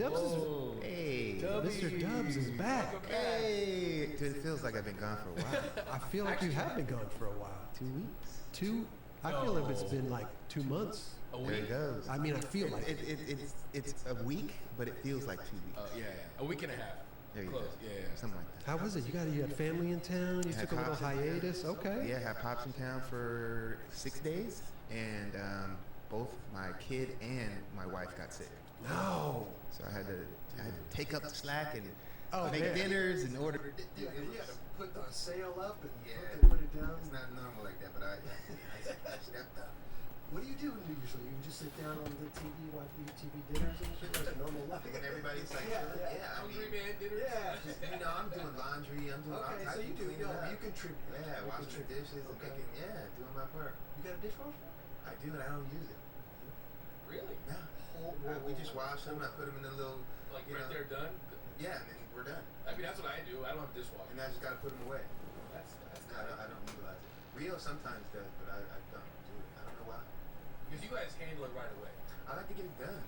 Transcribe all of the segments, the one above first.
Hey, Mr. Dubs is back. hey. It feels like I've been gone for a while. I feel like you have been gone for a while. 2 weeks. I feel like it's been like 2 months. There it goes. I mean, I feel like It's a week, but it feels like 2 weeks. Yeah. A week and a half. There you Close. go. Yeah. Something like that. How was it? You had family in town. You Had took a little pops in town. hiatus. Okay. Yeah, had pops in town for 6 days, and both my kid and my wife got sick. No. So I had to take up the slack and make man. dinners and order. You got to put the sail up and put it down. It's not normal like that, but I stepped up. What do you do usually? You just sit down on the TV, watch TV dinners and shit like a normal life. And everybody's like, Yeah. I mean, Hungry man dinner. Yeah. I'm doing laundry. I'm doing all Okay, types so you of do. cleaning up. You contribute. Yeah, You washing the contribute. dishes and Okay. doing my part. You got a dishwasher? I do, and I don't use it. Really? No. We just wash them. I put them in a little, Like right there, done. yeah, and then we're done. I mean, that's what I do. I don't have a dishwasher. And I just gotta put them away. That's I don't utilize it. Rio sometimes does, but I don't do it. I don't know why. because you guys handle it right away. I like to get it done.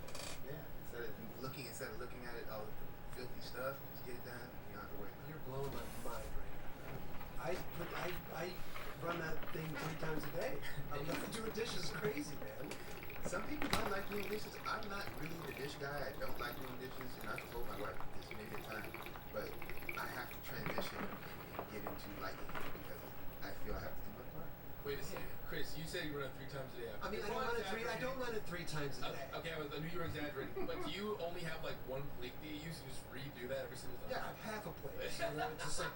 Yeah. Instead of looking at it all the filthy stuff, just get it done. You don't have to worry. You're blowing my mind right now. I run that thing 3 times a day. I'm not doing dishes crazy, man. Some people don't like doing dishes. I'm not really the dish guy. I don't like doing dishes, and I've told my wife this maybe a time, but I have to transition and get into liking it because I feel I have to do my part. Wait a second, Chris. You said you run it 3 times a day. I mean, I don't run it 3 times a day. Okay, I knew you were exaggerating. But do you only have like one plate that you use and just redo that every single time? Yeah, I have half a plate. So it's just like,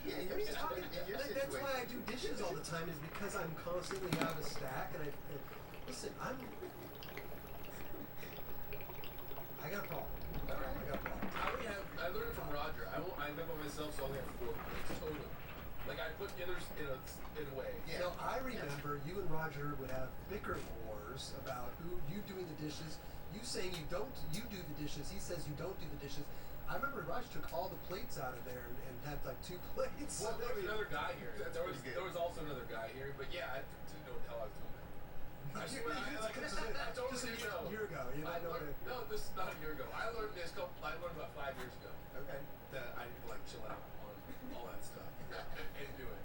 Yeah, in your situation. that's why I do dishes all the time is because I'm constantly out of stack and listen, I got a problem. I got a problem. I learned from Roger. I remember myself, so I only have 4 plates total. Like I put the others in a way. Yeah. You know, I remember you and Roger would have bicker wars about you doing the dishes. You saying you do the dishes. He says you don't do the dishes. I remember Roger took all the plates out of there and had like 2 plates. Well, there was another guy here. There was also another guy here, but yeah, I didn't know what the hell I was doing. I Just a year ago. You know, no, this is not a year ago. I learned about 5 years ago. Okay. That I need to like chill out on all that stuff and do it.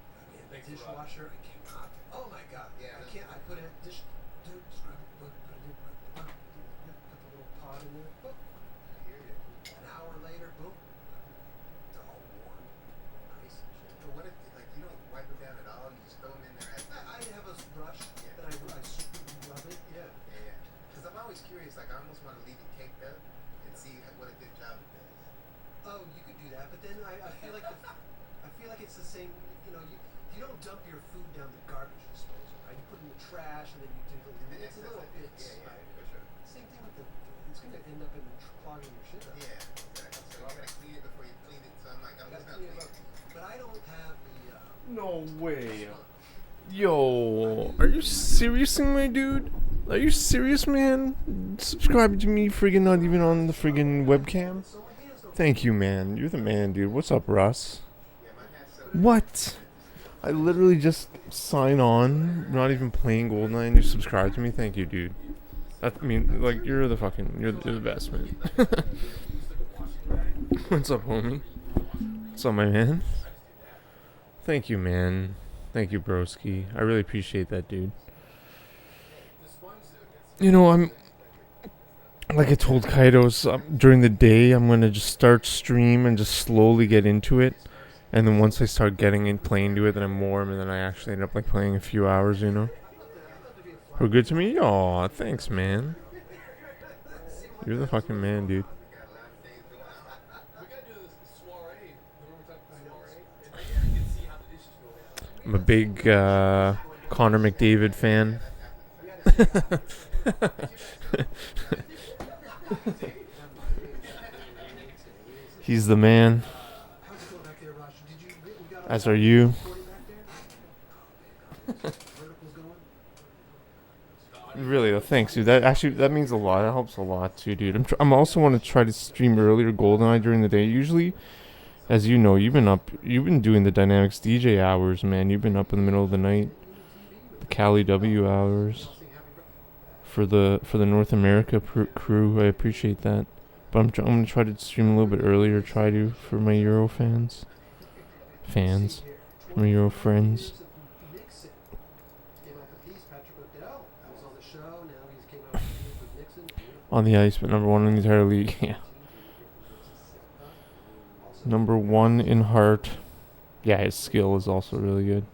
Thanks for Rob. dishwasher, I cannot. Oh my god. Yeah. I can't. I put in dish. Dude, scrub it. Put it in. Put the little pot in there. Boom. I hear you. An hour later, boom. It's all warm. Nice. But what if you don't wipe them down at all? You just throw them in there as I have a brush that I rub it. Yeah. Yeah. Because I'm always curious. Like I almost want to leave it caked up and see what a good job it does. Oh, you could do that, but then I feel like I feel like it's the same. You know, you don't dump your food down the garbage disposal, right? You put it in the trash and then you do it's a little bits. Yeah, Right? for sure. Same thing with it's going to end up in clogging your shit up. Yeah, exactly. So you gotta clean it before you clean it. So I'm like, I'm just Gotta gonna clean clean it it. up. But I don't have the. No way. Yo, are you serious, my dude? Are you serious, man? Subscribe to me, friggin' not even on the friggin' webcam? So my hands don't. Thank you, man. You're the man, dude. What's up, Russ? What? I literally just sign on, not even playing GoldenEye, and you subscribe to me. Thank you, dude. That, I mean, like, you're the best, man. What's up, homie? What's up, my man? Thank you, man. Thank you, broski. I really appreciate that, dude. You know, like I told Kaidos, during the day, I'm going to just start stream and just slowly get into it. And then once I start getting in, playing to it, then I'm warm, and then I actually end up, like, playing a few hours, you know? We're good to me? Aw, thanks, man. You're the fucking man, dude. I'm a big Connor McDavid fan. He's the man. As are you. Really, though, thanks, dude. That means a lot. That helps a lot too, dude. I'm also want to try to stream earlier GoldenEye during the day. Usually, as you know, you've been doing the Dynamics DJ hours, man. You've been up in the middle of the night, the Cali W hours for the North America crew. I appreciate that. But I'm gonna try to stream a little bit earlier. Try to for my Euro fans. Fans. My Euro friends. Nixon came out the piece. Patrick O'Dell was on the show. Now he's came out with Nixon. On the ice, but number one in the entire league. Yeah. Number one in heart. Yeah, his skill is also really good.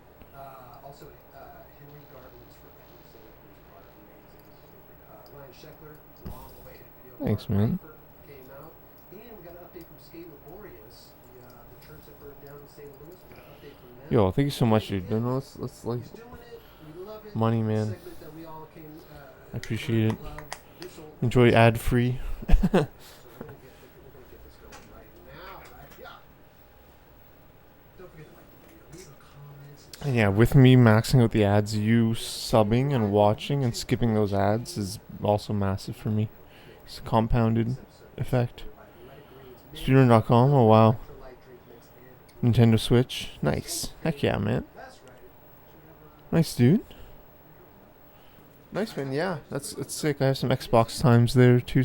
Also, Henry Garvin's for Edmonton, who's part of Amazing. Ryan Sheckler, long-awaited video. Thanks, man. Came out, and we got an update from Skate Laborious, the church that burned down in St. Louis. We got an update from them. Yo, thank you so much, dude. No, let's like He's doing it. We love it. money, man. Segment that we all came, I appreciate it. love. This old Enjoy ad free. So we're gonna get this going right now, right? Yeah. Don't forget to like the video, leave a comment. And yeah, with me maxing out the ads, you subbing and watching and skipping those ads is also massive for me. It's a compounded effect. Speedrun.com, oh wow. Nintendo Switch, nice. Heck yeah, man. Nice, dude. Nice, man. Yeah, that's sick. I have some Xbox times there. Two,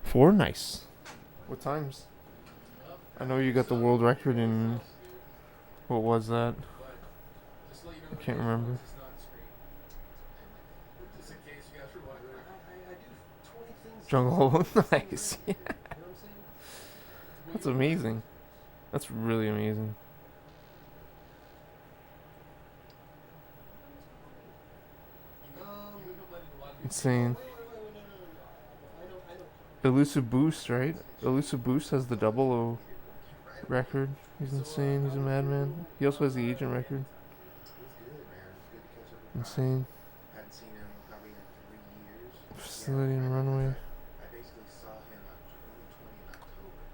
4. Nice. What times? I know you got the world record in. What was that? I can't remember. Jungle. Nice. Yeah. That's amazing. That's really amazing. Insane. Elusive Boost, right? Elusive Boost has the 00 record. He's insane. He's a madman. He also has the agent record. Insane. Hadn't seen him probably in 3 years. Facility and runway. I basically saw him like 2020 in October.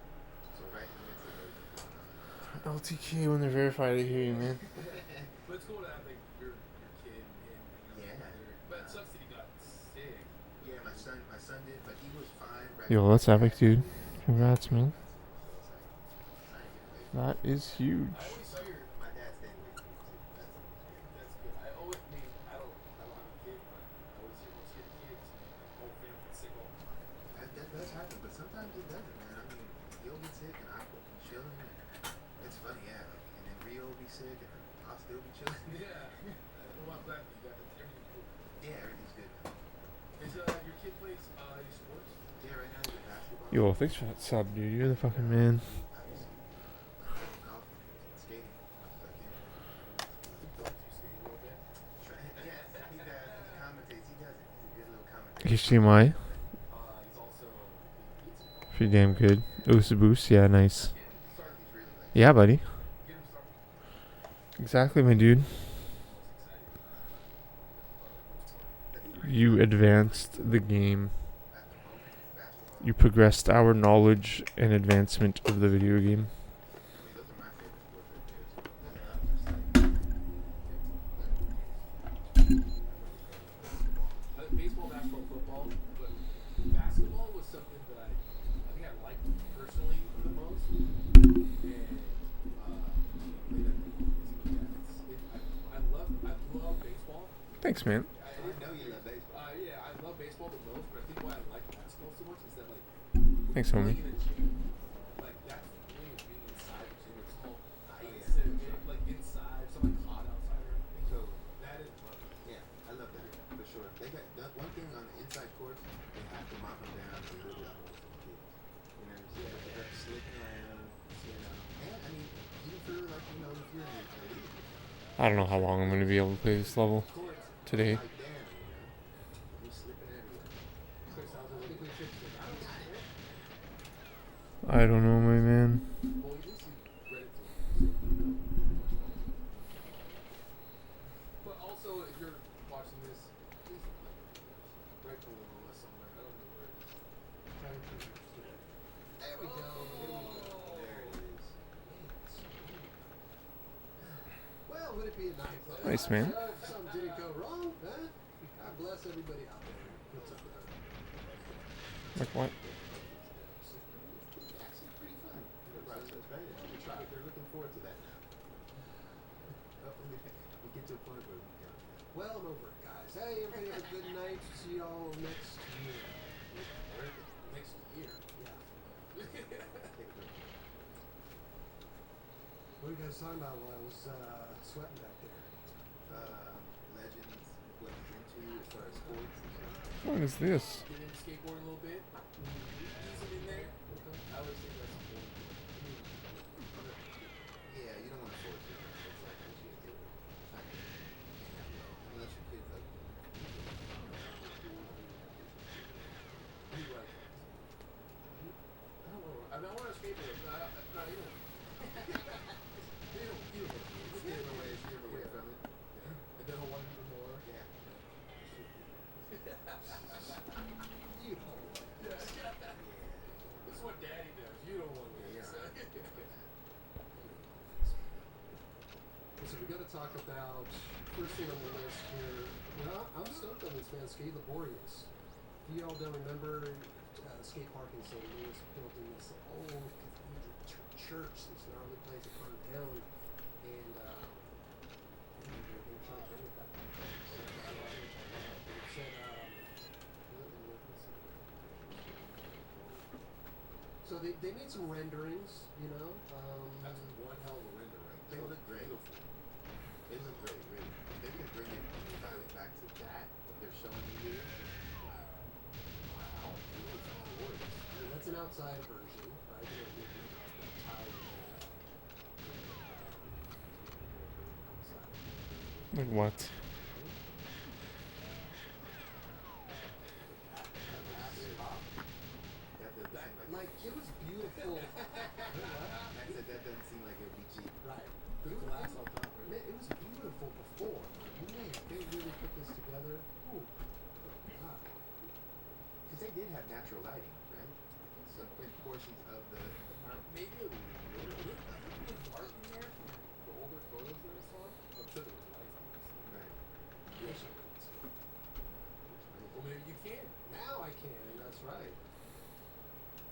So right in the midst of LTK when they're verified, I hear you, man. But it's cool to have like your kid and Yeah. But it sucks that he got sick. Yeah, my son did, but he was fine. Right Yo, that's epic, dude. Congrats, man. That is huge. I always hear My dad stayed away from music. that's good. I always mean I don't have a kid, but I always hear most kids and like whole family sick all the time. That does happen, but sometimes it doesn't, man. I mean, he'll be sick and I'll be chilling. And it's funny, yeah. Like, and then Rio will be sick and I'll still be chilling. Yeah. I don't know about that, but you got everything cool. Yeah, everything's good. Man. Is your kid plays any sports? Yeah, right now he's in basketball. Yo, thanks for that sub, dude. You're the fucking man. Obviously, golf and skating as much as I can. You skate a little bit. Yes, he does. He commentates. He does it. He's a good little commentator. HDMI. He's also pizza. Pretty damn good. Elusive Boost, yeah, nice. He's really like. Yeah, buddy. Get him started. Exactly, my dude. You advanced the game. You progressed our knowledge and advancement of the video game. I mean, those are my favorite Baseball, basketball, football, but basketball was something that I think I liked personally the most. And I love baseball. Thanks, man. I know you love baseball. Yeah, I love baseball the most, but I think why I like basketball so much is that like Thanks, homie. playing in a gym, like that feeling of being inside the gym, it's all nice and like inside, so like hot outside or anything. So that is fun. Yeah, I love that for sure. They got one thing on the inside courts. They have to mop them down a little bit otherwise the kids. You know, so they're slipping around. You know, and I mean, even for like if you're in your league, I don't know how long I'm going to be able to play this level courts today. right there. You're slipping everywhere. Chris, I was think we should sit down. I don't know, my man. Well, you see Reddit, so you know. But also, if you're watching this, please right below us somewhere. I don't know where it is. There we go. There it is. Well, would it be a nice? Nice, man. If something didn't go wrong, huh? God bless everybody out there. What's up with that? Like what? Actually, pretty fun. The process, right? They're looking forward to that now. We get to a point where we go. Well, I'm over it, guys. Hey, everybody have a good night. See y'all next year. Next year. Yeah. Take a look. What are you guys talking about while I was sweating back there? Legends, what he's into as far as sports and stuff. What is this? Get into skateboarding a little bit. Ease it in there. I always think that's important. Yeah, you don't want to force it. It's like what you do. It's not good. Unless your kid's like, Who do you like? I don't know. I mean, I want to skateboard. No, you don't. You don't. steer away from it. And then he'll want even more. Yeah. You know what? Yeah. This is what Daddy does. You don't want this. Yeah. So we got to talk about first thing on the list here. Well, I'm stoked on this, man. Skate Laborious. If you all don't remember, skate park in St. Louis built in this old cathedral church, this gnarly place that burned down, and they're trying to bring it back. So they made some renderings, you know. That's one hell of a render right They there. look great. Beautiful. They look great, really. If they can bring it and dial it back to that, what they're showing you here. Wow, it looks gorgeous. And that's an outside version, right? You don't need to make like that tile outside. Like what? That doesn't seem Like it was beautiful. I said that doesn't seem like it would be cheap. Right. Good glass on top, right? Man, it was beautiful before. Man, they really put this together. Ooh. God. Because they did have natural lighting, right? Some portions of the park. Maybe a little bit. I think there was art in there from the older photos that I saw. I'm sure there was lights, obviously. Right. Yes. Well, maybe you can. Now I can. That's right.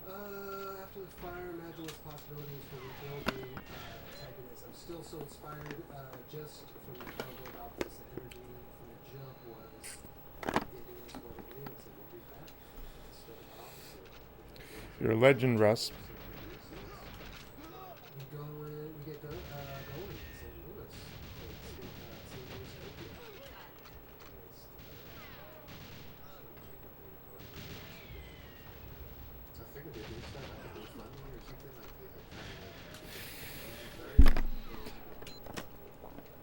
After the fire, imagine what's possibilities for rebuilding antagonism. I'm still so inspired just from the convo about this. The energy from the jump was it is what it is, and we'll be back instead of opposite. You're a legend, Russ. We go in, we get going in St. Louis. St. Louis, Tokyo. I figured they did start like a GoFundMe or something like that.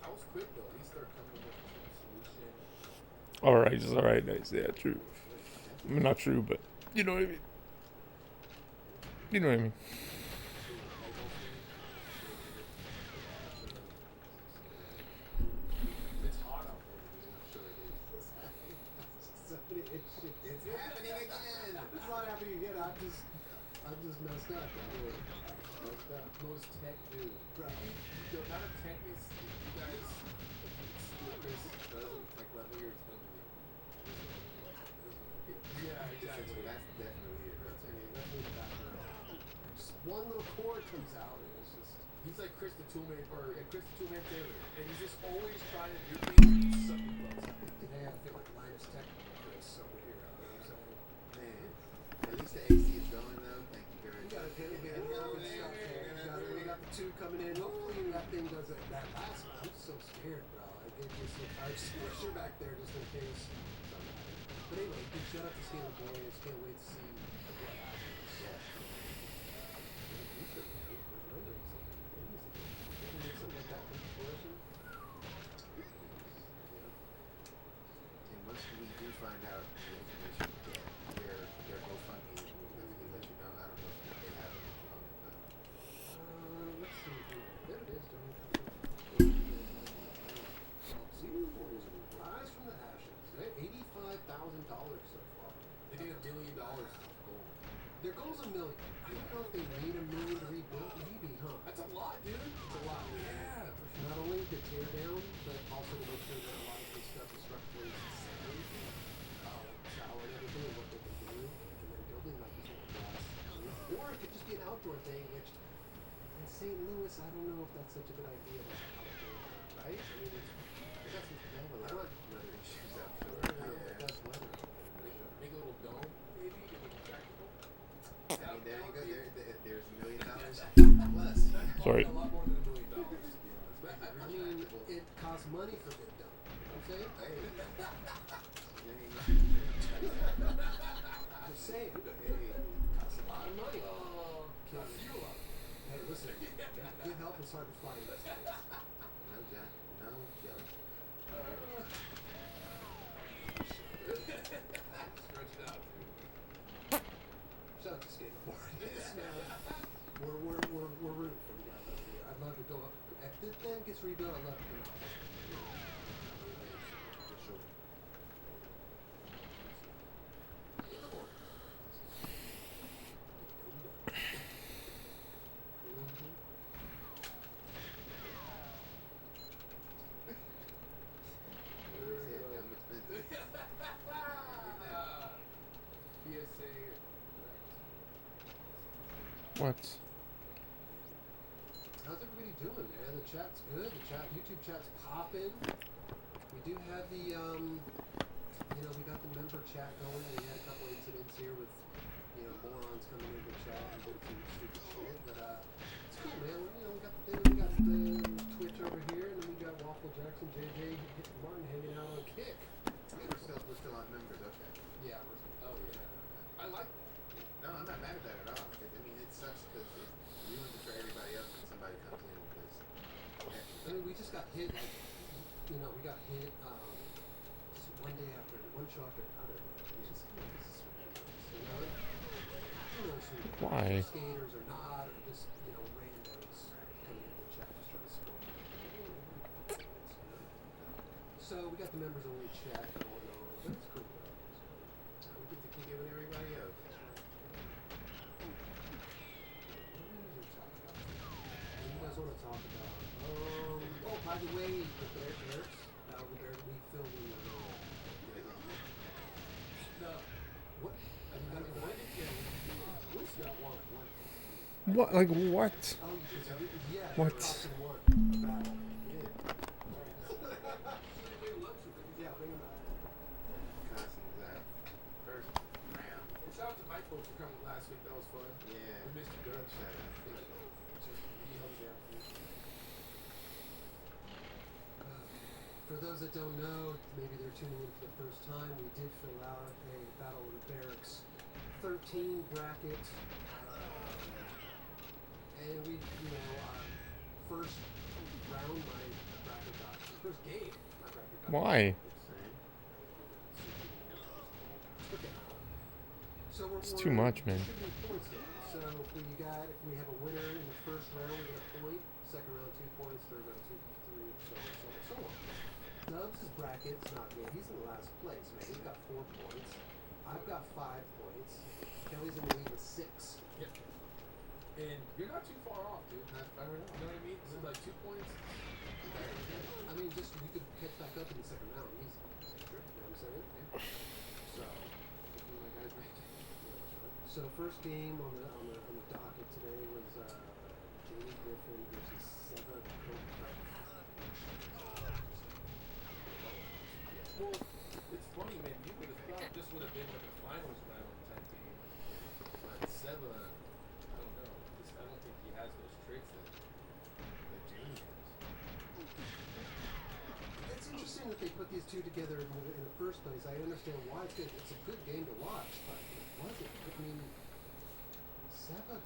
That was quick though. At least they're coming up with a solution. Alright, nice. Yeah, true. I mean, not true, but you know what I mean. You know what I mean. It's hot out there, dude. I'm sure it is. It's happening again. It's It's not happening again. I'm just messed up. Messed up. Most tech dude. Bro. The amount of tech is you guys what Chris does at tech level here is unbelievable. Yeah, exactly. That's definitely it. That's really the background. Just one little chord comes out and it's just. He's like Chris the Toolman or Chris the Toolman Taylor. And he's just always trying to do things something blows up. Today I feel like minus technical Chris over here. You know what I'm saying? Man, at least the AC is going though. Thank you very We much. got a good stuff there. We got the two coming in. Hopefully that thing does it. That last one, I'm so scared, bro. I did just I squished her back there just in case. But anyway, big shout out to Scale Boys. Can't wait to see what happens. Yeah. And once we do find out the information, their GoFundMe is, we'll definitely let you know. I don't know if they have it at the moment, but Let's see here. There it is. See, Warriors rise from the ashes. They're $85,000 so far. They need $1 million gold. Their goal's $1 million. I don't know if they need $1 million to rebuild. Maybe, huh? That's a lot, dude. It's a lot. Yeah, for sure. Not only to tear down, but also to make sure that a lot of this stuff is structurally sound, sour and everything, and what they can do, and then building like this little glass. Or it could just be an outdoor thing, which in St. Louis, I don't know if that's such a good idea. Like outdoor, right? I mean, they got some they have a lot of weather issues out I there. don't know if that's weather. Make a little dome, maybe. Sorry. A lot more than $1 million, to be honest. But I mean, it costs money for good dumb. You know what I'm saying? Just saying. It costs a lot of money. Kills you a lot. Hey, listen. Good help is hard to find these days. No Jack, no Joe. Stretch it out, dude. Shout out to skateboard. We're rooting for you guys over here. I'd love to go up. If this thing gets rebuilt, I'd love to come up. For sure. PSA. What? How's everybody doing, man? The chat's good. The YouTube chat's popping. We do have the, we got the member chat going. We had a couple incidents here with, morons coming into the chat and doing some stupid shit. But it's cool, man. We got the thing. We got the Twitch over here, and then we got Waffle Jackson, JJ, Martin hanging out on Kick. We're still on members, okay. Yeah. Oh, yeah. I like that. No, I'm not mad at that at all. I mean, it sucks because it ruins it for everybody else when somebody comes in because. I mean, we just got hit. We got hit just one day after one show after another. It's just this is ridiculous. Who knows who Why? skaters or not, or just randos coming into the chat just trying to score. So we got the members only chat going on, but it's cool. We get to keep giving everybody else. What do you guys want to talk about? Oh, by the way, the Bears, we filmed in the No. what? I mean, why did you Bruce got one? What? Like what? Oh, yeah. What? Austin won a battle. He did. Yeah, bring him out. Constance, first round. And shout out to Michael for coming last week. That was fun. Yeah. We missed you, Good Dutch. shout out. He held me down for you. For those that don't know, maybe they're tuning in for the first time, we did fill out a Battle of the Barracks 13 bracket. And we, first round, my bracket got, first game, my bracket got. Why? Okay. So It's too much, man. Distributing points here. So if we have a winner in the first round, we get a point. Second round, 2 points. Third round, 2, 3, so on, so on, so on. Dubs' bracket's not good. He's in the last place, man. He's got 4 points. I've got 5 points. Kelly's in the lead with 6. Yep. And you're not too far off, dude. Not far off. You know what I mean? This is like 2 points. I mean, just you could catch back up in the second round easy. You know what I'm saying? So, so first game on the docket today was Jamie Griffin versus Seba Well, it's funny, man. You would have thought this would have been like a finals round type game. But Seba, I don't know. I don't think he has those tricks that Jamie has. It's interesting that they put these two together in the first place. I understand why it's good. It's a good game to watch, but it wasn't. I mean, Seba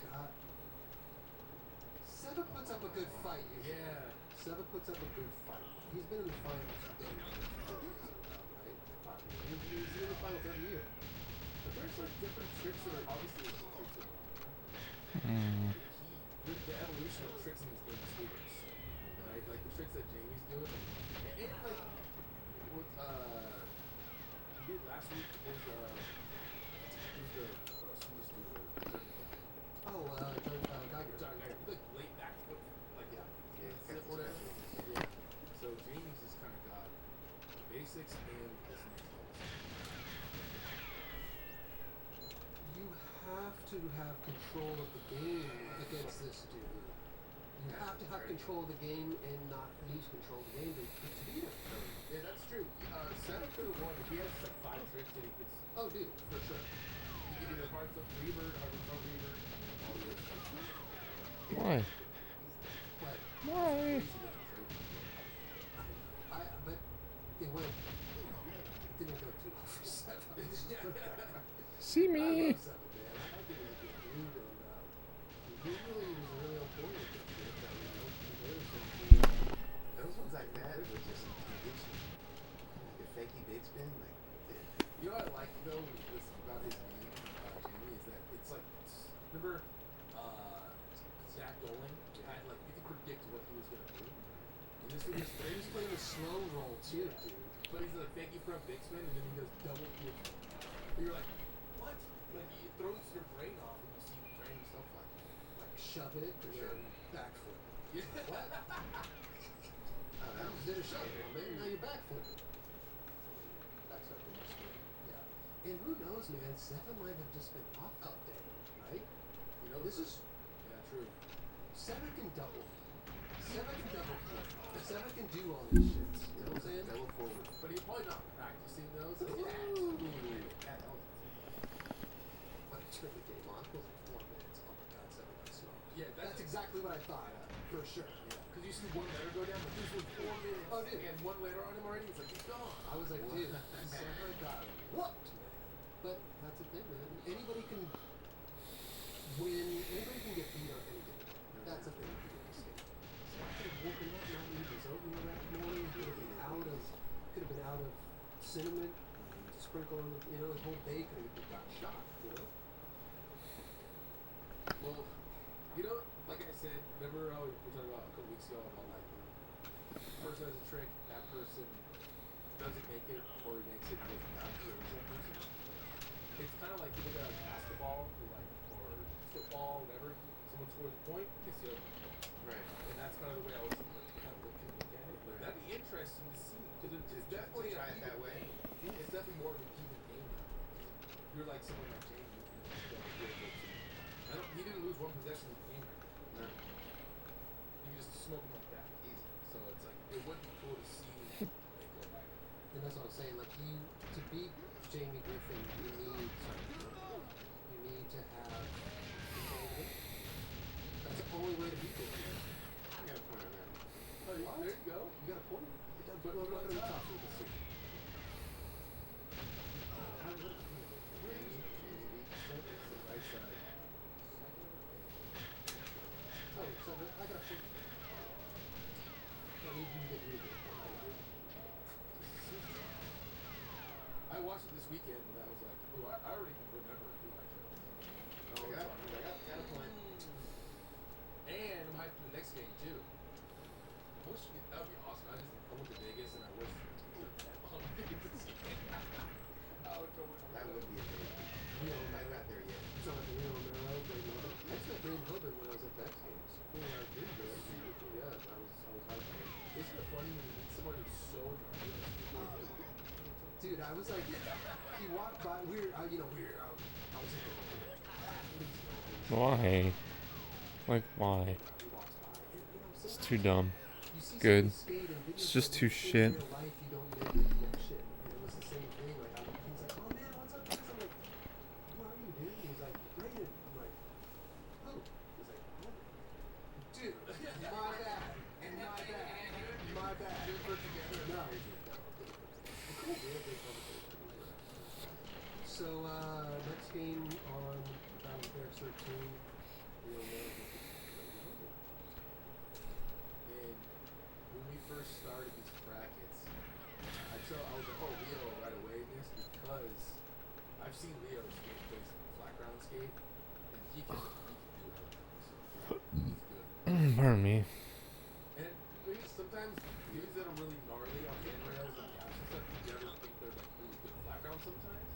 puts up a good fight. Yeah. Seba puts up a good fight. He's been in the finals for days. Right? He's in the finals every year. But there's like different tricks that are obviously tricks of the evolution of tricks in this game is skaters. Right? Like the tricks that Jamie's doing. And like what he did last week was who's the smoothest dude? Oh, Gyges. John Gyges. He like late back foot, like flip whatever. Yeah. Yeah. So Jamie's just kind of got the basics and this next level. You have to have control of the game against this dude. You have to have control of the game and not lose control of the game to beat him. Yeah, that's true. Santa could have won if he has like 5 tricks that he could. Oh, dude, for sure. He could either hard flip revert, hard flip revert, all the other stuff. Why? Why? But it went. It didn't go too well for Seven. See I me. love Seven, man. I think it was a good dude, and he really was really on point with this shit. Those ones like that would just can get you. The fakey big spin, like, You know what I like though this about his game, Jamie, is that it's like remember Zach Dolan had like you could predict what he was gonna do. And this was he was playing a slow roll too, dude. but he's like fakey front big spin and then he does double kick. And you're like, what? Like it throws your brain off when you see random stuff like Shove it and Sure. then back foot. yeah. What? oh, that You was did a shove it, man. Now you're back flipping. Back up in the spin. Yeah. And who knows, man? Seven might have just been off that day, right? You know This is yeah, true. Seven can double. Seven can double kick. Seven can do all these shits. You know what I'm saying? double forward. But he's probably not practicing those. Ooh. Yeah, that was But it turned the game on. It was like 4 minutes. Oh my god, Seven got smoked. yeah, That's exactly what I thought. For sure. Because you see one letter go down, but this was 4 minutes. Oh, dude. And one letter on him already. It's like he's gone. I was like, dude, Seven got whooped, man. But that's the thing, man. Anybody can win. Anybody can get beat on any day. That's the thing with the skate. So I could have woken up, not eaten his oatmeal that morning. Could have been out of cinnamon. Sprinkle on, you know, his whole day could have got shot. You know. Well, you know, like I said, remember how we were talking about a couple weeks ago about like person has a trick, that person doesn't make it, or he makes it and goes down to the original person. It's kind of like you look at basketball or football, whatever. Someone scores a point, it's the other. Right. And that's kind of the way I was kind of looking at it. But that'd be interesting to see because it's definitely try an it that even way. game. It's definitely more of an even game now. You're like someone like Jamie. He didn't lose one possession in the game. No. You can just smoke him like that. Easy. So it's like it would be cool to see it go back. And that's what I'm saying. Like to beat Jamie Griffin, you need to have control of it. That's the only way to beat him. I got a point on that. Oh, there you go. You got a point. But Well, what I'm not gonna about talk to you. Let's see. right side? Oh, so I got a point. I need you to get rid of it. I watched it this weekend and I was like, oh, I already remember who I chose. I got a point. And I'm hyped for the next game too. I wish that would be awesome. I went to Vegas and I wish That would be a big Rio I'm Romero. not there yet. You talking about the Rio Romero, Brady Hoban? I just met Brady Hoban when I was at the X Games. Cool ass dude, man. Yeah, I was hyped for him. Isn't it funny when you meet someone who's so gnarly? Dude, I was like, he walked by. I was in there. Please, no. Why? Like why? He walks by, and, you know, It's sometimes too dumb. you see Good. somebody skate in It's videos, just but too when you see shit. in real life, you don't make the connection. And it was the same thing. Like, he's like, oh man, what's up, guys? I'm like, who are you, dude? And he's like, Brayden. I'm like, who? He's like, oh. Dude, my bad. My bad. No, he's like, no. Cool, man. Great conversation. So, next game on Battle of Barracks 13. Real man. And when we first started these brackets, I was like, oh, Leo right away in this because I've seen Leo skate play some flat ground skate, and he can do it. So he's good. Pardon me. And maybe sometimes dudes that are really gnarly on handrails and gaps and stuff, you never think they're like really good flat ground sometimes.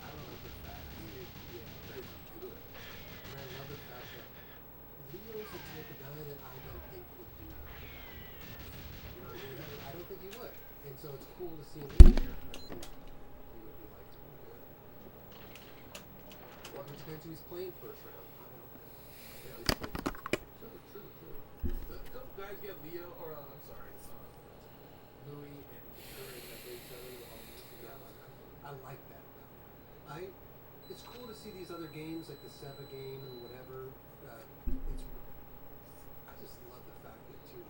I don't know if it's that. Yeah, they're good. And I love the fact that Leo's the type of guy that I don't think would do. You know, I don't think he would. And so it's cool to see him in there. I think he would be like, oh, good. Well, it depends who he's playing first round. I don't know. Yeah, he's good. True. A couple guys get Leo, or I'm sorry, Louis and Curry that play each other. I like that. It's cool to see these other games like the Seva game and whatever. I just love the fact that two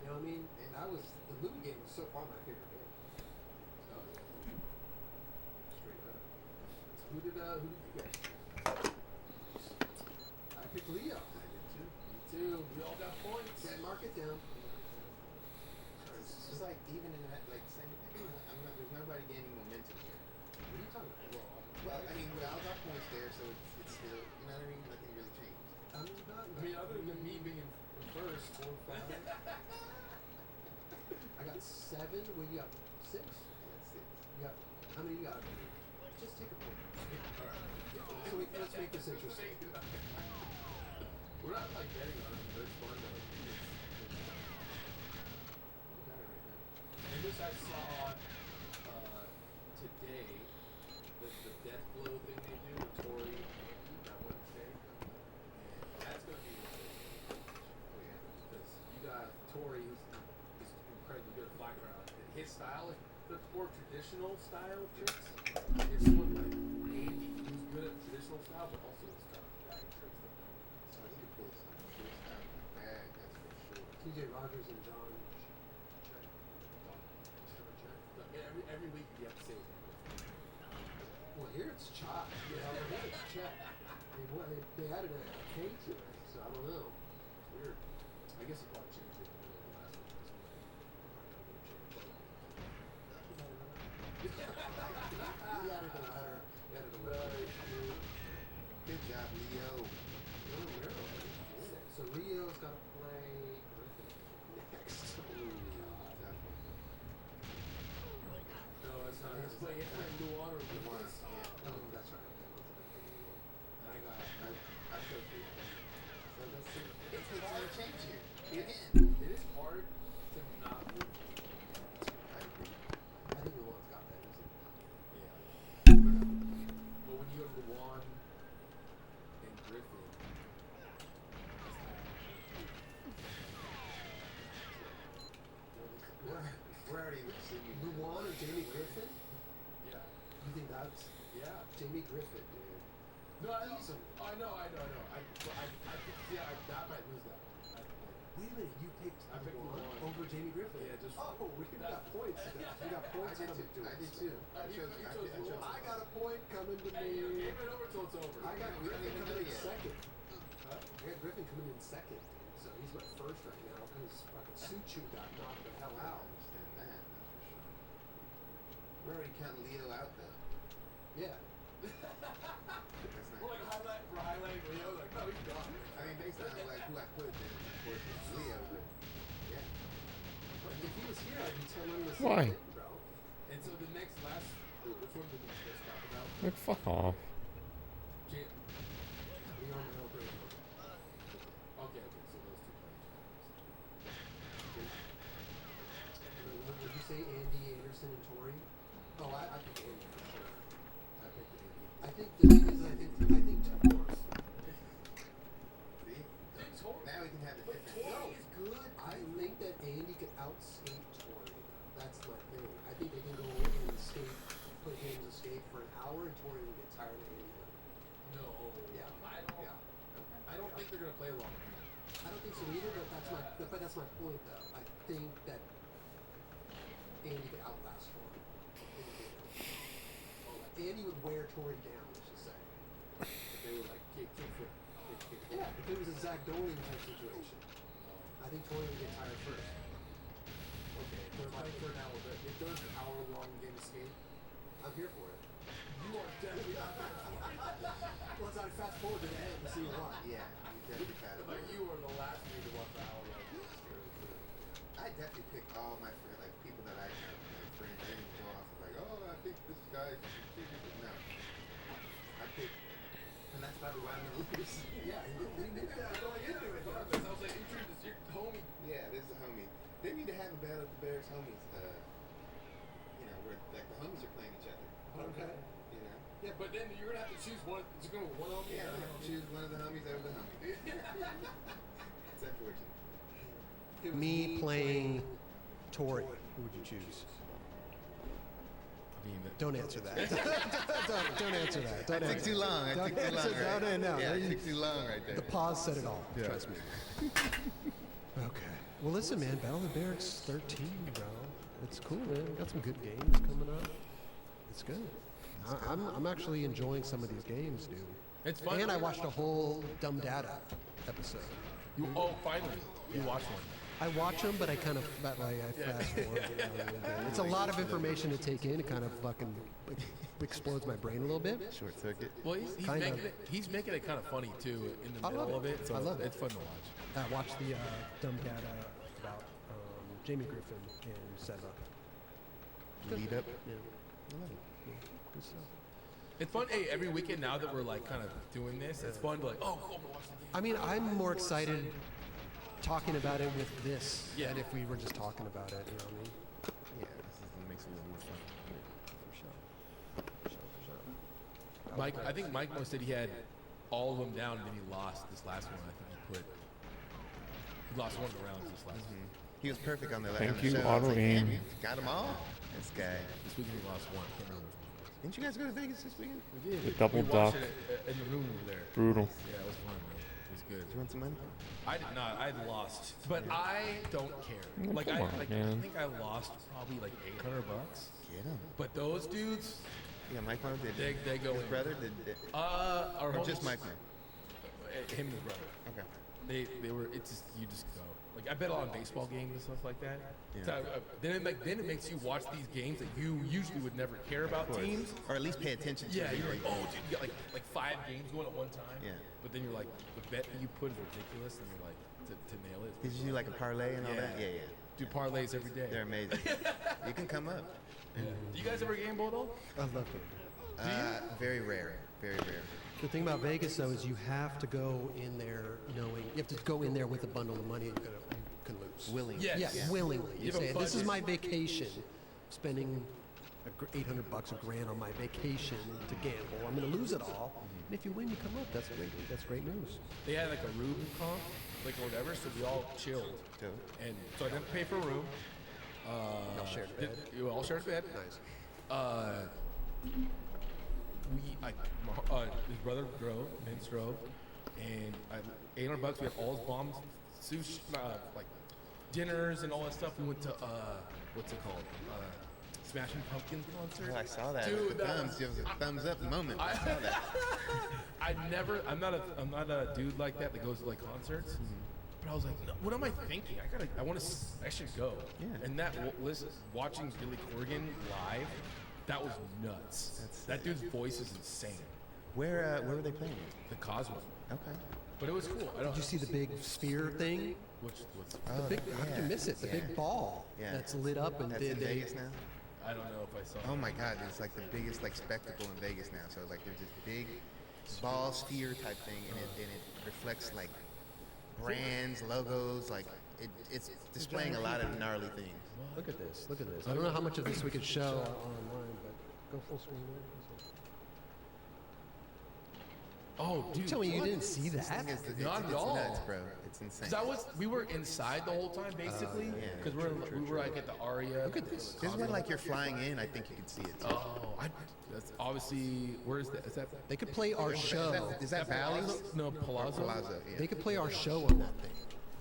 know what I mean? And that was the Louis game was so far my favorite game. Oh, yeah. Straight up. Who did you get? I picked Leo. I did too. Me too. We all got points. Yeah, mark it down. It's just like even in that like same. There's nobody gaining momentum here. What are you talking about? Well, I mean, we all got points there, so it's still, you know what I mean? Nothing really changed. I'm not. I mean, other than me being in first, 4, 5. I got 7. What you got? 6? That's it. You got how many you got? Just take a point. All right. So let's make this interesting. We're not like betting on it. But it's fun though. And this I saw today. The death blow thing they do with Tori that Wednesday. And that's gonna be interesting. Oh yeah. Because you got Tori who's incredibly good at flag ground. And his style, like the more traditional style tricks, is someone like Andy who's good at traditional style, but also has got bag tricks that don't. So he could pull some tricks out of the bag, that's for sure. TJ Rogers and John. Every week you have to say his name. Well, here it's Chop. You know, here it's Chet. They added a K to it, so I don't know. It's weird. I guess it probably changed it in the middle of the last one. He added a letter. He added a letter. Good job, Leo. So Leo's got to play next. No, that's not. It's playing New Water. The ones, yeah. Oh, that's right. I got. I feel for you. So let's see. It's gonna change here. It is hard to not move. I agree. I think Luan's got that easy. Yeah. But when you go to Luan and Griffin, We're already assuming. Luan or Jamie Griffin? yeah, You think that's yeah. Jamie Griffin, dude? No, I know. That might lose that one. Wait a minute, you picked I picked Luan Luan. over Jamie Griffin? Yeah, just Oh, we got points. We got points I did coming too. to I us. did too. I You chose. I chose chose. Luan. I got a point coming to Hey, me. give it over till it's over. I got Griffin coming in second. Huh? I got Griffin coming in second, dude. So he's my first right now because fucking Suchu got knocked the hell I out. understand that. That's for sure. We're already counting Leo out though. Yeah. That's not. We're like highlighting Leo, like, no, he's gone. I mean, based on like who I put there, of course it's Leo, but yeah. But if he was here, I'd be telling him the Why? same thing, bro. And so the next which one did we just talk about? Like, fuck off. Leon Melbourne. Okay, so those two players. Would you say Andy, Anderson, and Tori? Oh, I picked Andy for sure. I picked Andy. I think the thing is, I think Tori. See? Now we can have a different. No, it's good. I think that Andy can outskate Tori. That's my thing. I think they can go and skate, play games of skate for an hour, and Tori will get tired of Andy. No. Yeah. I don't think they're gonna play long. I don't think so either, but that's my point though. I think that Andy could outlast Tori. Andy would wear Tori down, let's just say. If they were like kick foot. Yeah, if it was a Zach Dolan type situation. I think Tori would get tired first. Okay, if they're playing for an hour, but if there's an hour-long game of skate, I'm here for it. you are definitely not there. Let's not fast forward to the end to see what. Yeah, you definitely got it. Like you are the last one to watch the hour-long game of skate. I definitely pick all my friends, like people that I have, like friends. I didn't go off like, oh, I think this guy should do this. No, I pick, and that's probably why I'm gonna lose. Yeah, we knew that going into it. I was like, introduce your homie. Yeah, this is a homie. They need to have a battle of the Bears homies. You know, where like the homies are playing each other. Okay. You know. Yeah, but then you're gonna have to choose one. You're going with one homie. Yeah, and I have to choose one of the homies over the homie. It's unfortunate. It was me playing Tori. Who would you choose? I mean, Don't answer that. don't answer that. Don't I took answer too long. I Don't took too long. answer- Right? no, Yeah, you- it took too long right there. The pause said it all. Yeah. Trust me. Okay. Well, listen, man. Battle of the Barracks 13, bro. It's cool, man. We got some good games coming up. It's good. I'm actually enjoying some of these games, dude. It's fun. And I watched a whole Dumb Data episode. Finally, you watched one. I watch them, but I kind of I fast forward. It's a lot of information to take in. It kind of fucking explodes my brain a little bit. Short circuit. Well, he's making it kind of funny too in the middle of it. So I love it. It's fun to watch. I watched the Dumb Data about Jamie Griffin and Seva. Lead up. Yeah. I love it. Yeah, good stuff. It's fun. Hey, every weekend now that we're like kind of doing this, it's fun to like, oh, cool, I'm gonna watch the game. I mean, I'm more excited talking about it with this Yeah. than if we were just talking about it. You know what I mean? Yeah, this is what makes it a little more fun. For sure. Mike, I think Mike most said he had all of them down, and then he lost this last one. I think he lost one of the rounds this last one. He was perfect on the last. Thank you, show. I was auto like, aim. "Man, you got them all. This guy. This weekend he lost one. I can't remember which one it was. Didn't you guys go to Vegas this weekend? We did. The double we watched duck. it in the room over there. Brutal. Yeah, it was fun, man. It was good. Did you want some money? I did not. I lost, but I don't care. Like come on, I man. think I lost probably like $800. Get him. But those dudes, Yeah, Mike Martin did. they go His in. brother did. Our Or homies- just Mike Martin. Him and his brother. Okay. They were. It's just you just go. Like I bet on baseball games and stuff like that. Yeah. So, then it makes you watch these games that you usually would never care about teams. Or at least pay attention to. Yeah, it. you're like, oh, dude, you got like 5 games going at one time. Yeah. But then you're like, the bet that you put is ridiculous, and you're like, to nail it. Did you do like a parlay and all Yeah. that? Yeah, yeah. Do parlays every day. They're amazing. You can come up. Yeah. Do you guys ever gamble at all? I love it. Very rare. Very rare. The thing about Vegas, though, is you have to go in there knowing you have to go in there with a bundle of money you can lose. Willing. Yes. Yes, willingly. You You have a say, "This is budget." my vacation. Spending $800 a grand on my vacation to gamble. I'm going to lose it all. And if you win, you come up. That's great. That's great news." They had like a room comp, like or whatever, so we all chilled. Dope. And so I didn't pay for a room. Y'all shared a bed. You all shared a bed. Nice. His brother drove, Vince drove, and $800. We had all his bombs, sushi, like dinners and all that stuff. We went to what's it called? Smashing Pumpkins concert. Oh, I saw that. Dude, The that thumbs. was- It was a thumbs up moment. I saw that. I'm not a dude like that goes to like concerts. But I was like, no, what am I thinking? I should go. Yeah. And watching Billy Corgan live, that was nuts. That dude's voice is insane. Where were they playing? The Cosmo. Okay. But it was cool. I don't. Did you see the big sphere thing? What's Oh, Big, how did you miss it? The yeah. big ball Yeah. that's lit up and That's they, in Vegas now. I don't know if I saw. Oh my God! It's like the biggest like spectacle in Vegas now. So like there's this big ball sphere type thing, and it reflects like brands, logos. Like it's displaying a lot of gnarly things. Look at this. Look at this. I don't know how much of this we could show online, but go full screen there. Oh, dude. Tell me you didn't see This that? thing is Not at it's all. nuts, bro. It's insane. Because we were inside the whole time basically. yeah. Because we were like at the Aria. Look at this. This is when like you're flying in. I think you can see it. Too. Oh, that's obviously. Where is that? Is that? They could play our show. Is that Bally's? No, Palazzo. Palazzo. Yeah. They could play our show on that thing.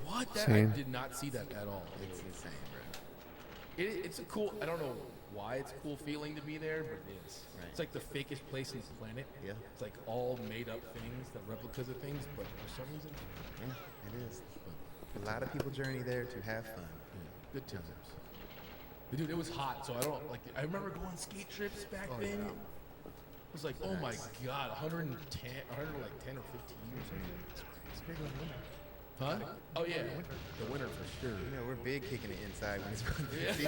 What? I Same. did not see that at all. It's insane, bro. It's a cool. I don't know why it's a cool feeling to be there, but it is. Right. It's like the fakest place on the planet. Yeah. It's like all made up things, the replicas of things, but for some reason, Yeah, it is. A lot of people journey there to have fun. good times. But dude, it was hot, so I don't like. I remember going on skate trips back then. It was like, oh my god, 110, 100 like 10 or 15 or something. It's big on winter. Huh? Oh yeah, the winter for sure. You know, we're big kicking it inside when it's 50.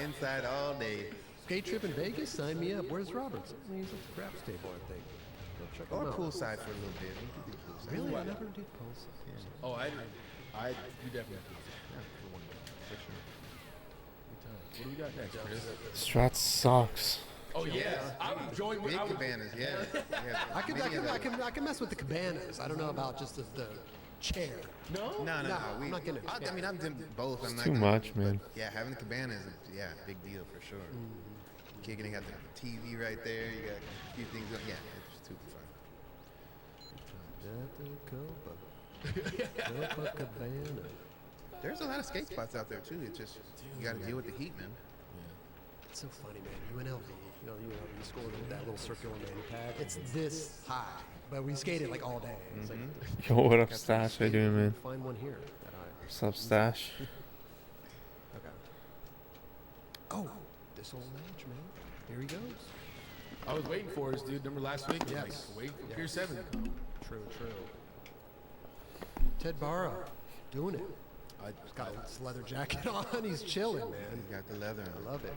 Inside all day. Skate trip in Vegas? Sign me up. Where's Roberts? He's at the craps table, I think. Go check him Or out. poolside for a little bit. We could do poolside. Really? I never did post. Oh, you definitely have to. Yeah, for one day, for sure. Good time. What do we got next, Chris? Strat sucks. Oh yeah, I'm enjoying. Big I was- cabanas, yeah. Yeah. I can mess with the cabanas. I don't know about just the chair. No. No. No, I'm not gonna- I mean, I'm doing both. I'm not too gonna- much, but man. Yeah, having the cabana is a big deal for sure. Kicking it, got the TV right there. You got a few things. Yeah, it's super fun. At the Copa Cabana. There's a lot of skate spots out there too. It's just you got to deal with the heat, man. It's so funny, man. UNLV, UNLV scored that little circular mani pad. It's this high, but we skated like all day. It's like, Yo, what up, Stash? How you doing, man? find one here. That What's up, Stash? okay. Oh, this old ledge, man. Here he goes. I was waiting for us, dude. Remember last week? Yes. Like, wait for Yes. Pier 7. True. Ted Barra, doing it. I He's got his leather jacket on. He's chilling, man. You got the leather. I love it.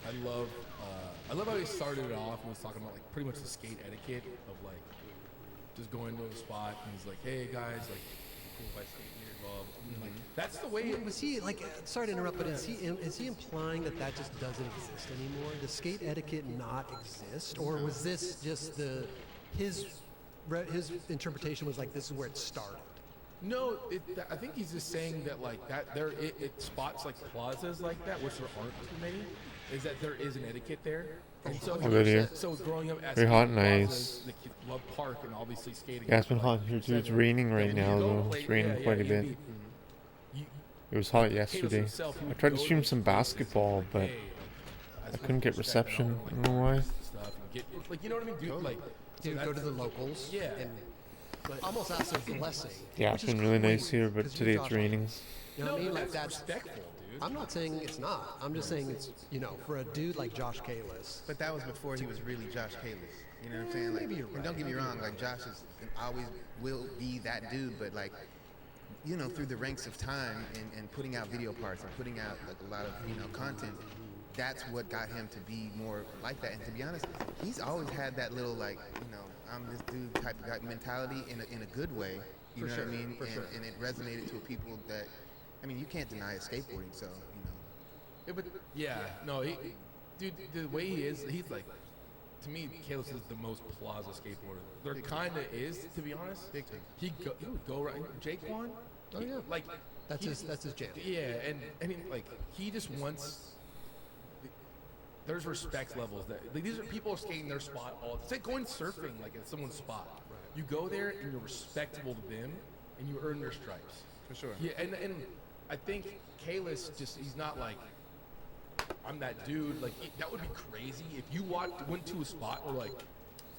I love how he started it off and was talking about like pretty much the skate etiquette of like just going to a spot and he's like, hey guys, like cool if I skate here, involved. Like that's the way. Was he like? Sorry to interrupt, but is he implying that just doesn't exist anymore? Does skate etiquette not exist, or was this just his interpretation was like this is where it started? No, I think he's just saying that like that it spots like plazas like that, which there aren't too many, is that there is an etiquette there. And so, Oh, good here. so growing up as Very hot, plazas, nice. the kids love park and obviously skating. Yeah, it's been hot here too. It's raining right now, though. It's raining quite a bit. It was hot yesterday. I tried to stream some basketball, but I couldn't get reception. I don't know why. Like, you know what I mean, dude? Like, Dude, go to the locals. Yeah. And almost ask their blessing. Yeah, which it's is been really nice crazy, here, but 'cause you today Josh, it's raining. You know what I mean? Like that's that's. respectful, dude. I'm not saying it's not. I'm just saying it's for a dude like Josh Kalis. But that was before he was really Josh Kalis. You know what I'm saying? Like, Maybe you're and don't right. get me wrong, like Josh is and always will be that dude. But like, through the ranks of time and putting out video parts and putting out like a lot of content, that's what got him to be more like that. And to be honest, he's always had that little like I'm this dude type of guy mentality in a good way. You know what I mean? For sure. And it resonated to people that, I mean, you can't deny his skateboarding. So Yeah, but dude, the way he is, he's like, to me, Kalis is the most plaza skateboarder. There kind of is, to be honest. Big time. He would go right. Jake Wan. Oh, yeah. Like That's his jam. Yeah, and I mean, like he just wants. There's respect levels that like these are people skating their spot all. It's like going surfing like at someone's spot. You go there and you're respectable to them, and you earn their stripes. for sure. Yeah, and I think Kalis he's not like I'm that dude. Like that would be crazy if you went to a spot where like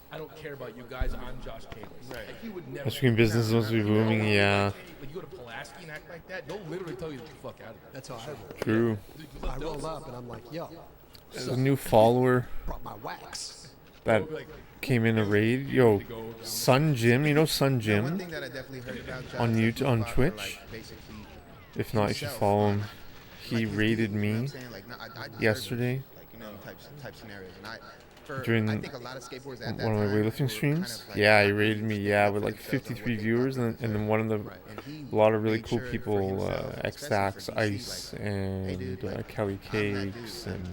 I don't care about you guys. I'm Josh Kalis. Right. Like he would never. Ice cream business is supposed to be booming, yeah. Like you go to Pulaski and act like that, they'll literally tell you to get the fuck out of there. That's how I roll. True. Dude, I roll up and I'm like, yo, There's a new follower brought my wax. that came in a raid. Yo, Sun Jim, you know Sun One Jim? thing that I definitely heard about Josh On that he YouTube, on fought for, Twitch? like, basically If not, you should himself, follow him. like, He his raided dude, you know what me I'm saying? Like, no, I deserve yesterday it, like, type scenarios. And during I think a lot of skateboarders at that one of my time weightlifting were streams. kind of, like, Yeah, he not raided me. really Yeah, sticking with up like for themselves on 53 what they viewers, thought and they then one of the Right. And he a lot of really made cool sure for people, himself, X especially Axe, for DC, Ice, like, hey, and dude, like, Kelly I'm that dude, Cakes, like, and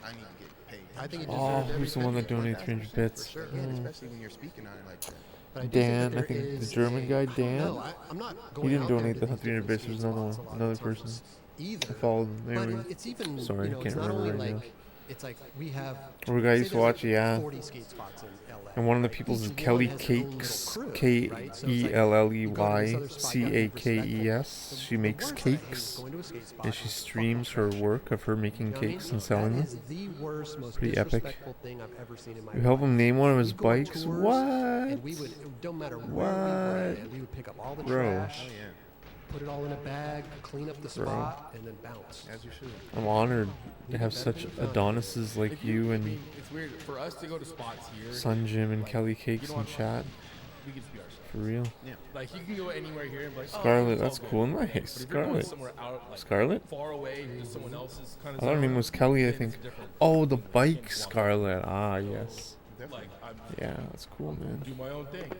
I need to get paid. I think it oh, deserved who's the every one that penny. donated 300 bits? For sure. Again, especially when you're speaking on it like that. But I do Dan, I there think the is German guy, Dan. No, I'm not going He didn't out there donate to the these 300 different bits. There's skate another spots one, a lot another of person. times Either. I followed him. But Anyway. it's even, Sorry, you know, can't it's not remember only right like, now. it's like we have, Or guy say used to there's watch, like yeah. 40 skate spots in LA. And one of the right? people's Each is Kelly one has their own little Cakes, crew, K right? So it's E like, L L E you go to Y this other spot, C you A gotta be K E respectful. S. She The makes worst I hate is cakes, going to a skate spot and she and streams fuck her up shit. work of her making You know what I mean? cakes and selling That them. is the worst, most Pretty epic. disrespectful thing I've ever seen in my We help life. him name one of We his go on bikes. tours, What? And we would, don't matter where we were, What? and we would pick up all the Bro. trash, Oh yeah, put it all in a bag, clean up the Bro. spot, and then bounce. as you should. I'm honored to have such Adonises like you I and mean, it's weird for us to go to spots here. Sun Jim and like, Kelly you Cakes don't in have- chat. We can just be ourselves. For real. Like you can go anywhere here and be like, Scarlet, it's all that's good. cool. Nice. But if you're going Scarlet. somewhere out, like, Scarlet? far away to someone else's kind I of thought her name was Kelly, I think. different. Oh, the You can't bike walk. Scarlet. Ah, yes. Like I'm Yeah, that's cool, man. do my own thing.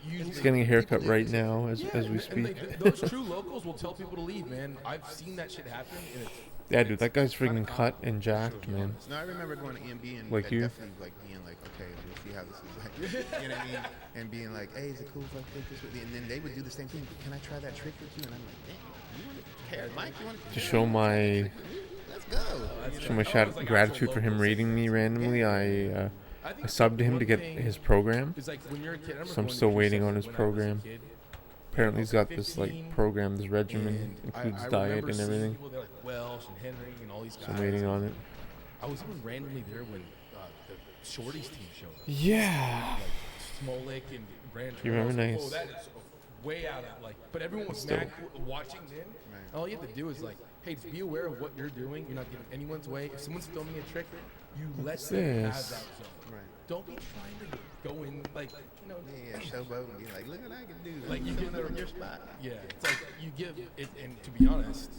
You He's getting a haircut right now as we and speak. those true locals will tell people to leave, man. I've seen that shit happen. And it's, Yeah, dude, that guy's freaking cut and jacked, man. No, I remember going to EMB and Like you? definitely like being like, okay, let's see how this is like. You know what I mean? And being like, hey, is it cool if I take this with you? And then they would do the same thing. Can I try that trick with you? And I'm like, damn, you want to care, Mike? You want To show my Let's go. show my gratitude for him rating me randomly, I subbed to him to get his program. It's like when you're a kid. I remember So I'm going to still Pier waiting 7 on his when I was a program. kid, apparently he's got this like 15, program, this regimen and includes I diet remember and seeing everything. People there like Welsh and Henry and all these guys. So I'm waiting on it. I was even randomly there when the Shorties team showed up. Yeah. Like Smolik and Brand. You remember? Oh, Nice. that is way out of like. But everyone was Still. mad watching then. Right. All you have to do is like, hey, just be aware of what you're doing. You're not getting anyone's way. If someone's filming a trick, you let them have that Yes. zone. Right. Don't be trying to go in like Yeah, showboat and be like, look what I can do. Like you Coming get up in the your spot. Yeah, it's like you give it, and to be honest,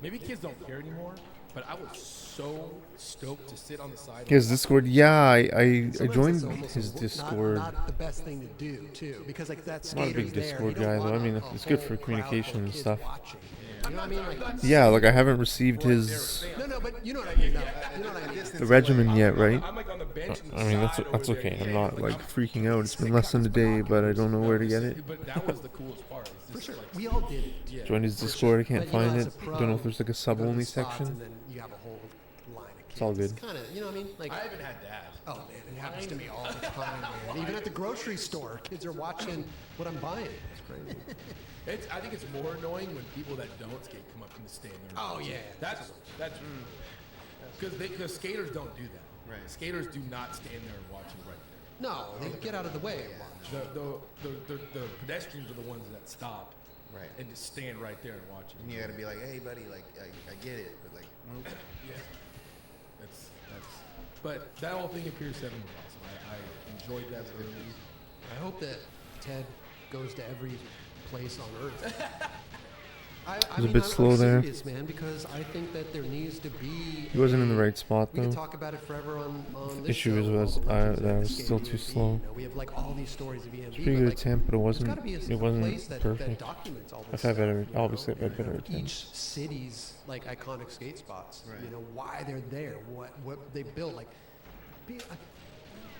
maybe kids don't care anymore. But I was so stoked to sit on the side. His Discord, yeah, I Sometimes joined it's almost his not- Discord. Not the best thing to do, too, because like that Not a big skater's there, Discord you don't guy, though. I want mean, a it's good whole for crowd communication full of and kids stuff. watching. You know what I mean? Like, Yeah, like I haven't received his no, but you know what I mean. Though. You know what I mean. the regimen yet, right? I'm like on the bench. I mean, that's okay. I'm not like freaking out. It's been less than a day, but I don't know where to get it. But that was the coolest part. is For just sure, like- we all did it. yeah. Joined his Discord. I can't But, you know, find as it. a pro, Don't know if there's like a you sub go to the only spots section. And then you have a whole line of kids. It's all good. Kind of, you know what I mean? Like, I haven't had that. oh man, it happens to me all the time, man. Even at the grocery store, kids are watching what I'm buying. It's crazy. I think it's more annoying when people that don't skate come up and stand there. Oh, yeah. That's because skaters don't do that. Right. Skaters do not stand there and watch you right there. No, they get out of the way and watch. The pedestrians are the ones that stop Right. and just stand right there and watch And you. you gotta be like, hey, buddy, like, I get it, but like, move. Yeah. That's. But that whole thing at Pier 7 was awesome. I enjoyed that early. I hope that Ted goes to every place on Earth. I a bit slow I'm there. serious, man, because I think that there needs to be. He wasn't in the right spot We could though. talk about it forever on this Issue show, was all the legends that I of was still skating too EMB. slow. You know, we have like all these stories of EMB. It's pretty good but, attempt, but it there's wasn't. gotta be a It place wasn't that perfect. documents all this I've had stuff, better. you know, Obviously, I've had better each attempts. city's like iconic skate spots. Right. You know why they're there, what they built. Like,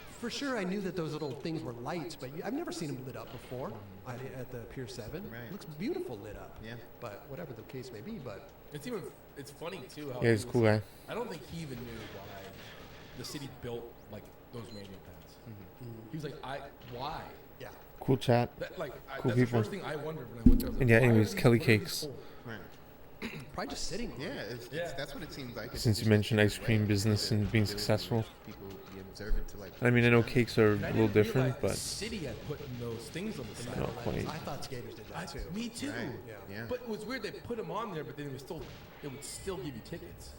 for sure, I knew that those little things were lights, but I've never seen them lit up before at the Pier 7. Right. Looks beautiful lit up. Yeah. But whatever the case may be, but It's funny too how Yeah, he's a cool guy. I don't think he even knew why the city built like those manual pads. He was like, why? yeah. Cool chat. That, like, Cool that's people. the first thing I wondered when I went there. I was like, And yeah, why are anyways, these- Kelly what are these Cakes. for? Right. Probably just sitting. Yeah, there. Yeah. that's what it seems like. It's Since you just mentioned a ice cream way business to and being do it, successful. People be observant to like. I mean, I know cakes are a And I little didn't different, realize the but city had put those things on the side. not quite. I thought skaters did that too. Me too. Right. Yeah. Yeah. But it was weird they put them on there, but then it would still give you tickets.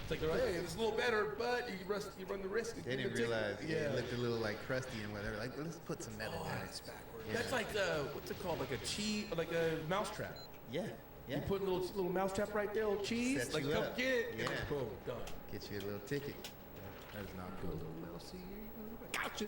It's like they're like, hey, it's a little better, but you run the risk. of They getting didn't a ticket. realize. Yeah, Yeah. it looked a little like crusty and whatever. Like, let's put some metal in It's it. backwards. That's like what's it called? Like a cheese, like a mousetrap. Yeah. Yeah. You put a little mousetrap right there, little cheese. Set like you come up. get it. Yeah. Boom, done. Get you a little ticket. That is not good. Little mousy, gotcha.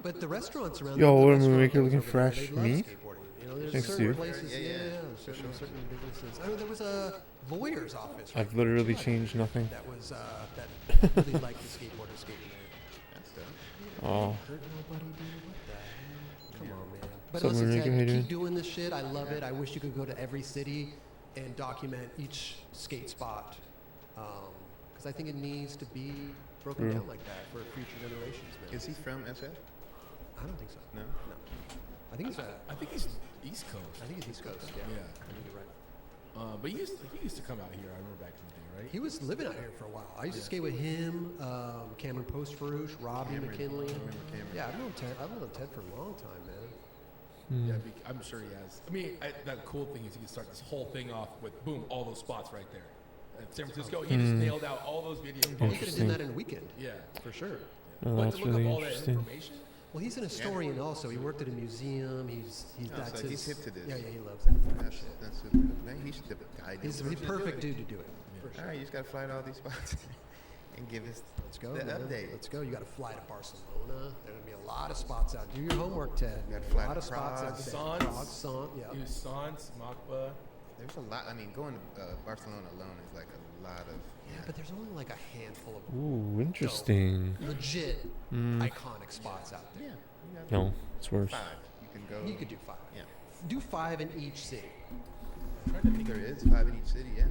But the restaurants around Yo, the what am I restaurant making goes looking over there, fresh? they love Me? skateboarding. You know, there's Thanks, certain dude. places, Yeah, yeah, there's certain businesses. I know there was a lawyer's office. I've right literally next to it changed nothing. That was that really liked the skateboarders skating there. That's dope. Oh, Hurt nobody, dude. What the hell? Come on, man. But What's up, listen, Enrique? How you Ted, doing? keep doing this shit. I love it. I wish you could go to every city and document each skate spot. Because I think it needs to be broken True. down like that for future generations, man. Is he from SF? I don't think so. No. No. I think he's I think he's East Coast. I think he's East Coast. Yeah. Yeah. I think you're right. But he used to come out here. I remember back in the day, right? He was living out here for a while. I used to skate with him, Cameron Postfarouche, Robbie Cameron. McKinley. I remember Cameron. Yeah, I've known Ted for a long time, man. Yeah, I'm sure he has. I mean, that cool thing is he can start this whole thing off with boom, all those spots right there. At San Francisco, he just nailed out all those videos. He could have Interesting. done that in a weekend, Yeah. for sure. no, But that's to look really up all that interesting. information. Well, he's an historian also. He worked at a museum. He's Oh, that's so his. he's hip to this. Yeah, he loves that. That's super. Man, he should guide He's us. the perfect dude to do it. For All sure. right, you just gotta fly to all these spots and give us Let's go, the man. update. Let's go. You got to fly to Barcelona. There's gonna be a lot of spots out. Do your homework, Ted. You gotta A fly lot to of spots Prague. out there. Sans. Prague, Sans, yeah. He was Sans, Makba. There's a lot. I mean, going to Barcelona alone is like a lot of. Yeah, but there's only like a handful of Ooh, interesting. legit Mm. iconic spots out there. Yeah. You got No, it's worse. 5. You can go. You could do 5. Yeah. Do 5 in each city. I'm trying to think. There is 5 in each city. Yeah.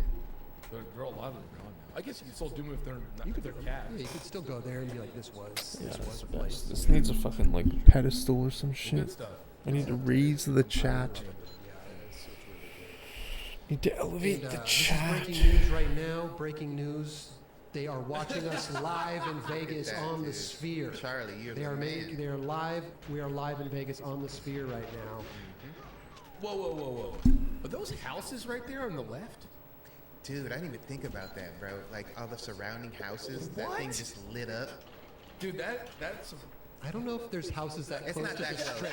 There are a lot of them gone now. I guess you can still do them if they're not, You if could they're Yeah, cabs. you could still go there and be like, this was Yeah, a that's place. best. This needs a fucking like pedestal or some Well, shit. good stuff. I need to raise the chat. Yeah, it's really good. Need to elevate And, the this is chat. breaking news right now. Breaking news. They are watching us live in Vegas that, on the dude. Sphere. Charlie, you're They the are man. they are live. We are live in Vegas on the Sphere right now. Whoa, whoa, whoa, whoa. Are those houses right there on the left? Dude, I didn't even think about that, bro. Like all the surrounding houses, that What? thing just lit up. Dude, that's I don't know if there's houses that It's close not to that the close, Strip.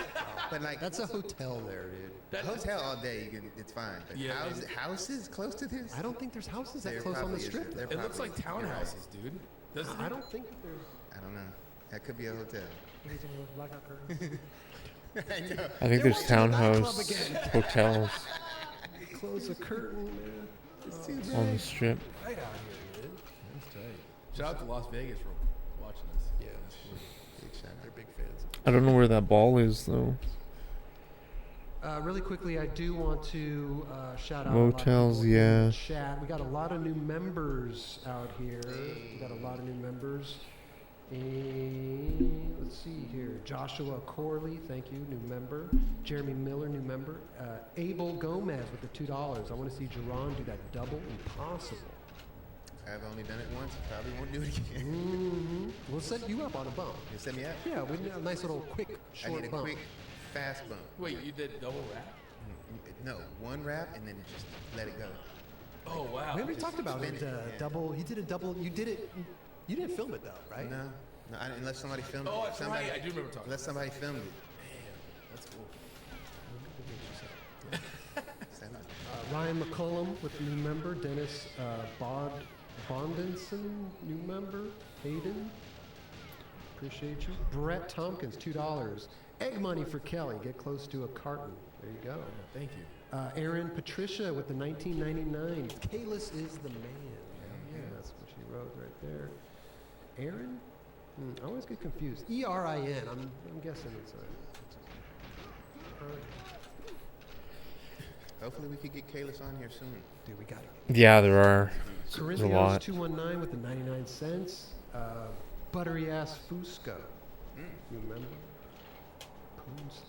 but like That's a hotel there, dude. that hotel all day, you can, it's fine. But Yeah, houses close to this? I don't think there's houses that There close on the probably Strip. isn't. though. There It looks like probably- you're right. townhouses, dude. Doesn't I it? don't think that there's. I don't know. That could be a hotel. I know. I think They're there's watching the nightclub townhouse again. hotels Close the curtain, man. It's too on big. the strip. Right out here, dude. That's tight. Shout out to Las Vegas for watching us. Yeah, Big shout they're out. big fans. I don't know where that ball is though. Really quickly, I do want to shout out a lot of Motels, people in the yeah. chat. We got a lot of new members out here. We got a lot of new members. And let's see here. Joshua Corley, thank you, new member. Jeremy Miller, new member. Abel Gomez with the $2. I want to see Jerron do that double impossible. I've only done it once. Probably won't do it again. Mm-hmm. We'll set you up on a bump. You set me up? Yeah, we need a nice little quick, I short need a bump. quick, fast bump. Wait, you did double rap? No, one wrap and then just let it go. Oh wow. We already talked about spin it. it, yeah. Double. He did a double. You did it. You didn't film it though, right? No, unless somebody filmed Oh, it. that's Somebody, right. I do remember talking. Unless somebody filmed it. Damn, that's cool. Stand up. Ryan McCullum with the new member. Dennis Bondinson, new member. Hayden, appreciate you. Brett Tompkins, $2. Egg money for Kelly. Get close to a carton. There you go. Thank you. Aaron Patricia with the 1999. Kalis is the man. Yeah, that's what she wrote right there. Aaron? I always get confused. E-R-I-N. I'm guessing it's a Hopefully we could get Kalis on here soon. dude, we got it. Yeah, there are. There's a Corinthians lot. 219 with the 99 cents. Buttery ass Fusco. New member. Poons.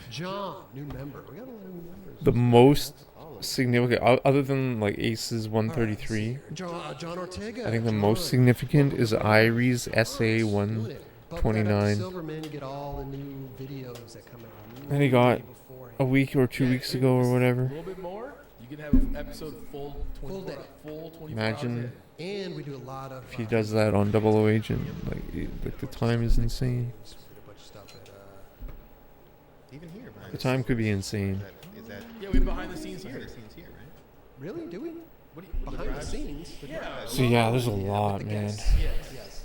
John, new member. We got a lot of new members. The most significant, other than like Aces 133, John Ortega. I think the John. most significant is Irie's SA Doing it. Bump that up to 129. Silverman, you get all the new videos that come out. And he got beforehand. a week or 2 weeks ago or A whatever. little bit more. You can have an episode full 24 day. full 24 Imagine hours. And we do a lot of. if he does that on Double O Agent. Like the time is insane. We did a bunch of stuff at. Even here, man. The time could be insane. Is that Yeah, we have behind the scenes behind here. the scenes here, right? Really? Do we? What do you, Behind the scenes? Yeah. So yeah, there's a Yeah, lot, with the man. guests. Yes. Yes.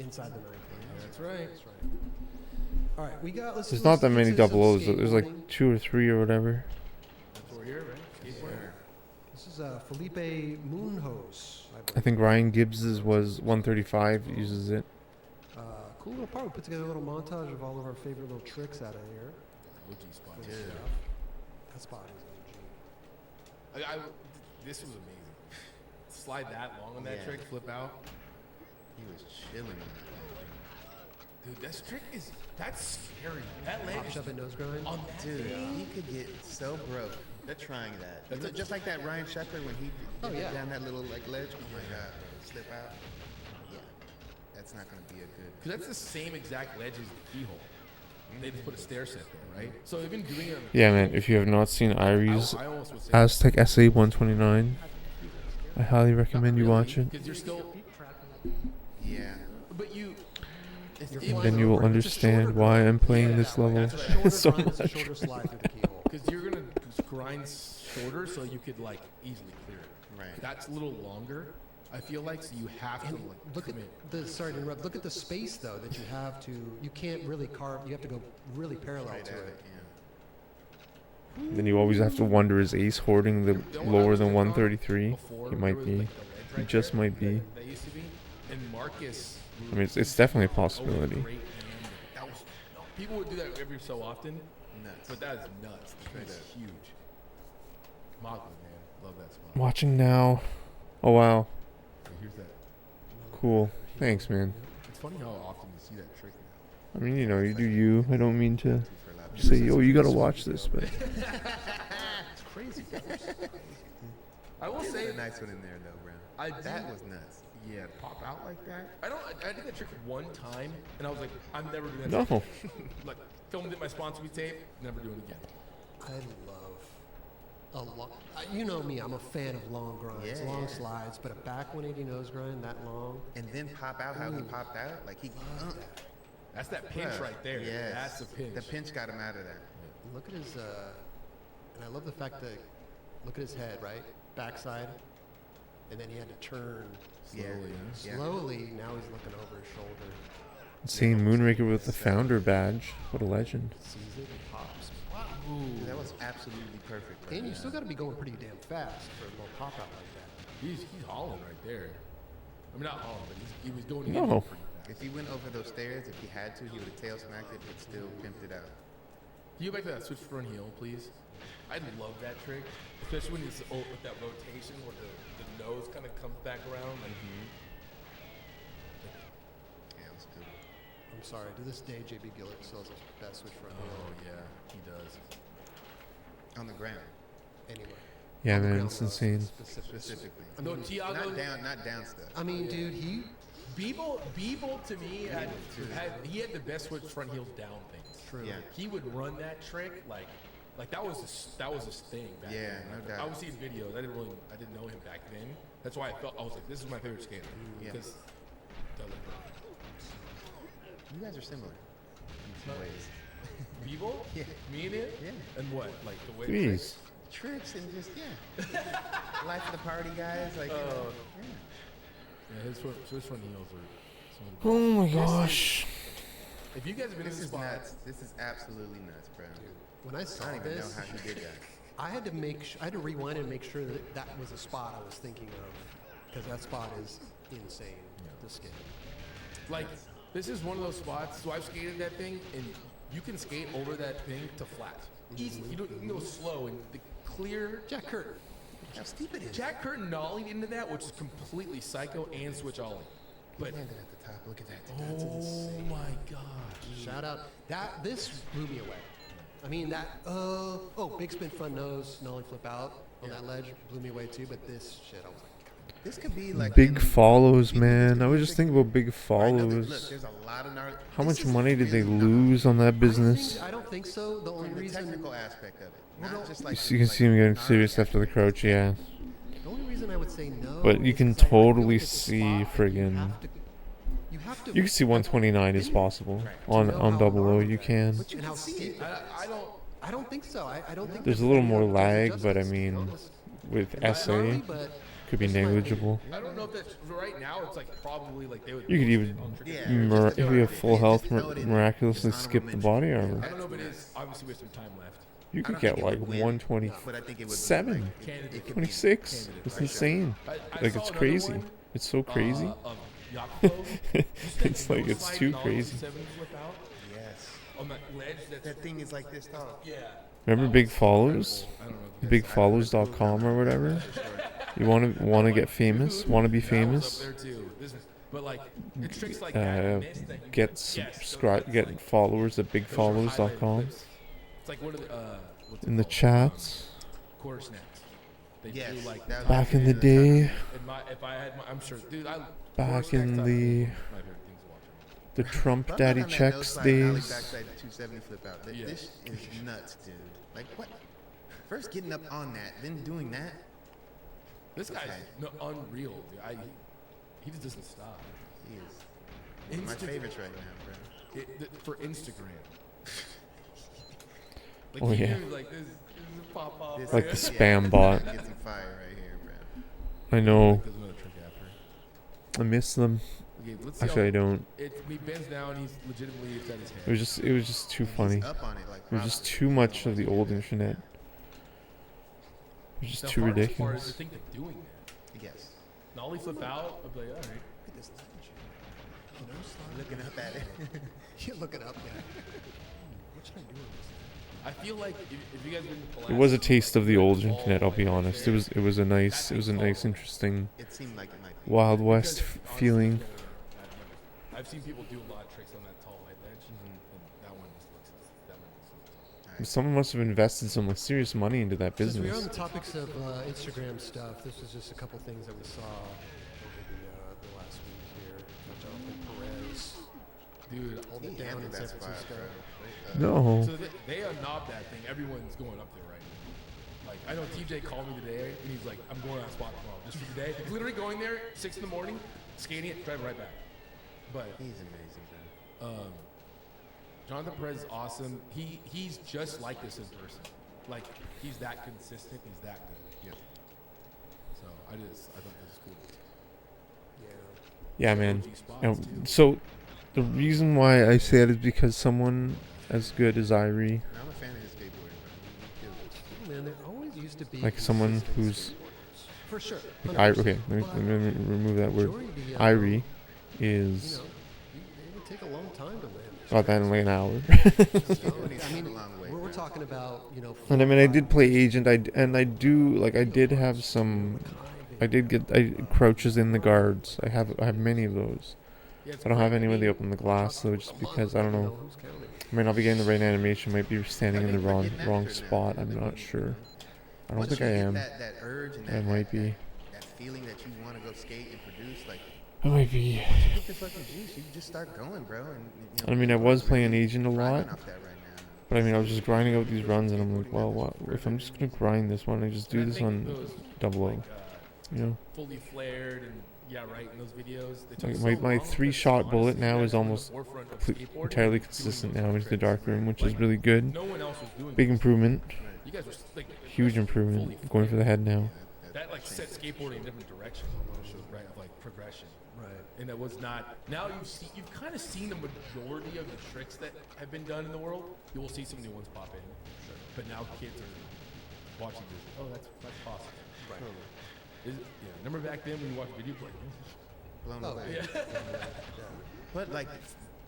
Inside the night. That's right. That's right. All right, we got. Let's. There's let's not that get many to double some O's. There's like skateboarding. 2 or 3 or whatever. That's what we're here, right? Skateboarding. This is Felipe Moonhose. I think Ryan Gibbs's was 135. Uses it. Cool little part. We put together a little montage of all of our favorite little tricks out of here. OG spot. Little Dude. stuff. That spot is OG. This was amazing. Slide that long on that Yeah. trick, flip out. He was chilling on that Dude, this trick is, that's scary. That leg Pop is shove and nose grind. on that thing. Dude, thing. he could get so broke. They're trying that. That's Just like that Ryan Sheckler when he Oh, did yeah. down that little like ledge. Oh my god, bro. Slip out. Yeah. That's not gonna be a good. Because that's the same exact ledge as the keyhole. They just put a stair set there, right? So they've been doing it. Yeah, man. If you have not seen Irie's I almost would say Aztec SA 129, I highly recommend you watch it. Because you're still, Yeah. but you. It's, You're it- flying Then you will over. It's a understand shorter why grind. I'm playing Yeah, this level that's right. so Shorter grind is a much. shorter slide through the keyhole. Because you're gonna grind shorter, so you could like easily clear it. Right. That's a little longer. I feel like so you have to And like look at commit. the sorry to interrupt. Look at the space though that you have to. You can't really carve. You have to go really parallel Right to at it. it. Then you always have to wonder, is Ace hoarding the lower than 133? Before, He there might was, be. like, the ledge He right just there might be. That used to be. And Marcus. I mean, it's definitely a possibility. Great hand. That was, people would do that every so often, Yeah. Nuts. but that is nuts. Straight That's up. huge. Mogul, man. Love that spot. Watching now. Oh wow, Hey, here's that. cool. Thanks, man. It's funny how often you see that trick now. I mean, you know, you do you. I don't mean to For a lot of say, oh, you gotta watch this, but It's crazy. I will There's say, a nice one in there though, bro. That was nuts. yeah, pop out like that. I did that trick one time, and I was like, I'm never doing that. no. Trick. Like, filmed it my sponsor me tape, never doing it again. I love a lot. You know me, I'm a fan of long grinds, Yeah. long slides, but a back 180 nose grind that long. And then pop out how he popped out. Like he. That's that pinch Bruh, right there. yes. That's the pinch. The pinch got him out of that. Look at his, and I love the fact that, look at his head, right? Backside. And then he had to turn Yeah. slowly. Now he's looking over his shoulder. Seeing Moonraker with the founder badge. What a legend. Sees it and pops. Dude, that was absolutely perfect. Bro. And you still got to be going pretty damn fast for a little pop out like that. He's hauling right there. I mean, not hauling, but he was going No. in pretty fast. If he went over those stairs, if he had to, he would have tail smacked it, but still pimped it out. Can you go back to that switch front heel, please? I love that trick, especially when it's with that rotation where the nose kind of comes back around. Like, Yeah, it was good. I'm sorry. To this day, JB Gillett still has the best switch front oh heel yeah, he does. On the ground, anywhere. Yeah, On the man, ground it's though, insane. specifically. I No, mean, Tiago. Not down stuff. I mean, dude, he Beeble to me he had the best switch front heels down things. true. Yeah. He would run that trick like that was his thing back Yeah, then. no Like, doubt. I would see his videos. I didn't know him back then. That's why I was like, this is my favorite skater. Yeah. Because You guys are similar in some ways. Beeble? Yeah. Me and him? Yeah. And what? Like the way Jeez. Tricks and just life of the party guys. Like, you know, Yeah, his front heels are some of the Oh my best. gosh. If you guys have been this in the is spot, nuts. This is absolutely nuts, bro. When I saw I don't even know this, how he did that. I had to I had to rewind and make sure that that was a spot I was thinking of, because that spot is insane to skate. like, this is one of those spots. So I've skated that thing, and you can skate over that thing to flat. Easy. You can go slow and the clear. Jack Curtin. How steep it is. Jack Curtin nollied into that, which is completely psycho and switch ollie. But Landed at the top. Look at that. oh my gosh. Shout out. This blew me away. I mean that. Big spin front nose, nollie flip out on that ledge blew me away too. But this shit, I was like, This could be like Big follows, man. I was just thinking about big Look, follows. there's a lot of gnarly. How this much is money did they really lose on that business? I don't think so. The only From the reason. technical aspect of it, Well, not no. just like You can see him getting gnarly serious after the aspect. crouch, yeah. The only reason I would say no. But you is can 'cause I feel totally like it's a see spot that you friggin'. have to. You can see 129 is possible Right. on double O. You can. But you can see it. I don't think so. I don't think There's a that little the video more does lag, justice, but I to be mean, honest. with It's not SA, gnarly, but could be it's my opinion. negligible. I don't know if that's right now. It's like probably like they would. You could even, Yeah, if you have full health, miraculously skip the body I armor. don't know if it is. Obviously, we have some time left. You I could don't get think it like would win, 127, but I think it would like, Candidate. it could be 26. It's insane. I Like, saw it's another crazy. one, It's so crazy. Of Jacopo. It's like, it's too crazy. Yes. On that ledge, that's That thing is like this tall. yeah. Remember Big Follows? I don't know. If you guys Bigfollows.com or whatever? You want to get famous? Want to be that was famous? up there too. But like the tricks like that, and this that you Get yes, subscribe, those get like- followers at those are highlighted bigfollows.com. clips. It's like one of the what's it In the called? chats. Quarter snaps. They Yes, do like that was Back my in the favorite. day, if I had my, I'm sure, dude. back quarter snacks in are the my favorite things to watch. the Trump But I'm daddy not on that checks nose slide and ollie days. backside 270 flip out. Yeah. This is nuts, dude. Like what? First getting up on that, then doing that. This guy's Okay. unreal, dude. He just doesn't stop. He is one of my Insta- favorites right now, bro. For Instagram. Like Oh, yeah. Like this is pop off. This Like is- the spam bot. Get some fire right here, bro. I know. There's another trick after. I miss them. Okay, let's see Actually, I how don't. he bends down. He's legitimately it's at his head. It was just too funny. He's up on it like It was just too much of the old internet. It was just The too hardest part is ridiculous. to think of doing that. Yes. Nollie flip out. I'd be like, all right. Look at this ledge. You know, slide. Looking up at it. You look it up, yeah. What should I do with this? I feel like if you guys been to It Pulaski, was a taste of the old all internet. I'll be like honest. there. It was a nice, interesting It seemed like it might be. Wild West feeling. I've seen people do a lot of tricks on that tall white ledge, and that one just looks tall. Someone must have invested some like, serious money into that Since we're on business. the topics of Instagram stuff, this was just a couple things that we saw over the last week here. Jonathan Perez, Dude, holding He it down in handled San that spot, Francisco. bro. No. so they unnobbed that thing. Everyone's going up there right now. Like, I know TJ called me today, and he's like, I'm going on a spot tomorrow just for today. He's literally going there 6 in the morning, skating it, driving right back. But He's amazing, bro. Jonathan Perez is awesome. He's just like this in person. Like, he's that consistent. He's that good. Yep. So I thought this was cool. Yeah. Yeah, man. OG spots, You know, too. so the reason why I say it is because someone as good as Irie, And I'm a fan of his skateboarding, bro. He kills it. Man, there always used to be like someone consistent who's skateboarders. For sure. Okay, let me remove that word. Majority, Irie you is know, it would take a long time to land. about that in like an hour. I mean, a long way, we're bro. talking about, you know. And I mean, I did play agent. I did have some. I did get crouches in the guards. I have many of those. Yeah, it's I don't have great. any where they open the glass though, just because I don't know. Who's counting? I might not be getting the right animation. Might be standing in the think we're wrong getting after wrong it now, spot. man. I'm not sure. I don't Once think you I get am. That urge and I that, might that, be. that feeling that you want to go skate and produce, like, I might be. you get the fucking juice, you just start going, bro. And, you know, I mean, I was playing agent a thriving lot, off that right now. but I mean, I was just grinding out these runs, and I'm like, well, what if I'm just gonna grind this one? I just do And I this think on those, double O, like, you know. fully flared and in those videos. They took Like so my long because 3-shot bullet honestly, now you is guys were in the almost forefront of skateboarding entirely doing consistent those now into the tricks. dark room, which is Like, really good. No one else was doing Big those. improvement, You guys were like huge fully improvement. Going for the head now. That like set skateboarding in a different direction, right? Of like progression. Right. And that was not. Now you've kind of seen the majority of the tricks that have been done in the world. You will see some new ones pop in, but now kids are watching this. Oh, that's possible. Right. Yeah. Remember back then when you watched video play? Blown Oh, away. Yeah. But like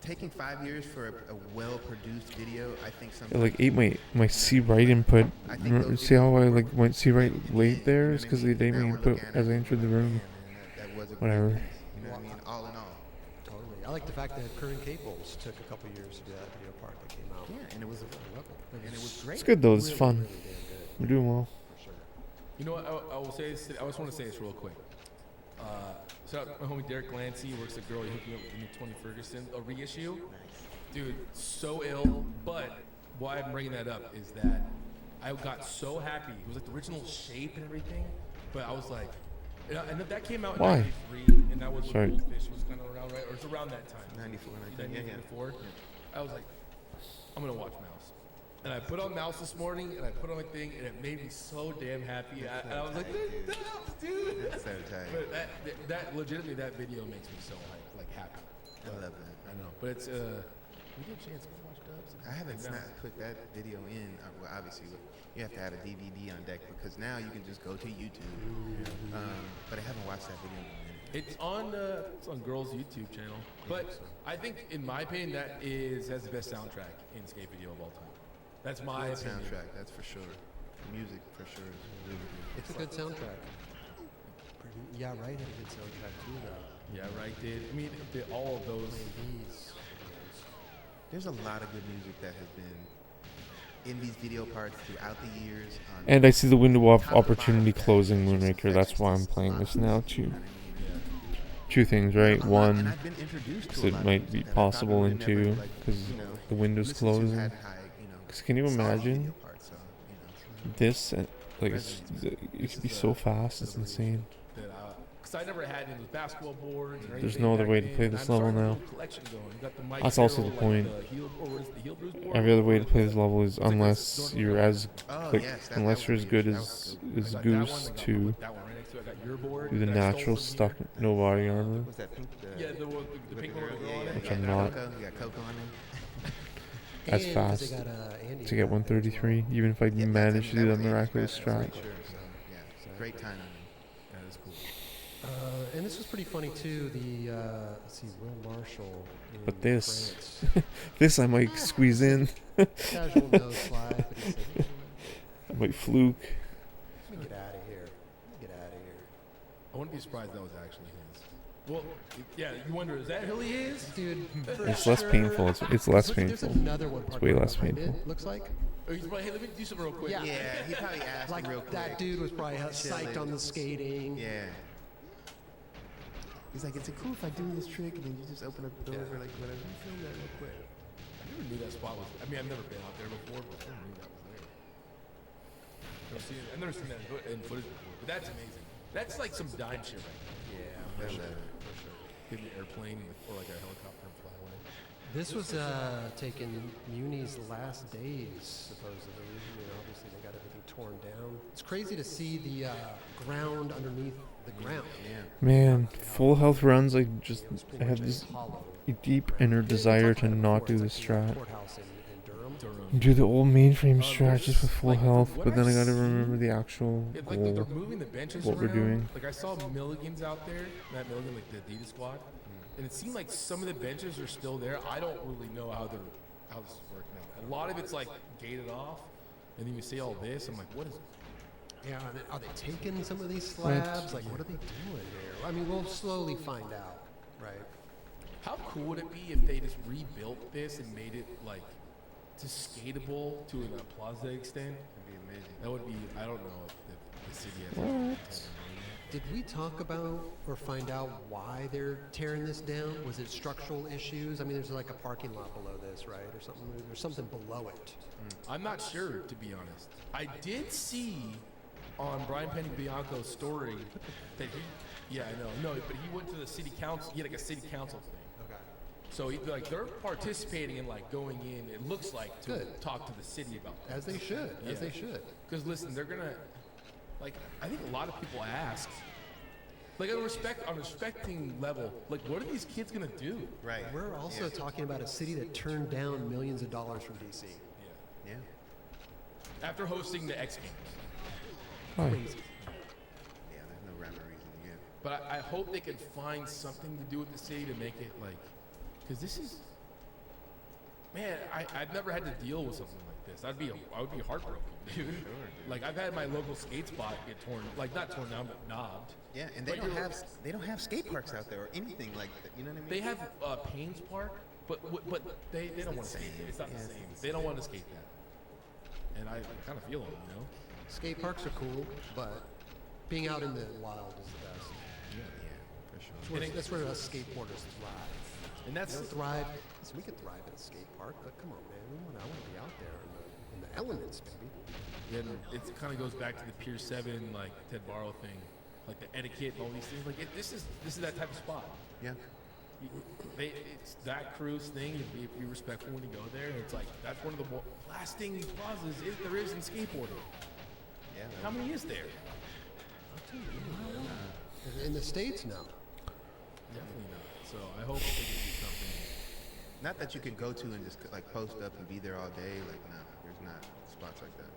taking 5 years for a well-produced video, I think something. I like ate my C right input. I think Remember, those see how I videos like went C right late there? You know It's what I because mean? they ate Now my we're input looking at as I it, entered the man, room. that was a great Whatever. piece, you know what I mean? All in all. Totally. I like the fact that Current Cables took a couple years to do that video part that came out. Yeah, and it was great. It's good though. It's Really, fun. really damn good, We're doing well. for sure. You know what? I will say this. I just want to say this real quick. Shout out my homie Derek Glancy, works at Girl. He hooked me up with the new Tony Ferguson a reissue. Dude, so ill. But why I'm bringing that up is that I got so happy. It was like the original shape and everything. But I was like, and that came out in Why? '93, and that was when Sorry. Goldfish was kind of around, right? Or it's around that time. 94, I think. Yeah, yeah. 94. I was like, I'm gonna watch Mouse. And I put on Mouse this morning, and I put on my thing, and it made me so damn happy. And I was like, this is Mouse, dude. That's so tight. But that legitimately, that video makes me so like happy. I love that. I know. But it's we get a chance to watch Dubs. I haven't put that video in. Well, obviously, you have to have a DVD on deck because now you can just go to YouTube. But I haven't watched that video in a minute. It's on Girls' YouTube channel. But I think, in my opinion, that has the best soundtrack in skate video of all time. That's my Good opinion. soundtrack, that's for sure. The music, for sure, is really good. It's a good soundtrack. Yeah, right. Had a good soundtrack too, though. Yeah, right. I mean, all of those. These. There's a lot of good music that has been in these video parts throughout the years. And I see the window of opportunity closing, Moonraker. That's why I'm playing this now too. Two things, right? And One, I've been introduced because to a it lot of might music be that I thought possible, we and would never, two, like, because you know, the window's listen to, closing. had high, you know, Because can you solid imagine video parts, so, you know. this? Like, it could be so fast. It's insane. Because I never had any of those basketball boards. Or There's anything no other back way to then, play and this I'm level starting a now. little collection going. You got the Mike That's also Carroll, the point. Like the heel bruise board. Every other way to play this level is like unless this you're as Oh, quick, yes, unless that you're was as good huge. That as was I as got Goose that one, to that one right next to it. I got your board. do the that I stole natural from stuck here. no body armor. Was that pink? Yeah, the one, the with pink the one with the girl on it. Which yeah, I'm you not. got Coco, you got Coco on there. As And 'cause fast they got, Andy to get back there as 133, well. even if I Yeah, manage to do that was Andy's miraculous scratch, strat. that's for sure, so, yeah, great timing. That is cool. And this was pretty funny too. The let's see, Will Marshall. In But this- France. This I might squeeze in. Casual nose slide, but he said, I might fluke. "Let me get out of here. Let me get out of here." I wouldn't be surprised that was actually his. Well, yeah, you wonder, is that who he is? Dude, for It's less sure. painful. It's less There's painful. another one. It's way parked less behind it, painful. looks like. Or he's probably, hey, let me do something real quick. Yeah. Yeah, he probably asked Like him real quick. that dude was probably psyched on the skating. Yeah. He's like, is it cool if I do this trick and then you just open up the door or like whatever? You film that real quick. I never knew that spot was. I mean, I've never been out there before, but I never knew that was there. I've never seen that in footage before, but that's amazing. That's like some dime shit right there. Yeah, for sure. Get an airplane or like a helicopter and fly away. This was taken Muni's last days, supposedly. You know, obviously they got everything torn down. It's crazy to see the ground underneath the ground. Yeah. Man, full health runs. I just It was I have pretty this much hollow. deep inner desire to not do the strat. Courthouse in Durham. Durham. Do the old mainframe Oh, strat just with full like, health, what but then I gotta I've remember seen- the actual Yeah, like they're goal. moving the benches what we're around. doing. Like I saw Milligans out there, not Milligan, like the Adidas squad, and it seemed like some of the benches are still there. I don't really know how this is working out. A lot of it's like gated off, and then you see all this. I'm like, what is it? Yeah, are they taking some of these slabs? Like, what are they doing there? I mean, we'll slowly find out, right? How cool would it be if they just rebuilt this and made it like just skatable to a plaza extent? That'd be amazing. That would be. I don't know if the city has. What? Did we talk about or find out why they're tearing this down? Was it structural issues? I mean, there's like a parking lot below this, right, or something? There's something below it. I'm not sure, to be honest. I did see on Brian Penny Bianco's story that he, yeah, I know, no, but he went to the city council. He had like a city council thing. Okay. So like they're participating in like going in. It looks like to Good. talk to the city about that. As they should. As Yeah. they should. Because listen, they're gonna like. I think a lot of people ask, like on a respecting level, like what are these kids gonna do? Right. We're also talking about a city that turned down millions of dollars from DC. Yeah. Yeah. After hosting the X Games. Hi. Crazy. Yeah, there's no rhyme or reason to give. But I hope they can find something to do with the city to make it like, because this is, man, I've never had to deal with something like this. I would be heartbroken, dude. Like I've had my local skate spot get torn, like not torn down, but knobbed. Yeah, and But you're- they don't have skate parks out there or anything like that. You know what I mean? They have Paynes Park, but they don't want to skate there. It's not the Yeah, same. They don't want to skate that. And I kind of feel them, you know. Skate parks are cool, but being out in the wild is the best. Yeah, for sure. That's where us skateboarders thrive. And We that's don't thrive. Listen, we can thrive in a skate park, but come on, man. I want to be out there in the elements, baby. and it kind of goes back to the Pier 7, like Ted Barrow thing, like the etiquette and all these things. Like this is that type of spot. Yeah. It's that cruise thing. You be respectful when you go there. And it's like that's one of the more lasting plazas there is in skateboarding. Yeah. How many is there? In the States, no. Definitely not. So I hope they can do something. Not that you can go to and just like post up and be there all day. Like, no, there's not spots like that.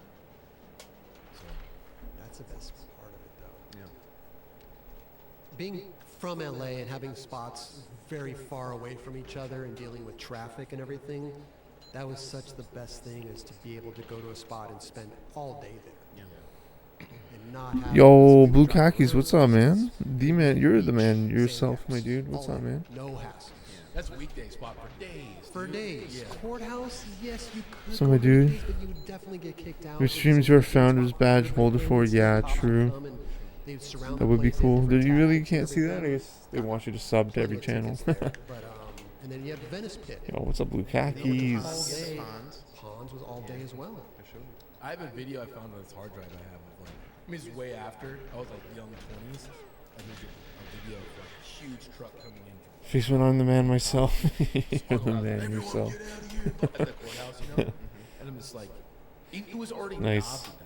So That's the best part of it, though. Yeah. Being from LA and having spots very far away from each other and dealing with traffic and everything, that was such the best thing, is to be able to go to a spot and spend all day there. And not have Yo, this big Blue traffic Khakis, what's up, road. man? D-man, you're the man Same yourself, guys. my dude. What's All up, day. man? No hassles. that's a weekday spot for days. For dude. days. Yeah. Courthouse, yes, you could. So, go my for dude, days, but you would definitely get kicked out. your streams your founder's badge holder for, yeah, true. That would be cool. Did you really can't see that? I guess they want you to sub to every channel. And then you have Venice Pit. Yo, what's up, Blue All Khakis? day. Ponds. Ponds was all day as well. For sure. I have a video I found on this hard drive I have of like, I mean, it's way after. I was like young 20s. I think a video of like a huge truck coming in. Face when I'm the man myself. You're the Everyone man yourself. get out of here. At the courthouse, you know? And I'm just like, it was already Nice. knobbed at that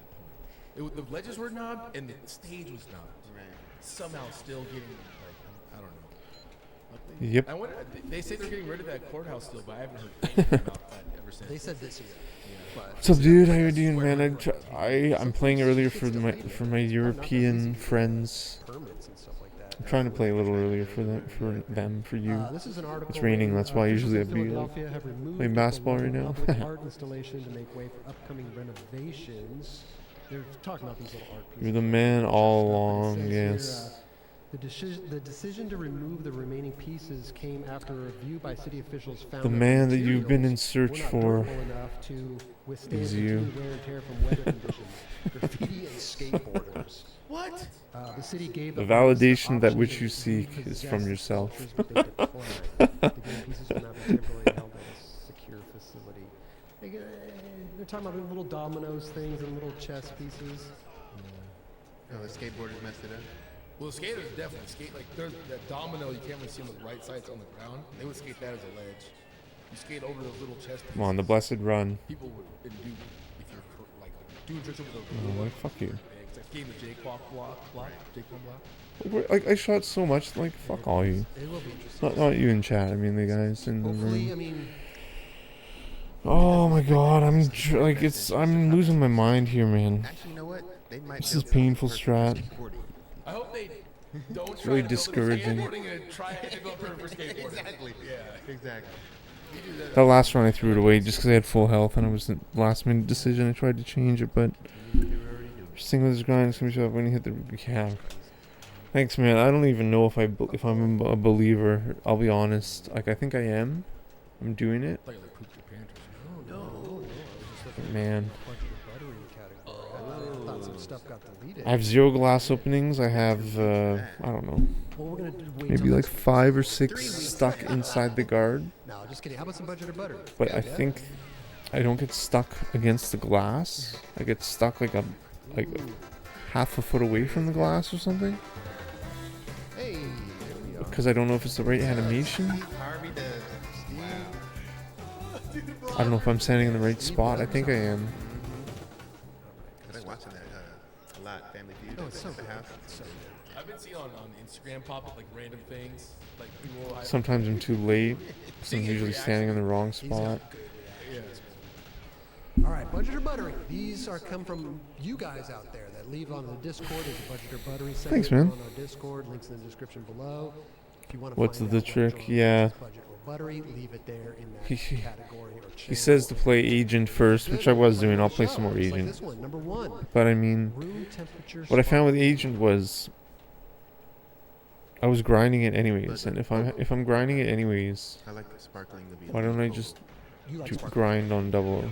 point. The ledges were knobbed and the stage was knobbed. Right. Somehow still getting like, I don't know. Yep. I wonder, they say they're getting rid of that courthouse still, but I haven't heard anything about that ever since. They said this year. But What's up, dude? How you doing, man? I'm playing earlier for my European friends. permits and stuff like that. I'm trying to play a little earlier for you. This is an article. It's raining, that's why Officials usually in I'd be, like, Philadelphia have removed playing the basketball right local now. public art installation to make way for upcoming renovations. They're talking about these little art pieces. You're the man all It along, says here, yes. The decision to remove the remaining pieces came after a review by city officials found The that man that you've been in materials search were not for durable enough to withstand is you. continued wear and tear from weather conditions. Graffiti and skateboarders. What? The city gave The artists the validation that option which to you seek is repossess from the yourself. sculptures, but they declined. The game pieces will now be temporarily held at a secure facility. They're talking about little dominoes things and little chess pieces. Oh, the skateboarders messed it up. Well, the skaters definitely skate like there's that domino. You can't really see on the right side; it's on the ground. They would skate that as a ledge. You skate over those little chest pieces. Come on, the blessed run. People would do if you're like doing tricks over the. Oh, like, fuck you. It's like skating the J-Quack block, J-Quack block. Like, I shot so much, like, fuck all you. It will be interesting. Not you in chat, I mean the guys in the Hopefully, I room. mean, Oh my god, I'm losing my mind here, man. Actually, you know what? They might This be is able to painful perfect strat. skateboarding. I hope they don't It's try really to build it with discouraging. skateboarding and try to go for skateboarding. Exactly. Yeah. Exactly. That last run I threw it away just because I had full health and it was the last minute decision. I tried to change it, but single this grind is gonna be up when you hit the cab. Thanks, man. I don't even know if I'm a believer. I'll be honest. Like, I think I am. I'm doing it. I thought you like pooped your pants or something. no. I was just looking But man, at the buttering category. I thought some stuff got deleted. I have 0 glass openings. I have I don't know, Well, we're gonna wait maybe till like next week. 5 or 6 stuck inside the guard. No, just kidding. How about some budget or butter? But I think I don't get stuck against the glass. I get stuck like half a foot away from the glass or something. Hey, there we are. Because I don't know if it's the right animation. Harvey does. I don't know if I'm standing in the right spot. I think I am. I've been watching that a lot. Family Feud. Oh, it's so at the good. house. It's so good. I've been seeing on Instagram pop up like random things, like people. Sometimes I'm too late. So I'm usually standing in the wrong spot. Yeah. All right, budget or buttering. These are come from you guys out there that leave on the Discord. There's a budget or buttering segment Thanks, man. on our Discord. Links in the description below. If you want to What's find the out trick? which one Yeah. is budget or buttery, leave it there in that He- category or He channel. says to play agent first, which I was doing. I'll play some more Like agent. this one, number 1. But I mean, Room temperature. what I found with sparkling. agent was I was grinding it anyways, and if I'm grinding it anyways, I like the sparkling to be. why don't I just You like do sparkling. grind on double O? Yeah,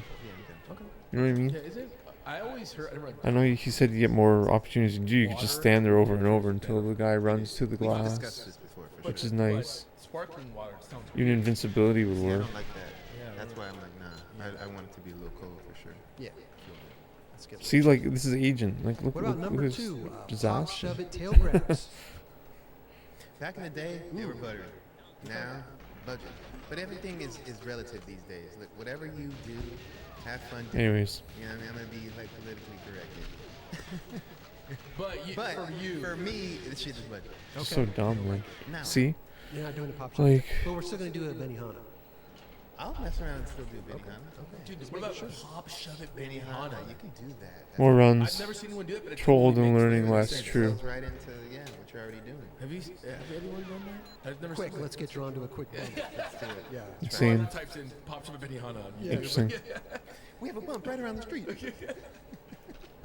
you can. You know what I mean? Yeah, is it? I always heard. I remember, I know he said you get more opportunities to do. You could just stand there over and over until the guy runs to the We've discussed glass, this before, for which sure. is nice. but sparkling water sounds Even invincibility would See, I work. don't like that. Yeah, That's why I'm like, nah. I want it to be a little cold for sure. Yeah. Let's get See, like this is agent. Like look, What about look, number look at 2? this Pop, disaster. shove it, tail grabs. Back in the day, they were buttery. Now, budget. But everything is relative these days. Look, whatever you do, have fun doing. Anyways, You know what I mean? I'm gonna be like politically correct here. But But for you, for me, this shit is budget. just so dumb. Like, Now, see, You're not doing a pop shove. like But we're still going to do a Benihana. I'll mess around and still do Benihana. Okay. dude, what about pop shove it Benihana, Benihana? you can do that. more I've runs. never seen anyone do it, but it Trolled totally and makes learning sense. less It true. goes right into what you're already doing. Have anyone done that? I've never Quick, seen let's get drawn to a quick bump. Let's do it. Yeah. Insane. Someone types in pop shove it Benihana on YouTube. Interesting. We have a bump right around the street.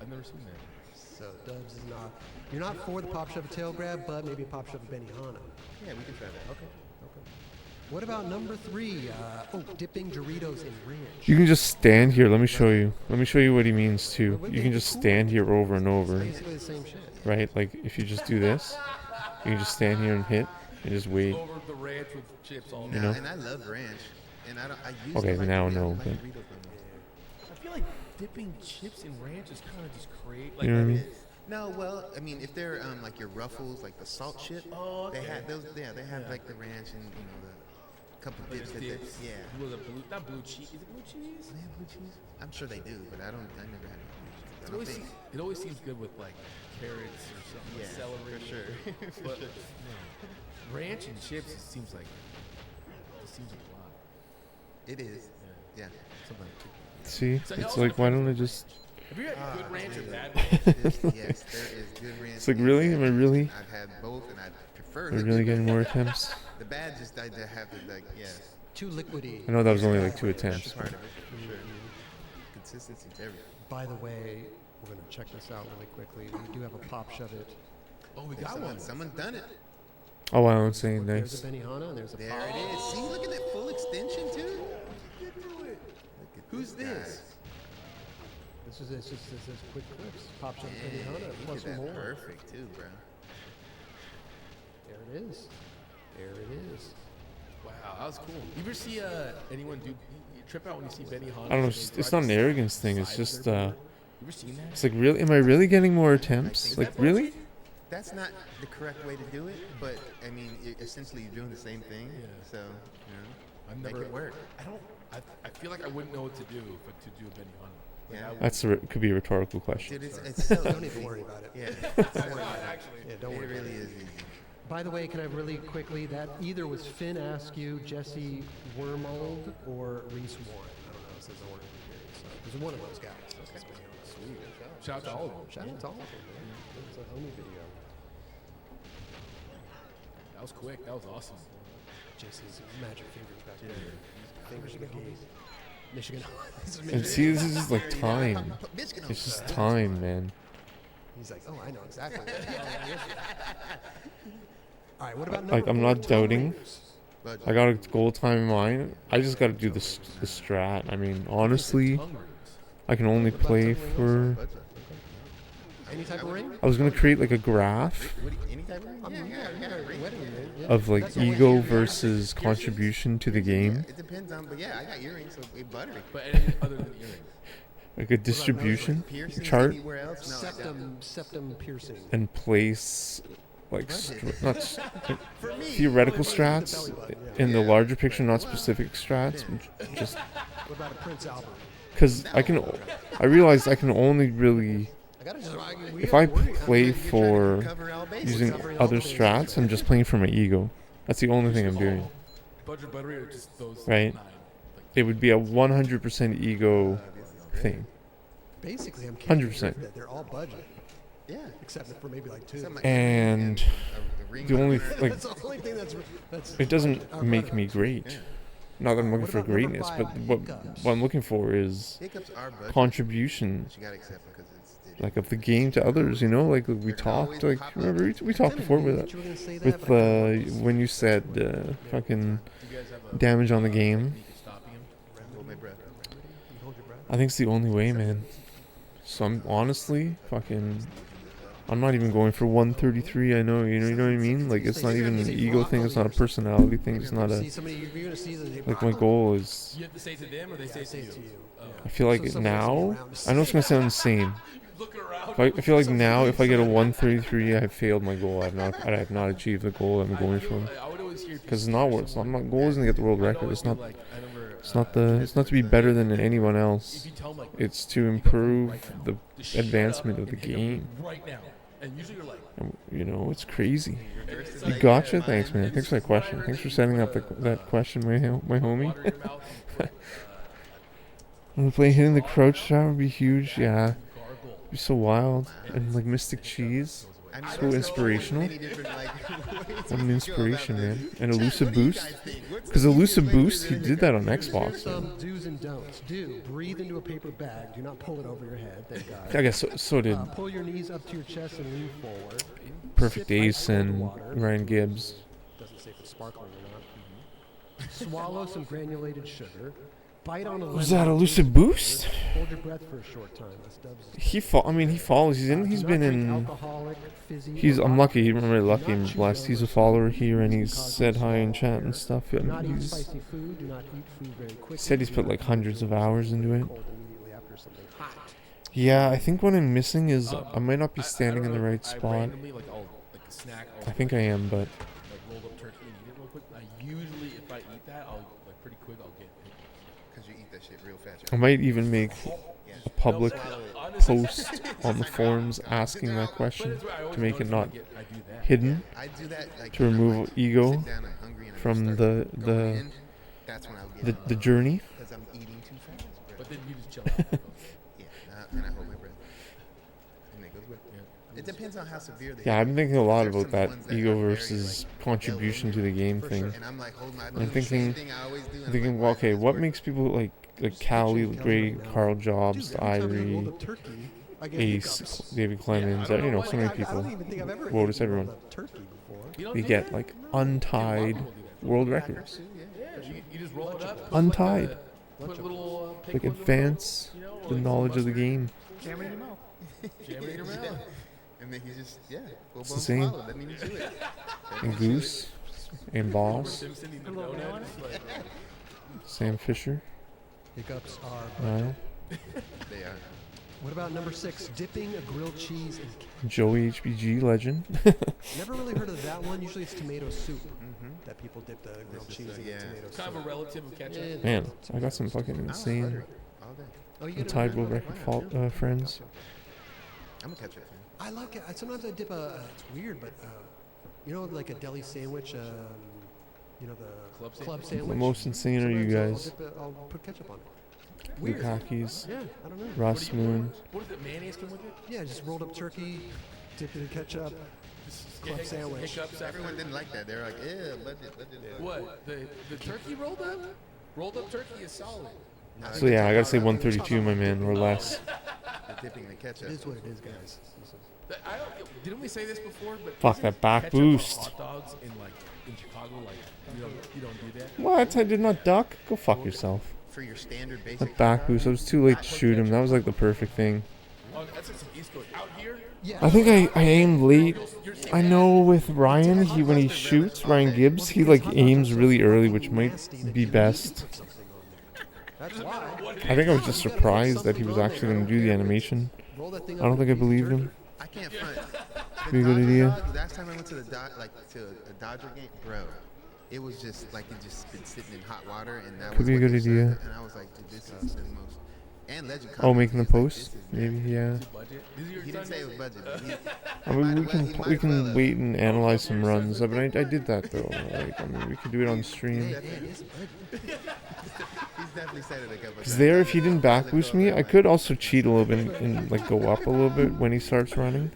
I've never seen that. So Dubs is not. You're not for the pop shove a tail grab, but maybe a pop shove a Benihana. Yeah, we can try that. Okay. What about number 3? Dipping Doritos in ranch. You can just stand here. Let me show you. Let me show you what he means too. You can just stand here over and over, Basically the same shit. right? Like if you just do this, you can just stand here and hit and just wait. Over the ranch with chips all You day. know? And I love ranch. And I use Okay, it like now Doritos. no, I like but- Doritos no more. I feel like dipping chips in ranch is kind of just create. Like, You know what I mean? No, well, I mean, if they're like your Ruffles, like the salt chip, Oh, they okay. have those. Yeah, they have Yeah. like the ranch and the couple like dips. the That dips. yeah. Was it blue? Not blue cheese. Is it blue cheese? Do they have blue cheese? I'm sure they do, but I never had blue cheese. I It don't always, think. it always seems good with like carrots or something. Yeah, Like celery. for sure. But no. Ranch and chips, it seems like a lot. It is. Yeah. Something. See, So it's also like why depends don't I just? Have you had good ranch or dude. bad ranch? Yes, there is good ranch. It's like and really? bad Am I ranch. really? I've had both, and I prefer. We're the really good getting ranch. more attempts. The bad just I have to like Too liquidy. I know that was only like 2 That's attempts. part of it for sure. Consistency is everything. By the way, we're going to check this out really quickly. We do have a pop shove it Oh, we got one. Someone's done it. Oh, wow, I'm saying There's nice. a Benihana and there's a There it is. See, look at that full extension too. Look at Who's guy. this? This is just quick clips. Pops up Yeah, Benihana look plus at that. more. Perfect too, bro. There it is. There it is. Wow, that was cool. You ever see anyone do you trip out when you see Benihana? I don't know. It's not an arrogance thing. It's just, You ever seen that? it's like, really? Am I really getting more attempts? Like, really? That's not the correct way to do it, but I mean, essentially you're doing the same thing. Yeah. So, you know, I've make never it work. I feel like I wouldn't know what to do to do a Benihana. Like, Yeah. I would- That's could be a rhetorical question. Dude, it's so Don't easy. even worry about it. Yeah. Don't worry about it. actually. Yeah, don't It worry about really it. is easy. By the way, can I really quickly, that either was Finn Askew, Jesse Wormold, or Reese Warren. I don't know, it says Warren here. So it was one of those guys. Okay. Sweet. Shout out to all of them. Shout out to all of them, man. It was a homie video. That was quick. That was awesome. Jesse's magic fingers back there. Fingers of the game. Michigan. This is And Michigan. see, this is just like time. Michigan on It's just the time, man. He's like, oh, I know exactly. All right, what about Like, number I'm four, not Tom doubting. Reeves? budget. I got a goal time in mind. I just got to do the strat. I mean, honestly, Tongue rings. I can only play for. Budget. Any type of ring? I was gonna create like a graph What do you, any type of ring? Wedding ring. Yeah. of like That's all we ego have. versus contribution to the game, It depends on, but yeah, I got earrings, so it buttery. But anything other than earrings. like a distribution Piercings chart, anywhere else? No, I don't. Septum piercing. and place like not For me, theoretical The strats belly button, yeah. in the larger picture, not specific strats. Just What about a Prince Albert? because I realized I can only really, I gotta just. if I play for cover all bases. using covering all other bases, strats, I'm just playing for my ego. That's the only thing I'm doing. Budget buttery or just those Right. 9? It would be a 100% ego thing. Basically, I'm 100%. that they're all budget, Yeah. except for maybe like two. Something like And a ring the only around- like That's the only thing that's. it doesn't make me great. Yeah. Not that I'm looking What for about number greatness, five, but hiccups? what I'm looking for is Hiccups are budget. contribution, But you gotta accept them because it's. like of the game to others. You know, like we talked. Like remember we talked before with You were gonna say that, with but I thought it was- when you said fucking Do you guys have a damage on the game. technique of stopping him? Hold my breath. You hold your breath. I think it's the only way, man. So I'm honestly fucking. I'm not even going for 133. I know, you know what I mean. Like it's not even an ego thing. It's not a personality thing. It's not See a somebody, you're gonna see that. like my goal is. You have to say it to them or they say it to you? Oh. I feel like So someone else now. around to I know it's gonna sound insane. Looking around. I feel like now, if I get a 133, I have failed my goal. I have not achieved the goal I'm going for. I would always hear Because it's not worth. It's not my goal isn't to get the world I'd record. always It's be not. like, I remember, It's not the. It's not to be better than anyone if else. you tell them like It's to improve the just shut advancement up of the and hit 'em game. right now. And usually you're like, You know, it's crazy. it's You like, gotcha. Thanks, man. Thanks for that question. Thanks for setting up that question, my homie. water in your mouth and I'm play hitting the crouch shot would be huge. Yeah, gargle. be so wild and like Mystic Cheese. I mean, So there's inspirational. many different, like, ways What we an can go inspiration, about man. this. And Chat, elusive what do you boost. guys think? What's Because the elusive easiest way boost, to he do did it? that on Here's Xbox. some do's and don'ts. Do breathe into a paper bag. Do not pull it over your head. Thank God. I guess so did Pull your knees up to your chest and lean forward. Perfect Sip ice Ace cold and water. Ryan Gibbs. Doesn't say if it's sparkling or not. Swallow some granulated sugar. Bite on a Was lemon. that elusive boost? Hold your breath for a short time. That's Dubs. He I mean, he follows. He's in. Do He's not been drink in. alcoholic, fizzy, He's. or I'm vodka. lucky. I'm really lucky Do not and chew blessed. He's a donuts. follower here, and he's Cause said you hi in swallow chat and hard. stuff. Do And not eat he's spicy food. Do not eat food very quickly. said he's Do put not like eat hundreds of food hours into it. cold immediately after something hot. Yeah, I think what I'm missing is I might not be I standing in don't the know, right I spot. randomly, like, I'll, like a snack, I'll I think I am, but like rolled up turkey and eat it real quick. I usually, if I eat that, I'll like pretty quick. I'll get it. Because you eat that shit real fast. I might even make a public Honestly, post on the forums asking that question to make it not I do that. hidden, I do that like to remove ego sit down, I'm hungry, and I from start the going in, that's when I'll get the journey. because I'm eating too fast, bro. But then you just chill out. Yeah, and I hold my breath. And it goes with it. It depends on how severe they Yeah, I've been thinking a lot There's about some that ones that ego are very, versus like, contribution to the game For thing. sure. And I'm like holding my I'm do the thinking- same thing I always do. and I'm thinking, like, well, why okay, does this what work? makes people like Callie, Kelly Gray, right now. Carl Dude, Jobs, every time we Ivory, rolled up turkey, I get Ace, hiccups. David Clemens, I don't know so many I don't people. even think I've ever Well, just eaten everyone. rolled up turkey before. You don't They do get that? like A lot of untied people do that. world records. Yeah, you just roll it up. Untied. Put a little Like advance the knowledge of the game. Jam it in your mouth. Jam it in your mouth. And then he just, full It's the bone same. swallow. Let me do it. And Goose, and Boss, Simpson eating the little donut. melon. It's like, Sam Fisher, Hiccups are. Niall, They are. What about number 6? Dipping a grilled cheese in. Joey HBG legend. Never really heard of that one. Usually it's tomato soup Mm-hmm. that people dip the grilled This is, cheese in yeah. tomato soup. kind of a relative of ketchup. Yeah, Man, I got some fucking insane All day. Oh, you get untied it? world record friends. I'm a ketchup fan. I like it. Sometimes I dip a. It's weird, but you know, like a deli sandwich. You know the Club sandwich. The most insane are you Sometimes guys? I'll put ketchup on it. Luke Hockey's, Yeah, I don't know. Ross Moon. What is it? Mayonnaise come with it? Yeah, just rolled up turkey, dipped it in ketchup, club sandwich. Hiccups after. Everyone didn't like that. They were like, budget. What? The turkey rolled up? Rolled up turkey is solid. So yeah, I gotta say 132, my man, or less. The dipping the ketchup. It is what it is, guys. I don't, didn't we say this before? But Fuck isn't that back ketchup boost. on hot dogs in Chicago, like you don't do that. What? I did not duck? Go fuck yourself. For your standard basic. That back boost, I was too late to shoot him. That was like the perfect thing. Oh, that's just some East Coast out here. Yeah. I think I aimed late. I know with Ryan, when he shoots, Ryan Gibbs, he like aims really early, which might be best. That's why. I think I was just surprised that he was actually going to do the animation. Roll that thing I don't think I believed him. I can't front. Be a good idea. Last time I went to the to a Dodger game, bro, it was just like it just been sitting in hot water, and that Could was be a what good they served idea. it, and I was like, dude, this is the most. And Legend. Oh, making the comments, post? this is- Maybe, yeah. Budget. This is your He didn't say it was budget. But he, I mean, we might as can well, wait and analyze some runs. I mean, I did that though. Like, I mean, we could do it on stream. He's definitely said it a couple Cause times. there, if he didn't back boost me, I could also cheat a little bit and like go up a little bit when he starts running.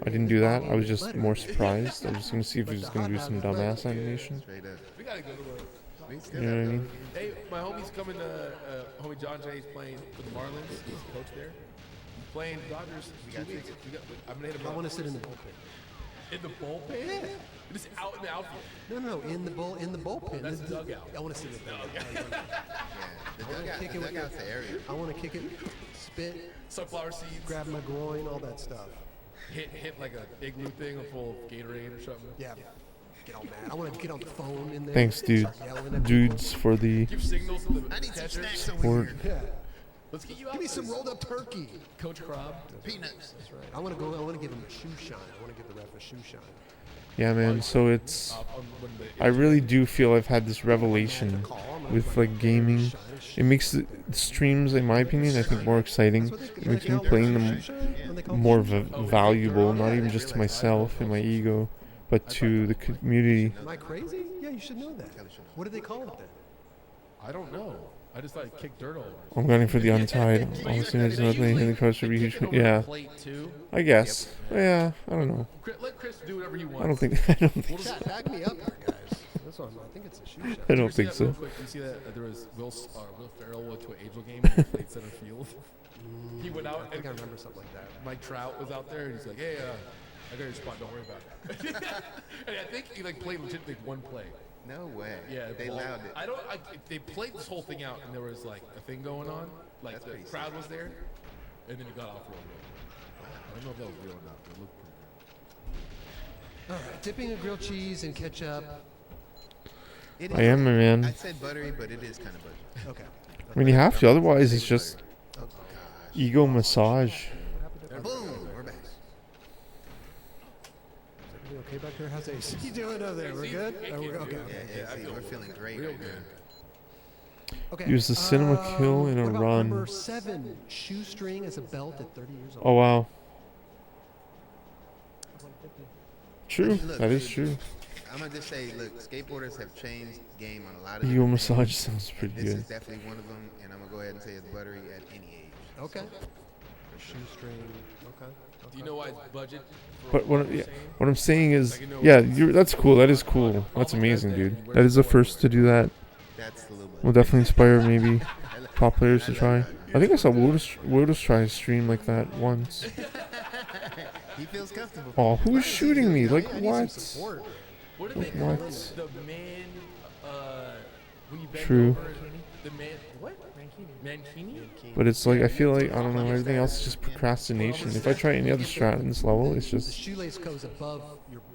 I didn't do that. I was just more surprised. I was just gonna see if he was gonna do some dumbass animation. Straight up. We gotta go to We You still know what I have mean? Hey, my homie's coming to, homie John Jay's playing for the Marlins. He's the coach there. He's playing Dodgers. got 2 weeks. I'm gonna hit him I up. want to sit in the bullpen. In the bullpen? Yeah. Just out in the outfield. No, in the bullpen. That's The- dugout. I want to sit in the dugout. Yeah, the dugout, kick the it with dugout's the area. I want to kick it, spit, Sunflower seeds. grab my groin, all that stuff. Hit like a igloo thing full of Gatorade or something. Yeah. Get all mad. I want to get on the phone in there. Thanks, dude. start yelling at Dudes for the Give signals to the I need some catcher. snacks over support. here. people. Yeah. Let's get you out Give me there. some rolled up turkey. Coach Crob. Peanuts. That's right. I want to give him a shoe shine. I want to give the ref a shoe shine. Yeah, man. So it's. On when the- I really do feel I've had this revelation with like gaming. It makes the streams, in my opinion, I think more exciting. It makes me playing them more valuable, not even just to myself and my ego, but to the community. Am I crazy? Yeah, you should know that. What do they call it then? I don't know. I just like kick dirt all over. I'm gunning for the untied. Honestly, there's nothing in the coach would be huge. Yeah, Plate too. I guess. Yeah, I don't know. Let Chris do whatever he wants. I don't think. I don't think. Chat, back me up here, guys. That's what I think it's a shoe shine. I don't think so. Real quick, you see that there was Will Ferrell went to an Angel game and he played center field. He went out I and think I remember something like that. Mike Trout was out there and he's like, "Hey, I got your spot. Don't worry about it." And I think he like played legit like one play. No way. Yeah, they ball- allowed it. They played this whole thing out and there was like a thing going on. Like That's the pretty crowd was there, and then he got off real quick. I don't know if that was real or not, but it looked pretty real. All right, dipping a grilled cheese in ketchup. It I am, my man. I said buttery, but it is kind of buttery. Okay. I mean, you have to. Otherwise, it's just Oh gosh. ego massage. Boom. We're back. You okay back there? How's AC doing over there? We're good? Hey, Oh, we're- kid, okay. Yeah, I see, feel we're feeling great real right good. now. Okay. Use the cinema kill in a what about run. Number 7, shoestring as a belt at 30 years old. Oh wow. True. Look, That is dude, true. I'm gonna just say, look, skateboarders have changed the game on a lot of Ego different massage things. sounds pretty This good. is definitely one of them, and I'm gonna go ahead and say it's buttery at any age. Okay. Shoestring. Okay. Do you know why it's budget? for But what, you're yeah, saying? what I'm saying is, yeah, that's cool. That is cool. That's amazing, dude. That is the first to do that. That's the little bit. Will definitely inspire maybe top players to try. I I think I saw Wodos try to stream like that once. He feels comfortable. Oh, who's shooting me? Like, I need some what? support. What do they call What? it? The man, when you bend True. over, the man, what? Mankini? But it's like, I feel like, I don't know, everything else is just procrastination. If I try any other strat in this level, it's The just, shoelace goes above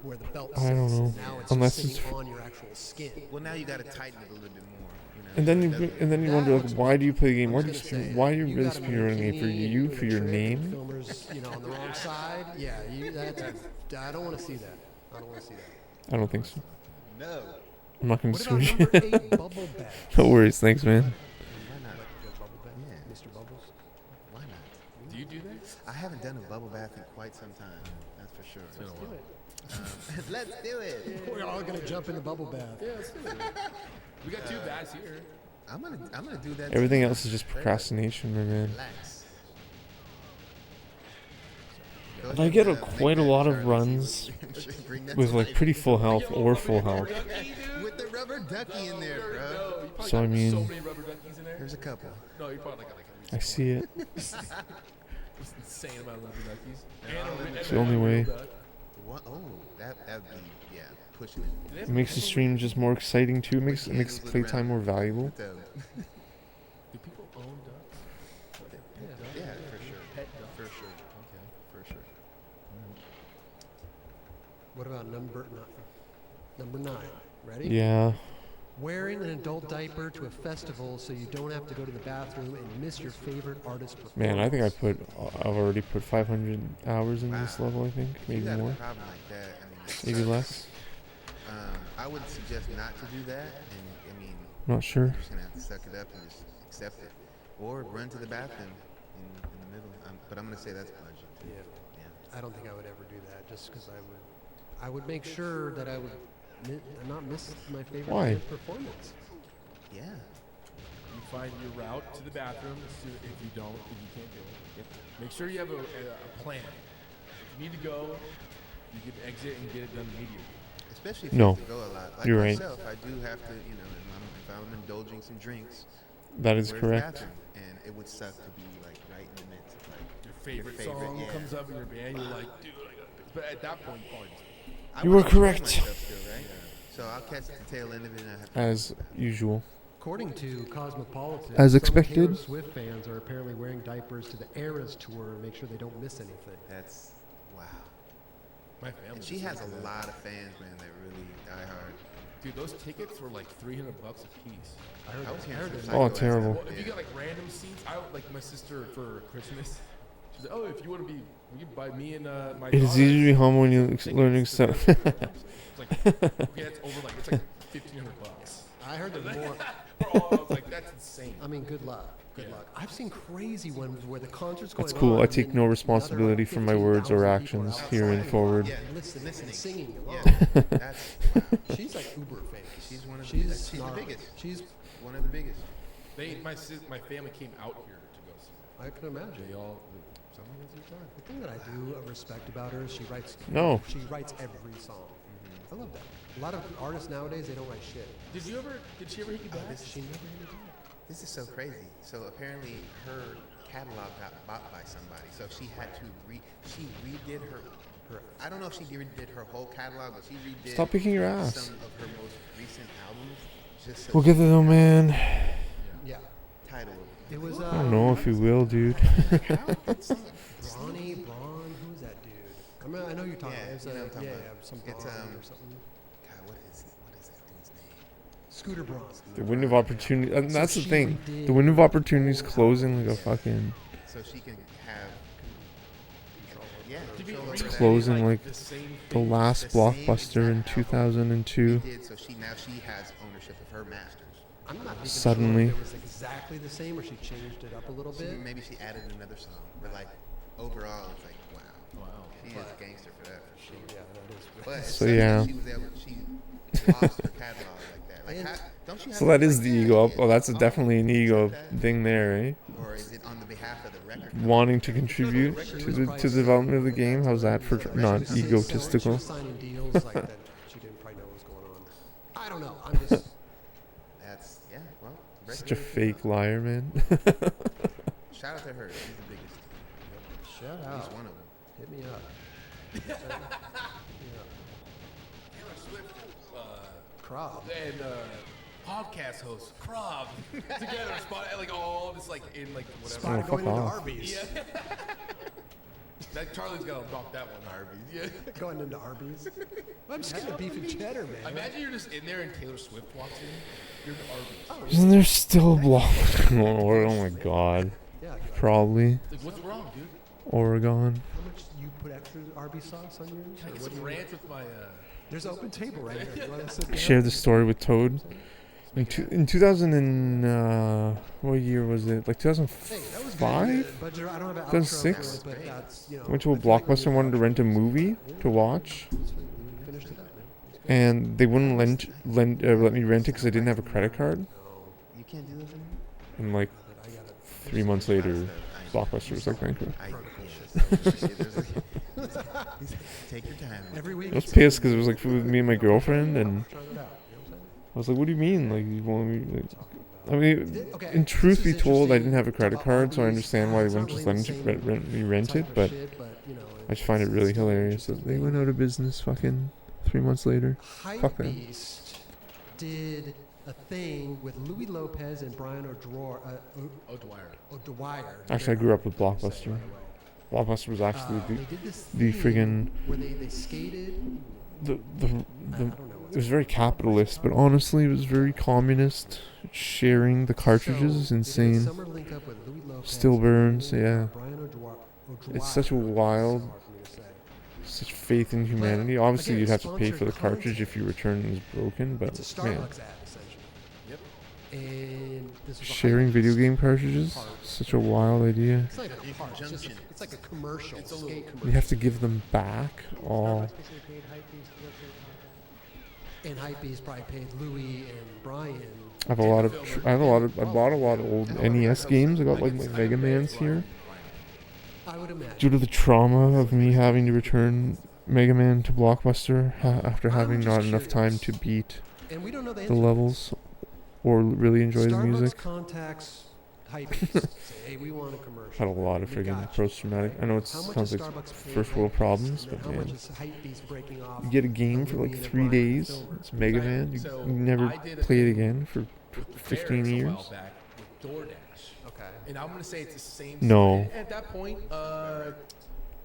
where the belt I sits. don't know. Now it's Unless just it's sitting on your actual skin. Well, now you got to tighten it a little bit more. You know? and then you wonder, like, why do you play the game? I was gonna say, Why are you really got a speedrunning it? For mankini you? doing For a your trick and name? the filmer's, on the wrong side. Yeah, I don't want to see that. I don't want to see that. I don't think so. No. I'm not gonna What sue about you. number 8, bubble bath? No worries, thanks, man. Why not? Bubble bath, Yeah. Mr. Bubbles. Why not? Do you do that? I haven't done a bubble bath in quite some time. That's for sure. It's been a while. Let's do it. We're all gonna jump in the bubble bath. Yeah, let's do it. We got 2 baths here. I'm gonna do that. Everything too. else is just procrastination, my man. Relax. Go And ahead I get and, quite a make lot that of Charlie runs bring that with to like life. pretty full health or full health. With the rubber ducky in there, bro. No, you probably So, got I mean- so many rubber duckies in there. There's a couple. No, you probably got like at least I see it. It's insane amount of rubber duckies. It's the only way. What? Oh, that'd be pushing it. It makes the stream just more exciting too. It makes Kids with playtime more around- valuable. with the- Do people own ducks? Yeah, for sure. Pet ducks. For sure. Okay, for sure. What about number 9? Ready? Yeah. Wearing an adult diaper to a festival so you don't have to go to the bathroom and miss your favorite artist's performance. Man, I think I've already put 500 hours in this Wow. level. I think If you maybe got more, a problem like that, I mean, it maybe sucks. less. I would suggest not to do that, and I mean, I'm not sure. you're just gonna have to suck it up and just accept it, or run to the bathroom in the middle. But I'm gonna say that's budget. Yeah. Yeah. I don't think I would ever do that just because I would make sure that I would not miss my favorite Why? band's performance. Yeah. You find your route to the bathroom. If you don't, if you can't do it, make sure you have a plan. If you need to go, you can exit and get it done immediately. Especially if No. you have to go a lot. Like You're right. myself, I do have to, if I'm indulging some drinks, That is where's the correct. bathroom? And it would suck to be like right in the midst of like Your favorite song yeah. comes up in your band. You're like, dude, I got this. But at that point, oh, I You wanna were enjoy correct. myself still, right? So I'll catch the tail end of it and I have to As usual. According to Cosmopolitan, As some expected. Taylor Swift fans are apparently wearing diapers to the Eras tour to make sure they don't miss anything. That's wow. my family. And she has a lot of fans, man, that really die hard. Dude, those tickets were like $300 a piece. I heard I was that. hearing some that. psycho Oh, ass terrible. stuff, Well, if you yeah. get like random seats, I like my sister for Christmas. She's like, oh, if you want to be, you can buy me and my. It is daughter easy to be humble when you tickets learn to to accept. the- It's like, yeah, it's over like it's like $1,500. I heard that more. For all, I was like, that's insane. I mean, good luck. Good Yeah. luck. I've seen crazy ones where the concert's going That's cool. on. I and take then no another, responsibility like, for my words or 15,000 people actions outside herein forward. Yeah, listening, listening. singing along. Yeah, that's wow. She's like uber famous. She's one of the- she's she's the not- biggest. She's, One of the biggest. My family came out here to go see her. I can imagine. They all, something that's your time. The thing that I do respect about her is she writes. No. She writes every song. I love that. A lot of artists nowadays they don't write shit. Did she ever hit you back? This, She never hit me back. this is so crazy. So apparently her catalog got bought by somebody. So she had to she redid her I don't know if she redid her whole catalog, but she redid Stop picking your ass. some of her most recent albums. Just so We'll get there though, man. Yeah. title. It was. I don't know if you will, dude. Bronny, Braun, who's that dude? I know you're talking. Yeah, about. It's you know what I'm talking yeah, about. some It's, Braun or something. God, what is that dude's name? Scooter Braun. The window of opportunity. And that's the she thing. redid The window of opportunity is the whole closing like a album. fucking. So she can have Control. yeah. Did we control over read that. Closing like the same the thing? last the same blockbuster in exact album. 2002. Did so she has ownership of her masters. I'm not even Suddenly. sure if it was exactly the same or she changed it up a little bit. Maybe she added another song, but like overall, it's like wow. Wow. She is a gangster for that for sure. Yeah, that is. But it's So, funny that yeah. she was able, she lost her catalog like that. Like, And- don't you have So that to is like the that? ego. Yeah. Oh, that's Oh, definitely an ego accept that? thing there, eh? Or is it on the behalf of the record? Wanting to contribute to the development of the game. How's that for not She egotistical? was signing deals like that. She didn't probably know what was going on. I don't know. I'm just. That's well. Such a fake liar, man. Shout out to her. She's the biggest. Shout At out. least one of them. Hit me up. Taylor Swift, Crop. and podcast host Krob together, spot like all this like in like whatever. Spotted fuck going into off. Arby's. Yeah. That Charlie's gonna bump that one, Arby's. Yeah. Going into Arby's. I'm just getting a beef and cheddar, man. Imagine you're just in there and Taylor Swift walks in. You're at Arby's. Isn't there still block? Oh my god. Yeah. Probably It's like, what's wrong, dude? Oregon. How much do you put extra Arby's sauce on yours? Can I Or get what do some you- ranch with my There's an open table right here. You want to sit I down? shared the story with Toad. In 2000 and what year was it? Like Hey, that was good. 2005? But I don't have an outro 2006? for it, but that's, you know, Went to a I feel like Blockbuster, we- wanted to rent a movie to watch, Finished it up, man. and they wouldn't let me rent it because I didn't have a credit card. You can't do this anymore? And like 3 months later, Blockbuster was like bankrupt. Take your time. Every week. I was it's pissed something because it was like new. with me and my girlfriend, and Try it out, you know what I'm saying? I was like, "What do you mean? Like you want me?" Like, I mean, Okay, in truth this be is told, I interesting didn't have a credit about card, so I Arby's. understand why they It's wouldn't not just really let the me same rent me rent type it. of But shit, you know, I just find it really hilarious that they went out of business fucking 3 months later. Fuck Hype them. Beast did a thing with Louis Lopez and Brian O'Dwyer. O'Dwyer. Actually, I grew up with Blockbuster. Blockbuster was actually They did this the thing friggin' where they skated. the I don't know. it was very capitalist, but honestly, it was very communist. Sharing the cartridges is insane. Summer link up with Louis Lopez Still burns, and yeah. Brian O'Dwyer. It's such a wild, Hard for me to say. such faith in humanity. Obviously, again, you'd have to pay sponsored for the cartridge content. if your return is broken, but It's a man, Starbucks ad essentially. Yep. And this was a sharing Hype video Beast game cartridges, part. such a wild idea. It's not even a part. It's like a commercial. It's a skate little- commercial. You have to give them back all. And Hypebeast probably paid Louis and Brian. I have a lot of. I bought a lot of old NES games. I got like my Mega Man's here. I would imagine. Due to the trauma of me having to return Mega Man to Blockbuster after having just not enough time to beat And we don't know the the answer. levels or really enjoy the Starbucks music. contacts Hypebeast. Say, hey, we want a commercial. Had a lot of We friggin' got you. post-traumatic. I know it How much sounds is like Starbucks paying first world Hypebeast? problems, And but then how man, much is Hypebeast breaking off? you get a game for like Louis and 3 Brian days. Silver? It's Mega Man. You So, never I did a play it thing again for with the 15 Barracks a years. while back with DoorDash. Okay. And I'm gonna say it's the same. No. At that point,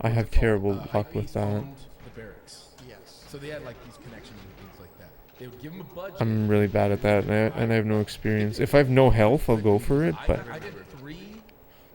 I have terrible luck Hypebeast with that. owned the Barracks. Yes. So they had like these connections and things like that. They would give them a budget. I'm really bad at that, and I have no experience. If I have no health, I'll go for it. But I did three.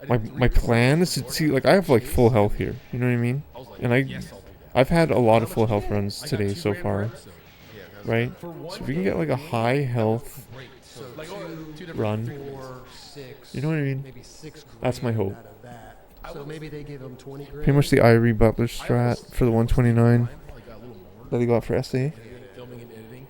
I did my three my different plan is to see, like, I have like full health here. You know what I mean? I was like, And I yes, I'll do that. I've had a lot of full health runs I got today 2 so grand far, per episode. Yeah, that was right? For one So if we can day, get like a high health great. So Like, two different run. 4, 6. You know what I mean? Maybe 6 That's my grand hope. out of that. So maybe they give them 20 grand. Pretty much the Irie Butler strat for the 129 Probably got a little more. that he got for SA. Filming and editing.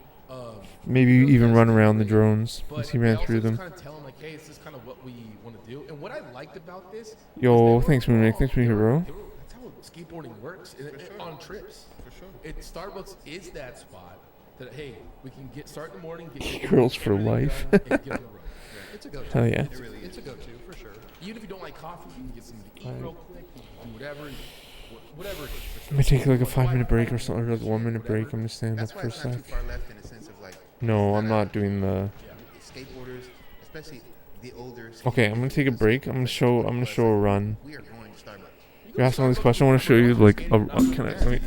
Maybe even run around the drones But as he ran through them. Kind of tell him like, hey, this is kind of what we want to do. And what I liked about this. Yo, thanks Moonrake, thanks for being here, bro. That's how skateboarding works on trips. For sure. Starbucks is that spot that hey, we can start in the morning, get Girls for everything life. done, and get on the road. It's a go-to. Hell yeah. It's a go-to for sure. Even if you don't like coffee, you can get something to eat Right. real quick. You can do whatever. Whatever. I'm gonna take like a 5-minute break or something, or like a 1-minute break. I'm gonna stand up That's why for a it's not too sec. far left in the sense of like. No, it's I'm not not doing the. skateboarders, especially the older. Okay, I'm gonna take a break. I'm gonna show a run. We are going to Starbucks. You asked all these questions. I want to show you like a. Can I? Let me,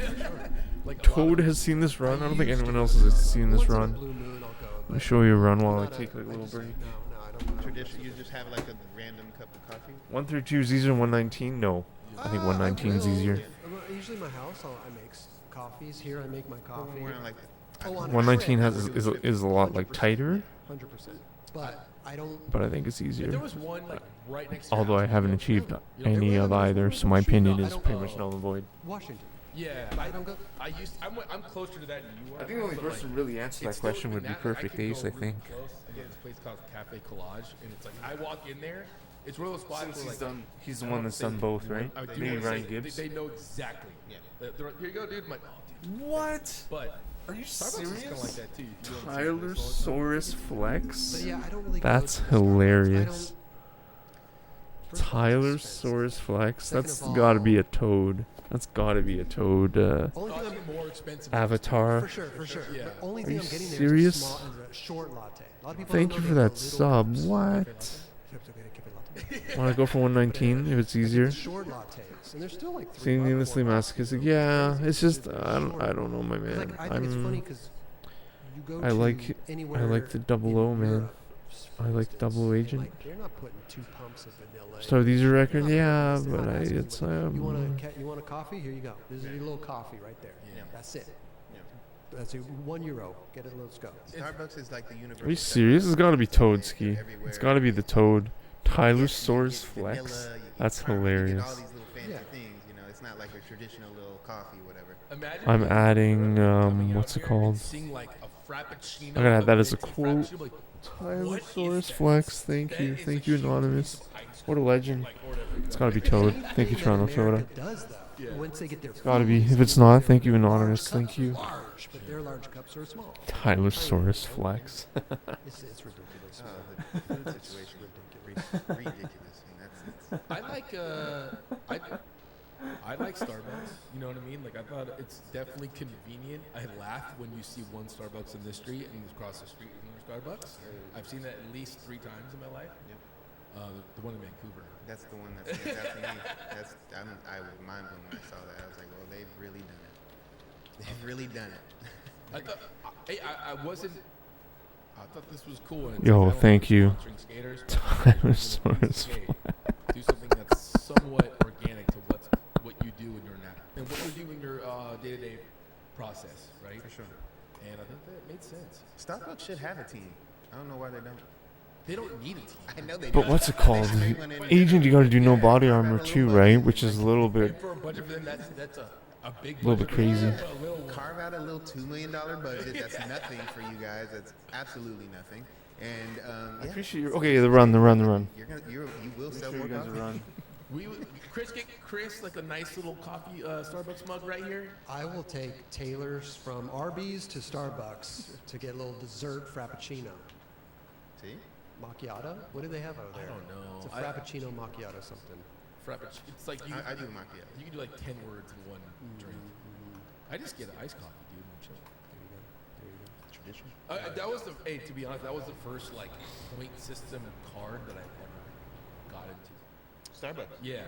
Like Toad has seen this run. I don't think anyone else has seen this Once in a run. blue moon, I'll go, Let me but show you a run while I not take like a I little just- break. No, I don't. Tradition, you just have like a random cup of coffee. 132 is easier than 119. No, I think 119 is easier. Usually in my house, I make coffees. Here, I make my coffee. We're on like. Oh, on a 119 trip, has is a lot like tighter, 100%. But I don't. but I think it's If there easier. was one like right next to your Although I house, haven't you know, achieved you know, any of either, so my opinion is don't- pretty much null and void. Washington. Yeah, I don't go. I'm closer to that than you are. but, like, really answer it's still- I could go Ace, I really think. close. I get this place called Cafe Collage, and it's like I walk in there. It's one of those spots where like He's the I one don't that's say- done both, right? I do Me and wanna Ryan say Gibbs. They know exactly. Yeah. They're like, here you go, dude. I'm like, oh, dude. What? But Are you Starbucks is kind of like that too. You go on the Tyler Starbucks all the time. Saurus Flex? But yeah, I don't really. That's go to Starbucks. hilarious. First of all, it's expensive. Tylosaurus Flex. Second That's of gotta all- be a toad. That's gotta be a toad. Only thing I'm more expensive. Avatar. For sure. Yeah. The only Are thing you I'm getting there serious? is a small, is a short latte. A lot of people Thank don't you know for they that have sub. little cups. What? Cafe Want to go for 119 if it's easier? It's short lattes, and they're still like $3. Seeing endlessly $4. masochistic. Yeah, it's just I don't know, my man. Like, I think it's funny because you go I to like anywhere the double O, in man. Europe, for I like instance, double and, agent. Like, they're not putting 2 pumps of vanilla. So these are record, They're yeah, not putting but this. They're not it's asking you want a coffee? Here you go. This is your little coffee right there. Yeah. That's it. Yeah. That's a €1. Get it. Let's go. Starbucks is like the universal. Are you serious? It's got to be Toadski. Everywhere. It's got to be the Toad. Tylosaurus You get Flex. vanilla, you get That's caramel, you get all hilarious. these little fancy Yeah. things, you know. It's not like a traditional little coffee, whatever. Imagine I'm you adding coming out what's it here called? and seeing, like, a frappuccino, I'm gonna add that as a venti quote. frappuccino, like, Tylosaurus that? Flex. Thank that you, is thank a you, huge anonymous. piece of ice What a legend. like, or whatever. It's got to be Toad. Anything Thank you, that Toronto Soda. America does, though, once they get their Gotta food, be. is If it's they not, make thank you, their large anonymous. cups Thank you. Large, but their large cups are small. Tylosaurus Flex. It's ridiculous. Oh, the food situation is ridiculous. And I like Starbucks. You know what I mean? Like, I thought it's definitely convenient. I laugh when you see one Starbucks in this street and across the street is another Starbucks. I've seen that at least 3 times in my life. Yep. The one in Vancouver. That's the one that stands out to me. I was mind blown when I saw that. I was like, well, they've really done it. They've really done it. I thought I wasn't. I thought this was cool. And Yo, I don't thank like you. sponsoring skaters, but Tylosaurus skate. Do something that's somewhat organic to what you do in your and what you do in your day-to-day process, right? For sure. And I think that made sense. Starbucks should have a team. I don't know why they don't. They don't need a team. I know they But don't. what's it called? They should make one in Agent, you gotta do no Yeah, body carve out armor a little too, budget. right? Which is a little bit. And for a budget for them, that's a big Little bit budget. crazy. But a little one. Carve out a little $2 million budget. That's nothing for you guys. That's absolutely nothing. And I yeah, appreciate your. Okay, the run. you're gonna you will sell more coffee. run. Get Chris like a nice little coffee Starbucks mug right here. I will take Taylor's from Arby's to Starbucks to get a little dessert frappuccino. See? Macchiato? What do they have over there? don't know. It's a frappuccino macchiato something. Frappuccino. It's like you. I do macchiato. You can do like 10 words in one drink. I just get an iced coffee, dude. And chill. Tradition. That was to be honest, that was the first like point system card that I ever got into. Starbucks. Yeah,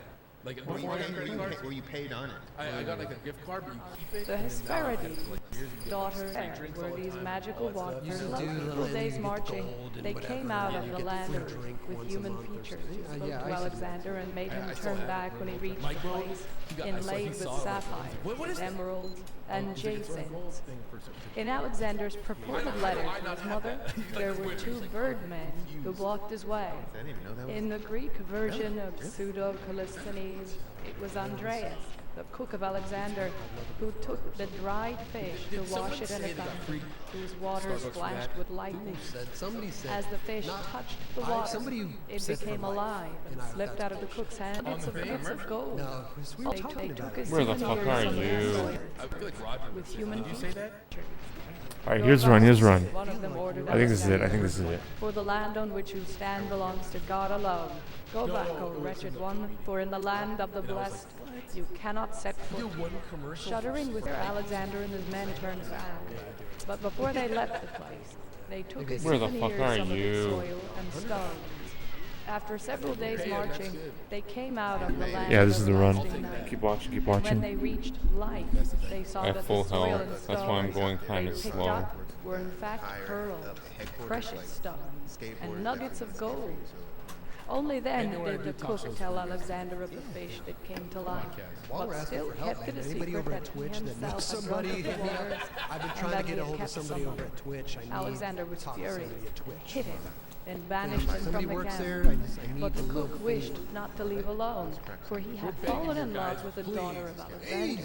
like Were you, before I got credit cards, were you paid on it? I got like a gift card, but you keep it. The and then now I have Hesperides, it, like, years and years. daughter Free Fair, drinks were all the these time, magical all that stuff. walkers, You love do people the- days you get marching. gold and They whatever, came and out you of the get land free drink with once a human month or features something. who spoke Yeah, I to used to do Alexander and made him I still turn have it, back when he remember? reached Mike the Rowe, place I saw inlaid he with saw it, like, sapphires, what is that? emeralds, and It's like it's a jacinth. gold thing for some- In Alexander's purported letter to his mother, there were 2 birdmen who blocked his way. I didn't even know that was. In the Greek version of Pseudo-Callisthenes, it was Andreas, the cook of Alexander, who took the dried fish to wash it in a fountain, whose waters flashed with lightning. Somebody said. As the fish not- touched the I- water, somebody it said for became life, alive and and slipped out of the cook's hand. It's of bits of gold. No, because we were They talking took about his it. Where the fuck souvenirs are from the you? employers I feel like Roger would with say human that. Did you say that? All right, here's run. Here's run. One of them ordered I think this is it. I Alexander, think this is it. For the land on which you stand belongs to God alone. Go back, O wretched one, for in the land of the blessed you cannot set Do foot. one commercial. Shuddering with fear, Alexander and his men turned back. But before they left the place, they took his Where the souvenirs, fuck are some of you? its soil and stones. After several days Okay, that's marching, good. they came out of the land Yeah, of this is the run. everlasting night. Keep watching. Keep When watching. they reached light, they saw I have that full the soil health. and That's why I'm stones going they kinda picked slow. up were in fact Higher pearls, up headquarters, precious like stones, skateboard, and nuggets like of gold. so- Only then know what I did the do, cook tacos tell for you. Alexander of the fish that came to life, While we're but asking still for help, kept it man, a anybody secret over at that he Twitch that knows himself had somebody, drunk of hit the me up. waters, I've been and trying that to get he a had hold of kept somebody over someone. at Twitch. I need Alexander was talk to furious, somebody at Twitch. hit him, then banished him Somebody from the works camp. there. I need But to the look. cook wished not to leave alone, for he had fallen in love with the daughter of Alexander.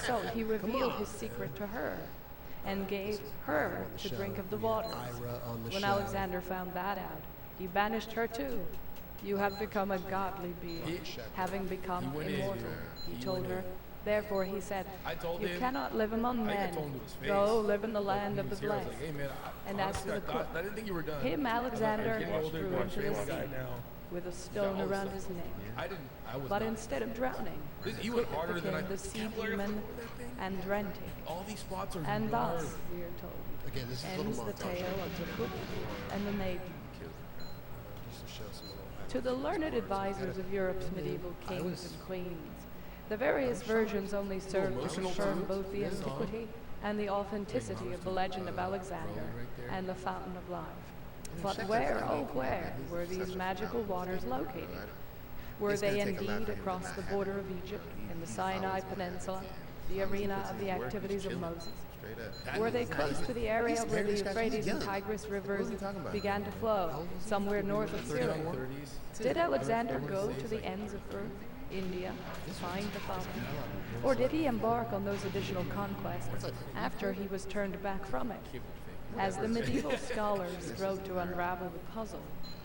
So he revealed his secret to her, and gave her to drink of the waters. Ira on the When show. Alexander found that out, he banished her too. You have become a godly being, having become went in. immortal, he told her. Therefore he said, I told you him- cannot live among I men. told him to his face. Go live in the land When of he the was here, I was blessed. like, hey man, And as honestly, for the I thought- cook, I didn't think you were done. him I'm Alexander getting older, threw I'm into a the guy sea, now. with a stone around his neck. I was But not. instead of drowning, He went harder than I became the sea Can't believe demon before that thing. Andrentic. All these spots are And hard. thus, we are told, Again, this is a ends little the montage. tale of the cook and the maiden. Just to show some little To the learned advisors of Europe's medieval kings was- and queens, the various versions only serve to emotional confirm too. both the This song. antiquity and the authenticity of the legend of Alexander right there. and the Fountain of Life. But where, oh where, were these magical waters located? Were It's they gonna take a lot indeed for him to across not the have border it. of Egypt, He- in the he's Sinai always gonna have Peninsula, it. the As long as he arena puts of in the work, he's activities of chilling. Moses? Straight up. Were they close to the area He's where barely the scratching. Euphrates He's and young. Tigris What rivers are we talking about? began to flow somewhere north of Syria? 30s. Did Alexander go to the ends of Earth, India, to find the fountain? Or did he embark on those additional conquests after he was turned back from it? As the medieval scholars strove to unravel the puzzle,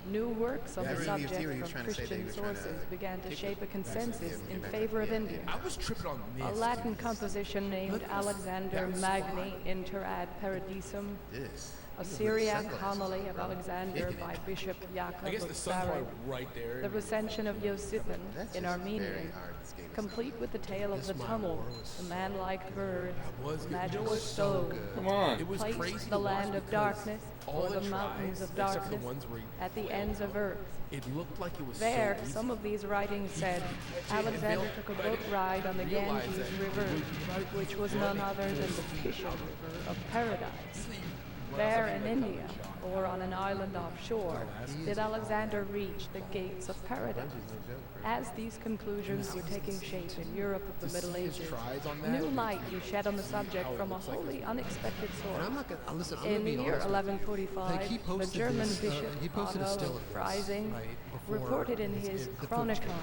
new works on Yeah, I the really believe subject he was from trying to say that he Christian was trying to sources began to take shape a it. consensus Yeah, in yeah, favor of yeah, India. I was tripping on this. A Latin dude. composition named Alexander Magni Inter ad Paradisum, This. a Syriac homily of Alexander by Bishop I Jacob guess the of sun's Sarin, right there. the recension of Josephine That's in just Armenian, very hard to escape. complete with the tale of the This tumult, war was the man-like birds, was good. magical You know what? stone, Come on. It was placed crazy the to watch land of because darkness, all or the the mountains tribes, of except for the darkness, ones where at the ends of earth. it looked like it was There, so easy. some of these writings said Alexander took a boat ride on the Ganges River, which was none other than the Pisha River of Paradise. There in India, or on an island offshore, did Alexander reach the gates of paradise. As these conclusions were taking shape in Europe of the Middle Ages, tries on that. new light was shed on the subject from a wholly unexpected And I'm source. not gonna listen. I'm In gonna the be year honest. 1145, Like, he the posted German this, bishop he posted a Otto still of of this, Freising right, before reported in his the first Chronicon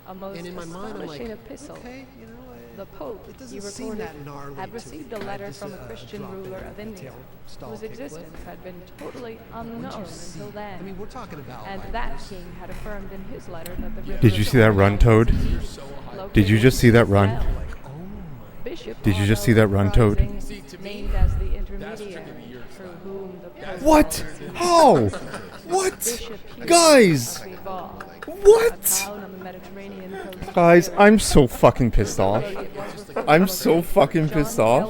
a most And in my mind, I'm like, astonishing epistle. okay, you know, The Pope, it he doesn't seem reported, that gnarly had to received me. a I letter just, from a Christian drop ruler in of a India, tail stall whose kickflip. existence had been totally Wouldn't unknown you see? until then. I mean, we're talking about And like that this- king had affirmed in his letter that the river Did you see that run, Toad? Did you just see that run? oh my Bishop Did you just see Otto that run, Toad? Freising, See, to me, named as the trick of the intermediary year through whom the Pope What? How? What? Bishop Hugh Guys! of Vival, a What? town on the Mediterranean coast of Guys, Syria. I'm so fucking pissed off. Although it was referred I'm to so as fucking John pissed the off.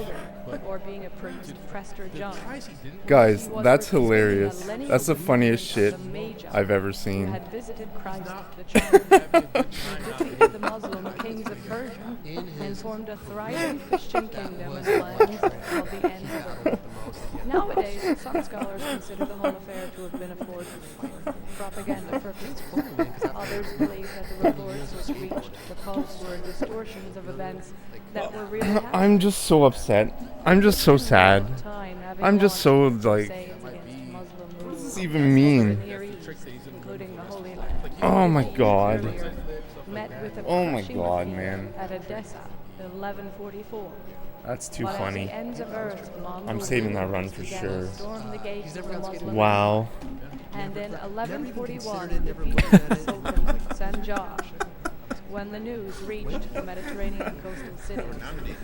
Elder, or being a priest, Prester John. Guys, He was that's representing a hilarious. lineal That's the funniest movement shit of the Magi I've ever who seen. had visited Christ the child, defeated the Muslim kings of Persia, and formed a thriving Christian kingdom in the lands of the ends of the earth. Nowadays, some scholars consider the whole affair to have been a forgery for propaganda purposes. Others believe that the reports which reached the Pope were distortions of events that were really happening. I'm just so upset. I'm just so sad. Time having I'm just so, launched like, crusades against Muslim what does this rule even mean? in the Near East, including the Holy Land. Oh my 50 years god. earlier, met with a Oh my crushing god, defeat man. At Edessa, in 1144. That's too But at funny. the ends of earth, Mongol I'm saving that run rulers for began sure. to storm the gates of the Muslim Wow. and in Never 1141 even considered it, never defeated looked at the it. Sultan Sanjar. When the news reached the Mediterranean coastal cities,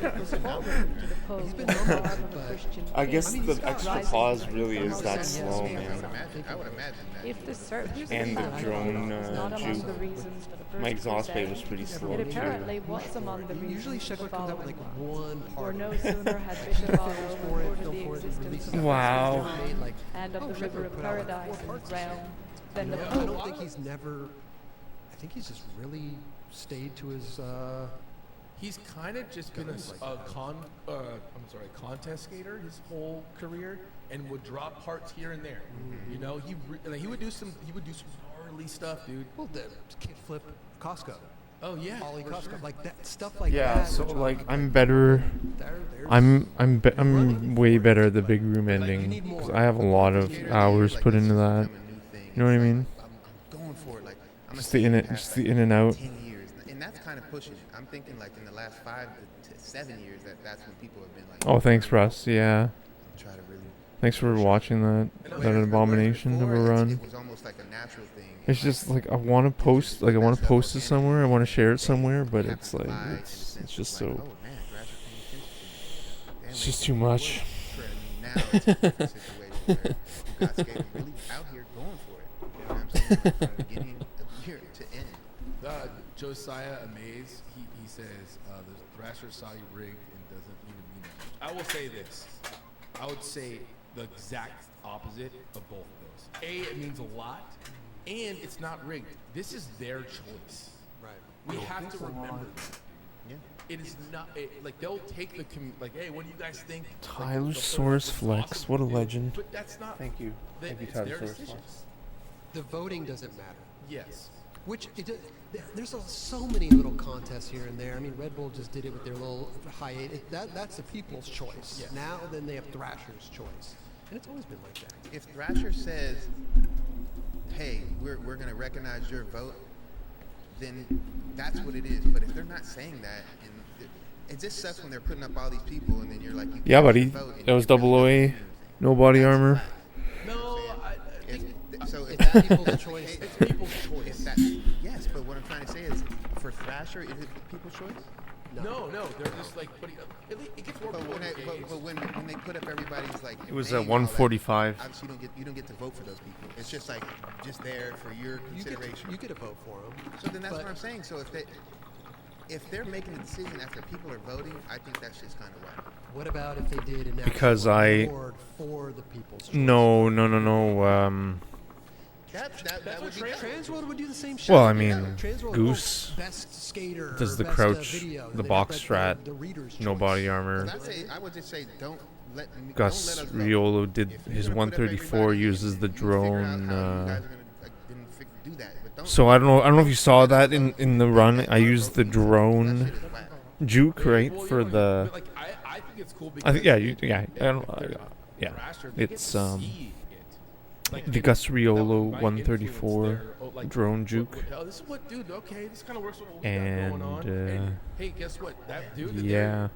it was forwarded to the Pope in the garb of a Christian I guess king, the extra rising pause really from is the that mountains slow, of man. Syria. I would imagine that. If the search for And the fountain drone, was not among juke. the reasons for the first My exhaust bay crusade, was pretty slow it too. apparently was among the Usually reasons for the Sheckler comes out with following like ones. one For part. no sooner had Bishop Otto For it, reported go the for it, existence release of it. the Wow. First Made, like, and of oh, the Sheckler river of put out, like, paradise four in his parts. realm, then the I Pope don't think he's never. I think he's just really stayed to his. He's kind of just been a contest skater his whole career, and would drop parts here and there. You know, he would do some gnarly stuff, dude. Well, the kickflip Costco, Oh yeah, Ollie for Costco, sure. like that stuff like Yeah, that. so which like like, I'm better. there's- I'm way better at the big room ending because I have a lot of hours put into that. You know what I mean? I'm going for it. Like I'm Just the in it, just the in and out. 10 years, and that's kind of pushing it. I'm thinking like in the last 5 to 7 years that's when people have been like. Oh, thanks, Russ. Yeah, Try to really. thanks for watching that. That abomination of a run. It was almost like a natural thing. It's just like I want to post, like I want to post it somewhere. I want to share it somewhere, but it's like it's just so. It's just too much. Now it's a different situation where you got skaters really out here going for it. You know what I'm saying? Like, from the beginning of year to end. Josiah Amaze, he says the Thrasher Saudi rigged and doesn't even mean that much. I will say this. I would say the exact opposite of both of those. A, it means a lot, and it's not rigged. This is their choice. Right. We have to remember that. Yeah. It is not like they'll take the like, hey, what do you guys think? Tylosaurus Flex, what a legend. But that's not. Thank you. Thank you, It's their Tylosaurus decisions. Flex. The voting doesn't matter. Yes. Which there's so many little contests here and there. I mean, Red Bull just did it with their little hiatus. That's the people's choice. Yes. Now, then they have Thrasher's choice, and it's always been like that. If Thrasher says, "Hey, we're going to recognize your vote," then that's what it is. But if they're not saying that, and it just sucks when they're putting up all these people, and then you're like, Yeah, buddy. vote, and That was it really doesn't AA. mean anything. No body That's armor. fine. No, I If, think so if It's that people's choice. it's people's choice. If that, yes, but what I'm trying to say is, for Thrasher, is it people's choice? No, they're just like putting up. It gets more But when, complicated. but when they put up everybody's like, It was name at and all that, 145. obviously you don't get to vote for those people. It's just like just there for your consideration. You get a vote for them. So then that's what I'm saying. So if they're making a decision after people are voting, I think that's just kind of whack. What about if they did an Because actual I- award for the people's choice? No. That would be Transworld would do the same shit. Well, I mean, Transworld, Goose best skater, does or the best, crouch, video, the then they box have that, strat, the reader's no choice. body armor. I would just say don't let Gus don't let us vote. Riolo did If you're his gonna put up 134 everybody, uses the you figure out how you drone. guys are gonna, do that, but don't So I don't know if you saw that in the run. I used the that drone shit is whack. juke right Well, for you know, the. but, like, I think it's cool because I think they're yeah. Thrasher, they get It's to see it. Like, the it- Gus that Riolo might 134 influence their, like, drone juke. Oh, this is what, dude. Okay, this kind of works with what we And, got going on. And hey, guess what? That dude. yeah.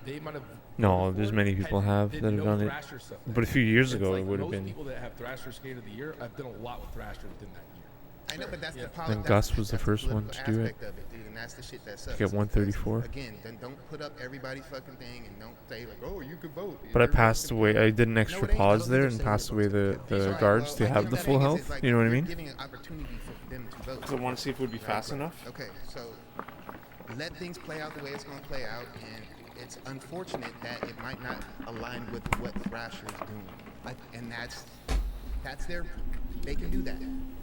They might have. No, voted there's for many it, people had- that did have no done it. Thrasher stuff But a few years It's ago, like it would have most been. people that have Thrasher Skate of the Year. I've done a lot with Thrasher within that year. I know, but that's Yeah. the problem. And Gus was the first one political to do it. aspect of dude, and that's the shit that sucks. get 134. Because, again, then don't put up everybody's fucking thing, and don't say like, oh, you can vote. But I Everybody passed can away. vote. I did an No, extra it ain't. pause I don't there think and they're passed saying away it the doesn't count. Alright, guards well, to I have think the that full is, health. it's like You know what I you're mean? Giving an opportunity for them to vote. I want to see if it would be fast enough. Okay, so let things play out the way it's going to play out, and it's unfortunate that it might not align with what Thrasher is doing. And that's their. They can do that.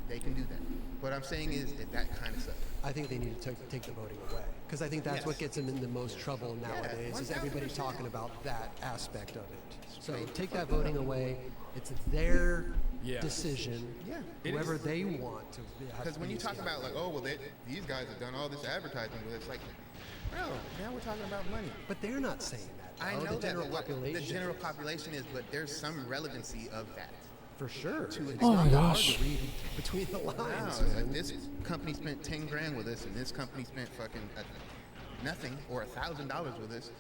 They can do that. What I'm saying is that kind of sucks. I think they need to take the voting away because I think that's Yes. what gets them in the most trouble nowadays. Is everybody 1000%. talking about that aspect of it? So take that voting away. It's their Yeah. decision. Yeah. Whoever they want to. Because when you talk about like, oh well, these guys have done all this advertising with us, like, bro, now we're talking about money. But they're not saying that. I though. know the general that, but what population. the general population is, but there's some relevancy of that. For sure. To It's Oh not my hard gosh. to read between the Wow, lines. it's man. like this company spent 10 grand with us, and this company spent fucking nothing or $1,000 with us.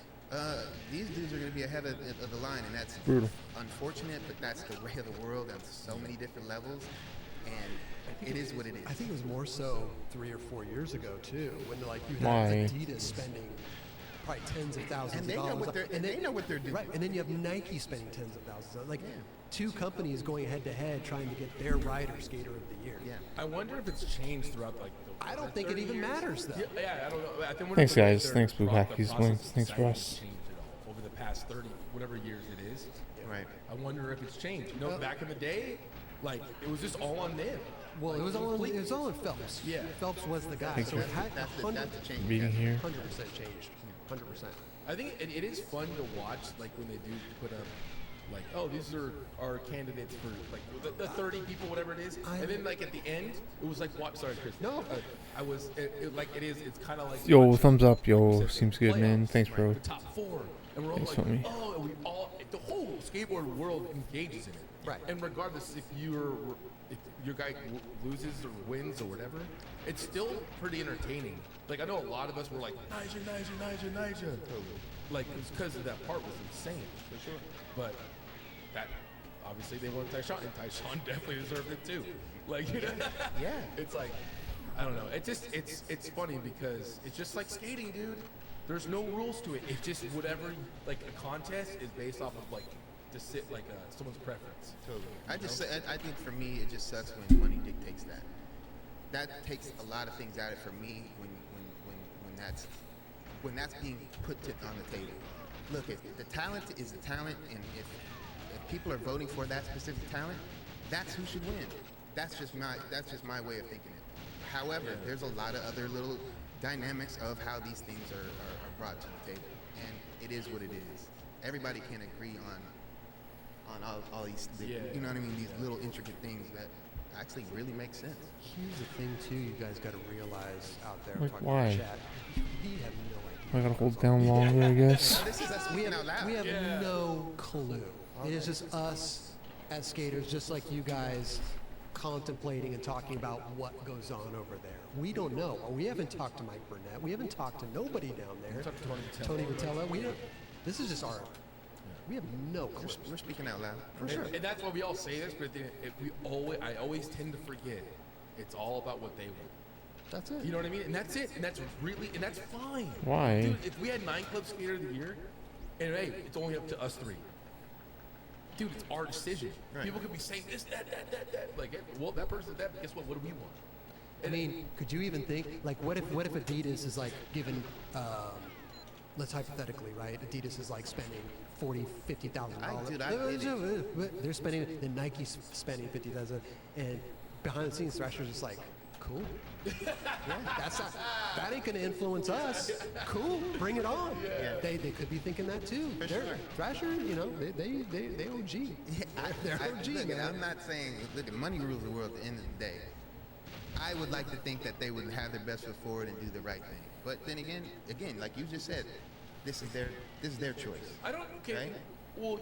These dudes are going to be ahead of the line, and that's Brutal. unfortunate, but that's the way of the world on so many different levels, and it is what it is. I think it was more so 3 or 4 years ago too, when like you Why? had Adidas spending probably tens of thousands And they of know dollars. what they're- and they know what they're doing. Right, and then you have Nike spending tens of thousands. Like two companies going head to head trying to get their rider skater of the year. Yeah. I wonder if it's changed throughout like the. I don't think it 30 even years. matters, though. Yeah, I don't know. I think Thanks, if guys. their Thanks, Blue pro- the Khakis. process Thanks of for designing us. has changed at all over the past 30, whatever years it is. Right. I wonder if it's changed. You know, back in the day, like it was just all on them. Well, Like, it was all in, completely. it was all in Phelps. Yeah. Phelps was the guy. Thanks, So man. it had That's the change. Meeting here. 100% changed. 100%. I think it is fun to watch, like when they do put up, like, oh, these are our candidates for like the 30 people, whatever it is, and then like at the end, it was like, what? Sorry, Chris. No. I was like it is. It's kind of like Yo, watching thumbs up, yo. Pacific Seems good, man. playoffs, Thanks, right? bro. The top four, and we're all Thanks, like, homie. oh, and we all, the whole skateboard world engages in it. Right. And regardless if your guy loses or wins or whatever, it's still pretty entertaining. Like I know a lot of us were like, Niger. Like it's because of that part was insane. For sure. But that obviously they won Tyshawn, and Tyshawn definitely deserved it too. Like Yeah. it's like I don't know. It just it's funny because it's just like skating, dude. There's no rules to it. It's just whatever. Like a contest is based off of like someone's preference. Totally. I think for me, it just sucks when money dictates that. that takes a lot of things out of it for me when that's being put on the table. Look, if the talent is the talent, and if people are voting for that specific talent, that's who should win. That's just my way of thinking it. However, there's a lot of other little dynamics of how these things are brought to the table, and it is what it is. Everybody can agree on all these, you know what I mean, these little intricate things that actually really make sense. Here's the thing, too, you guys got to realize out there. Like, talking why? to chat, we have no idea. I gotta hold down longer, I guess. This is us We speaking out loud. have no clue. It is just us as skaters, just like you guys, contemplating and talking about what goes on over there. We don't know. We haven't talked to Mike Burnett. We haven't talked to nobody down there. Talk to Tony Vitella. We don't. This is just our. We have no clue. We're speaking out loud. For sure. And that's why we all say this, but I always tend to forget. It's all about what they want. That's it. You know what I mean? And that's it. And that's fine. Why? Dude, if we had 9 Club Skater of the Year, and hey, it's only up to us 3. Dude, it's our decision. Right. People could be saying this, that. Like, well, that person did that, but guess what? What do we want? I mean, could you even think, like, what if Adidas is like giving, let's hypothetically, right? Adidas is like spending $40,000-$50,000. They're spending, then Nike's spending $50,000, and behind the scenes, Thrasher's just like, cool. Yeah, that ain't gonna influence us. Cool, bring it on. Yeah. They could be thinking that too. For They're, sure. Thrasher, you know, they OG. They're OG, look, man. I'm not saying, look, money rules the world at the end of the day. I would like to think that they would have their best foot forward and do the right thing. But then again, like you just said, this is their choice. I don't, okay. Right? Well,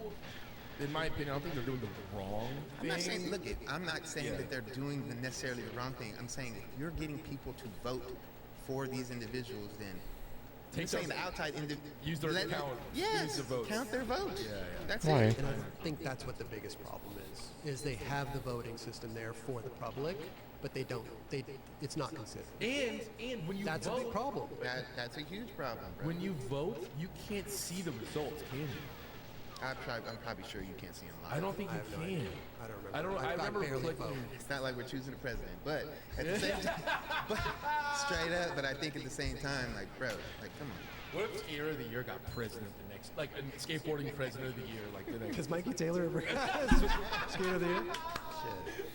in my opinion, I don't think they're doing the wrong I'm thing. not saying, I'm not saying that they're doing necessarily the wrong thing. I'm saying if you're getting people to vote for these individuals, then Take I'm saying those- the outside use their count. Yes, Use the votes. count their votes. Yeah. That's Why? it. And I think that's what the biggest problem is they have the voting system there for the public, but it's not considered. And when you That's vote, a big problem. That's a huge problem, bro. when you vote, you can't see the results, can you? I'm probably sure you can't see them live. I don't think I you have no can. idea. I don't remember. I remember barely clicking. vote. It's not like we're choosing a president, but at the same time, but straight up. But I think at the same time, like, bro, like, come on. What if Skater of the Year got president the next, like a skateboarding president of the year, like the next? Because Mikey Taylor ever skater of the year? Shit.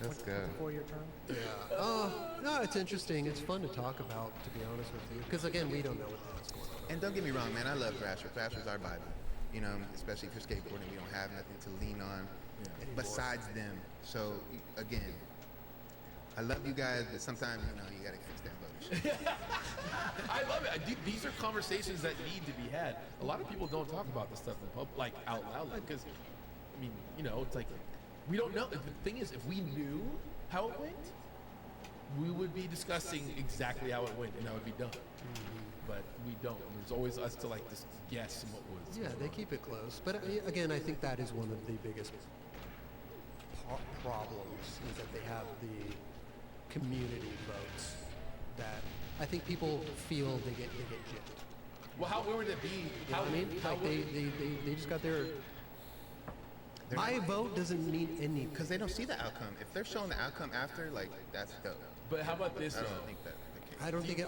Let's go. 4-year term. Yeah. No, it's interesting. It's fun to talk about, to be honest with you. Because again, we don't know what the hell's going on. And don't get me wrong, man. I love Thrasher. Thrasher's our Bible. You know, especially for skateboarding, we don't have nothing to lean on besides them. So again, I love you guys, but sometimes you gotta fix that vote shit. I love it. These are conversations that need to be had. A lot of people don't talk about this stuff in public, like out loud, because I mean, it's like we don't know. The thing is, if we knew how it went, we would be discussing exactly how it went, and that would be done. But we don't. And there's always us to like just guess what was. Yeah, they keep it close. But again, I think that is one of the biggest problems is that they have the community votes that I think people feel they get gypped. Well, how would it be? You know what I mean? Like they just got their. My vote doesn't mean anything. Because they don't see the outcome. If they're showing the outcome after, like, that's dope. But how about this? I though? don't think that's the case.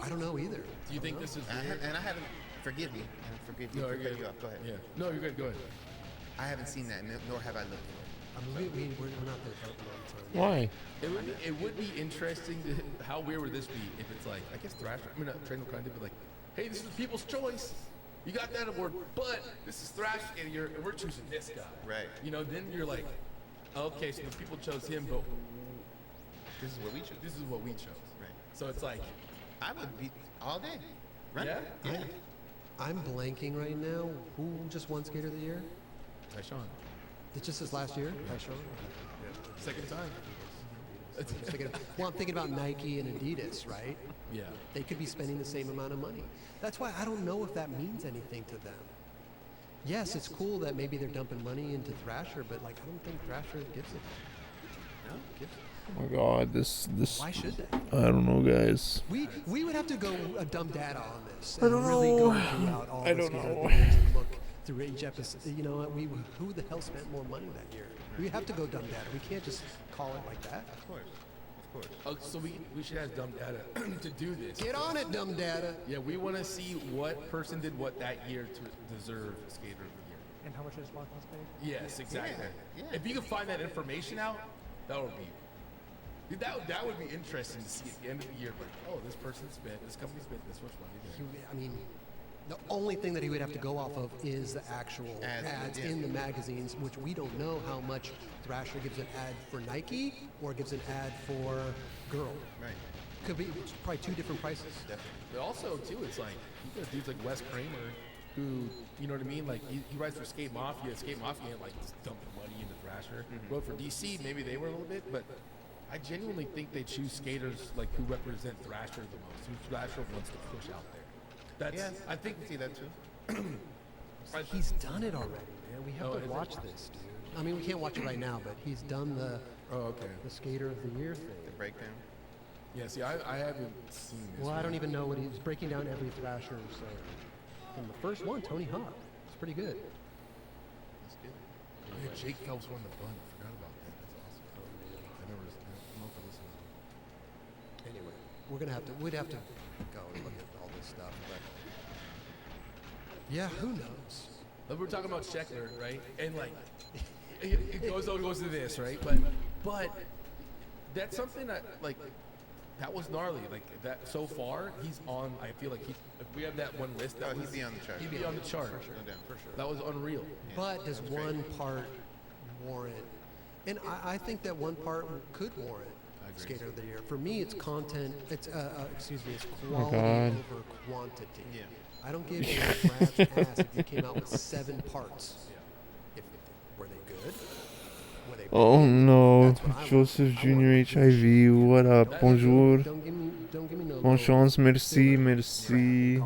I don't know either. Do you think this is weird? And I haven't. Forgive me. Forgive you. No, for you're cutting good. you off. Go ahead. Yeah. No, you're good. Go ahead. I haven't seen that, nor have I looked for it. I mean, we're not there voting all the time. Why? It would be interesting to, how weird would this be if it's like, I guess Thrasher, I mean not Train kind of be like, hey, this is people's choice. You got that award, but this is Thrasher and we're choosing this guy. Right. Then you're like, okay, so the people chose him, but This is what we chose. this is what we chose. Right. So it's like, I would be all day. Right? Yeah? I'm blanking right now. Who just won Skater of the Year? Tyshawn, It just this last year? Tyshawn? second time. I'm thinking about Nike and Adidas, right? Yeah. They could be spending the same amount of money. That's why I don't know if that means anything to them. Yes, it's cool that maybe they're dumping money into Thrasher, but like I don't think Thrasher gives it. No, gives it. Oh my God, this. Why should they? I don't know, guys. We would have to go dumb data on this I and don't really know. go throughout all I the don't Skater know. of the Years and look through each episode. You know what? Who the hell spent more money that year? We have to go dumb data. We can't just call it like that. Of course. So we should ask Dumb Data to do this. Get on it, dumb data. Yeah, we want to see what person did what that year to deserve Skater of the Year. And how much is Sparkles paid? Yes, exactly. Yeah. If you can find that information out, that would be. Dude, that would be interesting to see at the end of the year. Like, oh, this person spent, this company spent this much money. I mean, the only thing that he would have to go off of is the actual ads yeah. in the magazines, which we don't know how much Thrasher gives an ad for Nike or gives an ad for Girl. Right. Could be probably two different prices. Definitely. But also, too, it's like, you got dudes like Wes Kramer, who, you know what I mean? Like, he writes for Skate Mafia. Skate Mafia, like, just dumping money into Thrasher. Wrote for DC, maybe they were a little bit, but I genuinely think they choose skaters, like, who represent Thrasher the most, who Thrasher wants to push out there. That's, I think, see that too. He's done it already, man. We have Oh, to is watch this, dude. I mean, we can't watch it right now, but he's done the the Skater of the Year thing. The breakdown. Yeah, see, I haven't seen this. Well, I one. don't even know what he's breaking down every Thrasher. So, from the first one, Tony Hawk. It's pretty good. That's good. Yeah, Jake Phelps won the bun. I forgot about that. That's awesome. I don't know if I listened to it. Anyway, we'd have to go and look at all this stuff, but yeah, who knows? Like, we're talking about Sheckler, right? And like, it goes to this, right? But that's something that like that was gnarly. Like that so far, he's on. I feel like if we have that one list, that He'd be on the chart. He'd be on the chart. No doubt. For sure. That was unreal. But does one part warrant? And I think that one part could warrant Skater of the Year. For me, it's content. It's it's quality God. over quantity. Yeah. I don't give a rat's ass if you came out with 7 parts. If were they good? Were they Oh no, That's what I want. Joseph I want Jr. HIV, what up? Bonjour. Don't give me no. Bonne chance, merci, merci.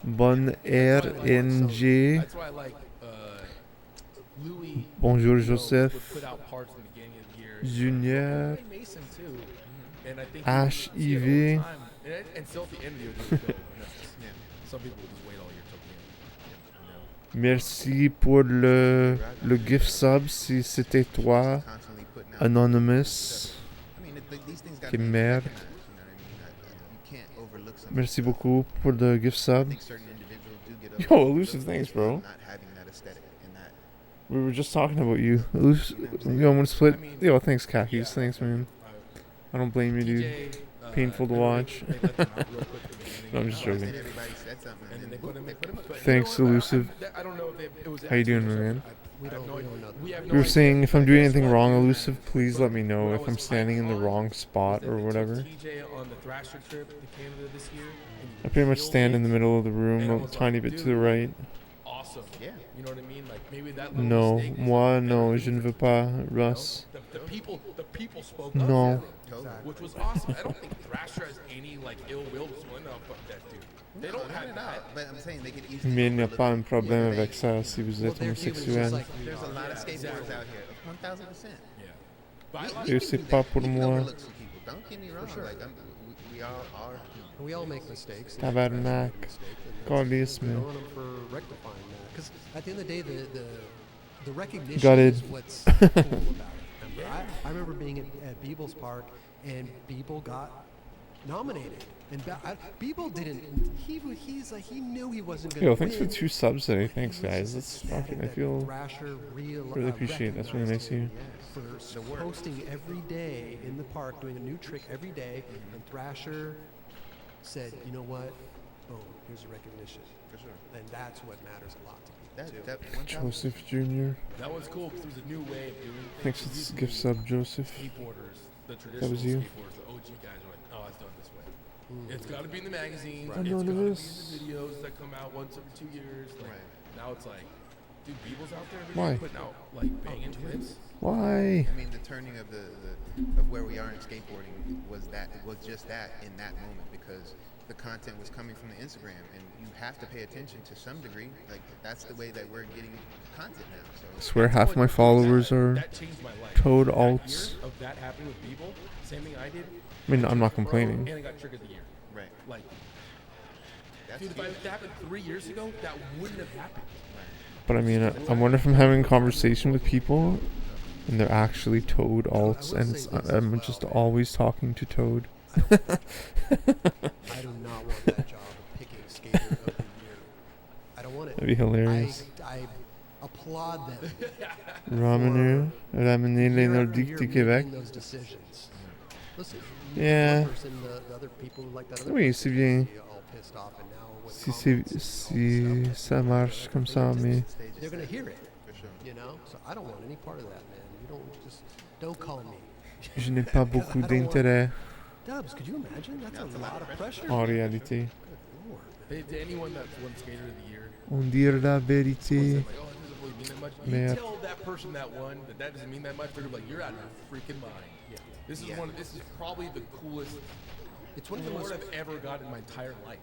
Bonne RNG. That's why I like Louis. Bonjour, you know, Joseph. would put out parts in the beginning of the year. Junior. And Mason too. And I think HIV. he would see it all the time. And still at the end of the year, they would go nuts. Yeah. Some people would just wait all year till the end. You know? Merci pour le gift sub si c'était toi, Constantly putting out. Anonymous. I mean, these things got Que to be merde. recognized, you know what I mean? You can't overlook something. Merci beaucoup pour the gift I sub. think certain individuals do get Yo, Elusive, thanks, bro. Not having that aesthetic and that. We were just talking about you. Yo, I'm gonna split. Yo, thanks, Khakis. Thanks, man. I don't blame you, dude. TJ, Painful to watch. they let them out real quick at the beginning. No, I'm just joking. Everybody said something. And then they put him. But Thanks, you know what? Elusive. I don't know if it was. How you doing, my accident or man? something. We I have don't no idea. know. We have no We were idea. saying if I'm doing anything That's wrong, why- Elusive, please let me know What I if I'm was standing in the hyped wrong on spot is or that they whatever. took TJ on the Thrasher trip to Canada this year. and I pretty much killed stand it. in the middle of the And I room, a was tiny like, bit to dude, the right. Awesome. Yeah. You know what I mean? Like maybe that little No, mistake is moi, non, everything je ne for veux TJ, pas, you know? Russ. The people spoke No. up for him, which was awesome. I don't think Thrasher has any like ill will to one up that dude. They don't have that. But I'm saying they could easily. Mais il n'y a pas un overlook problème it. avec ça si vous êtes they're humans just homosexuel. like we There's a are. lot of Yeah, skateboarders exactly. out here. 1,000%. Yeah. But I like Et c'est pas pour we can moi. overlook some people. Don't get me wrong. sure. Like we all are. We all make mistakes. Tabarnak. Calice, We man. on them for rectifying that. Because at the end of the day, the recognition Got it. is what's cool about it. Remember, I remember being at Beebles Park, and Beeble got nominated. And Beeble didn't. He's like he knew he wasn't going to Yo, win. thanks for 2 subs today. Thanks, He was guys. just That's fucking. I ecstatic that feel Thrasher really appreciate it. That's really nice of you. for posting every day in the park, doing a new trick every day, and Thrasher said, "You know what? Boom, here's your recognition." For sure. And that's what matters a lot to people That, too. that 1,000%. Joseph Jr. that was cool because it was a new way of doing things. Thanks for It used the to gift be sub, Joseph. Skateboarders, the traditional was you. skateboarders, the OG guys are like, oh, it's done this way. It's got to be in the magazines. Right. It's got to be in Anonymous. the videos that come out once every 2 years. Like, Right. now it's like, dude, Beeble's out there every Why? day putting out like banging clips. Why? I mean, the turning of of where we are in skateboarding was just that in that moment because the content was coming from the Instagram, and you have to pay attention to some degree. Like that's the way that we're getting content now. I So swear half my followers are That changed my life. Toad That alts. year of that happening with Beeble, same thing I did. I mean, I'm not Pro, complaining. And I got Trick of the Year. right, Like, that's dude, if huge. that happened 3 years ago, that wouldn't have happened. But I mean, I wonder if I'm having a conversation with people and they're actually Toad alts, and I'm just always talking to Toad. I do not want that job of picking skater of the year. I don't want it. That'd be hilarious. I applaud them. Ramener, Ramener year after Nordique year du Québec. making those decisions. Listen, Yeah. one person, the other people who like that other Oui, person c'est bien. be all pissed off, and now when Si ça marche comme ça, mais they're gonna hear it, For sure. you know. So I don't want any part of that, man. You don't call me. je n'ai pas beaucoup d'intérêt Dubs, could you imagine? That's a lot of pressure. en réalité. Good Lord. Hey, to anyone that's won Skater of the Year, On dire la was vérité. like, oh, it doesn't really mean that much. You Merde. tell that person that won that doesn't mean that much, they're gonna be like, you're out of your freaking mind. Yeah. This is This is probably the coolest It's one of the award most I've ever gotten in my entire life.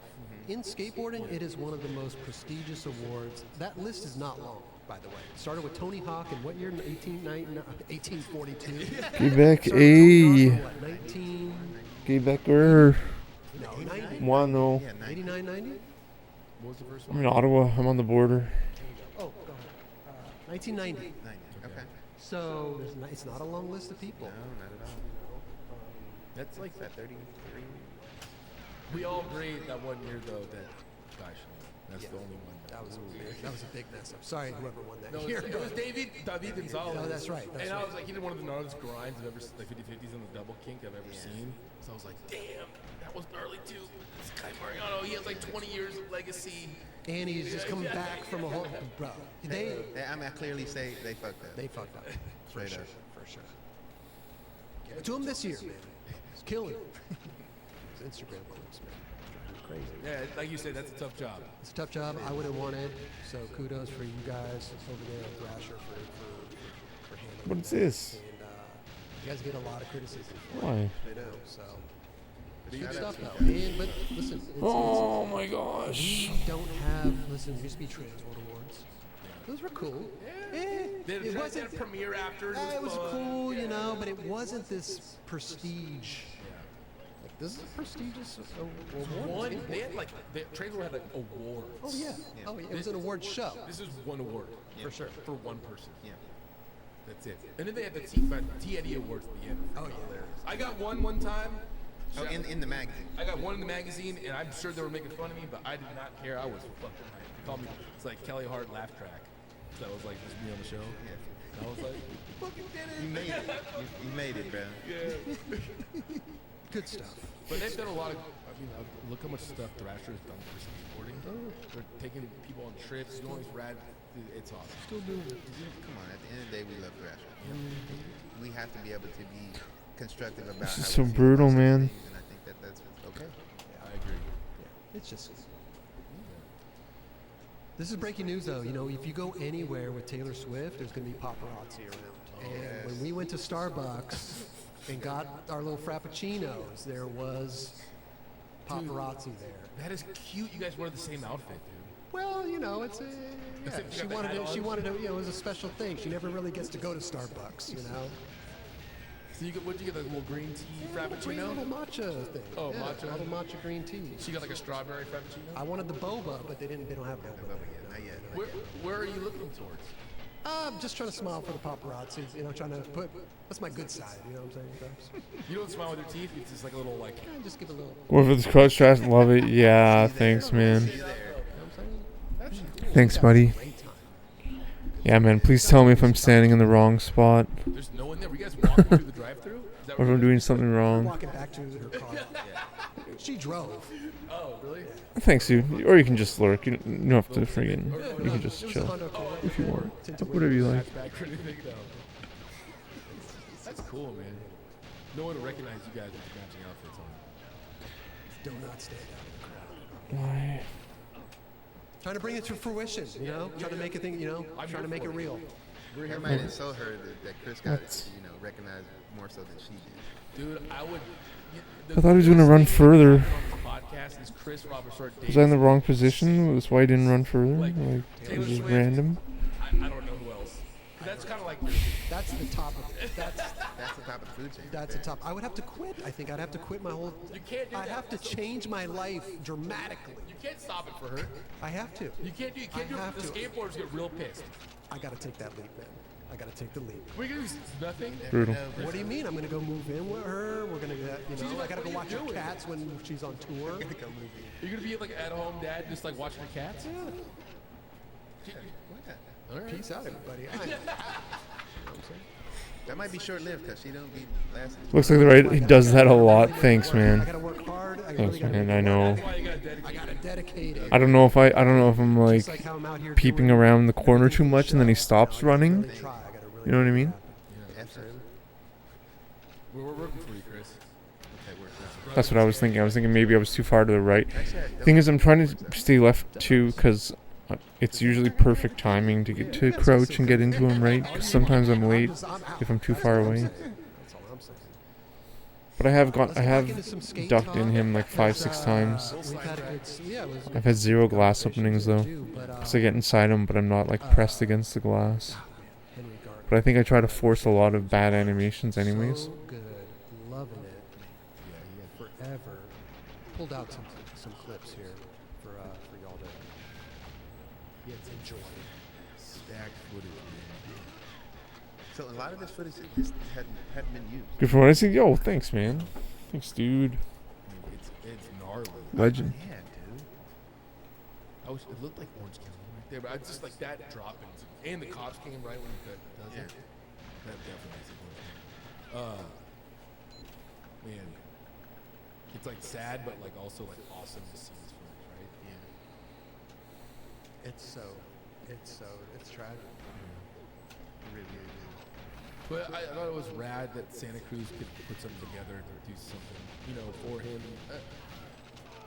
in skateboarding. It is one of the most prestigious awards. That list is not long, by the way. It started with Tony Hawk in what year? 1842. Québec, Started with Tony Hawk hey! in what, 19? Québécois. No, 90? Moi, no. Yeah, 90. 89, 90? What was the first I'm one? in Ottawa. I'm on the border. Oh, go ahead. 1990. 90. Okay. So it's not a long list of people. No, not at all. That's like Is that 33? we all agree that one year though that gosh, that's Yeah. the only one. That was a big mess up. Sorry, whoever won that No, year. it was David Gonzalez. No, that's right, that's and I right. was like, he did one of the gnarliest grinds I've ever, like 50-50s on the double kink I've ever seen. So I was like, damn, that was gnarly too. This guy Mariano, he has like 20 years of legacy. And he's just coming back from a whole bro. They I mean, I clearly say they fucked up. they fucked up. For Straight sure. up. For sure. Give it to him this year, man. He's killing it. His Instagram posts, man. Crazy. Yeah, like you said, that's a tough job. It's a tough job. I would have wanted. So kudos for you guys over there at Thrasher for handling What is that. this? And you guys get a lot of criticism. Why? They do. So good Shout stuff out though. to you And but listen, Oh my gosh. we don't have. Listen, there used to be Trans World Awards. Those were cool. They It had wasn't. a premiere after. It was fun. cool, Yeah. you know, but it wasn't this prestige. Like, this is a prestigious award. One, they had like, the Trade had like awards. Oh yeah. Oh yeah. It was an award show. This is one award. Yeah. For sure. For one person. Yeah. That's it. And then they had the T Eddie Awards at the end. Oh yeah. I got one time. Oh, in the magazine. I got one in the magazine, and I'm sure they were making fun of me, but I did not care. I was fucking hyped. They called me, it's like Kelly Hart laugh track. So that was like just me on the show. Yeah. And I was like, fucking did it. You made it. You made it, bro. Yeah. Good stuff. But they've done a lot of, I mean, look how much stuff Thrasher has done for skateboarding. They're taking people on trips, doing these rad, dude, it's awesome. Still doing it. Come on. At the end of the day, we love Thrasher. We have to be able to be constructive about This how is we so feel brutal, about certain man. things, and I think that's okay. I agree. It's just. This is breaking news, though. You know, if you go anywhere with Taylor Swift, there's going to be paparazzi around. And when we went to Starbucks and got our little frappuccinos, there was paparazzi there. That is cute. You guys wear the same outfit, dude. Well, you know, it's a. Yeah, Except you she got the wanted hat it. She on. wanted it. You know, it was a special thing. She never really gets to go to Starbucks. You know. So you get, what'd you get, like a little green tea Green frappuccino? little matcha thing. Oh, yeah, matcha. Little matcha green tea. She got like a strawberry frappuccino? I wanted the boba, but they didn't. They don't have boba. Not yet. Where are you looking towards? I'm just trying to smile for the paparazzi. You know, trying to put. What's my good side? You know what I'm saying? You don't smile with your teeth. It's just like a little like. Yeah, just give a little. What if it's crushed trash? Love it. Yeah, thanks, man. You know what I'm saying? Thanks, buddy. Great time. Yeah, man. Please tell me if I'm standing in the wrong spot, There's no one there. Were you guys walking through the drive-through? Is that or if I'm doing something wrong. Walking back to her car. She drove. Oh, really? Thanks, dude. Or you can just lurk. You don't have to friggin'. You can just It was a chill Honda Accord. if you want. Tinted Whatever you like. Hatchback or anything? No. That's cool, man. No one will recognize you guys with matching outfits on. Do not stand out in the crowd. Why? Trying to bring it to fruition, you know? Trying to make a thing, you know? Trying to make it real. We're here That for might it. insult her that Chris got That's- recognized more so than she did. Dude, I would. I thought he was gonna run further. Podcast is Chris Roberts or Was I in the wrong position? Was why I didn't run further? Like, Like, Taylor was it Swift. random? I don't know who else. That's kind of like. That's the top of it. That's the top of the food chain. That's the top. I would have to quit. I think I'd have to quit my whole. You can't do I'd that. have to change my life dramatically. You can't stop it for her. I have to. You can't do. You can't I do. have The to. skateboarders get real pissed. I got to take that leap, man. I gotta take the lead. We're gonna do nothing. Brutal. What do you mean? I'm gonna go move in with her. We're gonna get, I gotta go watch her cats when she's on tour. You're gonna be like at home dad, just like watching your cats. All right. Peace out, everybody. That might be short-lived because she don't be lasting. Looks like the right. He does that a lot. Thanks, I man. gotta work hard. I Thanks, really gotta man. make I know. That's why you gotta dedicate. I gotta dedicate it. I don't know if I'm like Just like how I'm out here peeping doing around the corner everything too for much and then he show. stops Now I gotta running. really try. I gotta really You know what I make it mean? happen. Absolutely. We're working for you, Chris. Okay, works That's what I was thinking. I was thinking maybe I was too far to the right. out. Thing is, I'm trying to stay left too because it's usually perfect timing to get to crouch and get into him, right? Because sometimes I'm late if I'm too far away. That's all I'm saying. But I have Let's get back into some ducked skate in talk. him like 5-6 times. We've had a good, it was I've had 0 glass openings though. Because I get inside him, but I'm not like pressed against the glass. Henry Gardner. But I think I try to force a lot of bad animations anyways. So good, loving it. Forever. Pulled out some clips here for y'all to enjoy. Stacked footage, man. So a lot of this footage just hadn't been used. Good for what I see. Yo, thanks, man. Thanks, dude. I mean, it's gnarly. Legend. Yeah, dude. I wish it looked like Orange County right there, but I just like that drop and the cops came right when it does Yeah. it. That definitely makes it Orange County. Man, it's like sad, but like also like awesome to see this footage, right? Yeah. It's tragic. It really is. But I thought it was rad that Santa Cruz could put something together to do something, for him.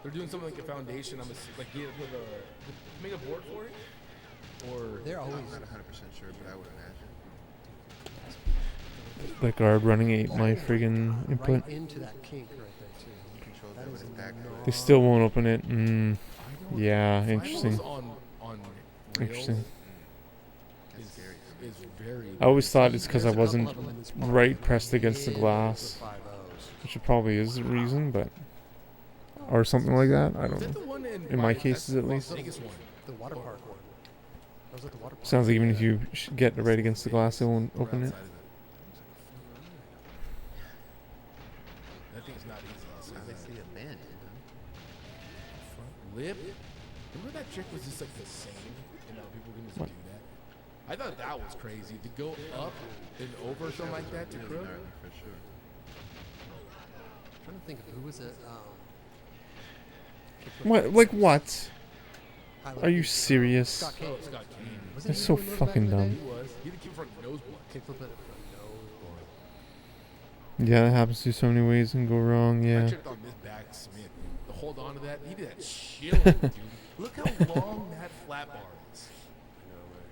They're doing something like a foundation. Like make a board for it, or They're always I'm not 100% sure, but I would imagine. That guard running ate my friggin' input. right into that kink right there too. Controls That that is with his back. They still won't open it. Yeah, Finals interesting. on rails Interesting. That's scary. is very. I always thought it's because I There's a couple wasn't of them in this park right that pressed against the hit glass, with 5-0s. which probably is the reason, but or something like that. I Is don't that know. the one In my cases, at least. The Vegas one. The water park one. That was at the water park. Sounds like even if you get right against the glass, it won't Or open it. outside of That thing's not easy. I'll say that. Obviously abandoned. Front lip. Remember that trick was just like the same, and now people can just What? do that. I thought that was crazy to go up and over something like that to crook. Gnarly for sure. I'm trying to think of who was it. What? Like what? Highlight Are you kick. serious? Scott Kane. Oh, Scott Kane. Wasn't That's he so doing those fucking back in the dumb. day? He was. He had to keep front nose block. Kickflip it from nose. Yeah, that happens to so many ways and go wrong. I Yeah. tripped on this back Smith. Dude. To hold on to that, he did that chilling, dude. Look how long that flat bar is.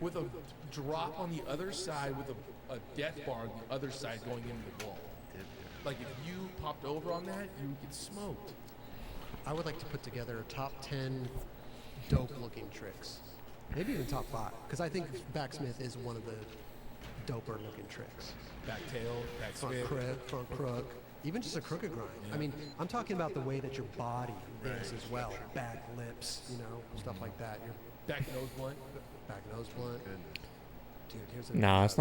With a drop on the other side, with a death bar on the other side going into the wall. Like if you popped over on that, you would get smoked. I would like to put together a top 10 dope-looking tricks. Maybe even top 5, because I think backsmith is one of the doper-looking tricks. Back tail, back Front Smith. crook, front crook, even just a crooked grind. I mean, I'm talking about the way that your body is as well. Back lips, stuff like that. Your Back nose blunt. back nose blunt. Dude, here's a Nah, that's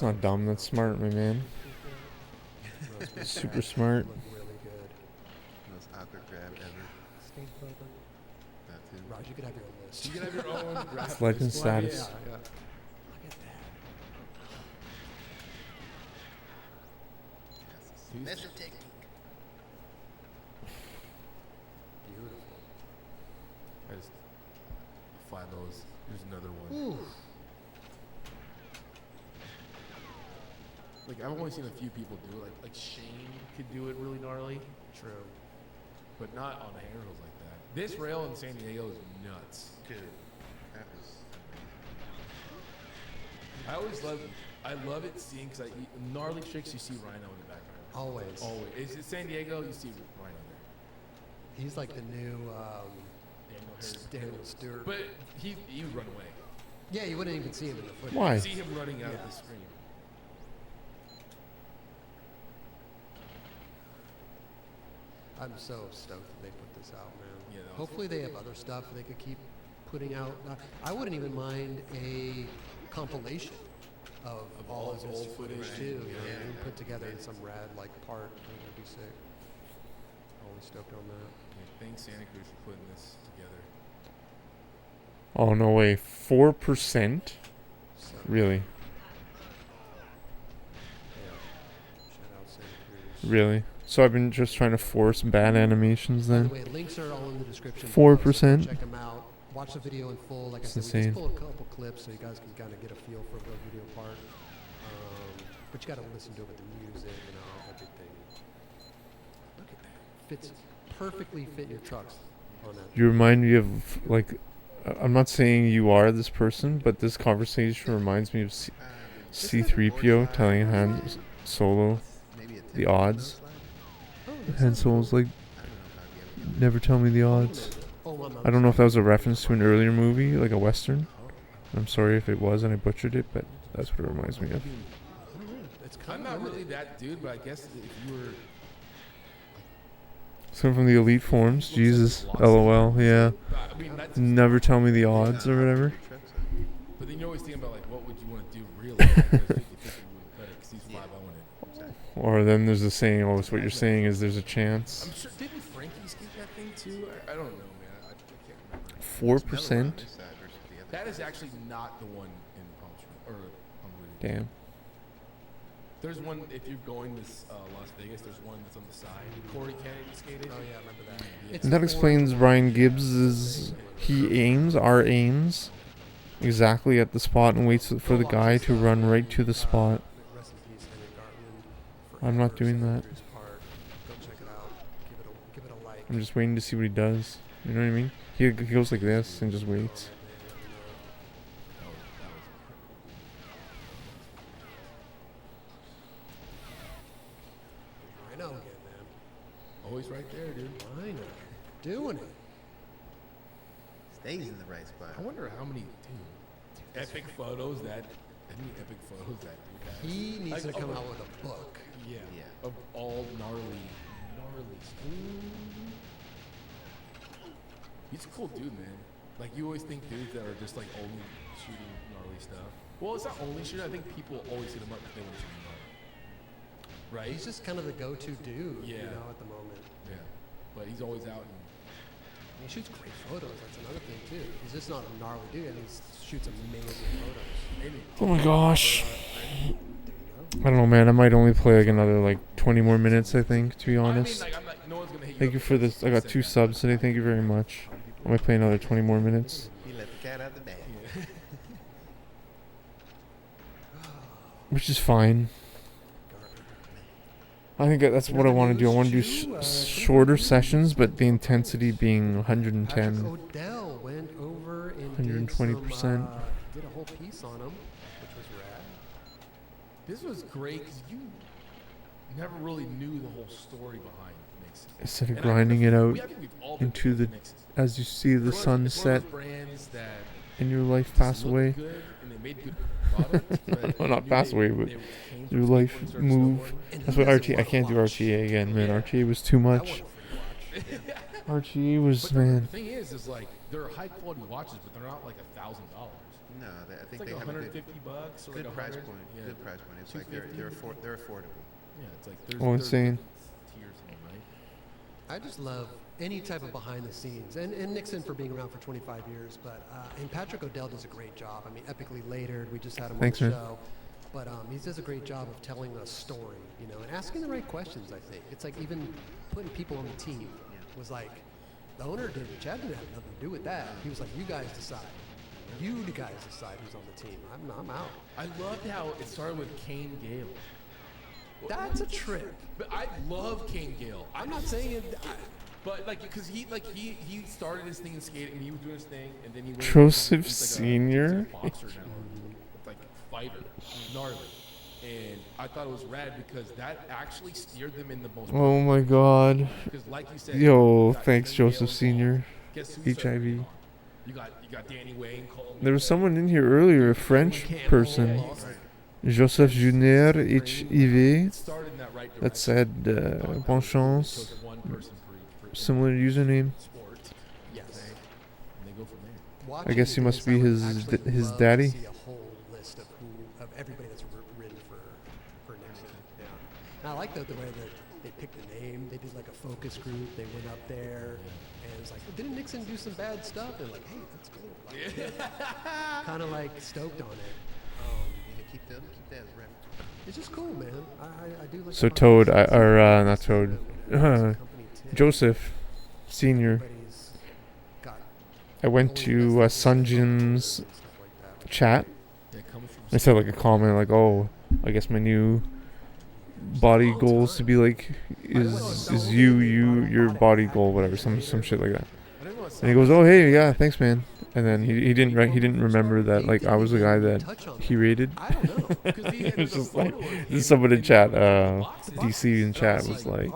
not dumb. That's smart, my man. Super smart. Look really good. Most awkward grab ever. Skate club. That too. Raj, you could have your own list. You can have your own rap It's legend list. status. Yeah. Look at that. Method technique. Beautiful. I just find those. Here's another one. Ooh. Like I've only seen a few people do it. Like Shane could do it really gnarly, True. but not on hand rails like that. This rail in San Diego is nuts. Dude. That was I love it seeing because gnarly tricks you see Rhino in the background. Always. Always. Is it San Diego? You see Rhino there. He's like the new Daniel Harris. Daniel Stewart. But he would run away. Yeah, you wouldn't even see him in the footage. Why? See him running out of the screen. I'm so stoked that they put this out, man. Yeah, that was- Hopefully they have other stuff they could keep putting out. I wouldn't even mind a compilation of all of his footage too. You know, what I mean? Put together in some rad like part. I think that'd be sick. Always stoked on that. Yeah, thanks Santa Cruz for putting this together. Oh no way, 4%? So, Really? yeah. Shout out Santa Cruz. Really? So I've been just trying to force bad animations By the then? way, links are all in the description. 4%? Check them out. Watch the video in full. Like It's I said, we insane. just pull a couple clips so you guys can kind of get a feel for the video part. But you got to listen to it with the music and all everything. Look at that. Fits perfectly fit your trucks on that. You remind me of, like, I'm not saying you are this person, but this conversation reminds me of C3PO telling Han Solo the odds. Han Solo's like, never tell me the odds. I don't know if that was a reference to an earlier movie, like a Western. I'm sorry if it was and I butchered it, but that's what it reminds me of. I'm not really that dude, but I guess if you were... Someone from the elite forms, Jesus, LOL, yeah. I mean, that's... Never tell me the odds or whatever. But then you're always thinking about, like, what would you want to do really? Because 50-50 wouldn't cut it, 'cause he's 5-0 in it. Or then there's the saying, oh, so what you're saying is there's a chance. I'm sure, didn't Frankie skip that thing too? I don't know, man. I can't remember. 4%? That is actually not the one in Palm Springs, or Palm Springs. Damn. There's one, if you're going to Las Vegas, there's one that's on the side. Corey Kennedy skated. Oh yeah, I remember that. Yeah. And that explains Ryan Gibbs' our aims exactly at the spot and waits for the guy to run right to the spot. Rest in peace, Henry Gartman. I'm not doing that. Andrew's part. Go check it out. Give it a like. I'm just waiting to see what he does. You know what I mean? He goes like this and just waits. I know again, man. Always right there, dude. I know. Doing it. Stays in the right spot. I wonder how many, dude, epic photos that, how many epic photos that dude has. He needs Like, to come of- out with a book. Yeah. Yeah. Of all gnarly stuff. He's a cool dude, man. Like, you always think dudes that are just, like, only shooting gnarly stuff. Well, it's not only shooting. I think people always hit him up if they want to shoot gnarly. Right? He's just kind of the go-to dude, you Yeah. know, at the moment. Yeah. But he's always out and... And he shoots great photos. That's another thing too. He's just not a gnarly dude, and he shoots amazing photos. Oh my gosh. There you go. I don't know, man. I might only play like another like 20 more minutes, I think, to be I mean, honest. like, I'm like, no one's gonna hit you Thank you up for because this. I got 2 subs today. Thank you very much. I might play another 20 more minutes, He let the cat out of the bag. Yeah. which is fine. I think that's what I want to do. I want to do shorter sessions, but the intensity being Patrick 110. Odell went over and 120%. did a whole piece on him, which was rad. This was great because you never really knew the whole story behind Nixon. Instead of And grinding it out I think we've all been into the, through Nixon. as you see the It's one sun of set those brands that and your life just pass looked away. good and they made good products, but Well, not you knew pass they- away, but they came your from life skateboarding, started move. snowboarding. That's what RTA. I can't do RTA again, man. RTA was too much. RTA was, But the man. thing is like they're high quality watches, but they're not like $1,000. No, I It's think like they have a $150 good, or good like price 100. point. Yeah. Good price point. It's like they're affordable. Yeah, it's like there's Oh, insane. tiers of them, right? I just love any type of behind the scenes, and Nixon for being around for 25 years. But and Patrick Odell does a great job. I mean, epically latered. We just had him Thanks, on the man. show. But he does a great job of telling a story, you know, and asking the right questions. I think it's like even putting people on the team was like the owner didn't. Chad didn't have nothing to do with that. He was like, you guys decide. You guys decide who's on the team. I'm out. I loved how it started with Kane Gale. That's a trip. But I love Kane Gale. I'm not saying it, but like because he started his thing in skating and he was doing his thing and then he went Joseph he's Senior? like a boxer now, like a fighter, gnarly. And I thought it was rad because that actually steered them in the most. Oh my god. Because like you said, Yo, you got thanks, Kane Gale Joseph involved. Senior. Guess who started HIV. it on? You got Danny Wayne. Cole There was Miller, someone in here earlier, a French person, Joseph Junior HIV, started in that right that said, bonne chance, Chose one person for similar username. sport. Yes. And they go from there. Watching I guess he this, must be I would his actually his love to daddy. see a whole list of everybody that's I like the way that they picked the name. They did like a focus group. They went up there, and it was like, didn't Nixon do some bad stuff? And like, hey, that's cool. Like, kind of like stoked on it. Yeah, keep that as reference. It's just cool, man. I do like. So the Toad, podcast. not Toad, Company tip. Joseph, Senior. Everybody's got I went to Sunjin's stuff like that. chat. Yeah, it comes from I said like a comment like, oh, I guess my new body goal is to be like, is your body goal, whatever, some shit like that. And he goes, oh hey, yeah, thanks man. And then he didn't remember that like I was the guy that he rated. I don't know. It was just like, this is someone in chat, DC in chat was like,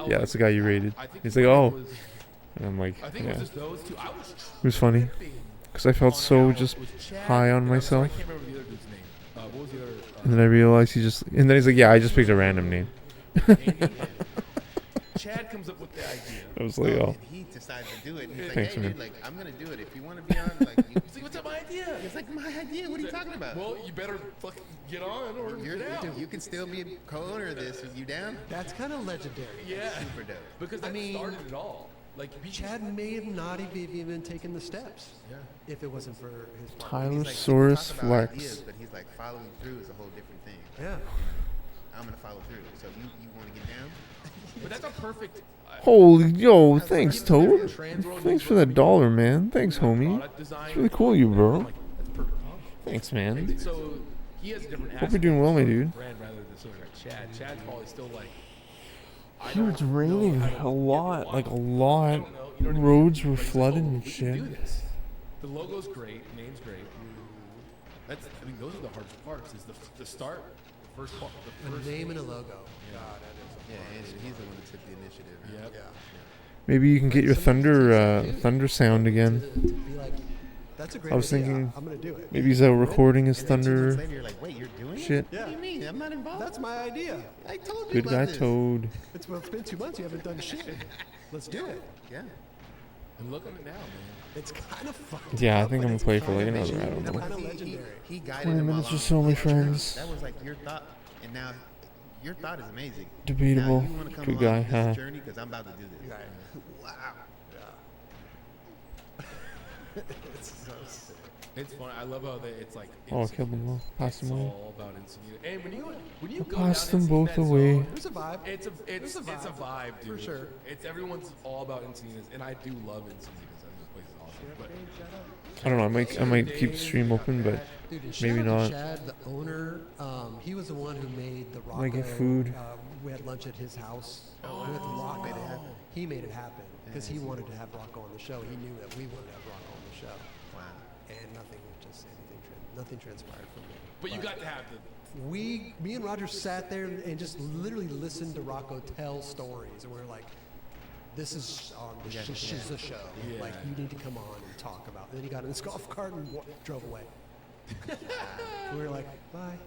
yeah, that's the guy you rated. He's like, oh, and I'm like, I think it yeah. was just those two. I was It was funny because I felt so just high on myself. I can't remember the other dude's name. What was the other? And then I realized and then he's like, yeah, I just picked a random name. Chad comes up with the idea. I was like, oh. And he decided to do it. And he's like, Thanks, hey, man. dude, like, I'm going to do it. If you want to be on, like, you. He's like, what's up, my idea? It's like, my idea. What are you talking about? Well, you better fucking get on or get out. You can still be a co-owner of this. Are you down? That's kind of legendary. Yeah. Super dope. Because I that mean, started it all. Like, Chad may have not even taken the steps. Yeah. If it wasn't for his Tyler He's like, Saurus people talk about Flex. ideas, but he's like, following through is a whole different thing. Yeah. I'm going to follow through. So you want to get down? But that's a perfect. Holy, yo, thanks, Toad. Thanks for that $1, man. Thanks, homie. Product design. It's really cool of you, bro. Like, that's perfect. Thanks, man. So he has a different. Hope you're doing well, my dude. Brand rather than sort of like Chad. Chad's probably still like. Dude, it's raining a lot, like a lot. Roads were flooded and shit. The logo's great, name's great. That's, I mean, those are the hardest parts. Is the start, the first part, the A first. name and a logo. Yeah. God, that is Yeah, and he's the one that took the initiative. Yep. Yeah. Maybe you can get your thunder sound again. To be like, that's a great I was idea. thinking I'm gonna do it. maybe he's out recording his And then 2 months thunder later, you're like, wait, you're doing shit. it? What do you mean? I'm not involved. That's my idea. I told you Good about guy, this. Toad. It's been 2 months. You haven't done shit. Let's do it. Yeah. And look at it now, man. It's kind of fucked. Yeah, I up, think but I'm gonna it's play for kinda like another, I legendary. don't It's know. kinda He legendary. guided 20 them minutes all or so, my on. friends. That was like your thought, and now your thought is amazing. Debatable. Now you want to come Good along guy, this huh? journey because I'm about to do this. Right. Wow. It's so sick. It's fun. I love how it's like. Oh, I killed them all. Passed It's them away. all about Encinitas. And when you go Passed down them both Encinitas away. zone, There's a vibe. It's a vibe, dude. For sure. It's everyone's all about Encinitas, and I do love Encinitas. I think this place is awesome. But I don't know. I might keep the stream open, but Dude, and maybe shout out not. to Chad, the owner. He was the one who made the Rocco. Might get food. We had lunch at his house. We had the Rocco. He made it happen because he wanted to have Rocco on the show. He knew that we wanted to have Rocco on the show, Wow. and nothing transpired from it. but you got to have the. Me and Roger sat there and just literally listened to Rocco tell stories, and we were like, "This is the show. Yeah. Like, you need to come on and talk about." And then he got in his golf cart and drove away. We were like, "Bye."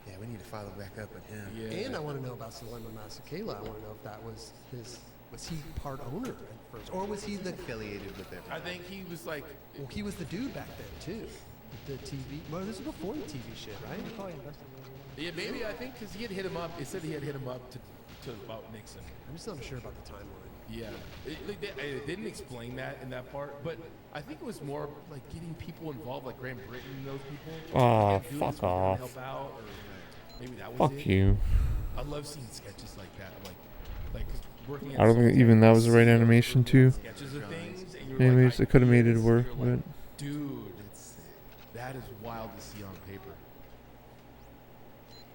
Yeah, we need to follow back up with him. Yeah. And I want to know about Solema Masakela. I want to know if that was his. Was he part owner at first, or was he the? Affiliated with everything. I think he was like. Well, he was the dude back then too. The TV. Well, this is before the TV shit, right? Yeah, maybe I think because he had hit him up. It said he had hit him up to about Nixon. I'm just not sure about the timeline. Yeah, it didn't explain that in that part, but I think it was more like getting people involved, like Great Britain and those people. Aw, And dudes fuck wanting to off. Help out, or maybe that was Fuck it. you. I love seeing sketches like that, like 'cause working. At I don't think even that was the right animation too. sketches of things. And you're Anyways, like, they could have made it this, work, you're like, but dude, that is wild to see on paper.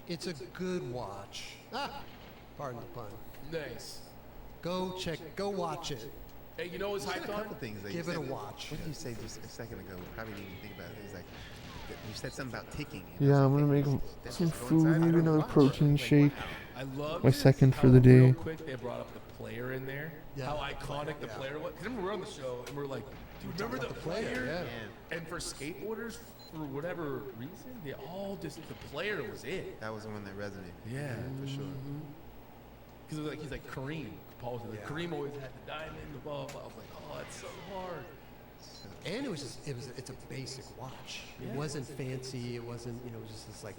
It's a good watch. Pardon the pun. Nice. Go watch it. Hey, you know what's There's hyped a on? couple things that Give you it said. a watch. What did you say just a second ago? We probably didn't even think about it. It was like, you said something about ticking. and I yeah, was I'm like, gonna hey, make that's some just food, coincide. I maybe don't another watch. protein shake. I love My this, second for how the day. Real quick, they brought up the player in there. Yeah. How iconic the Yeah. player was. 'Cause remember we were on the show and we're like, dude, remember the player? Yeah. And for skateboarders, for whatever reason, they all just the player was it. That was the one that resonated. Yeah. for sure. Because it was like he's like Kareem. Paul was like Yeah. Kareem always had the diamond, the blah blah. I was like, oh, that's so hard. And it's a basic watch. It Yeah. wasn't fancy. It wasn't, it was just this like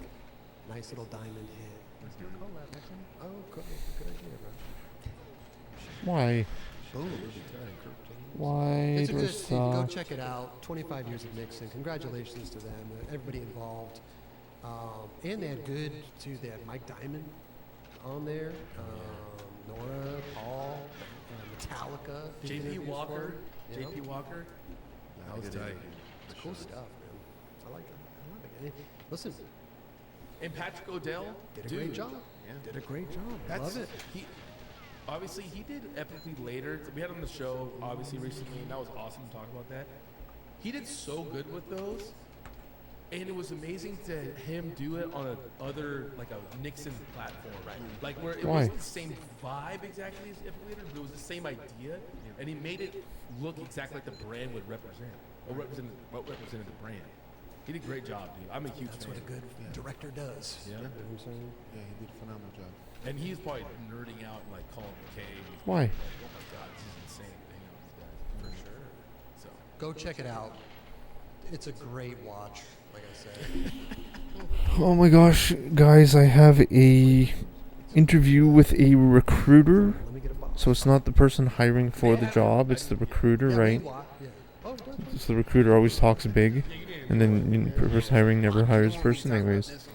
Nice little diamond hit. Let's do a collab next time. Oh, good idea, bro. Why? Boom. Why It's a do I good scene. Go suck? check it out. 25 years of Nixon. Congratulations to them, everybody involved. And they had good, too. They had Mike Diamond on there, Nora, Paul, Metallica. did JP interviews Walker. for it, you know? JP Walker. That was tight. It's cool stuff, man. I like it. I love it. Listen, And Patrick O'Dell did a dude, great job. Did a great job. That's Love it. He obviously he did epically later. We had him on the show obviously recently, and that was awesome to talk about that. He did so good with those, and it was amazing to him do it on a other like a Nixon platform, right? Like where it Why? wasn't the same vibe exactly as epically later, but it was the same idea, and he made it look exactly like the brand would represent, or what represented the brand. He did a great job, dude. I'm a huge That's fan. what a good director does. Yeah. You know what I'm saying? Yeah, he did a phenomenal job. And he's probably nerding out and like calling McKay. Why? Like, oh my god, this is insane to hang out with these guys. For sure. So Go check it out. It's a great watch, like I said. Oh my gosh, guys, I have a interview with a recruiter. Let me get a box. So it's not the person hiring for the job, it's the recruiter, Yeah, right? Yeah. Oh, good. So the recruiter always talks big, and then the person hiring never hires person anyways.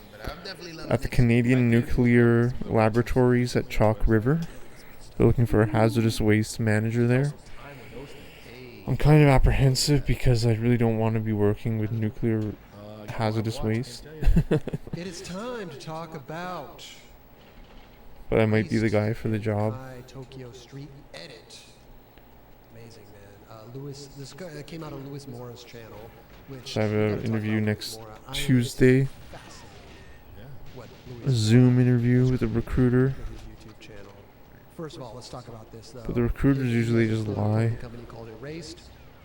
At the Canadian Nuclear Laboratories at Chalk River, they're looking for a hazardous waste manager there. I'm kind of apprehensive because I really don't want to be working with nuclear hazardous waste. It is time to talk about But I might be the guy for the job. My Tokyo Street Edit. Amazing, man. Lewis, this guy came out on Lewis Mora's channel, which So I have we an gotta talk interview about next Lewis Mora. Tuesday. Fascinating. What A Lewis Zoom interview with a recruiter. Mora did his YouTube channel. First of all, let's talk about this though. But the recruiters It is usually a just photo lie. company called Erased,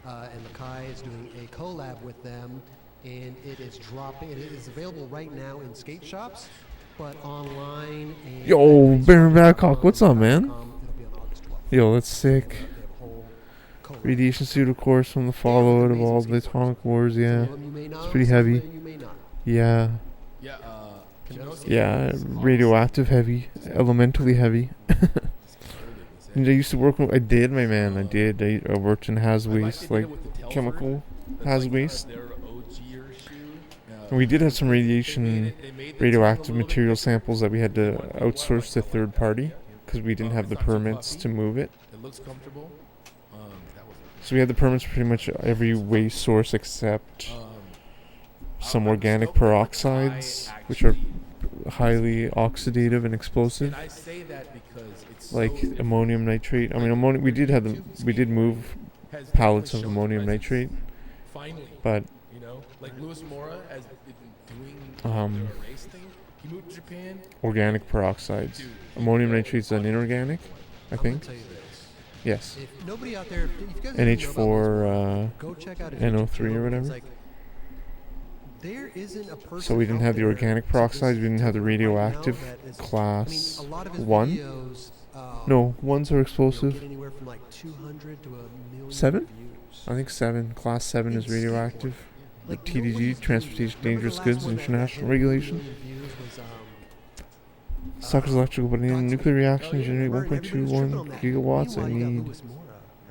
and Makai is doing a collab with them, and it is dropping. It is available right now in skate shops, but online. And Yo, Baron Babcock, what's up, man? It'll be on August 12th. Yo, that's sick. They have a whole collab. Radiation suit, of course, from the fallout of all the atomic wars, yeah. Some of you may know, It's pretty some of heavy. you may not. Yeah. yeah, Kenosis. Yeah, radioactive heavy, elementally heavy. And I used to work with, I did, my man, I did. I worked in haz waste, like chemical haz waste. And we did have some radioactive material samples that we had to outsource to third party because we didn't have the permits to move it. It looks comfortable. So we had the permits for pretty much every waste source except some organic peroxides, which are highly oxidative and explosive, And I say that because it's like so ammonium nitrate. I mean, we did move has pallets definitely of shown ammonium presence. nitrate, Finally, but you know, like Lewis Mora has been doing Um, the race thing. He moved to Japan. organic peroxides. Dude, Ammonium nitrate's an inorganic, I I'm gonna think. tell you this. Yes. If nobody out there, if you guys NH4, go check out his NO3 YouTube channel. or whatever. It's like, there isn't a person So we didn't out have the there organic to just peroxides, we didn't have the tell you right now radioactive that is- class I mean, a lot of his 1. videos, No, 1s are you know, explosive. get anywhere from like 200 to a million 7? views. I think 7. Class 7 is In radioactive. skateboarding. The Like, TDG, nobody's Transportation doing- Dangerous remember the Goods last one that International hit a Regulation. million views was, Sucks electrical, but in a nuclear reaction, you generate Remember, everybody was tripping on 1.21 that. gigawatts. I Meanwhile, you got need. Lewis Mora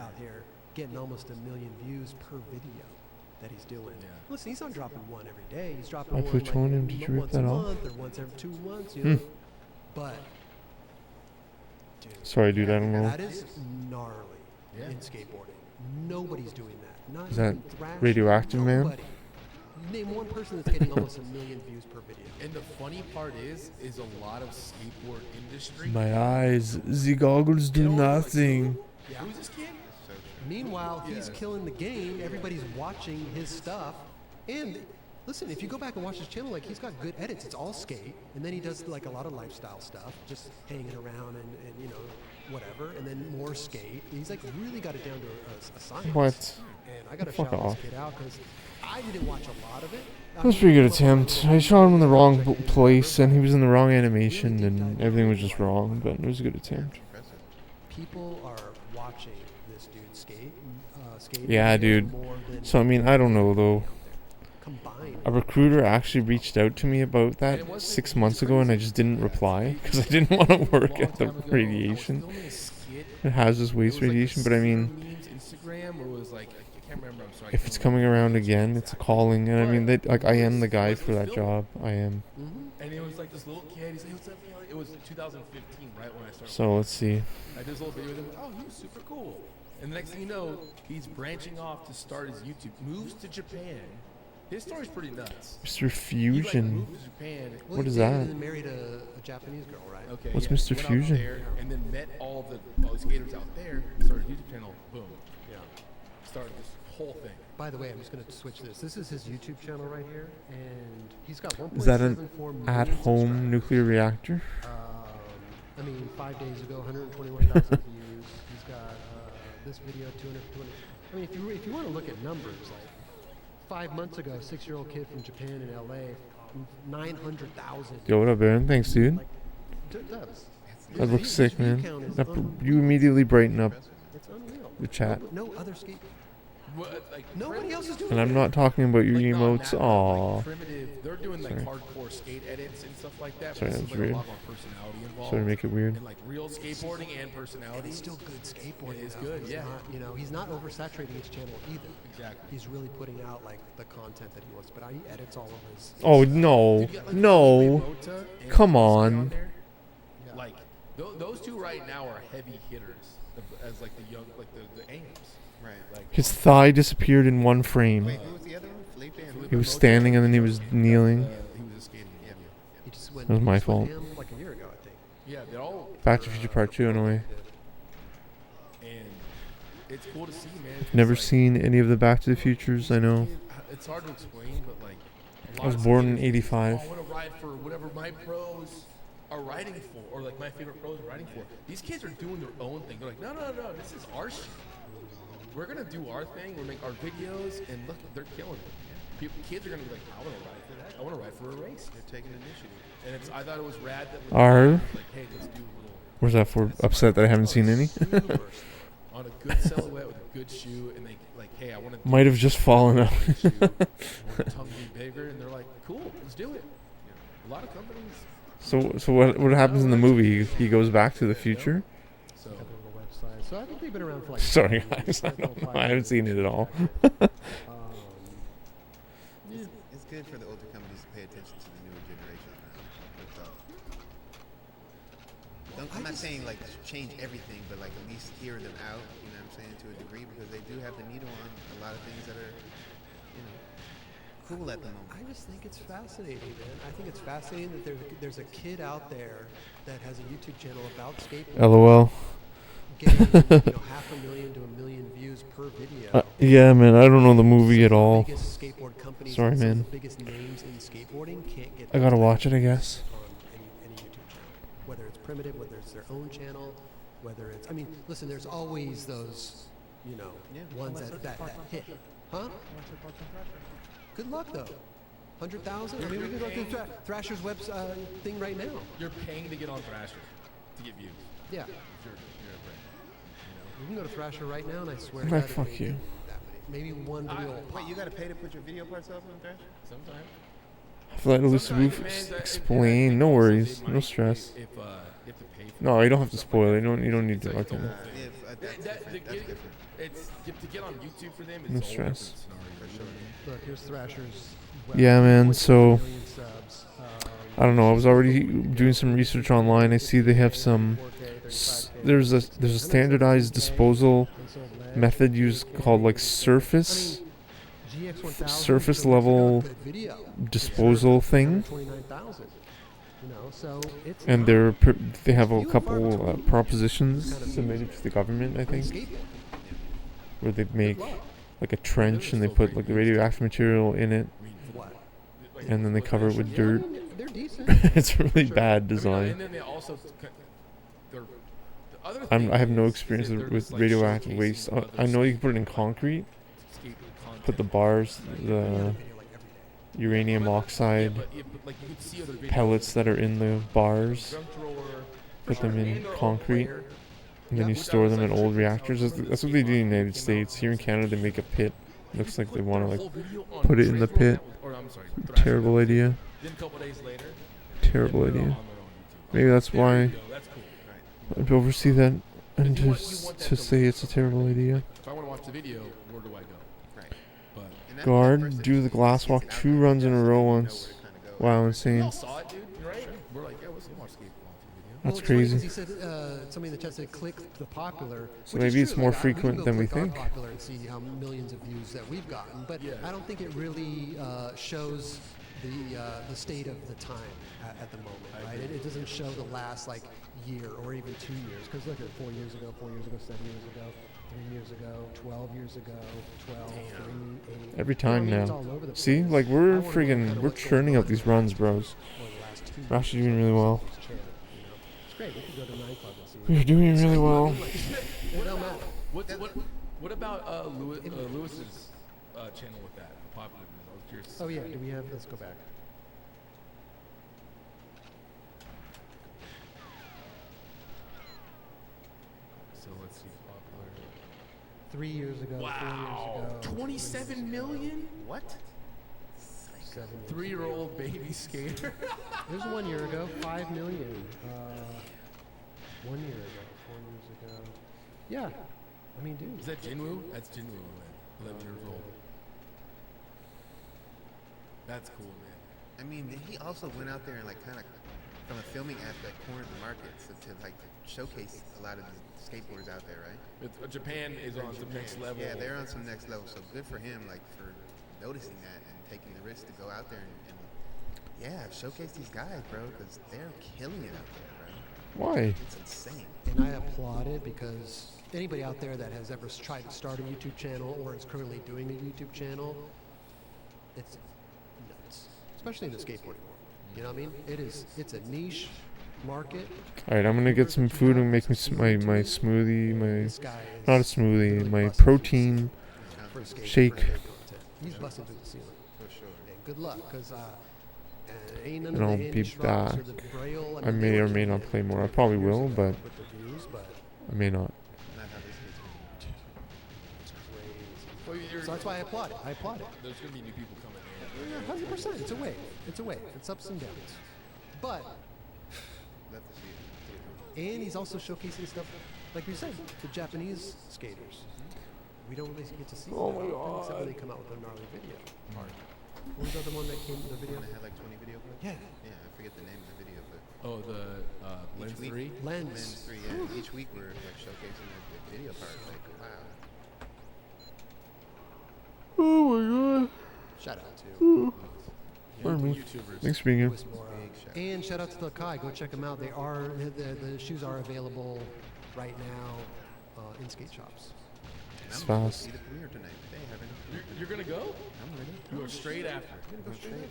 out here getting almost a million views per video that he's doing. Yeah. Listen, he's not dropping one every day. He's dropping My one plutonium, like did you rip once that a off? month or once every 2 months, you Hmm. know. But, dude, Sorry, dude, I don't know. that is gnarly Yeah. in skateboarding. Nobody's doing that. Not Is that even Thrash, radioactive, man? nobody. Name one person that's getting almost a million views per video. And the funny part is a lot of skateboard industry. My eyes, the goggles do nothing. Yeah. Who's this kid? Meanwhile, he's Yeah. killing the game. Everybody's watching his stuff. And listen, if you go back and watch his channel, like he's got good edits. It's all skate, and then he does like a lot of lifestyle stuff, just hanging around and you know whatever, and then more skate. He's like really got it down to a science. What? And I gotta Fuck shout off. this kid out because I didn't watch a lot of it. That was a pretty good attempt. I shot him in the wrong place, and he was in the wrong animation, and everything was just wrong, but it was a good attempt. People are watching this dude skate. Skate Yeah, videos dude. more than So, I mean, I don't know, though. combined. A recruiter actually reached out to me about that 6 months ago, and I just didn't reply because I didn't want to work at the radiation. It has this waste radiation, but I mean, Instagram, or was like, I can't remember. I'm sorry. if it's coming around again, it's a calling, and I mean, like I am the guy for that job. I am. And it was like this little kid. He's like, "What's up, man?" It was 2015, right when I started. So let's see. I did this little video with him. Oh, he was super cool. And the next thing you know, he's branching off to start his YouTube. Moves to Japan. His story's pretty nuts. Mr. He like Fusion. moved to Japan. Well, What he is dated that? and married a Japanese girl, right? Okay. What's yeah. Mr. Went out Fusion? there and then met all the skaters out there. Started a YouTube channel. Boom. Yeah. Started this whole thing. By the way, I'm just going to switch this. This is his YouTube channel right here, and he's got 1.74 Is that an million at-home subscribers. nuclear reactor? I mean, 5 days ago, 121,000 views. He's got this video, 220. I mean, if you want to look at numbers, like 5 months ago, 6-year-old kid from Japan in LA, 900,000. Yo, what up, Aaron? Thanks, dude. Like, that's That looks sick, view man. count is You immediately brighten up It's unreal. the chat. No other skate. What, like, Nobody else is doing And I'm it. not talking about your like, not emotes. that, Aw. like primitive. They're doing like Sorry. hardcore skate edits and stuff like that. Sorry, but that this was is like weird. a lot more personality involved. Sorry to make it weird. And like real skateboarding and personality. It's still good skateboarding. It is though. good, He's yeah. Not, he's not oversaturating his channel either. Exactly. He's really putting out like the content that he wants, but he edits all of his. Oh, no. Dude, you got, like, No. Mota and Come Skate on. there. Yeah. Like those two right now are heavy hitters as like the young, like the Ames. Right. Like His thigh disappeared in one frame. Wait, who was the other one? Felipe and He was standing and then he was kneeling. he was a skating video. He just went. That was my just went fault. ham like a year ago, I think. Yeah, they're all. Back to the Future Part 2 in a way. And it's cool to see, man. 'cause, Never like, seen any of the Back to the Futures, I know. It's hard to explain, but like. a lot I was of born in skaters, 85. Oh, I want to ride for whatever my pros are riding for, or like my favorite pros are riding for. These kids are doing their own thing. They're like, no, this is our shit. We're gonna do our thing. We'll make our videos, and look, they're killing it. Kids are gonna be like, I want to ride for that. I want to ride for a race. They're taking initiative. And I thought it was rad that Are? like, hey, let's do a little. Where's that for? Upset that I haven't seen any? On a good silhouette with a good shoe, and they like, hey, I want to. Might have just fallen out. Tongue be bigger, and they're like, cool, let's do it. A lot of companies. So what happens in the movie? He goes back to the future? So Got the little website. So I think they've been around for like. Sorry, 5 guys. years, I haven't seen it at all. It's good for the older companies to pay attention to the newer generation now. That's all. I'm not saying like change everything, but like at least hear them out. You know what I'm saying, to a degree, because they do have the needle on a lot of things that are, cool at the moment. I just think it's fascinating, man. I think it's fascinating that there's a kid out there that has a YouTube channel about skateboarding. LOL. Getting 500,000 to 1 million views per video. Yeah, man, I don't know the movie at all. The biggest skateboard companies, Sorry, and some of man. the biggest names in skateboarding can't get. I gotta watch it, I guess. On any YouTube channel, whether it's primitive, whether it's their own channel, whether it's. I mean, listen, there's always those, ones that hit, huh? Good luck though. 100,000. I mean, we can go through Thrasher's web thing right now. you're paying to get on Thrasher to get views. Yeah. If you're a brand, You can go to Thrasher right now, and I swear. Like, to God, it fuck may you. be that many. Maybe one video. will Wait, pop. you gotta pay to put your video parts up on Thrasher? Sometimes. Let Elusive Roof explain. No worries. No stress. If you have to pay for No, you don't have to spoil it. You don't need to like the it. whole Yeah, thing. that's That- different. the- That's different. It's to get on YouTube for them. It's No a whole different stress. scenario, you know what I mean? Look, here's Thrasher's. Yeah, man, 1.4 so- million subs. I don't know. I was already doing some research online. I see they have some. There's a standardized disposal method used called like surface surface level disposal thing, and they have a couple propositions submitted to the government, I think, where they make like a trench and they put like the radioactive material in it, and then they cover it with dirt. They're decent. It's really bad And design. then they also. The other I have no thing experience is they're with just, like, radioactive showcasing waste. other I know you can put it in concrete, skate content. put the bars, the uranium oxide But like you could see other videos. pellets that are in the bars, Junk drawer, put them in and they're all concrete, clear. and then you store them in old reactors. That's what they do in the United States. Here in Canada, they make a pit Looks like they Put want their to whole like video on put it in the Drake wrote pit. that- Or I'm sorry, Thrasher Terrible wrote idea. it. Then a couple days later, Terrible they put it idea. on their own YouTube. Maybe that's There why you go, that's cool. I'd oversee that and You want just that to to say look it's a something. terrible idea. If I want to watch the video, where do I go? Right. But And that Guard, person do the sees glass it walk out 2 there, runs in a definitely row know where once. to kinda go. Wow, we insane. all saw it, dude. Right? We're like, yeah, let's watch skateboard video. That's Well, it's funny 'cause crazy. He said somebody in the chat said click the popular. So which is maybe it's true. more Like, frequent can go than we click our think. Popular and see how millions of views that we've gotten, but Yeah. I don't think it really shows the state of the time at the moment, right? It doesn't show the last like year or even 2 years. Because look at 4 years ago, 7 years ago, 3 years ago, 12 years ago, 12, 3, 8. Every You know time what I mean? It's now. all over the See, place. like I we're wanna know friggin' kinda we're what's going churning out on these in runs, the bros. last 2 We're years actually doing really well. on this channel, you know? It's great. We could go to 9 Club and see. We're doing really well. It don't matter. What about Lewis's channel with that? Popular. I was curious. Oh yeah, do we have? Let's go back. So let's see. Popular. 3 years ago. 4 Wow. years ago. 27 million? What? 7 years 3-year-old baby skater. There's 1 year ago. 5 million. 1 year ago. 4 years ago. Yeah. I mean, dude. Is that Jinwoo? That's Jinwoo, man. 11 years old. That's cool, man. I mean, he also went out there and like kind of, from a filming aspect, cornered the market to like showcase a lot of the skateboarders out there, right? Japan is on some next level. Yeah, they're on some next level. So good for him, like for noticing that and taking the risk to go out there and yeah, showcase these guys, bro, because they're killing it out there, bro. Why? It's insane. And I applaud it because anybody out there that has ever tried to start a YouTube channel or is currently doing a YouTube channel, it's nuts. Especially in the skateboarding world. You know what I mean? It's a niche market. All right, I'm gonna get some food and make me my smoothie, This guy is not a smoothie, really my busting protein for skate shake. content. He's busting through the ceiling. For sure. And good luck, because ain't none And of I'll the be Hinge rocks or back. the Braille. I may or may not play more. I probably will, but with the views, but I may not. Not how this gets it's crazy. Well, So that's why I applaud it. I applaud it. There's going to be new people coming in. Yeah, 100%. It's a wave. It's a wave. It's ups and downs. But love to see it. and he's also showcasing stuff, like we said, to Japanese skaters. We don't really get to see. Oh that my often, except when God. they come out with a gnarly video. What was the other one that came? The video? One that had like 20 video clips? Yeah. Yeah, I forget the name of the video, but Oh, the Lens week- 3? Lens. Lens 3, yeah. Each week we're like showcasing the video part. Like, wow. Oh my god. Shout out to Pardon me. YouTubers. Thanks for being here. Louis Mora. Big shout. And shout out to the Kai. Go check them out. They are the shoes are available right now in skate shops. And It's I'm gonna go fast. see the premiere tonight. They haven't. You're going to go? I'm ready. You go straight after. Go straight. Okay.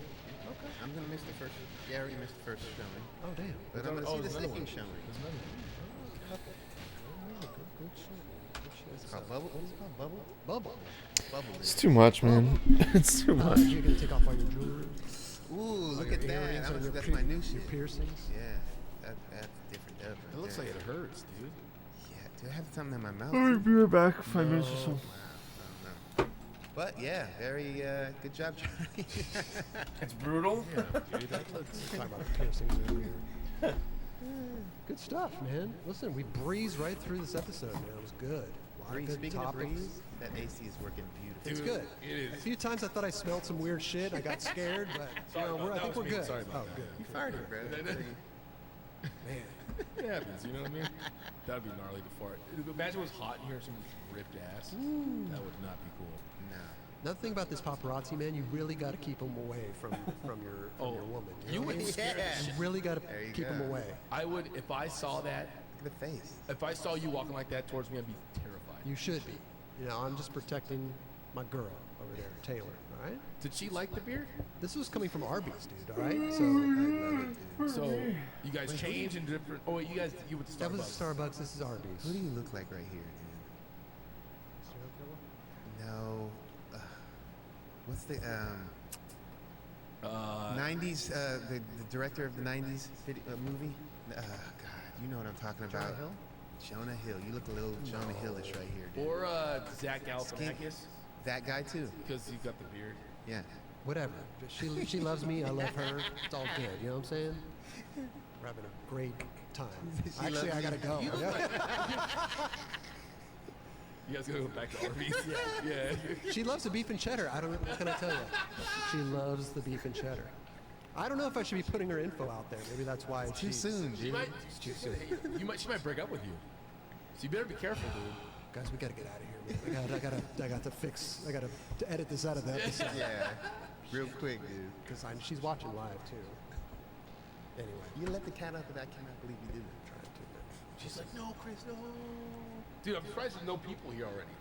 I'm gonna miss the first. Yeah, I already missed the first showing, Oh damn. but I'm gonna Oh, see the there's another second one. showing. There's another one. Good shit. Good shit. It's called Bubble. What's it called? Bubble. Bubble. Bubble. It's too much, man. It's too much. You're gonna take off all your jewelry. Ooh, look your at that. earrings I'm and your that's pier- my new Your shit. piercings. Yeah, that's different. Right It looks there. like it hurts, dude. Yeah, do I have something in my mouth? Alright, be right back. 5 minutes or so. Wow, I don't know. But yeah, very good job, Charlie. It's brutal. Yeah, dude. That looks. Talk about the piercings earlier. Good stuff, man. Listen, we breezed right through this episode, man. It was good. A lot of good Speaking topics. of breeze, that AC is working beautiful. It's Dude, good. it is. A few times I thought I smelled some weird shit. I got scared, but Sorry you know, about I that. think That we're was me. good. Sorry about oh, that. good. You farted, bro. Man. It happens, you know what I mean? That'd be gnarly to fart. Imagine it was hot in here and someone's ripped ass. That would not be cool. No. Another thing about this paparazzi, man, you really got to keep them away from your woman. You know what I would mean? scare the Yeah. shit. You really got to There you keep them go. away. I would, if I saw that, Look at the face. if I saw you walking like that towards me, I'd be terrified. You should be. You know, I'm just protecting my girl over there, Taylor. All right. Did she like the beer? This was coming from Arby's, dude. All right. So I love it, dude. So you guys change in different. Oh wait, you guys you went to Starbucks. that was Starbucks. This is Arby's. Who do you look like right here, dude? No. What's the 90s? The director of the 90s movie? God, you know what I'm talking about. Jonah Hill? Jonah Hill. You look a little Jonah Hillish right here, dude. Or Zach Galifianakis. That guy too. Because you got the beard. Yeah. Whatever. She loves me. I love her. It's all good. You know what I'm saying? We're having a great time. Actually, I gotta go. You guys gotta go back to Arby's. Yeah. She loves the beef and cheddar. I don't know. What can I tell you? She loves the beef and cheddar. I don't know if I should be putting her info out there. Maybe that's why it's Too soon, She dude. might. She might break up with you. So you better be careful, dude. Guys, we gotta get out of here, man. I got to fix. I got to edit this out of the episode. Yeah. Real quick, dude. Because she's watching live too. Anyway, You let the cat out, but I cannot believe you did it. trying to. She's like, no, Chris, no. Dude, I'm surprised there's no people here already.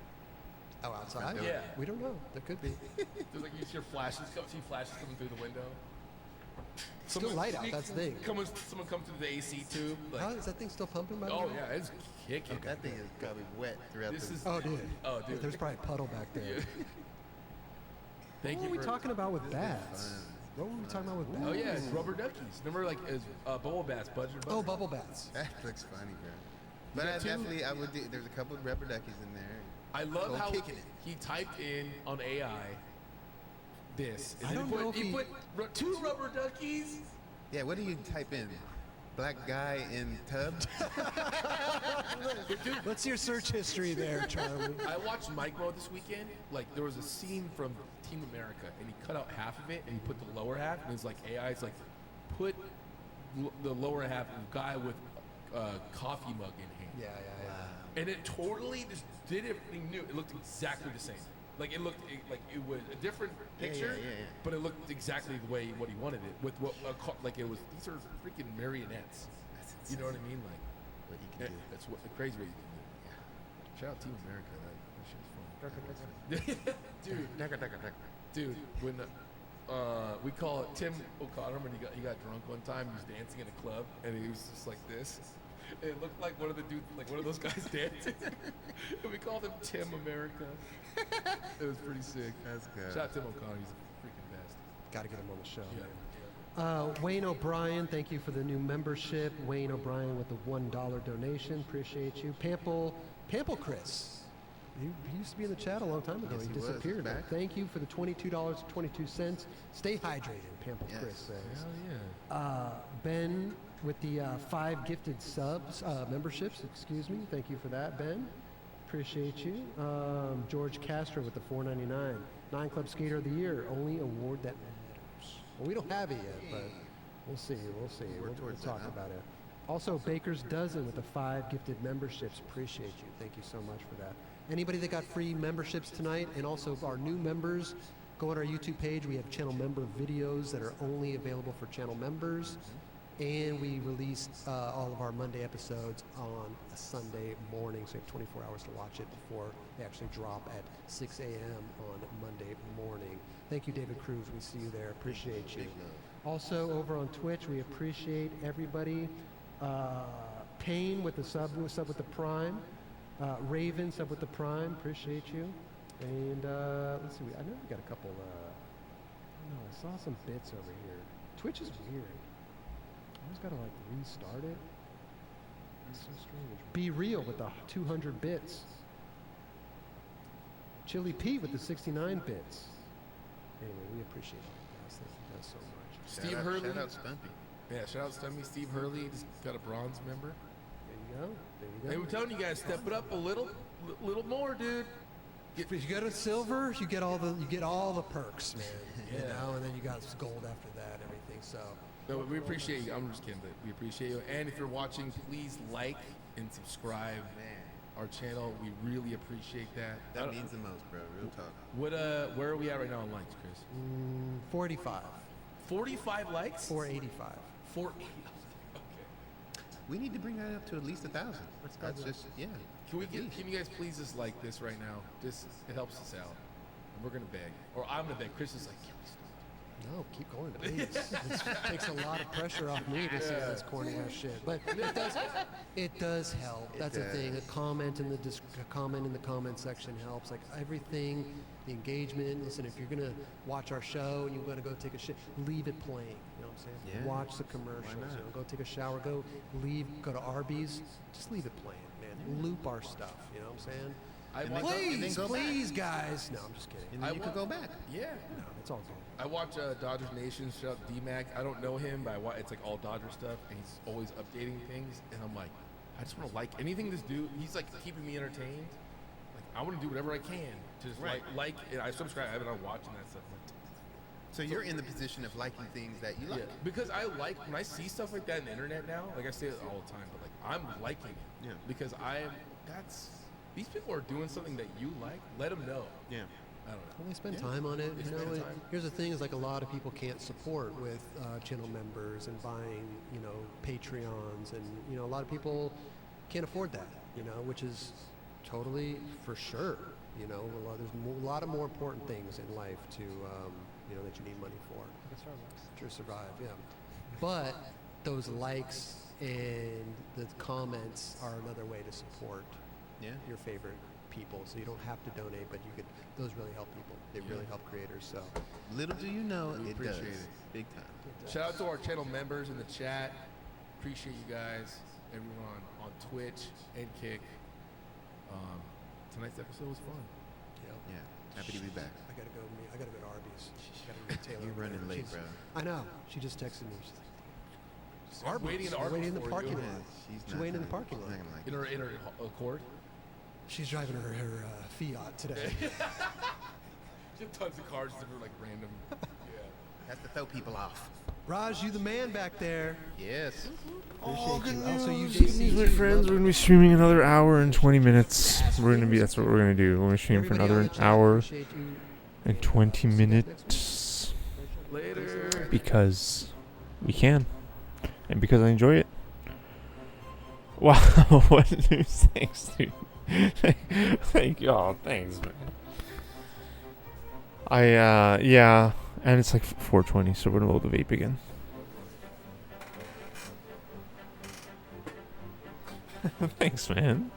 Oh, outside? Yeah. We don't know. There could be. There's like you see flashes, see flashes coming through the window. Still light out. That's the thing. Someone come through the AC tube. Like, How is that thing still pumping? By the oh way? yeah, it's kicking. That thing is probably wet throughout This the. is. Oh, dude. Oh, dude. There's probably a puddle back there. Yeah. Thank What you were we for talking about with bats? What were we talking about with bats? Oh yeah, it's rubber duckies. Remember like as bubble bats, butter. Oh, bubble bats. That looks funny, bro. But got I two- definitely, I would do. There's a couple of rubber duckies in there. I love Go how kicking it. he typed in on AI this. And I then don't know if he he- put two rubber duckies. Yeah, what do you type in? Black guy in tub? What's your search history there, Charlie? I watched Mike Mo this weekend. Like there was a scene from Team America, and he cut out half of it, and he put the lower half, and it's like AI. It's like put the lower half of the guy with a coffee mug in hand. Yeah, yeah, yeah. And it totally just did everything new. It looked exactly the same. Like it looked like it was a different picture, yeah. but it looked exactly the way what he wanted it. With what like it was. These are freaking marionettes. You know what I mean? Like What you can do. that's what the crazy way you can do. Yeah. Shout out Team America. That shit's fun. Dude, when we call it Tim O'Connor when he got drunk one time, he was dancing in a club and he was just like this. It looked like one of the dudes, like one of those guys dancing. And we called him Tim America. It was pretty sick. That's good. Shout out Tim O'Connor, he's the freaking best. Got to get him on the show. Yeah. Wayne O'Brien, thank you for the new membership. Wayne O'Brien with the $1 donation. Appreciate you. Pample Chris. He used to be in the chat a long time ago. Yes, he he was. disappeared. He's back. Thank you for the $22.22. Stay hydrated, Pample Yes. Chris says. Hell yeah. Ben with the 5 gifted subs, memberships, excuse me. Thank you for that, Ben. Appreciate you. George Castro with the $4.99. 9 Club Skater of the Year, only award that matters. Well, we don't have it yet, but we'll see. We'll towards talk that, huh? about it. Also, Baker's Dozen with the 5 gifted memberships. Appreciate you. Thank you so much for that. Anybody that got free memberships tonight, and also our new members, go on our YouTube page. We have channel member videos that are only available for channel members. And we release all of our Monday episodes on a Sunday morning, so you have 24 hours to watch it before they actually drop at 6 a.m. on Monday morning. Thank you, David Cruz. We see you there. Appreciate you. Big love. Also, over on Twitch, we appreciate everybody. Payne with the sub with the Prime. Raven sub with the Prime. Appreciate you. And let's see. I know we got a couple. I don't know. I saw some bits over here. Twitch is weird. I always gotta like restart it. It's so strange. Be Real with the 200 bits. Chili Pete with the 69 bits. Anyway, we appreciate all you guys. Thank you guys so much. Steve Shout out- Hurley. Shout out Stumpy. Yeah, shout out Stummy. Steve Hurley just got a bronze member. There you go. There Hey, you we're go. telling you guys, step it up a little more, dude. If you get a silver, you get all the perks, man. You Yeah. know, and then you got gold after that, everything. So No, we appreciate you. I'm just kidding, but we appreciate you. And if you're watching, please like and subscribe Man, our channel. We really appreciate that. that means the most, bro. Real talk. What where are we at right now on likes, Chris? 485, 45 likes? 485. 480. Okay. We need to bring that up to at least 1,000. That's just, yeah. Can you guys please just like this right now? Just it helps us out. And we're gonna beg, or I'm gonna beg. Chris is like, can we stop? No, keep going, please. It takes a lot of pressure off me to say this corny ass shit, but it does help. That's the thing. A comment in the comment section helps. Like everything, the engagement. Listen, if you're gonna watch our show and you're gonna go take a shit, leave it playing. You know what I'm saying? Yeah. Watch the commercials. Why not? You know, go take a shower. Go to Arby's. Just leave it playing, man. Loop our stuff. You know what I'm saying? I And watch, then go- and then Please, go back. please, guys. No, I'm just kidding. And then you could go back. Yeah. No, it's all good. I watch Dodgers Nation. Shout out D-Mac. I don't know him, but it's like all Dodger stuff, and he's always updating things. And I'm like, I just want to like anything this dude. He's like keeping me entertained. Like I want to do whatever I can to just Right. like. And I subscribe. I've been on watching that stuff. So you're in the position of liking things that you like. Yeah, because I like when I see stuff like that on the internet now. Like I say it all the time, but like I'm liking it. Yeah. Because these people are doing something that you like. Let them know. Yeah. I don't know. Well, they spend Yeah. time on it. They You know, spend time. here's the thing: is like a lot of people can't support with channel members and buying, Patreons, and a lot of people can't afford that. Which is totally for sure. There's a lot of more important things in life to that you need money for to survive. Yeah, but those likes and the comments are another way to support Yeah. your favorite people. So you don't have to donate, but those really help people. They really help creators. So Little do you know, We it does. appreciate it. Big time. Shout out to our channel members in the chat. Appreciate you guys, everyone on Twitch and Kick. Tonight's episode was fun. Yeah. Happy to be back. I gotta go. I gotta go to Arby's. I gotta meet Taylor. You're over running there. late, She's- bro. I know. She just texted me. She's like, I'm waiting in the We're waiting in the for parking you. lot. She's She's not waiting in the gonna- parking she's lot. not gonna like In her Accord. She's driving her Fiat today. She had tons of cars that were like random. Yeah. Has to throw people off. Raj, you the man back there. Yes. Appreciate you. Also, you Good news, my friends. We're gonna be streaming another hour and 20 minutes. That's what we're gonna do. We're gonna stream for Everybody another on the chat, hour appreciate you. and 20 minutes Later. because we can, and because I enjoy it. Wow, what news? Thanks, dude. Thank you. Oh, thanks, man. Yeah, and it's like 4:20, so we're gonna load the vape again. Thanks, man.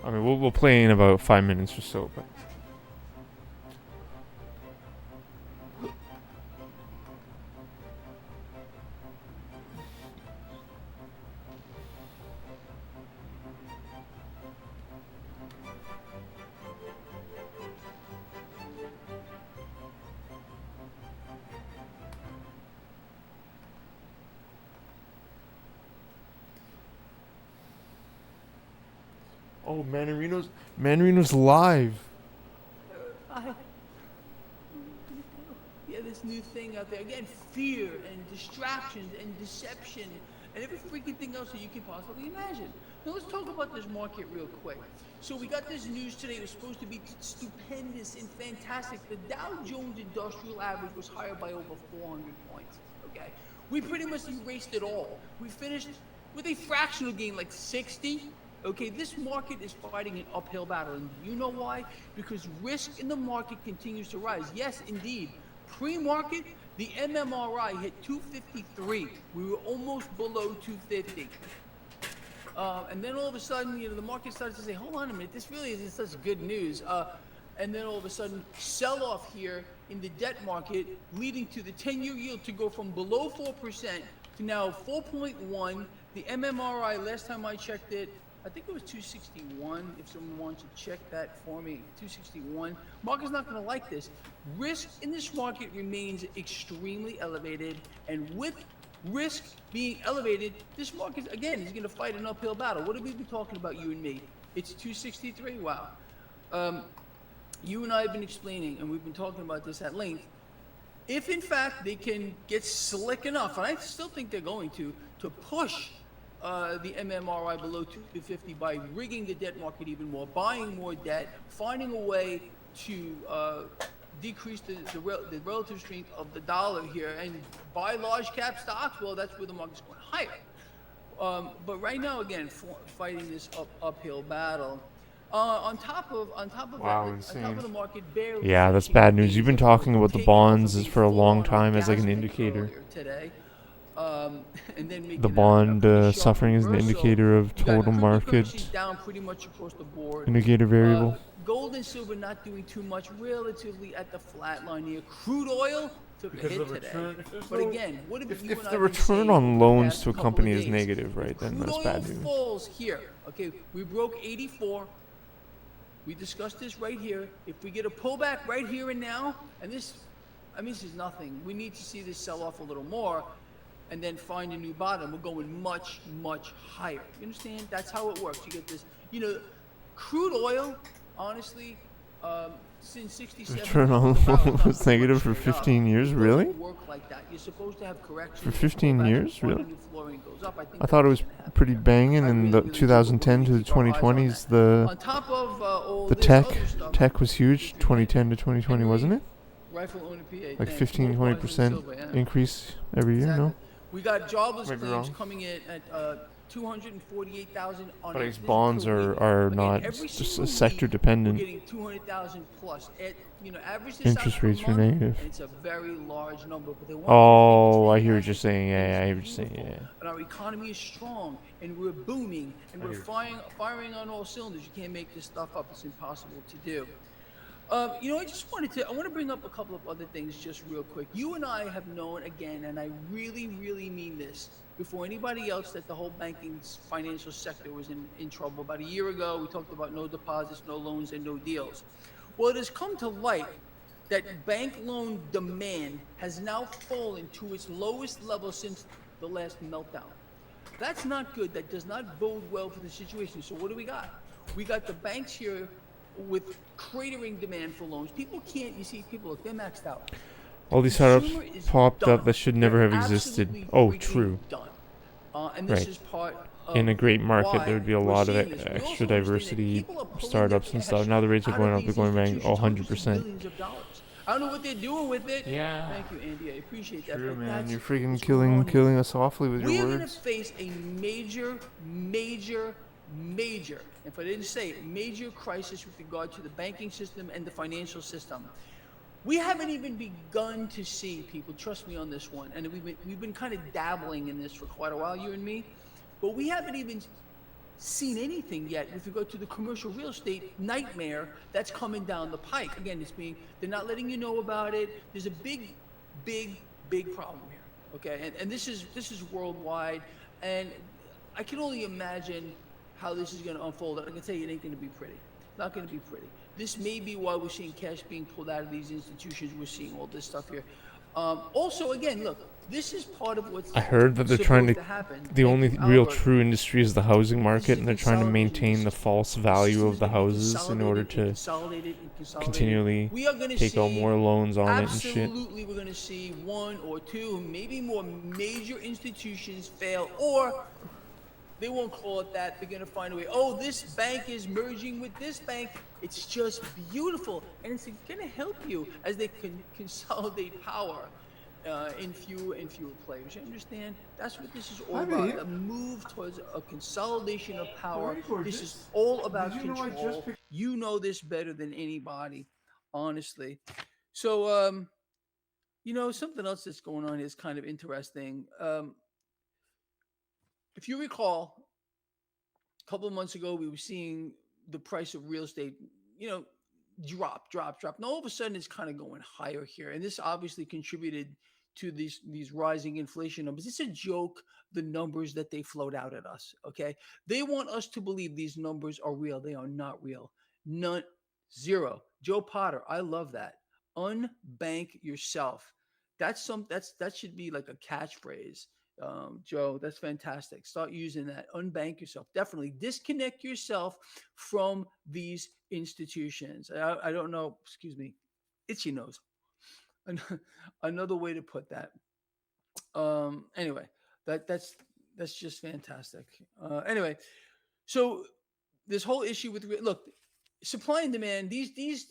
I mean, we'll play in about 5 minutes or so, but. Oh, Manarino's live. Yeah, this new thing out there. Again, fear and distractions and deception and every freaking thing else that you can possibly imagine. Now let's talk about this market real quick. So we got this news today. It was supposed to be stupendous and fantastic. The Dow Jones Industrial Average was higher by over 400 points. Okay, we pretty much erased it all. We finished with a fractional gain, like 60. Okay, this market is fighting an uphill battle, and you know why? Because risk in the market continues to rise. Yes, indeed. Pre-market, the MMRI hit 253. We were almost below 250. And then all of a sudden, the market started to say, hold on a minute, this really isn't such good news. And then all of a sudden, sell-off here in the debt market, leading to the 10-year yield to go from below 4% to now 4.1. The MMRI, last time I checked it, I think it was 261, if someone wants to check that for me, 261. Market's not gonna like this. Risk in this market remains extremely elevated, and with risk being elevated, this market, again, is gonna fight an uphill battle. What have we been talking about, you and me? It's 263, wow. You and I have been explaining, and we've been talking about this at length, if in fact they can get slick enough, and I still think they're going to push the MMRI below 250 by rigging the debt market even more, buying more debt, finding a way to decrease the relative strength of the dollar here and buy large cap stocks, well, that's where the market's going higher. But right now, again, fighting this uphill battle. On top of Wow, that, insane. on top of the market barely. Yeah, that's bad news. You've been talking about the bonds for a long time as like an indicator. Today. and then The making a bond pretty sharp suffering is an reversal. indicator of You got total cryptocurrencies market down pretty much across the board. indicator variable. Gold and silver not doing too much, relatively at the flat line here. Crude oil took a Because hit the today. return, if there's But no, again, what have you if and the I been return saying on over the loans past to a couple company of is days? negative, right, If then crude that's oil bad news. falls here, okay, we broke 84. We discussed this right here. If we get a pullback right here and now, and this, I mean, this is nothing. We need to see this sell off a little more and then find a new bottom. We're going much, much higher. You understand? That's how it works. You get this, crude oil, honestly, since 67. Return on the barrel's loan not was pretty much negative for straight up. 15 years, It really? doesn't work like that. You're supposed to have corrections. For 15 pullbacks years, before the really? new flooring goes up. think I thought it that's was what's gonna happen pretty here. banging I in really, the really do, but 2010 we to the need keep our eyes on 2020s. that. On top of all The this tech other stuff, was huge, if you 2010 to 2020, Henry, wasn't it? Rifle owner PA, Like thanks. 15, More bars than 20% silver, yeah. increase every year, Exactly. no? We got jobless Might be claims wrong. coming in at 248,000 on But a these this is bonds per week. are Again, not every just single sector week, dependent. We're getting 200,000 plus. Average this Interest out per rates are month, negative. and it's a very large number. But they want Oh, I you to hear think what it's you're saying. fantastic, Yeah, I and hear what it's you're saying. beautiful, Yeah. and our economy is strong, and we're booming, and we're firing on all cylinders. You can't make this stuff up. It's impossible to do. I want to bring up a couple of other things just real quick. You and I have known again, and I really, really mean this, before anybody else, that the whole banking financial sector was in trouble. About a year ago, we talked about no deposits, no loans, and no deals. Well, it has come to light that bank loan demand has now fallen to its lowest level since the last meltdown. That's not good. That does not bode well for the situation. So what do we got? We got the banks here with cratering demand for loans. People can't, you see, people, look, they're maxed out. All these startups Consumer is popped done. up that should never They're have existed. absolutely Oh, freaking true. done. And this Right. is part of In a great market, why there would be a we're lot of seeing this. We extra also understand that diversity, people are pulling startups their and stuff. cash Now the rates are out going of up. They're these going back institutions, hundreds of 100%. billions of dollars. I don't know what they're doing with it. Yeah. Thank you, Andy. I appreciate that. True, but man. that's You're freaking what's going on here. killing us softly with We your are going to words. face a major, if I didn't say it, major crisis with regard to the banking system and the financial system. We haven't even begun to see, people, trust me on this one, and we've been kind of dabbling in this for quite a while, you and me, but we haven't even seen anything yet with regard to the commercial real estate nightmare that's coming down the pike. Again, they're not letting you know about it. There's a big problem here, okay? And this is worldwide, and I can only imagine how this is going to unfold. I can tell you it ain't going to be pretty. Not going to be pretty. This may be why we're seeing cash being pulled out of these institutions. We're seeing all this stuff here. Also, again, look, this is part of what's I heard that they're trying supposed to. happen. The Thank only you, real Albert. true industry is the housing market, and they're trying to Consolidation maintain the system. false The value of system's the gonna be houses in order to consolidated. continually We are gonna take out see more loans on it and shit. Absolutely, we're going to see one or two, maybe more major institutions fail, or they won't call it that. They're going to find a way. Oh, this bank is merging with this bank. It's just beautiful, and it's going to help you as they consolidate power in fewer and fewer players. You understand? That's what this is all about. A move towards a consolidation of power. This is all about control. You know this better than anybody, honestly. So, something else that's going on is kind of interesting. If you recall, a couple of months ago, we were seeing the price of real estate, drop. And all of a sudden, it's kind of going higher here. And this obviously contributed to these rising inflation numbers. It's a joke, the numbers that they float out at us, okay? They want us to believe these numbers are real. They are not real. None, zero. Joe Potter, I love that. Unbank yourself. That should be like a catchphrase. Joe, that's fantastic. Start using that. Unbank yourself. Definitely disconnect yourself from these institutions. I don't know. Excuse me. Itchy nose. Another way to put that. Anyway, that's just fantastic. Anyway, so this whole issue with look, supply and demand, these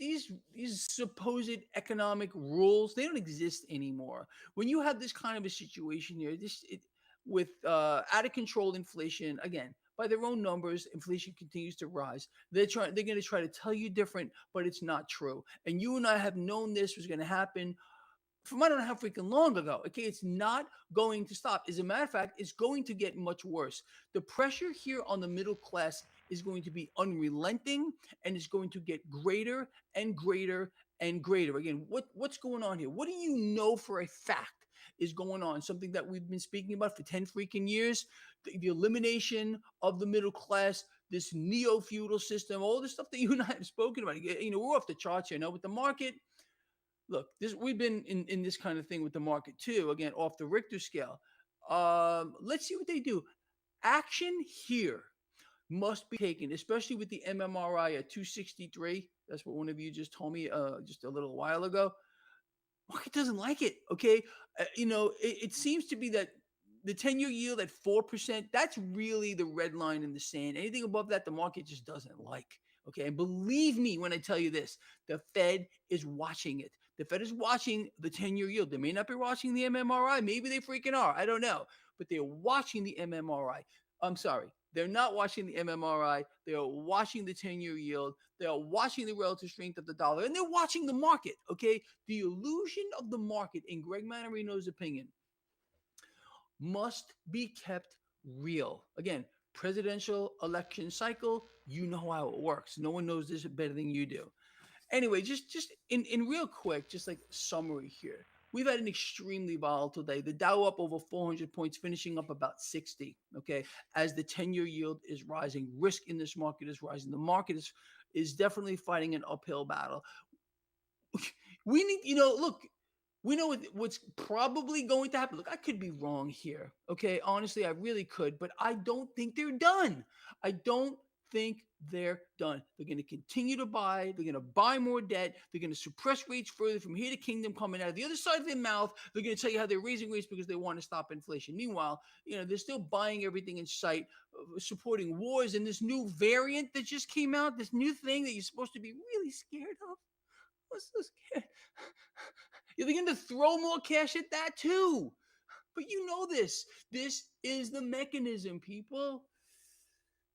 supposed economic rules, they don't exist anymore. When you have this kind of a situation here, with out of control inflation, again, by their own numbers, inflation continues to rise. They're going to try to tell you different, but it's not true. And you and I have known this was going to happen from I don't know how freaking long ago. Okay, it's not going to stop. As a matter of fact, it's going to get much worse. The pressure here on the middle class is going to be unrelenting, and it's going to get greater and greater and greater. Again, what's going on here? What do you know for a fact is going on? Something that we've been speaking about for 10 freaking years, the elimination of the middle class, this neo-feudal system, all this stuff that you and I have spoken about. We're off the charts here. Now with the market, look, we've been in this kind of thing with the market too. Again, off the Richter scale. Let's see what they do. Action here must be taken, especially with the MMRI at 263. That's what one of you just told me just a little while ago. Market doesn't like it. Okay, it seems to be that the 10-year yield at 4%. That's really the red line in the sand. Anything above that, the market just doesn't like. Okay, and believe me when I tell you this, the Fed is watching it. The Fed is watching the 10-year yield. They may not be watching the MMRI. Maybe they freaking are. I don't know. But they're watching the MMRI. I'm sorry. They're not watching the MMRI. They are watching the 10-year yield. They are watching the relative strength of the dollar. And they're watching the market, okay? The illusion of the market, in Greg Manarino's opinion, must be kept real. Again, presidential election cycle, you know how it works. No one knows this better than you do. Anyway, just in real quick, just like summary here. We've had an extremely volatile day. The Dow up over 400 points, finishing up about 60, okay, as the 10-year yield is rising. Risk in this market is rising. The market is definitely fighting an uphill battle. We need, look, we know what's probably going to happen. Look, I could be wrong here. Okay. Honestly, I really could, but I don't think they're done. I don't think they're done. They're going to continue to buy. They're going to buy more debt. They're going to suppress rates further from here to kingdom coming out of the other side of their mouth. They're going to tell you how they're raising rates because they want to stop inflation. Meanwhile, they're still buying everything in sight, supporting wars and this new variant that just came out, this new thing that you're supposed to be really scared of. I'm so scared. You're going to throw more cash at that too. But you know this. This is the mechanism, people.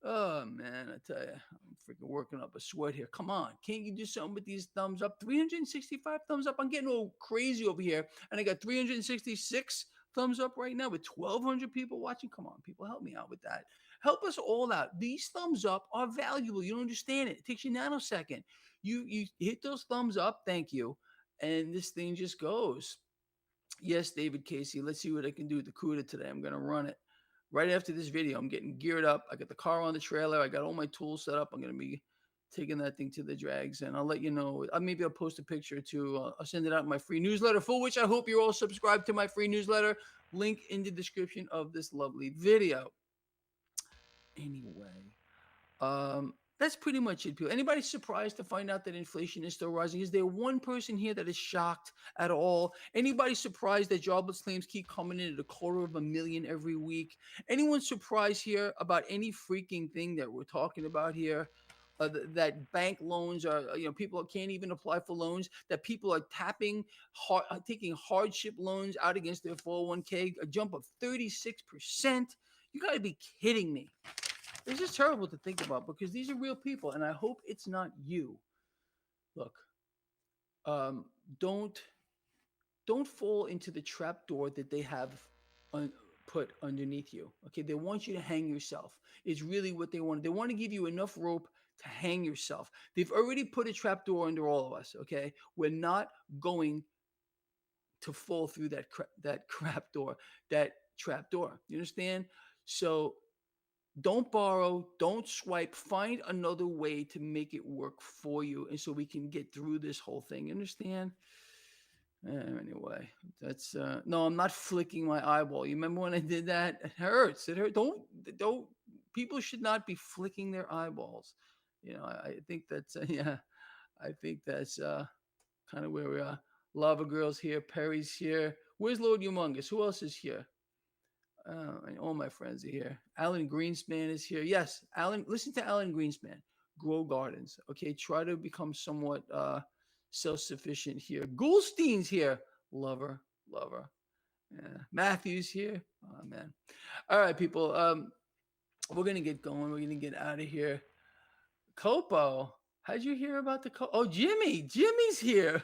Oh, man, I tell you, I'm freaking working up a sweat here. Come on. Can't you do something with these thumbs up? 365 thumbs up. I'm getting all crazy over here. And I got 366 thumbs up right now with 1,200 people watching. Come on, people, help me out with that. Help us all out. These thumbs up are valuable. You don't understand it. It takes you a nanosecond. You hit those thumbs up. Thank you. And this thing just goes. Yes, David Casey. Let's see what I can do with the CUDA today. I'm going to run it right after this video. I'm getting geared up. I got the car on the trailer. I got all my tools set up. I'm going to be taking that thing to the drags, and I'll let you know. Maybe I'll post a picture too. I'll send it out in my free newsletter, for which I hope you're all subscribed to my free newsletter. Link in the description of this lovely video. Anyway, that's pretty much it, people. Anybody surprised to find out that inflation is still rising? Is there one person here that is shocked at all? Anybody surprised that jobless claims keep coming in at 250,000 every week? Anyone surprised here about any freaking thing that we're talking about here? That bank loans are, people can't even apply for loans, that people are taking hardship loans out against their 401k, a jump of 36%. You got to be kidding me. It's just terrible to think about because these are real people, and I hope it's not you. Look, don't fall into the trap door that they have put underneath you. Okay, they want you to hang yourself. It's really what they want. They want to give you enough rope to hang yourself. They've already put a trap door under all of us. Okay, we're not going to fall through that trap door. You understand? So don't borrow, don't swipe, find another way to make it work for you, and so we can get through this whole thing. You understand? Anyway, that's no, I'm not flicking my eyeball. You remember when I did that? It hurts. It hurt. Don't. People should not be flicking their eyeballs. I think that's I think that's kind of where we are. Lava Girl's here. Perry's here. Where's Lord Humongous? Who else is here? All my friends are here. Alan Greenspan is here. Yes, Alan. Listen to Alan Greenspan. Grow gardens. Okay, try to become somewhat self-sufficient here. Goldstein's here. Lover. Yeah. Matthew's here. Oh man. All right, people. We're gonna get going. We're gonna get out of here. Copo, how'd you hear about the Oh, Jimmy. Jimmy's here.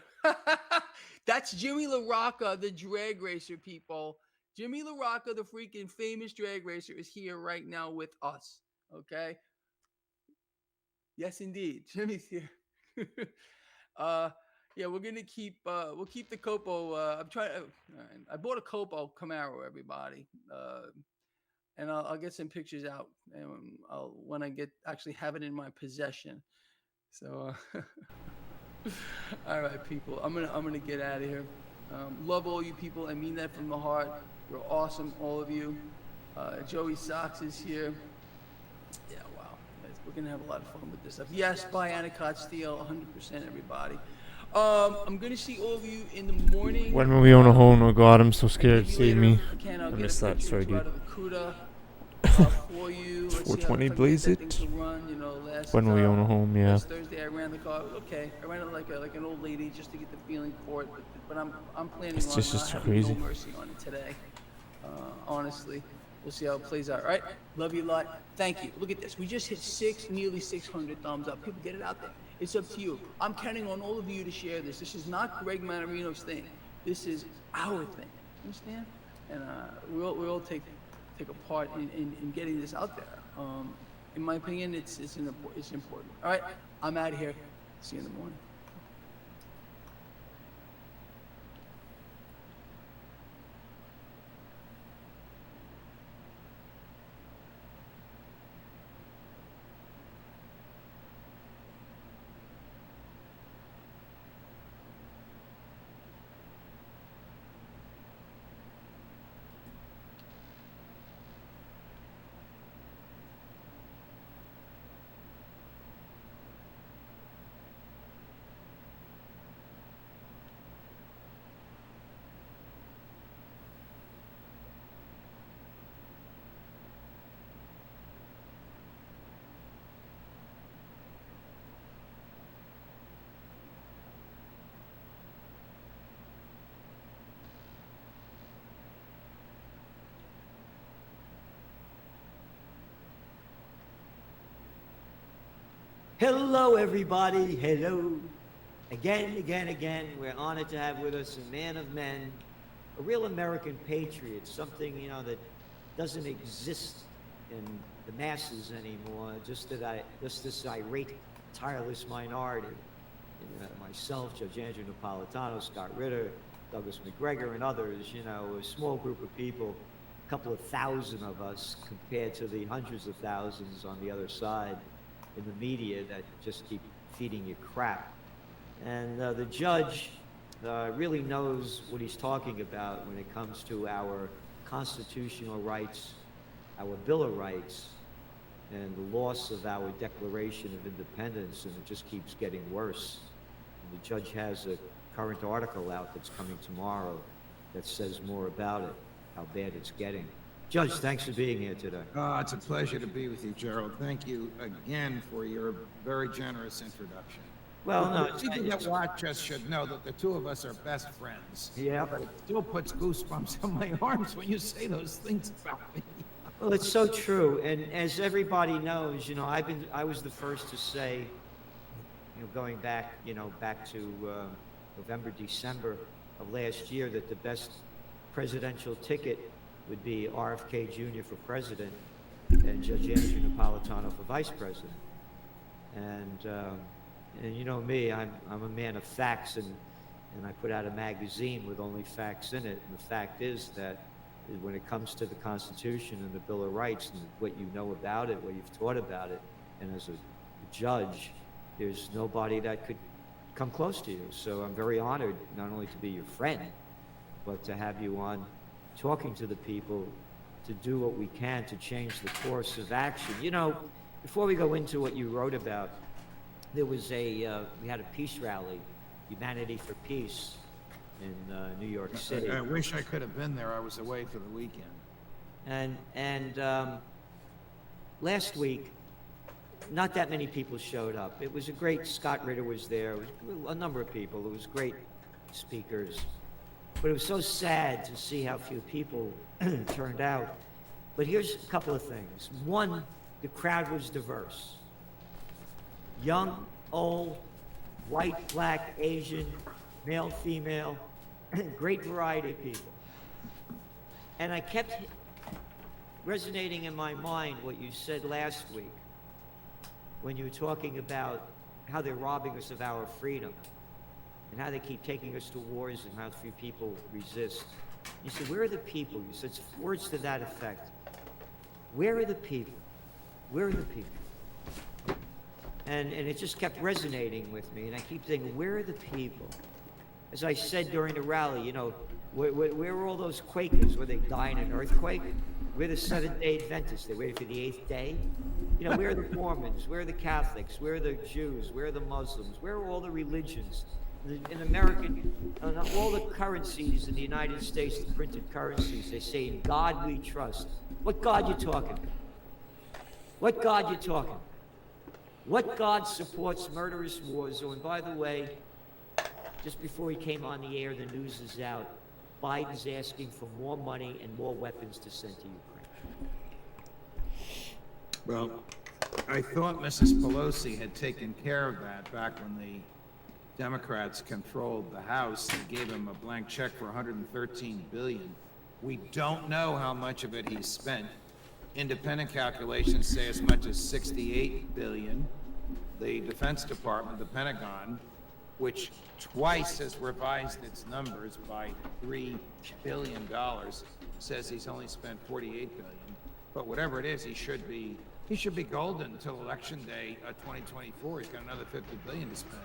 That's Jimmy LaRocca, the drag racer, people. Jimmy LaRocca, the freaking famous drag racer, is here right now with us. Okay. Yes, indeed. Jimmy's here. uh, yeah, we're gonna keep. We'll keep the Copo. I'm trying. I bought a Copo Camaro, everybody. And I'll get some pictures out, and when I actually have it in my possession. So, all right, people. I'm gonna get out of here. Love all you people. I mean that from the heart. You're awesome, all of you. Joey Sox is here. Yeah, wow. We're gonna have a lot of fun with this stuff. Yes, buy Anacott Steel, 100%, everybody. I'm gonna see all of you in the morning. When will we own a home? Oh God, I'm so scared. Save me. I missed that. Sorry, dude. For you. It's Let's see 420, if I blaze get that it. thing to run, last, When will we own a home? Yeah. last Thursday I ran the car. Okay, I ran it like an old lady just to get the feeling for it. But I'm planning It's on just not having crazy. no mercy on it today. Honestly, we'll see how it plays out. All right, love you a lot. Thank you. Look at this. We just hit nearly 600 thumbs up. People, get it out there. It's up to you. I'm counting on all of you to share this. This is not Greg Manarino's thing. This is our thing. Understand? And we'll take a part in getting this out there. In my opinion, it's important. All right, I'm out of here. See you in the morning. Hello, everybody. Hello. Again, we're honored to have with us a man of men, a real American patriot, something, that doesn't exist in the masses anymore, just this irate, tireless minority. Myself, Judge Andrew Napolitano, Scott Ritter, Douglas McGregor, and others, a small group of people, a couple of thousand of us compared to the hundreds of thousands on the other side in the media that just keep feeding you crap. And the judge really knows what he's talking about when it comes to our constitutional rights, our Bill of Rights, and the loss of our Declaration of Independence, and it just keeps getting worse. And the judge has a current article out that's coming tomorrow that says more about it, how bad it's getting. Judge, thanks for being here today. Oh, it's a pleasure to be with you, Gerald. Thank you again for your very generous introduction. Well, no, people that watch us should know that the two of us are best friends. Yeah. But it still puts goosebumps on my arms when you say those things about me. Well, it's so true, and as everybody knows, I was the first to say, going back, back to November, December of last year, that the best presidential ticket would be RFK Jr. for president and Judge Andrew Napolitano for vice president. And you know me, I'm a man of facts, and I put out a magazine with only facts in it. And the fact is that when it comes to the Constitution and the Bill of Rights and what you know about it, what you've taught about it, and as a judge, there's nobody that could come close to you. So I'm very honored not only to be your friend, but to have you on talking to the people to do what we can to change the course of action. Before we go into what you wrote about, there was we had a peace rally, Humanity for Peace, in New York City. I wish I could have been there. I was away for the weekend. And last week, not that many people showed up. It was a great, Scott Ritter was there, it was a number of people, it was great speakers. But it was so sad to see how few people turned out. But here's a couple of things. One, the crowd was diverse. Young, old, white, black, Asian, male, female, great variety of people. And I kept resonating in my mind what you said last week when you were talking about how they're robbing us of our freedom and how they keep taking us to wars and how few people resist. You said, where are the people? You said words to that effect. Where are the people? Where are the people? And it just kept resonating with me, and I keep thinking, where are the people? As I said during the rally, you know, where were all those Quakers? Were they dying in an earthquake? We're the Seventh-day Adventists. They waited for the eighth day. You know, where are the Mormons? Where are the Catholics? Where are the Jews? Where are the Muslims? Where are all the religions? In American, all the currencies in the United States, the printed currencies, they say, in God we trust. What God you talking about? What God you talking about? What God supports murderous wars? Oh, and by the way, just before he came on the air, the news is out. Biden's asking for more money and more weapons to send to Ukraine. Well, I thought Mrs. Pelosi had taken care of that back when the Democrats controlled the House and gave him a blank check for $113 billion. We don't know how much of it he spent. Independent calculations say as much as $68 billion. The Defense Department, the Pentagon, which twice has revised its numbers by $3 billion, says he's only spent $48 billion. But whatever it is, he should be golden until Election Day 2024. He's got another $50 billion to spend.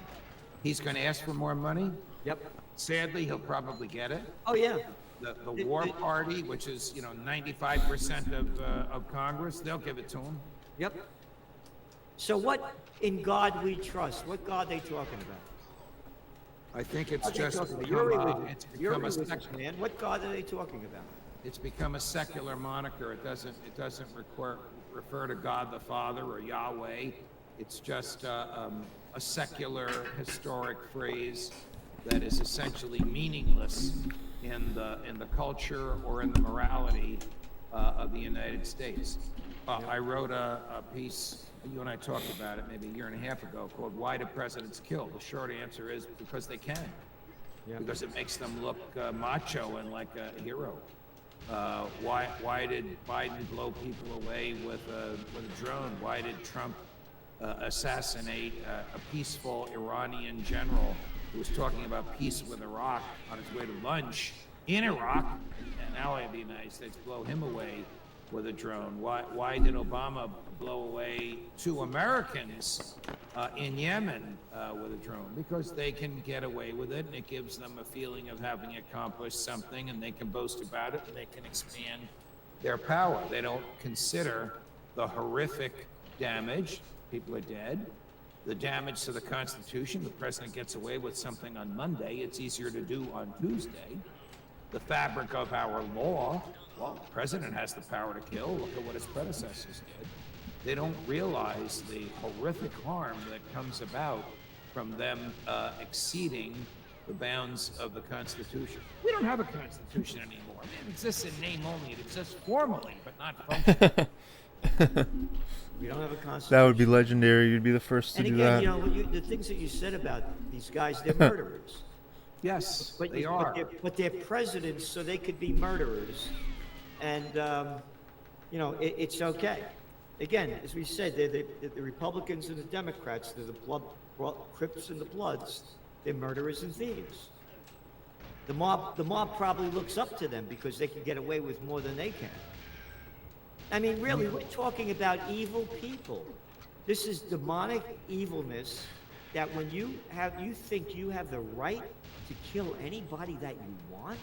He's going to ask for more money. Yep. Sadly, he'll probably get it. Oh, yeah. The War Party, which is 95% of Congress, they'll give it to him. Yep. So what in God we trust? What God they talking about? I think it's What they just talking about? become You're a religious, man. What God are they talking about? it's become a secular moniker. It doesn't refer to God the Father or Yahweh. It's just a secular historic phrase that is essentially meaningless in the culture or in the morality of the United States. I wrote a piece, you and I talked about it maybe a year and a half ago, called "Why Do Presidents Kill?" The short answer is because they can. Because it makes them look macho and like a hero. Why did Biden blow people away with a drone? Why did Trump assassinate a peaceful Iranian general who was talking about peace with Iraq on his way to lunch in Iraq, an ally of the United States, blow him away with a drone? Why did Obama blow away 2 Americans in Yemen with a drone? Because they can get away with it, and it gives them a feeling of having accomplished something, and they can boast about it, and they can expand their power. They don't consider the horrific damage. People are dead. The damage to the Constitution. The president gets away with something on Monday. It's easier to do on Tuesday. The fabric of our law. Well, the president has the power to kill. Look at what his predecessors did. They don't realize the horrific harm that comes about from them exceeding the bounds of the Constitution. We don't have a Constitution anymore. It exists in name only. It exists formally, but not functionally. We don't have a constitution. That would be legendary. You'd be the first to And do again, that. the things that you said about these guys, they're murderers. Yes, But they are. But they're presidents, so they could be murderers. And, it's okay. Again, as we said, they're the Republicans and the Democrats. They're the Crips and the Bloods. They're murderers and thieves. The mob probably looks up to them because they can get away with more than they can. I mean, really, we're talking about evil people. This is demonic evilness that when you think you have the right to kill anybody that you want,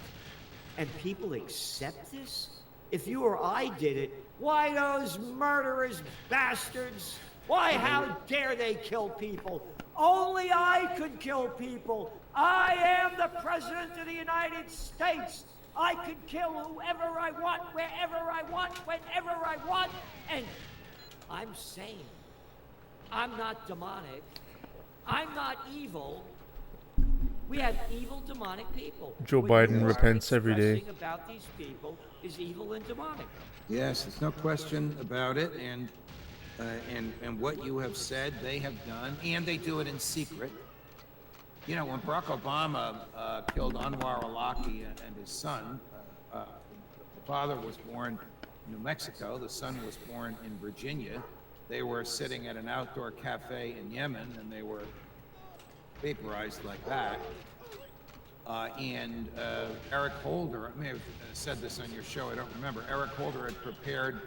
and people accept this? If you or I did it, why those murderous bastards? Why, how dare they kill people? Only I could kill people. I am the President of the United States. I could kill whoever I want, wherever I want, whenever I want. And I'm sane. I'm not demonic. I'm not evil. We have evil, demonic people. Joe What Biden you are repents every day. expressing about these people is evil and demonic. Yes, there's no question about it, and what you have said, they have done, and they do it in secret. You know, when Barack Obama killed Anwar al-Awlaki and his son, the father was born in New Mexico, the son was born in Virginia. They were sitting at an outdoor cafe in Yemen, and they were vaporized like that. And Eric Holder, I may have said this on your show, I don't remember. Eric Holder had prepared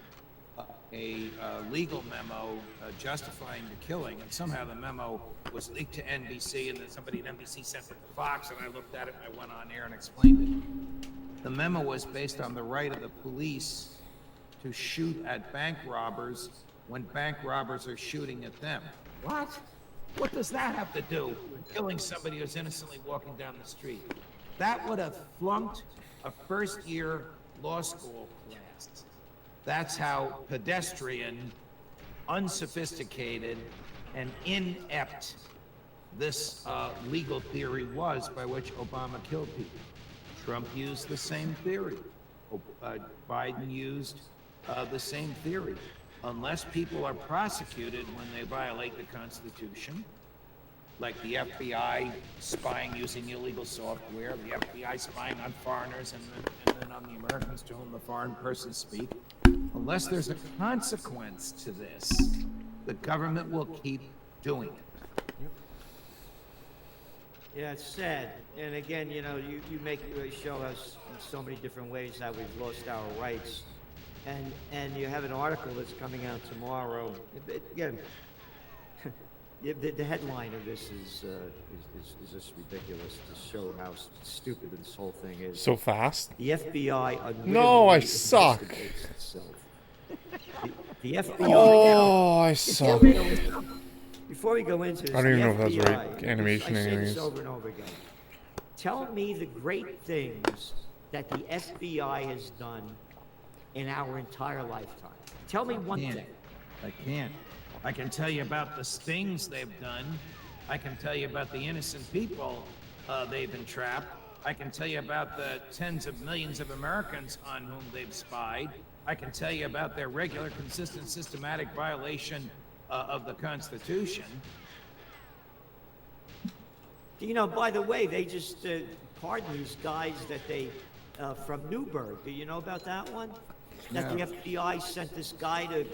a legal memo justifying the killing, and somehow the memo was leaked to NBC, and then somebody at NBC sent it to Fox, and I looked at it and I went on air and explained it. The memo was based on the right of the police to shoot at bank robbers when bank robbers are shooting at them. What? What does that have to do with killing somebody who's innocently walking down the street? That would have flunked a first-year law school class. That's how pedestrian, unsophisticated, and inept this legal theory was by which Obama killed people. Trump used the same theory. Biden used the same theory. Unless people are prosecuted when they violate the Constitution, like the FBI spying using illegal software, the FBI spying on foreigners and then on the Americans to whom the foreign persons speak, unless there's a consequence to this, the government will keep doing it. Yeah, it's sad. And again, you know, you show us in so many different ways how we've lost our rights. And you have an article that's coming out tomorrow. Again, the headline of this is just ridiculous to show how stupid this whole thing is. So fast? The FBI. No, I suck. The FBI. Oh, I suck. Before we go into this, I don't even know the if that's FBI, right animation I say anyways. this over and over again. Tell me the great things that the FBI has done in our entire lifetime. Tell me one thing. I can't. I can tell you about the stings they've done. I can tell you about the innocent people they've entrapped. I can tell you about the tens of millions of Americans on whom they've spied. I can tell you about their regular, consistent, systematic violation of the Constitution. You know, by the way, they just pardoned these guys that they from Newburgh. Do you know about that one? That the FBI sent this guy to.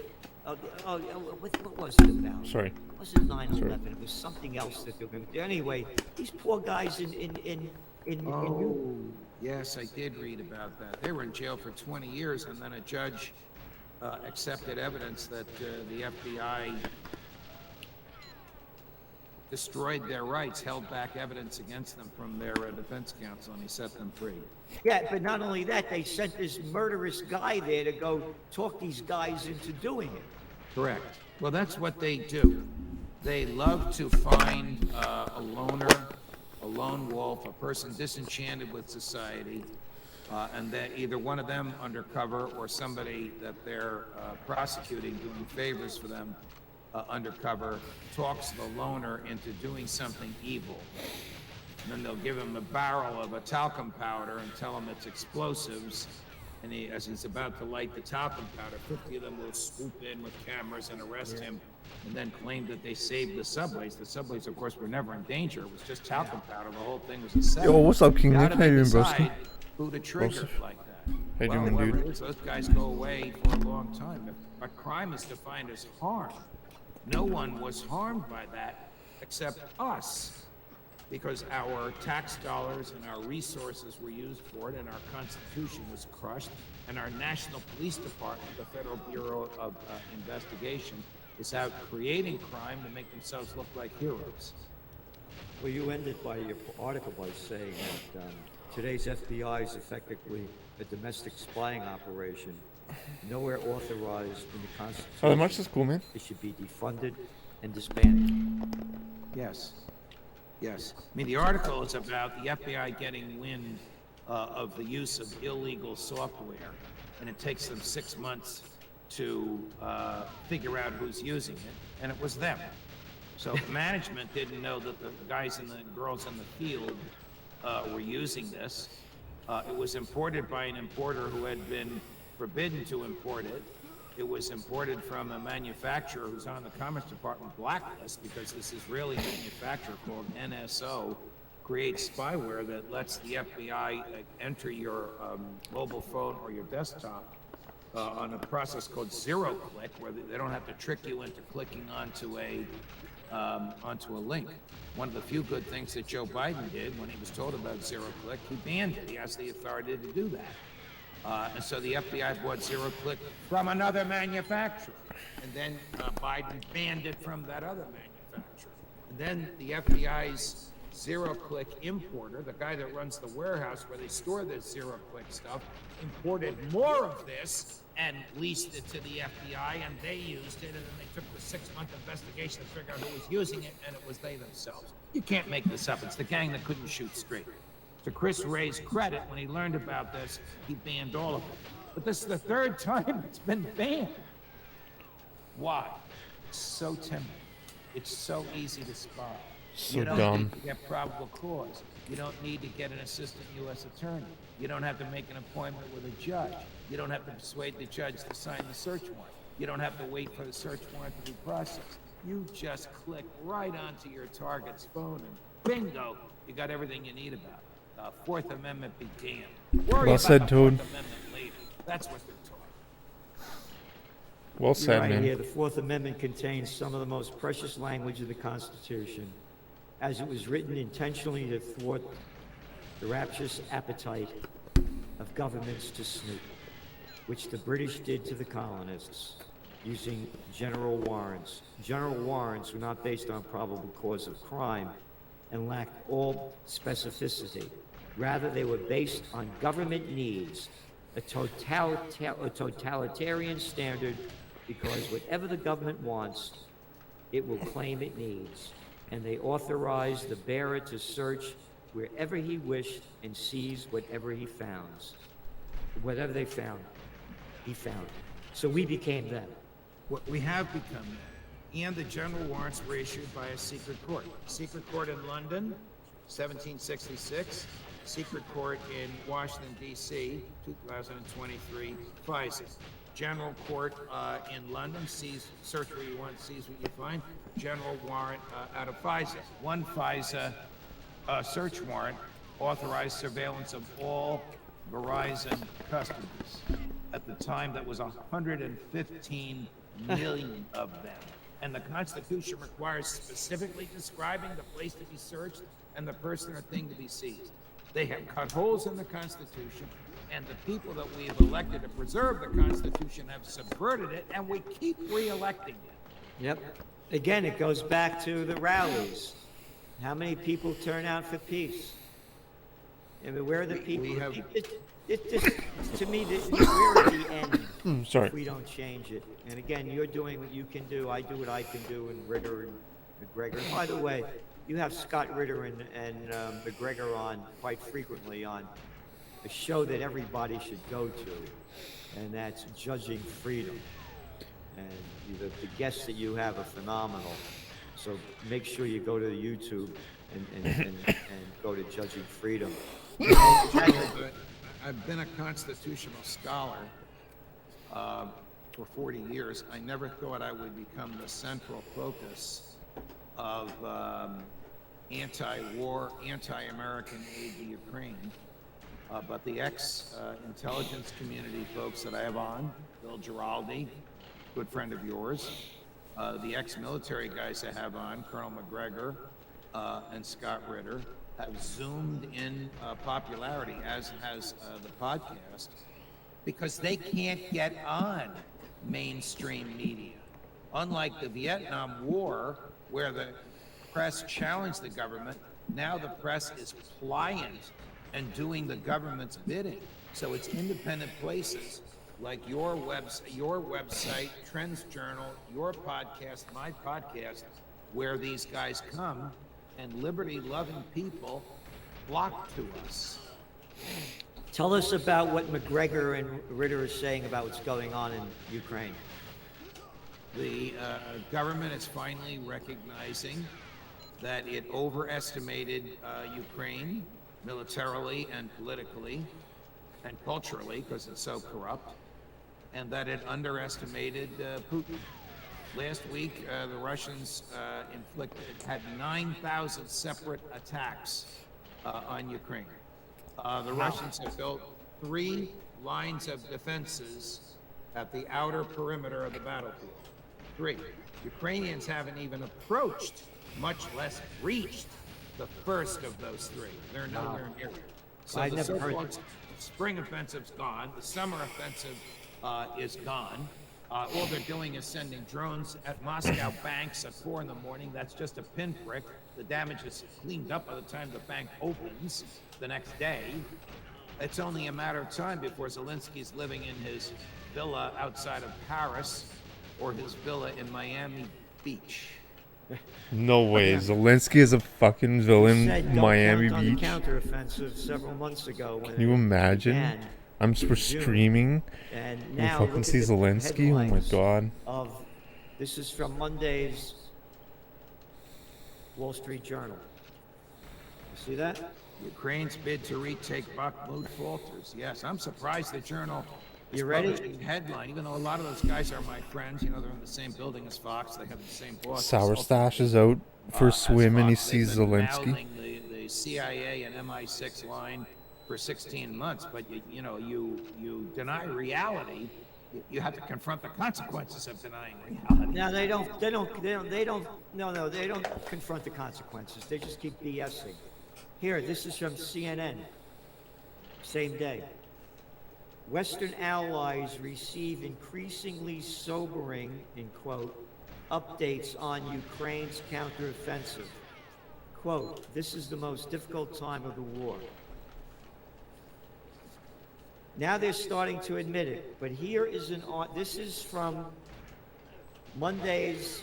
What was it about? Sorry. It wasn't 9/11. It was something else that they were going to do. Anyway, these poor guys in Yes, I did read about that. They were in jail for 20 years, and then a judge accepted evidence that the FBI destroyed their rights, held back evidence against them from their defense counsel, and he set them free. Yeah, but not only that, they sent this murderous guy there to go talk these guys into doing it. Correct. Well, that's what they do. They love to find a loner, a lone wolf, a person disenchanted with society, and that either one of them undercover or somebody that they're prosecuting, doing favors for them undercover, talks the loner into doing something evil. And then they'll give him a barrel of a talcum powder and tell him it's explosives. And as he's about to light the talcum powder, 50 of them will swoop in with cameras and arrest him, and then claim that they saved the subways. The subways, of course, were never in danger. It was just talcum powder. The whole thing was a setup. Yo, what's up, King Nick? How How you doing, broski? decide who to trigger like that? How you Well, doing, whoever dude? it is, those guys go away for a long time. If a crime is defined as harm, no one was harmed by that except us, because our tax dollars and our resources were used for it, and our Constitution was crushed, and our National Police Department, the Federal Bureau of Investigation, is out creating crime to make themselves look like heroes. Well, you ended by your article by saying that today's FBI is effectively a domestic spying operation, nowhere authorized in the Constitution. Oh, that much is cool, man. It should be defunded and disbanded. Yes. Yes. I mean, the article is about the FBI getting wind of the use of illegal software, and it takes them 6 months to figure out who's using it, and it was them. So management didn't know that the guys and the girls in the field were using this. It was imported by an importer who had been forbidden to import it. it was imported from a manufacturer who's on the Commerce Department blacklist because this Israeli manufacturer called NSO creates spyware that lets the FBI enter your mobile phone or your desktop on a process called zero click, where they don't have to trick you into clicking onto a link. One of the few good things that Joe Biden did when he was told about zero click, he banned it. He has the authority to do that. And so the FBI bought zero click from another manufacturer. And then Biden banned it from that other manufacturer. And then the FBI's zero click importer, the guy that runs the warehouse where they store this zero click stuff, imported more of this and leased it to the FBI, and they used it, and then they took the 6-month investigation to figure out who was using it, and it was they themselves. You can't make this up. It's the gang that couldn't shoot straight. To Chris Wray's credit, when he learned about this, he banned all of it. But this is the 3rd time it's been banned. Why? It's so timid. It's so easy to spy. So You don't dumb. need to get probable cause. You don't need to get an assistant U.S. attorney. You don't have to make an appointment with a judge. You don't have to persuade the judge to sign the search warrant. You don't have to wait for the search warrant to be processed. You just click right onto your target's phone and bingo, you got everything you need about it. Fourth Amendment be damned. Worry Well about said, the Toad. Fourth Amendment later. That's what they're taught. Well You're said, right man. here. The Fourth Amendment contains some of the most precious language of the Constitution, as it was written intentionally to thwart the rapturous appetite of governments to snoop, which the British did to the colonists using general warrants. General warrants were not based on probable cause of crime and lacked all specificity. Rather, they were based on government needs, a totalitarian standard, because whatever the government wants, it will claim it needs, and they authorized the bearer to search wherever he wished and seize whatever he found. Whatever they found, he found. So we became them. What we have become that. And the general warrants were issued by a secret court. Secret court in London, 1766. Secret court in Washington, D.C., 2023, FISA. General court in London, search where you want, seize what you find. General warrant out of FISA. One FISA search warrant authorized surveillance of all Verizon customers. At the time, that was 115 million of them. And the Constitution requires specifically describing the place to be searched and the person or thing to be seized. They have cut holes in the Constitution, and the people that we have elected to preserve the Constitution have subverted it, and we keep re-electing it. Yep. Again, it goes back to the rallies. How many people turn out for peace? I mean, where are the people? We have- To me, we're at the end Sorry. if we don't change it. And again, you're doing what you can do. I do what I can do, and Ritter and McGregor. And by the way, you have Scott Ritter and McGregor on quite frequently on a show that everybody should go to, and that's Judging Freedom. And the guests that you have are phenomenal. So make sure you go to the YouTube and go to Judging Freedom. I've been a constitutional scholar for 40 years. I never thought I would become the central focus of anti-war, anti-American aid to Ukraine. But the ex-intelligence community folks that I have on, Bill Giraldi, good friend of yours, the ex-military guys I have on, Colonel McGregor and Scott Ritter, have zoomed in popularity, as has the podcast, because they can't get on mainstream media. Unlike the Vietnam War, where the press challenged the government, now the press is pliant and doing the government's bidding. So it's independent places like your website, Trends Journal, your podcast, my podcast, where these guys come and liberty-loving people flock to us. Tell us about what McGregor and Ritter are saying about what's going on in Ukraine. The government is finally recognizing that it overestimated Ukraine militarily and politically and culturally, because it's so corrupt. and that it underestimated Putin. Last week, the Russians had 9,000 separate attacks on Ukraine. The Russians have built 3 lines of defenses at the outer perimeter of the battlefield. 3. Ukrainians haven't even approached, much less reached, the first of those 3. They're nowhere near it. So I the never heard so-called spring offensive's gone. The summer offensive is gone. All they're doing is sending drones at Moscow banks at 4 in the morning. That's just a pinprick. The damage is cleaned up by the time the bank opens the next day. It's only a matter of time before Zelensky's living in his villa outside of Paris or his villa in Miami Beach. No way. Zelensky is a fucking villain. Said don't Miami count on the Beach. counteroffensive several months ago. When Can you it imagine? began I'm in we're June. streaming. And We now fucking look see at the Zelensky. Oh my headlines god. This is from Monday's Wall Street Journal. You see that? Ukraine's bid to retake Bakhmut falters. Yes, I'm surprised the journal is You ready? publishing a headline, even though a lot of those guys are my friends. You know, they're in the same building as Fox. They have the same boss. Sour Stash is out for a swim and he sees Zelensky. Mouthing the CIA and MI6 line for 16 months, but you deny reality. You have to confront the consequences of denying reality. Now they don't confront the consequences. They just keep BSing. Here, this is from CNN. Same day. Western allies receive increasingly sobering, in quote, updates on Ukraine's counteroffensive. Quote, this is the most difficult time of the war. Now they're starting to admit it, but here is this is from Monday's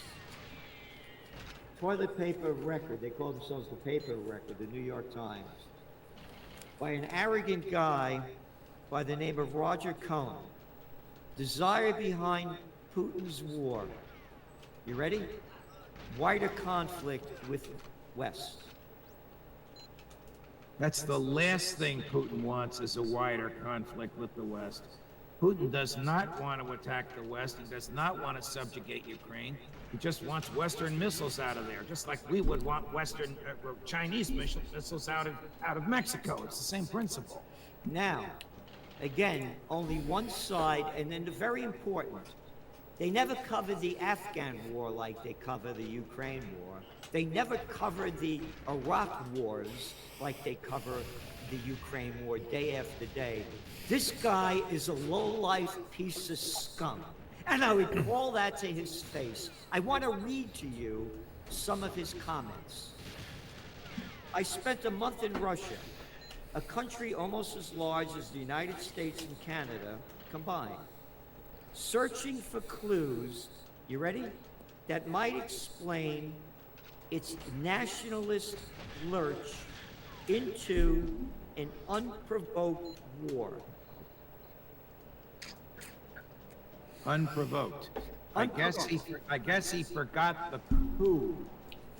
toilet paper record. They call themselves the paper record, the New York Times, by an arrogant guy by the name of Roger Cohen. Desire behind Putin's war. You ready? Wider conflict with West. That's the last thing Putin wants is a wider conflict with the West. Putin does not want to attack the West. He does not want to subjugate Ukraine. He just wants Western missiles out of there, just like we would want Western Chinese missiles out of Mexico. It's the same principle. Now, again, only one side, and then the very important, they never cover the Afghan war like they cover the Ukraine war. They never cover the Iraq wars like they cover the Ukraine war day after day. This guy is a low-life piece of scum. And I would call that to his face. I want to read to you some of his comments. I spent a month in Russia, a country almost as large as the United States and Canada combined, searching for clues, you ready, that might explain its nationalist lurch into an unprovoked war. Unprovoked. I guess he forgot the coup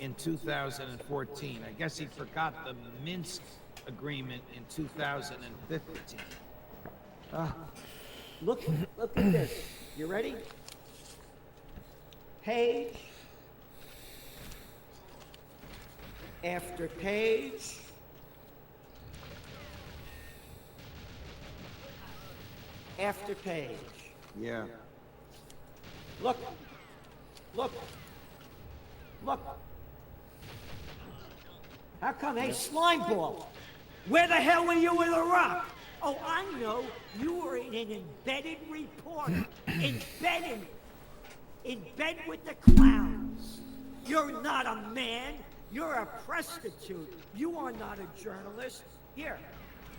in 2014. I guess he forgot the Minsk agreement in 2015. Look at this. You ready? Page after page after page. Yeah. Look. How come? Hey, Slimeball, where the hell were you in Iraq? Oh, I know. You were an embedded reporter. In bed with the clowns. You're not a man. You're a prostitute. You are not a journalist. Here,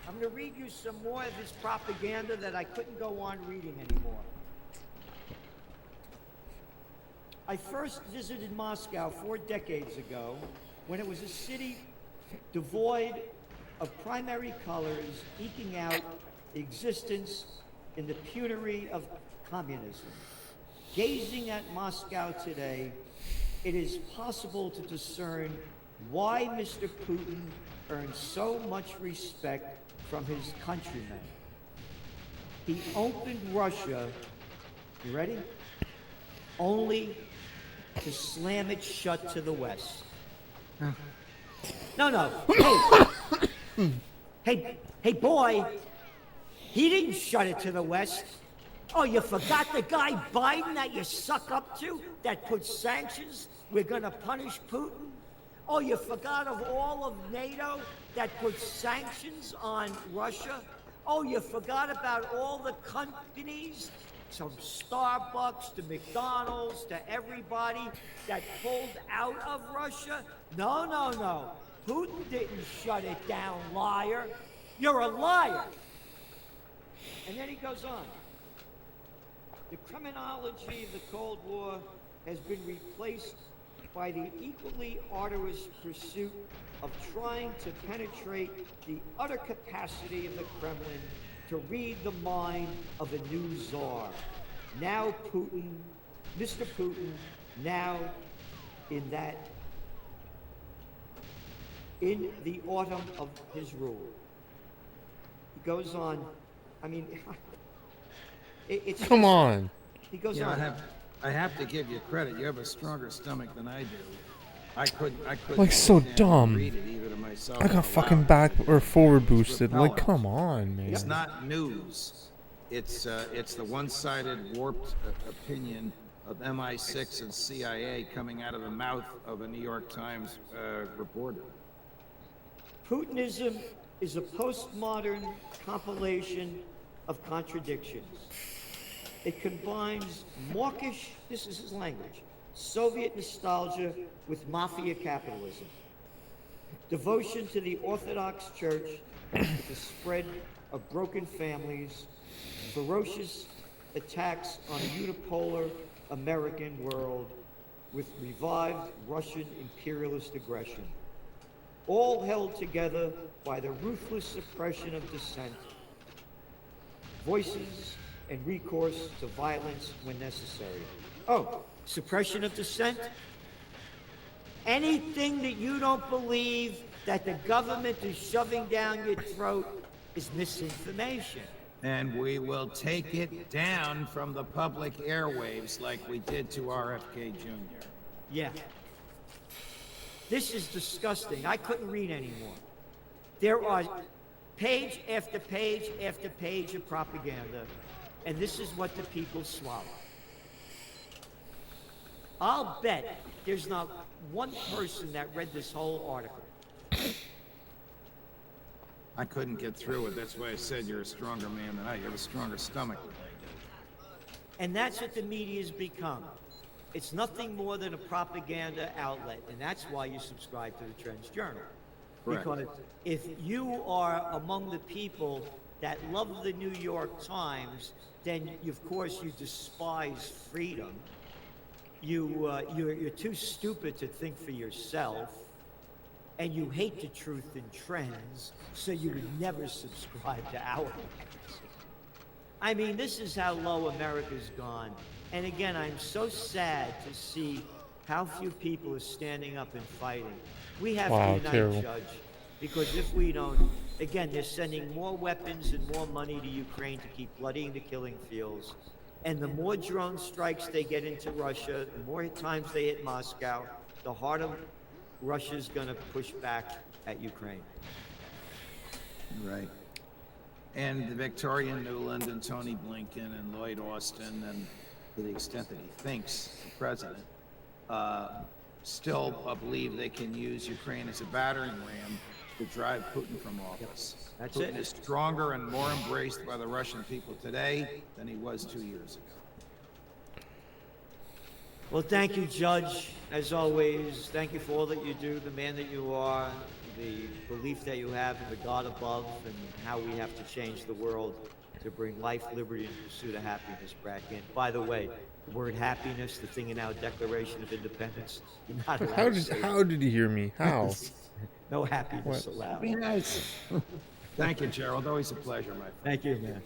I'm going to read you some more of his propaganda that I couldn't go on reading anymore. I first visited Moscow 4 decades ago when it was a city devoid of primary colors, eking out existence in the penury of communism. Gazing at Moscow today, it is possible to discern why Mr. Putin earns so much respect from his countrymen. He opened Russia You ready? Only to slam it shut to the west. No. Hey, boy. He didn't shut it to the west. Oh, you forgot the guy Biden that you suck up to that put sanctions? We're gonna punish Putin? Oh, you forgot of all of NATO that put sanctions on Russia? Oh, you forgot about all the companies, from Starbucks to McDonald's to everybody that pulled out of Russia? No. Putin didn't shut it down, liar. You're a liar. And then he goes on. The criminology of the Cold War has been replaced by the equally arduous pursuit of trying to penetrate the utter capacity of the Kremlin to read the mind of a new czar. Now Putin, Mr. Putin, now in the autumn of his rule. He goes on, I mean, it's Come on. He goes Yeah, on. I have to give you credit. You have a stronger stomach than I do. I couldn't. Like, so sit down and dumb. read it either to myself I got or fucking aloud. back or forward It's boosted. Like, repellent. come on, man. It's not news. It's the one-sided, warped opinion of MI6 and CIA coming out of the mouth of a New York Times reporter. Putinism is a postmodern compilation of contradictions. It combines mawkish, this is his language, Soviet nostalgia with mafia capitalism, devotion to the Orthodox Church with the spread of broken families, ferocious attacks on a unipolar American world with revived Russian imperialist aggression, all held together by the ruthless suppression of dissent, voices and recourse to violence when necessary. Oh, suppression of dissent? Anything that you don't believe that the government is shoving down your throat is misinformation. And we will take it down from the public airwaves like we did to RFK Jr. Yeah. This is disgusting. I couldn't read anymore. There are page after page after page of propaganda, and this is what the people swallow. I'll bet there's not one person that read this whole article. I couldn't get through it. That's why I said you're a stronger man than I. You have a stronger stomach than I do. And that's what the media's become. It's nothing more than a propaganda outlet, and that's why you subscribe to the Trends Journal. Correct. Because if you are among the people that love the New York Times, then of course you despise freedom. You're too stupid to think for yourself, and you hate the truth in Trends, so you would never subscribe to our magazine. I mean, this is how low America's gone. And again, I'm so sad to see how few people are standing up and fighting. We have to unite, terrible. Judge, because if we don't, again, they're sending more weapons and more money to Ukraine to keep bloodying the killing fields. And the more drone strikes they get into Russia, the more times they hit Moscow, the harder Russia's going to push back at Ukraine. Right. And Victoria Nuland and Tony Blinken and Lloyd Austin, and to the extent that he thinks the president, still believe they can use Ukraine as a battering ram to drive Putin from office. That's Putin it. is stronger and more embraced by the Russian people today than he was 2 years ago. Well, thank you, Judge, as always. Thank you for all that you do, the man that you are, the belief that you have in the God above, and how we have to change the world to bring life, liberty, and pursuit of happiness back in. By the way, the word happiness, the thing in our Declaration of Independence, you're not allowed to say How did you hear me? How? no happiness allowed. Be nice. Thank you, Gerald. Always a pleasure, my friend. Thank you, man.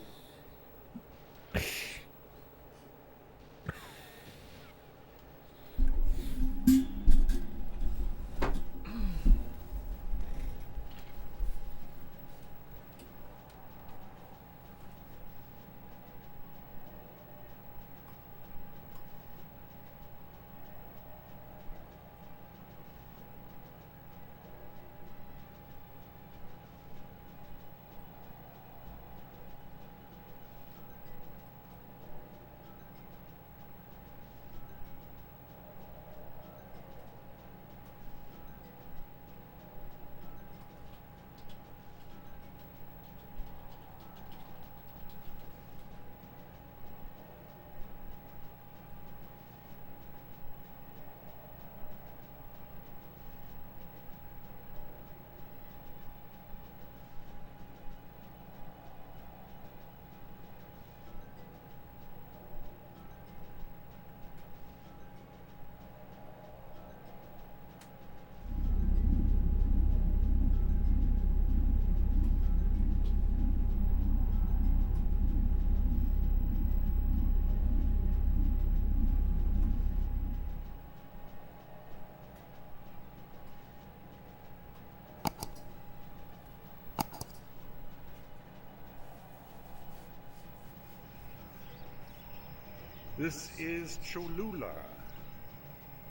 This is Cholula,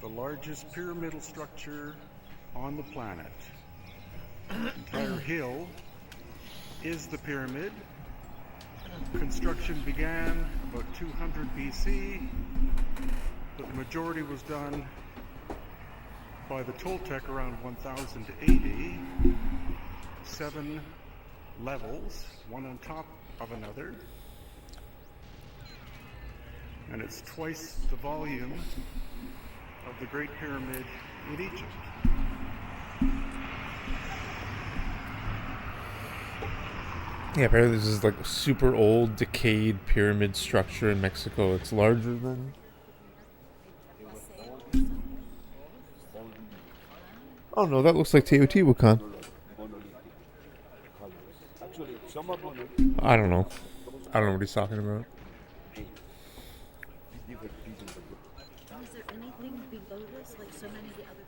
the largest pyramidal structure on the planet. The entire hill is the pyramid. Construction began about 200 BC, but the majority was done by the Toltec around 1000 AD. 7 levels, one on top of another. And it's twice the volume of the Great Pyramid in Egypt. Yeah, apparently this is like a super old, decayed pyramid structure in Mexico. It's larger than... Oh no, that looks like Teotihuacan. I don't know. I don't know what he's talking about. Is there anything below this, like so many of the other?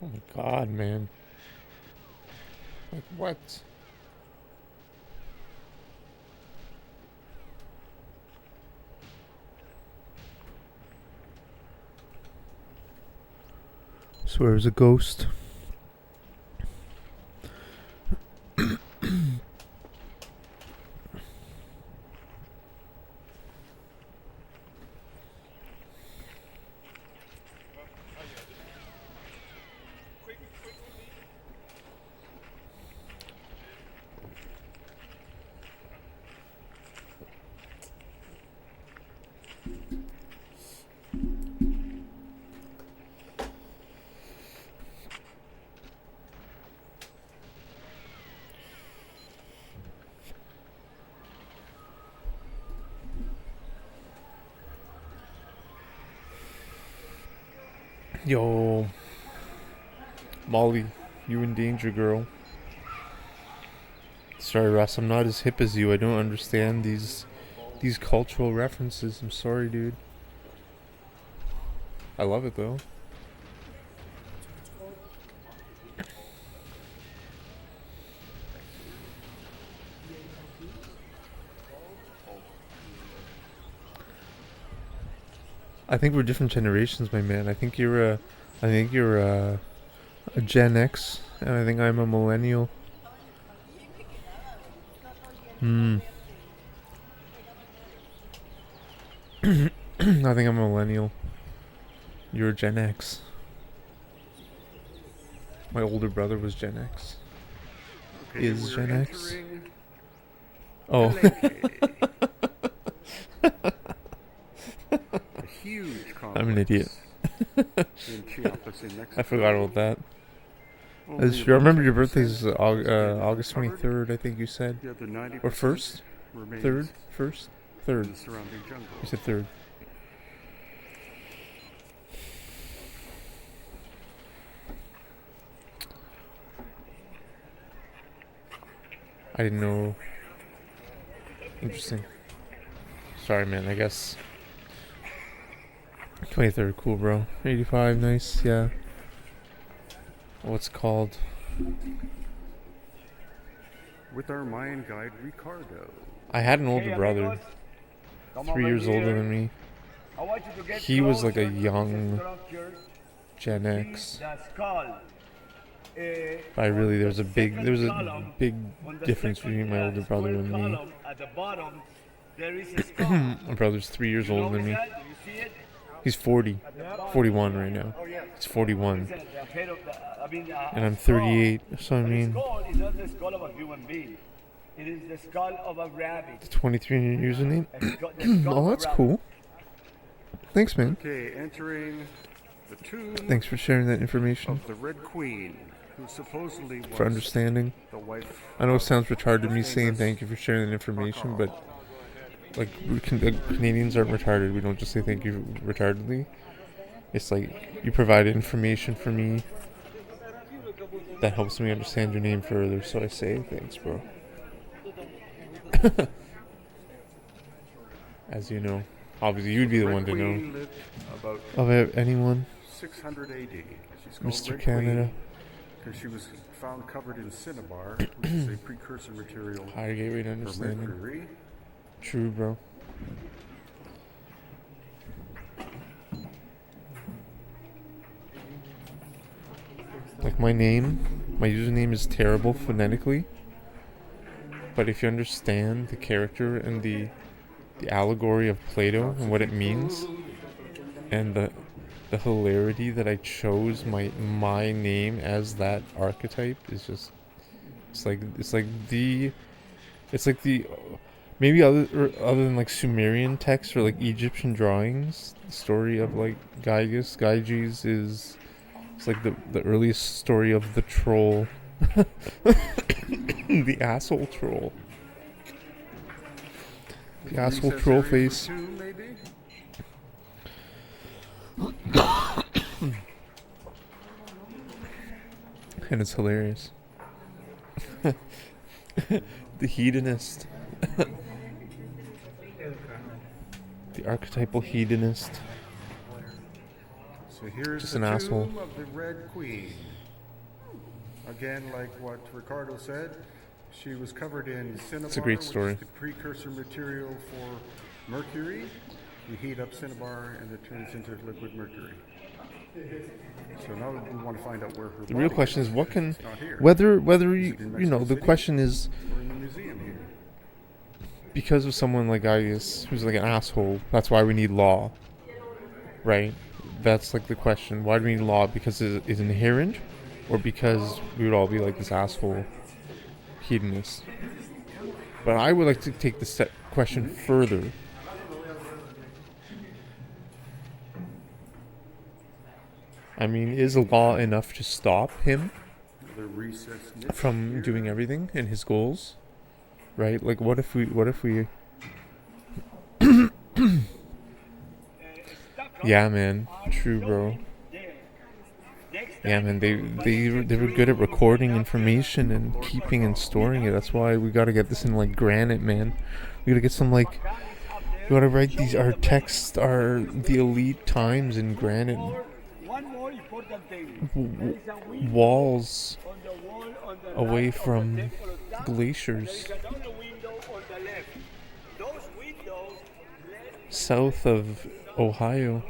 Oh my god, man. Like, what? Swears a ghost. Yo, Molly, you in danger, girl. Sorry, Russ, I'm not as hip as you. I don't understand these cultural references. I'm sorry, dude. I love it though. I think we're different generations, my man. I think you're a Gen X, and I think I'm a millennial. I think I'm a millennial. You're a Gen X. My older brother was Gen X. Okay, Is we're Gen X? entering Oh. a huge complex I'm an idiot. in Chiapas in Mexico. I forgot about that. Only I remember your about birthday's 10% August covered. 23rd, I think you said. The other 90% Or 1st? remains 3rd? 1st? 3rd. in the surrounding jungle. You said 3rd. I didn't know. Interesting. Sorry, man. I guess 23rd, cool, bro. 85, nice. Yeah. What's it called? With our Mayan guide, Ricardo. I had an older brother, 3 years older than me. He was like a young Gen X. But there was a big difference between my older brother and me. My brother's 3 years older than me. He's 40, 41 right now. He's 41. And I'm 38, so I mean... It's not the skull of a human being. It is the skull of a rabbit. The 23 in your username? Oh, that's cool. Thanks, man. Okay, entering the tomb Thanks for sharing that information. of the Red Queen, who supposedly was For understanding. the wife. I know it sounds retarded me whose name saying is thank you for sharing that information, Kakao. but like Canadians aren't retarded. We don't just say thank you retardedly. It's like you provide information for me that helps me understand your name further, so I say thanks, bro. As you know, obviously you'd be the Red one to Queen know. lived about Of anyone, 600 AD. She's called Mr. Red Canada. because she was found covered in cinnabar, which is a precursor material Higher gateway to for understanding. mercury. True, bro. Like my username is terrible phonetically, but if you understand the character and the allegory of Plato and what it means, and the hilarity that I chose my name as that archetype is just it's like the maybe other than like Sumerian texts or like Egyptian drawings, the story of like Gyges is it's like the earliest story of the troll. The asshole troll. The asshole Recess troll area for face. two, maybe? And it's hilarious. The hedonist. The archetypal hedonist. So here's Just the an asshole. tomb of the Red Queen. Again, like what Ricardo said, she was covered in cinnabar, It's a great story. which is the precursor material for mercury. You heat up cinnabar and it turns into liquid mercury. So now we want to find out where her The real body question is what can It's not here. whether Is you it in you know Mexico the City question is or in the museum here? because of someone like Gyges who's like an asshole, that's why we need law. Right? That's like the question. Why do we need law? Because it's inherent or because we would all be like this asshole hedonist? But I would like to take the question further. I mean, is law enough to stop him The recess niche from here. doing everything and his goals? Right? Like, what if we Yeah, man. True, bro. Yeah, man. They were good at recording information and keeping and storing it. That's why we gotta get this in like granite, man. We gotta get some like. We gotta write our texts, the elite times in granite One more important thing. walls On the wall on the away right of the from temple of Tao, glaciers there is another window on the left. Those windows let south of Ohio.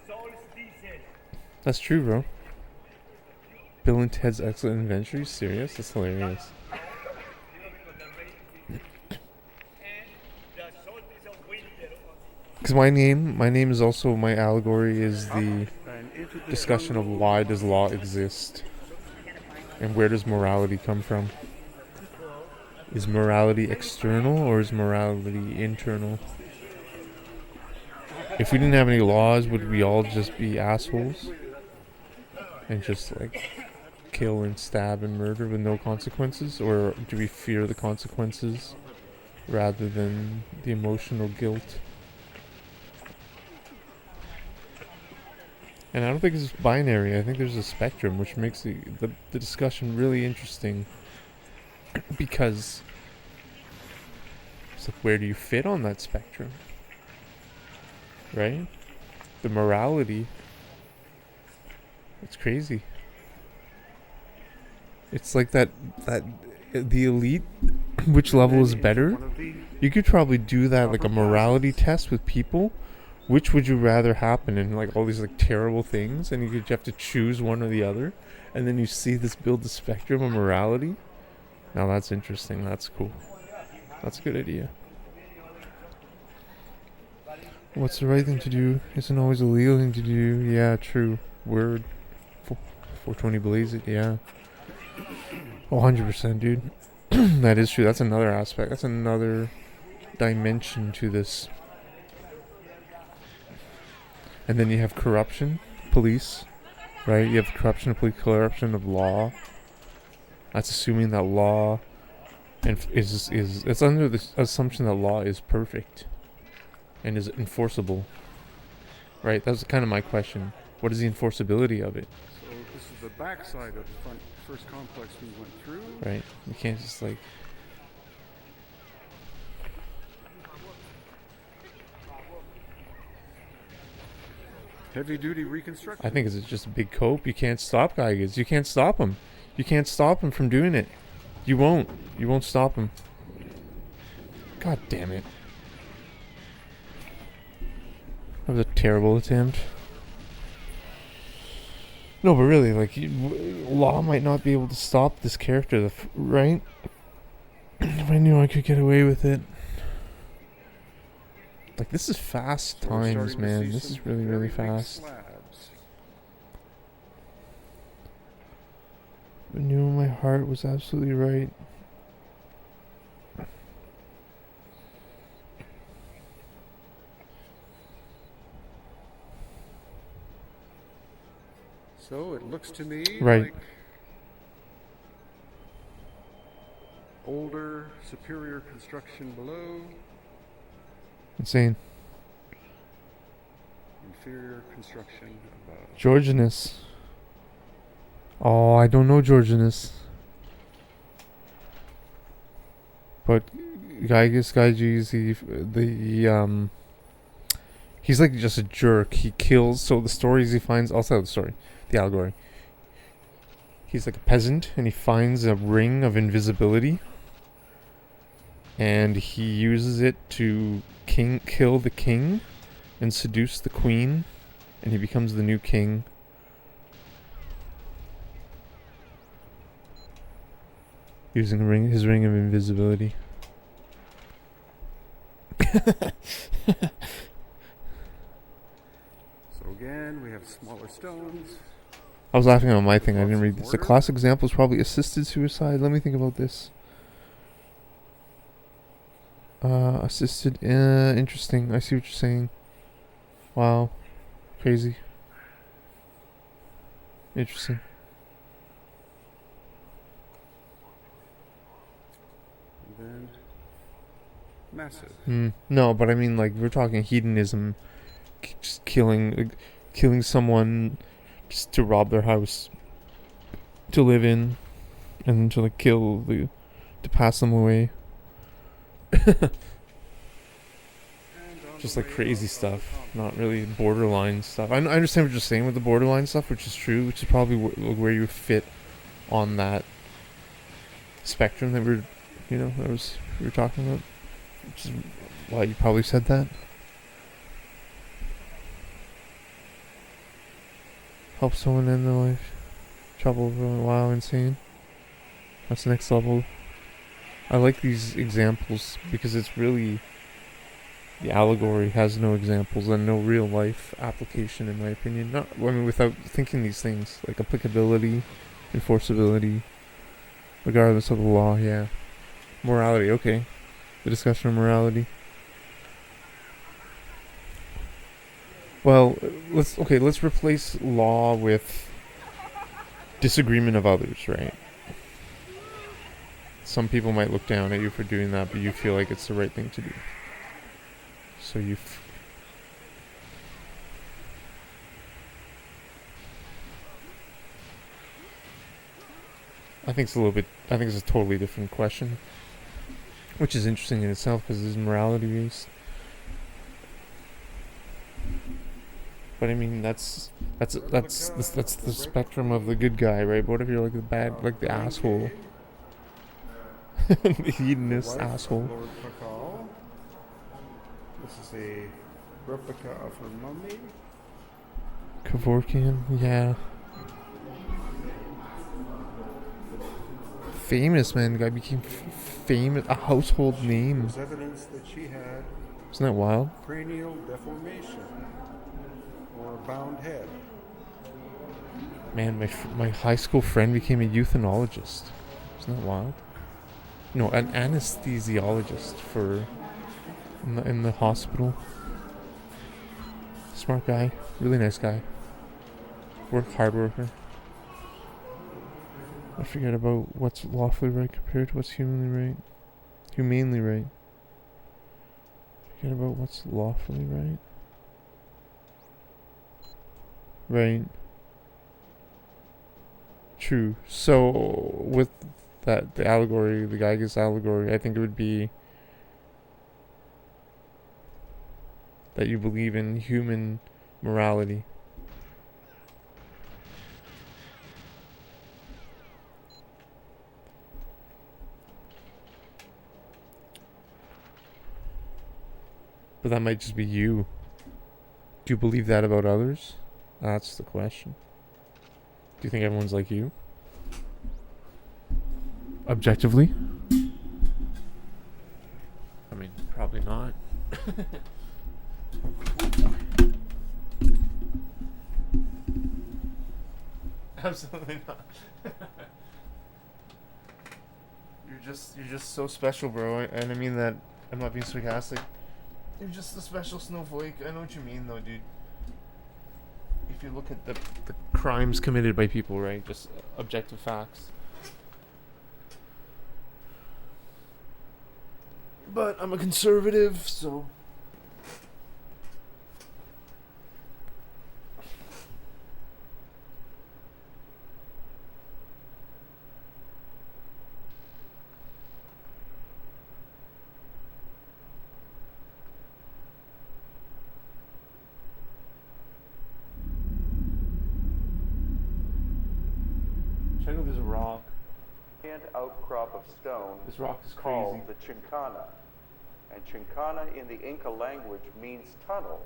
solstices. That's true, bro. Bill and Ted's Excellent Adventure? Are you serious? That's hilarious. Because my name is also, my allegory is the And into the discussion of jungle. why does law exist? And where does morality come from? Is morality external or is morality internal? If we didn't have any laws, would we all just be assholes? And just like kill and stab and murder with no consequences? Or do we fear the consequences rather than the emotional guilt? And I don't think it's binary. I think there's a spectrum, which makes the discussion really interesting. Because it's like, where do you fit on that spectrum? Right? The morality. It's crazy. It's like that the elite, which level is better? One of the You could probably do that like a morality test with people. Which would you rather happen in, like all these like terrible things, and you have to choose one or the other, and then you see this build the spectrum of morality. Now that's interesting. That's cool. That's a good idea. What's the right thing to do isn't always the legal thing to do. Yeah, true. Word. 420 blaze it. Yeah. 100%, dude. That is true. That's another aspect. That's another dimension to this. And then you have corruption, police, right? You have corruption of police, corruption of law. That's assuming that law is it's under the assumption that law is perfect and is enforceable, right? That's kind of my question. What is the enforceability of it? So this is the backside of the first complex we went through. Right. You can't just like. Heavy duty reconstruction. I think it's just a big cope. You can't stop Gyges. You can't stop him. You can't stop him from doing it. You won't. You won't stop him. God damn it. That was a terrible attempt. No, but really, like, Law might not be able to stop this character, right? If I knew I could get away with it. Like, this is fast times, man. This is really, really fast. I knew my heart was absolutely right. So it looks to me right. like older, superior construction below. Insane. Inferior construction above. Georginus. Oh, I don't know Georginus. But Gyges, he's like just a jerk. He kills. So the stories he finds, I'll tell the story, the allegory. He's like a peasant, and he finds a ring of invisibility, and he uses it to kill the king, and seduce the queen, and he becomes the new king. Using his ring of invisibility. So again, we have smaller stones. I was laughing on my thing. I didn't read this. A classic example is probably assisted suicide. Let me think about this. Assisted. Interesting. I see what you're saying. Wow. Crazy. Interesting. And then massive. No, but I mean, like, we're talking hedonism. Just killing someone just to rob their house, to live in, and to like to pass them away. Just like crazy stuff, not really borderline stuff. I understand what you're saying with the borderline stuff, which is true, which is probably where you fit on that spectrum that we were talking about, which is why you probably said that. Help someone end their life. Trouble. Wow, insane. That's next level. I like these examples because it's really... The allegory has no examples and no real life application, in my opinion. Without thinking these things. Like applicability, enforceability, regardless of the law, yeah. Morality, okay. The discussion of morality. Well, let's replace law with disagreement of others, right? Some people might look down at you for doing that, but you feel like it's the right thing to do. So I think it's a totally different question, which is interesting in itself because it's morality based. But I mean, that's the spectrum of the good guy, right? But what if you're like the bad, like the asshole, the hedonist asshole? This is a replica of her mummy. Kevorkian, yeah. Famous, man. The guy became famous, a household name. There's evidence that she had. Isn't that wild? Cranial deformation or a bound head. Man, my high school friend became a euthanologist. Isn't that wild? No, an anesthesiologist in the hospital. Smart guy. Really nice guy. Hard worker. I forget about what's lawfully right compared to what's humanly right. Humanely right. Forget about what's lawfully right. Right. True. So, with that, the allegory, the Gyges allegory, I think it would be that you believe in human morality. But that might just be you. Do you believe that about others? That's the question. Do you think everyone's like you? Objectively? I mean, probably not. Absolutely not. You're just so special, bro. And I mean that. I'm not being sarcastic. You're just a special snowflake. I know what you mean, though, dude. If you look at the crimes committed by people, right? Just objective facts. But I'm a conservative, so. Check out this rock. Giant outcrop of stone This rock is called crazy. the Chincana. And Chincana in the Inca language means tunnel.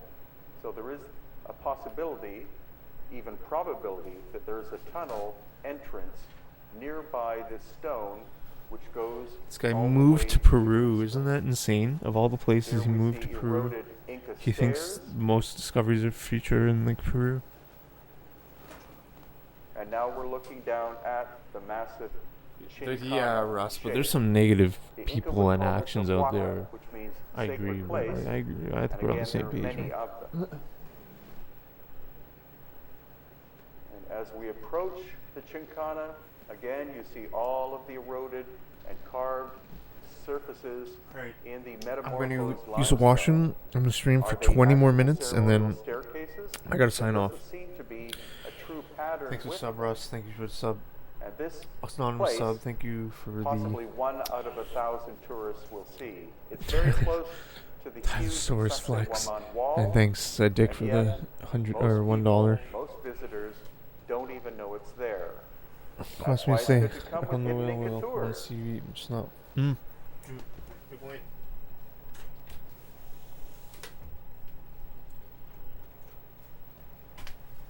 So there is a possibility, even probability, that there is a tunnel entrance nearby this stone which goes. This guy all the moved way to Peru. Isn't that insane? Of all the places he Here we moved to see Peru, eroded Inca he thinks stairs. most discoveries are feature in like Peru. And now we're looking down at the massive Chincana Yeah, Russ, but there's shape. some negative The Inca people would and call this actions the out Huaca, there. which means I sacred agree, but place. I agree. I think And we're on the again, same there are page. many Right? of them. And as we approach the Chincana, again, you see all of the eroded and carved surfaces in the I'm metamorphosed going to use a limestone. washroom. I'm going to stream for Are they 20 more actual minutes, and then ceremonial staircases? I got to sign There off. doesn't seem to be a true pattern Thanks for with sub, them. Russ. Thank you for the sub. And this Anonymous place, sub. Thank you for possibly the 1 out of 1,000 tourists will see. It's very close to the huge Tyrannosaurus Flex. Sacsayhuaman Wall. And thanks, Dick, and for yet, the $100 most or $1. people, most visitors don't even know it's there. Cost That's me why to it's say, good to come on with the Hidden wheel, Inca tours. unless you just not. Good point.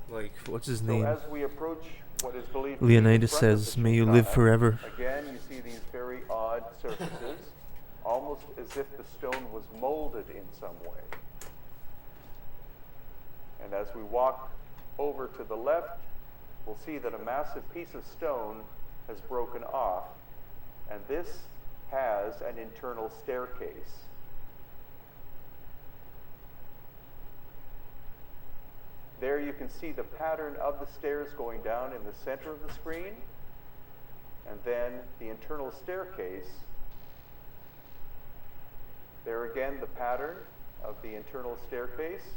Like, what's his So name? as we approach what is believed to be Leonidas the front of says, the "May you live Chincana, forever." Again, you see these very odd surfaces, almost as if the stone was molded in some way. And as we walk over to the left, we'll see that a massive piece of stone has broken off, and this has an internal staircase. There you can see the pattern of the stairs going down in the center of the screen, and then the internal staircase. There again, the pattern of the internal staircase.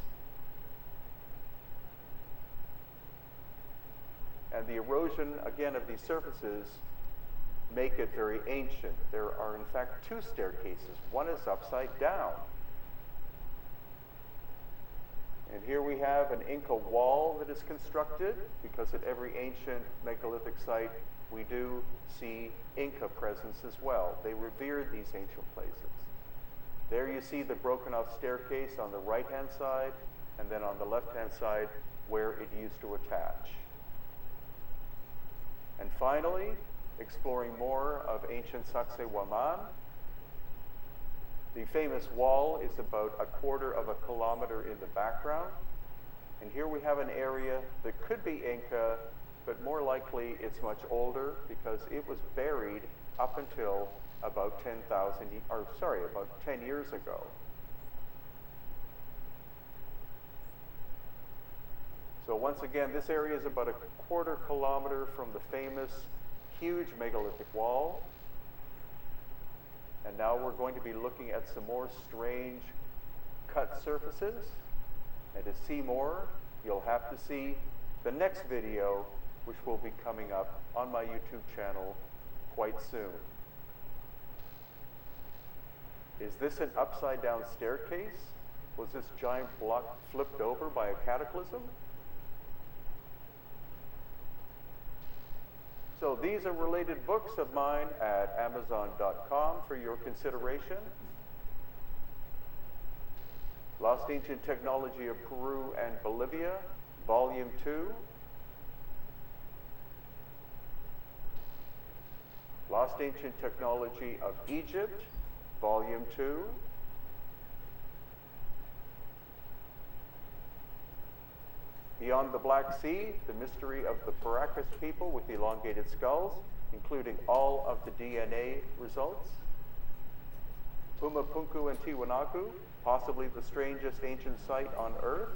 And the erosion, again, of these surfaces make it very ancient. There are, in fact, 2 staircases. One is upside down. And here we have an Inca wall that is constructed, because at every ancient megalithic site we do see Inca presence as well. They revered these ancient places. There you see the broken off staircase on the right-hand side, and then on the left-hand side where it used to attach. And finally, exploring more of ancient Sacsayhuaman. The famous wall is about 1/4 of a kilometer in the background. And here we have an area that could be Inca, but more likely it's much older because it was buried up until about 10 years ago. So once again, this area is about a quarter kilometer from the famous huge megalithic wall. And now we're going to be looking at some more strange cut surfaces. And to see more, you'll have to see the next video, which will be coming up on my YouTube channel quite soon. Is this an upside down staircase? Was this giant block flipped over by a cataclysm? So these are related books of mine at Amazon.com for your consideration. Lost Ancient Technology of Peru and Bolivia, Volume 2. Lost Ancient Technology of Egypt, Volume 2. Beyond the Black Sea, the mystery of the Paracas people with elongated skulls, including all of the DNA results. Pumapunku and Tiwanaku, possibly the strangest ancient site on Earth.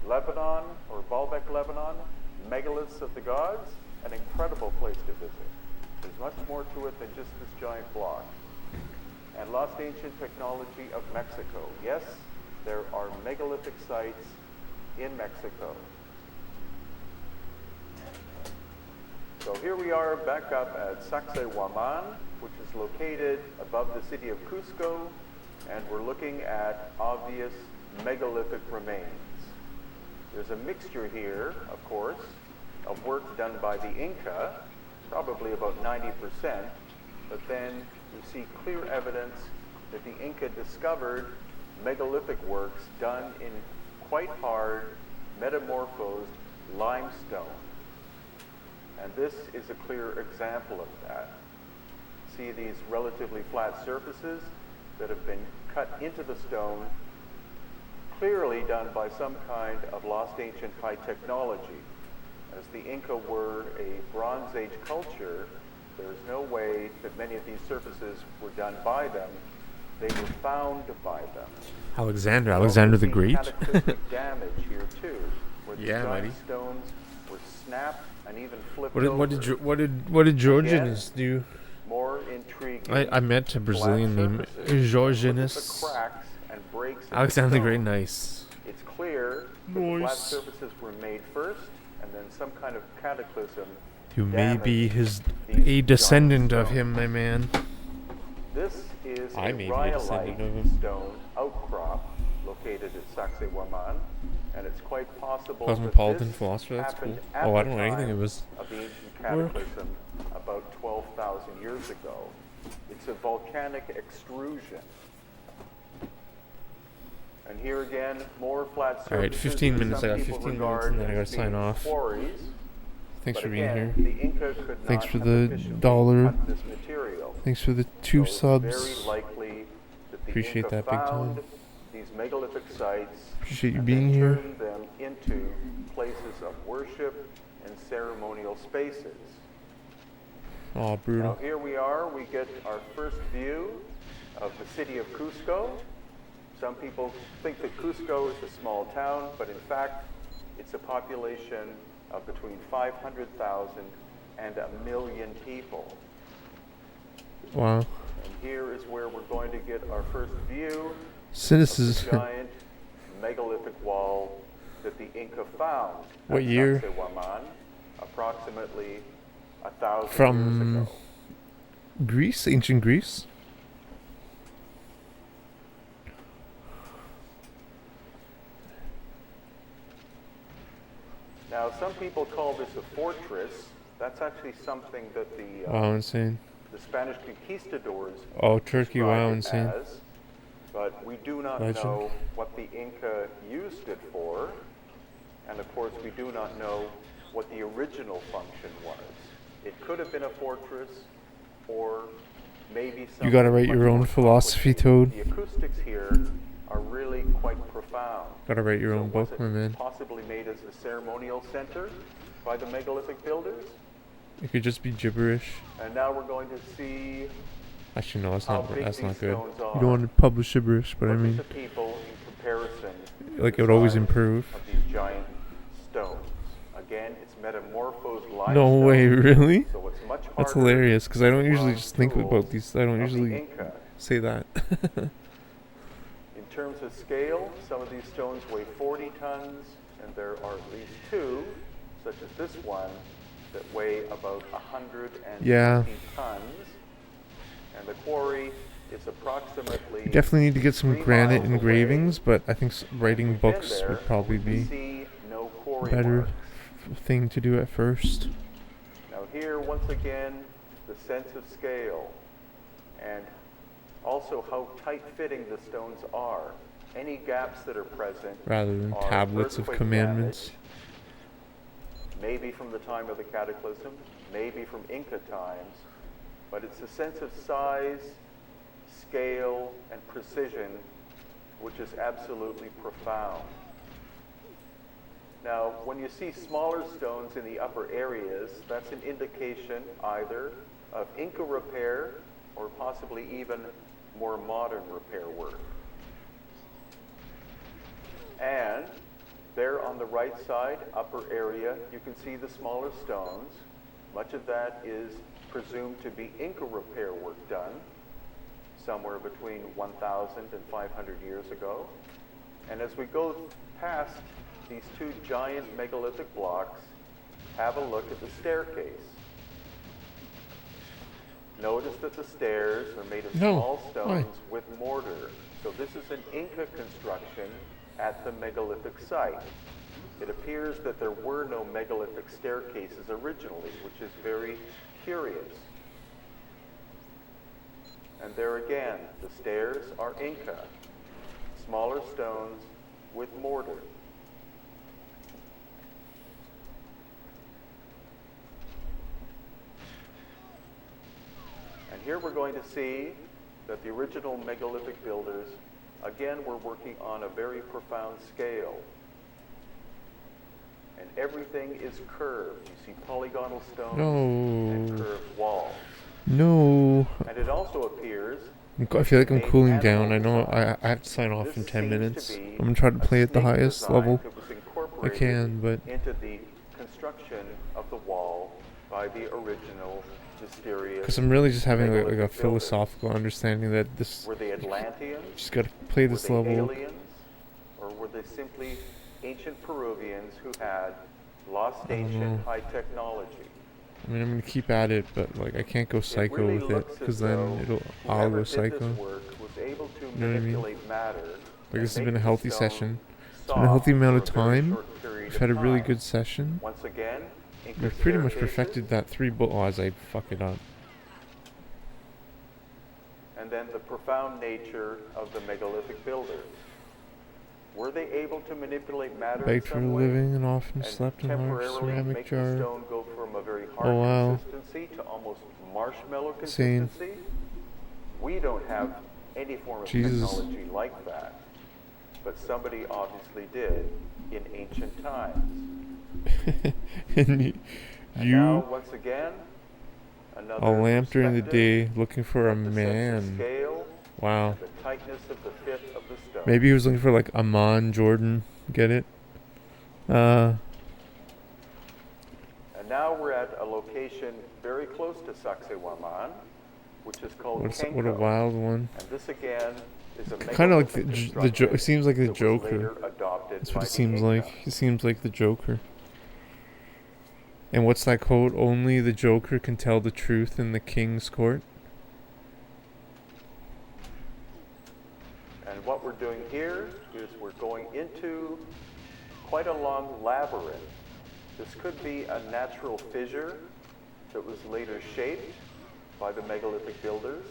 Lebanon, or Baalbek, Lebanon, megaliths of the gods, an incredible place to visit. There's much more to it than just this giant block. And Lost Ancient Technology of Mexico. Yes, there are megalithic sites in Mexico. So here we are back up at Sacsayhuaman, which is located above the city of Cusco, and we're looking at obvious megalithic remains. There's a mixture here, of course, of work done by the Inca, probably about 90%, but then you see clear evidence that the Inca discovered megalithic works done in quite hard, metamorphosed limestone. And this is a clear example of that. See these relatively flat surfaces that have been cut into the stone, clearly done by some kind of lost ancient high technology. As the Inca were a Bronze Age culture, there's no way that many of these surfaces were done by them. They were found by them. Alexander the Great. Cataclysmic damage here too, where these Yeah, giant buddy. stones were snapped and even flipped What over. did Georgianus do? More intriguing. I met a Brazilian named Georgianus. Cracks and breaks in Alexander the stone. Great, nice. It's clear that the flat surfaces were made first, and then some kind of cataclysm. You may be damaged a these descendant giant of him, my man. This is I a may be a descendant of rhyolite him. stone outcrop located at Sacsayhuaman, and it's quite possible Cosmopolitan that this philosopher, that's cool. happened at Oh, I the don't know anything. It time was of the ancient work. cataclysm about 12,000 years ago. It's a volcanic extrusion. And here again, more flat surfaces. All right, 15 that minutes. some I got people 15 minutes, regard and then I gotta as sign being off. quarries. Thanks But for being again, here. the Inca could Thanks not for have the efficiently dollar. cut this material. Thanks for the 2 So it's subs. very likely that the Appreciate Inca that big found time. these megalithic sites Appreciate you and being then here. turned them into places of worship and ceremonial spaces. Oh, Now brutal. here we are, we get our first view of the city of Cusco. Some people think that Cusco is a small town, but in fact, it's a population of between 500,000 and 1 million people. Wow. And here is where we're going to get our first view Cynicism. of the giant megalithic wall that the Inca found What at year? Sacsayhuaman, approximately 1,000 years From ago. Greece, ancient Greece. Now, some people call this a fortress. That's actually something that the Wow, insane. the Spanish conquistadors Oh, Turkey, described wow, it insane. as, but we do not Legend. know what the Inca used it for, and of course we do not know what the original function was. It could have been a fortress, or maybe something You gotta write much your own more philosophy, complicated. Toad. The acoustics here are really quite profound. Gotta write your So own was book, it my man. possibly made as a ceremonial center by the megalithic builders? It could just be gibberish. And now we're going to see Actually, no, that's how not. big That's these not good. stones You are. don't want to publish gibberish, but I What did mean, the people in comparison, like the it would always size improve. of these giant stones. Again, it's metamorphosed limestone. No way, really? So it's much That's harder hilarious because I don't to usually run just think about tools these. I don't of the usually Inca. say that. In terms of scale, some of these stones weigh 40 tons, and there are at least two, such as this one, that weigh about 120 Yeah. tons. And the quarry is approximately You definitely need to get some 3 granite miles engravings, away. but I think writing We've been books there, would probably we can be see no quarry better marks. thing to do at first. Now here, once again, the sense of scale and also how tight-fitting the stones are. Any gaps that are present Rather than are tablets of earthquake commandments. damage, maybe from the time of the cataclysm, maybe from Inca times, but it's a sense of size, scale, and precision which is absolutely profound. Now, when you see smaller stones in the upper areas, that's an indication either of Inca repair or possibly even more modern repair work. And there on the right side, upper area, you can see the smaller stones. Much of that is presumed to be Inca repair work done somewhere between 1,000 and 500 years ago. And as we go past these two giant megalithic blocks, have a look at the staircase. Notice that the stairs are made of small stones with mortar. So this is an Inca construction at the megalithic site. It appears that there were no megalithic staircases originally, which is very curious. And there again, the stairs are Inca, smaller stones with mortar. And here we're going to see that the original megalithic builders, again, were working on a very profound scale. And everything is curved. You see polygonal stones and curved walls. No. And it also appears... I feel like I'm cooling down. I know I have to sign off in 10 minutes. I'm going to try to play at the highest level I can, but... into the construction of the wall by the original mysterious... Because I'm really just having like a philosophical understanding that this... Were they Atlanteans? Just got to play this level. Aliens? Or were they simply ancient Peruvians who had lost ancient high technology? I mean, I'm going to keep at it, but like I can't go psycho with it, because then I'll go psycho. You know what I mean? Like this has been a healthy session. It's been a healthy amount of time. We've had a really good session. Once again, we've pretty much perfected that 3-bullet. Oh, as I fuck it up. And then the profound nature of the megalithic builders. Were they able to manipulate matter Begged for a living and often slept in a large ceramic jar. Stone go from a very hard Oh wow. consistency to almost marshmallow consistency? We don't have any form of technology like that. But somebody obviously did in ancient times. And now, once again, another a lamp during the day looking for a man. Scale, wow. The tightness of the fit of the stone. Maybe he was looking for like Amon Jordan. Get it? And now we're at a location very close to Sacsayhuaman, which is called Kenko. What a wild one. And this again is a kind of like the Joker. It seems like the Joker. That's what it seems like. He seems like the Joker. And what's that quote? Only the Joker can tell the truth in the king's court. And what we're doing here is we're going into quite a long labyrinth. This could be a natural fissure that was later shaped by the megalithic builders.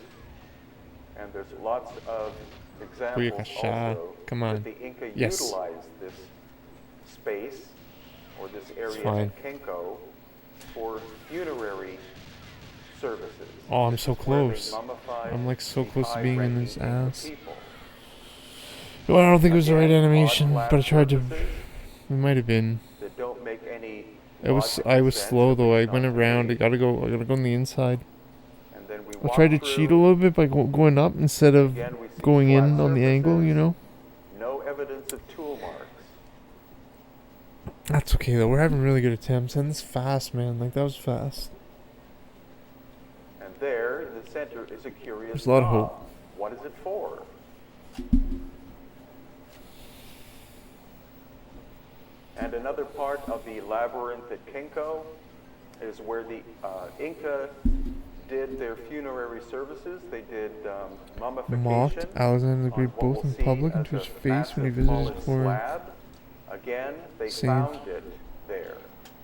And there's lots of examples also that the Inca utilized this space or this area of Kenko for funerary services. Oh, I'm so close. I'm like so close to being in his ass. Well, I don't think it was the right animation, but I tried to. We might have been. I was slow though. I went around. I gotta go on the inside. I tried to cheat a little bit by going up instead of going in on the angle, you know? evidence of tool marks. That's okay though. We're having really good attempts, and it's fast, man. Like that was fast. And there, in the center, is a curious There's a lot of knob. hope. What is it for? And another part of the labyrinth at Kinko is where the Inca did their funerary services. They did mummification. Mocked Alexander the Great on what both we'll in see public and as to his a face when he massive visited polished his quarry. slab. Again, they Same. found it there.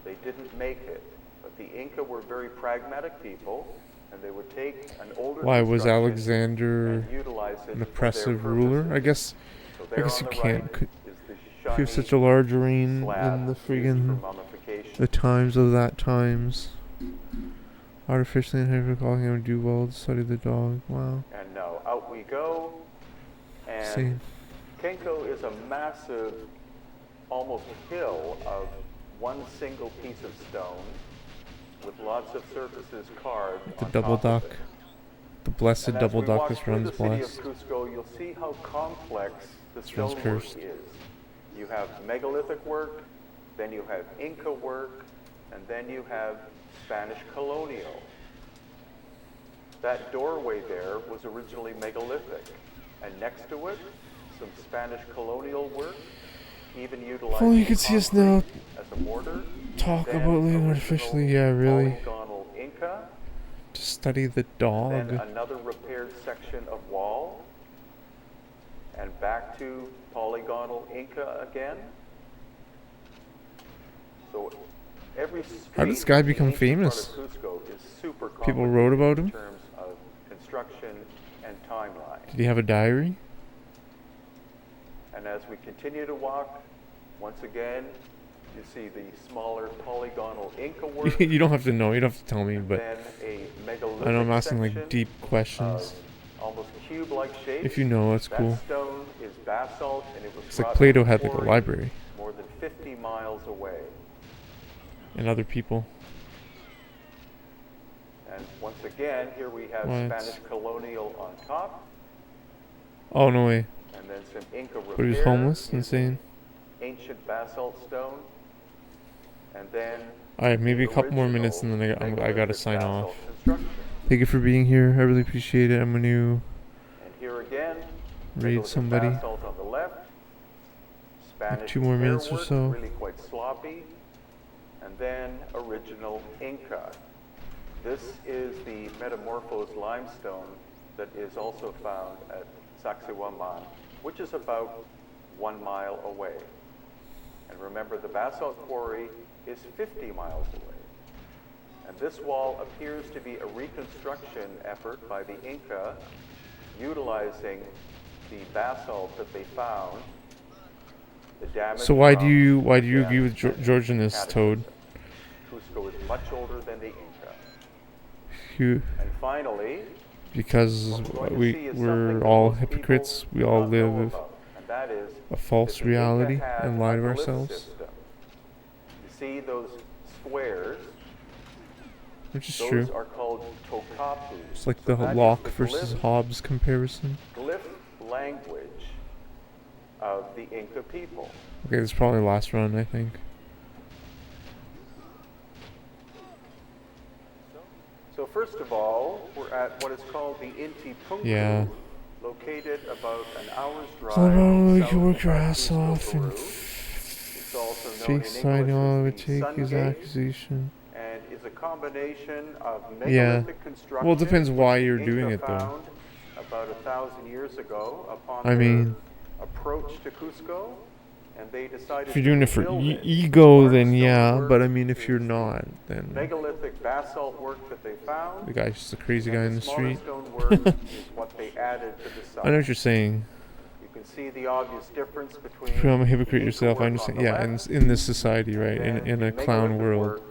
They didn't make it. But the Inca were very pragmatic people, and they would take an older Why was construction Alexander and utilize it an for their oppressive ruler? I guess. So I there guess on you the can't. right is the If he was shiny such a large arena slab in the used for friggin' mummification. the times of that times. Artificially and calling him do well to study the dog. Wow. And now out we go. And Same. Kenko is a massive, almost hill of one single piece of stone with lots of surfaces carved The on double top of duck. it. The blessed And double as we duck walk this through runs the city blessed. of Cusco, you'll see how complex the This runs stonework cursed. is. You have megalithic work, then you have Inca work, and then you have Spanish colonial. That doorway there was originally megalithic, and next to it, some Spanish colonial work, even utilizing only you could see us now concrete as a mortar. Talk Then about living original artificially, yeah, really. polygonal Inca, To study the then dog. another repaired section of wall, and back to polygonal Inca again. So every street How did this guy in the become ancient part famous? of Cusco is super People wrote about him? in terms of construction and timeline. Did he have a diary? And as we continue to walk, once again, you see the smaller polygonal Inca work. You don't have to know. You don't have to tell me, but then a megalithic I know I'm asking section like deep questions. of almost cube-like shape. If you know, that's That cool. stone is basalt, and it was It's like brought Plato from had like a quarry library more than 50 miles away. and other people. And once again, here we have What? Spanish colonial on top, Oh no way! and then some Inca repair. But he was homeless, using insane. Ancient basalt stone, and then All right, maybe a the couple more original minutes, and then I gotta megalithic sign basalt off. construction. Thank you for being here. I really appreciate it. I'm gonna And here again, read megalithic somebody. basalt on the left, Spanish 2 more repair minutes or work, so. really quite sloppy, and then original Inca. This is the metamorphosed limestone that is also found at Sacsayhuaman, which is about 1 mile away. And remember, the basalt quarry is 50 miles away. And this wall appears to be a reconstruction effort by the Inca, utilizing the basalt that they found. The damage So why do from, you again, agree with George in this, Toad? Cusco is much older than the Inca. You, And finally, because what we're going to see is something we're that all most people hypocrites. We do all not know live about, and that is a false that the Inca reality had and lie a to glyph ourselves. system. You see those squares? Which is Those true. are called tokapus. It's like So the that is Locke the versus glyph- Hobbes comparison. glyph language of the Inca people. Okay, this is probably the last run, I think. So first of all, we're at what is called the Inti Punku, Yeah. located about an hour's drive So we south can work of your ass Cusco, off and Peru. It's also known fake in signing English all it as would the take Sun his Gate, accusation. and is a combination of Yeah. megalithic construction. Well, it depends why which you're the doing Inca it, though. found about 1,000 years ago upon I their mean, approach to Cusco, and they decided if you're doing to it for build it. ego, then Markstone yeah. work But I mean, if you're is not, then megalithic basalt work that they found. the guy's just a crazy and guy in the smaller street. stone work is what they added to the site. I know what you're saying. You can see the obvious difference between. Become a hypocrite the Inca yourself. I work on understand. the Yeah, left in this society, right? and In the a clown megalithic world. work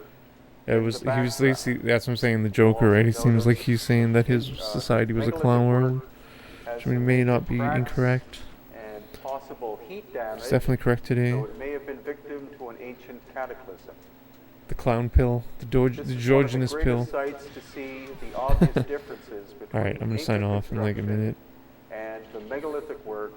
It in was. the He was. background. Basically, that's what I'm saying. The Joker, right? He seems like he's saying that his society was a clown world, which may not be incorrect. And possible heat damage. It's definitely correct today. So it may have been victim to an ancient cataclysm. The clown pill, the This is Georgianus one of the pill. greatest sites to see the obvious differences between All right, I'm gonna sign Inca off in like a construction minute. and the megalithic work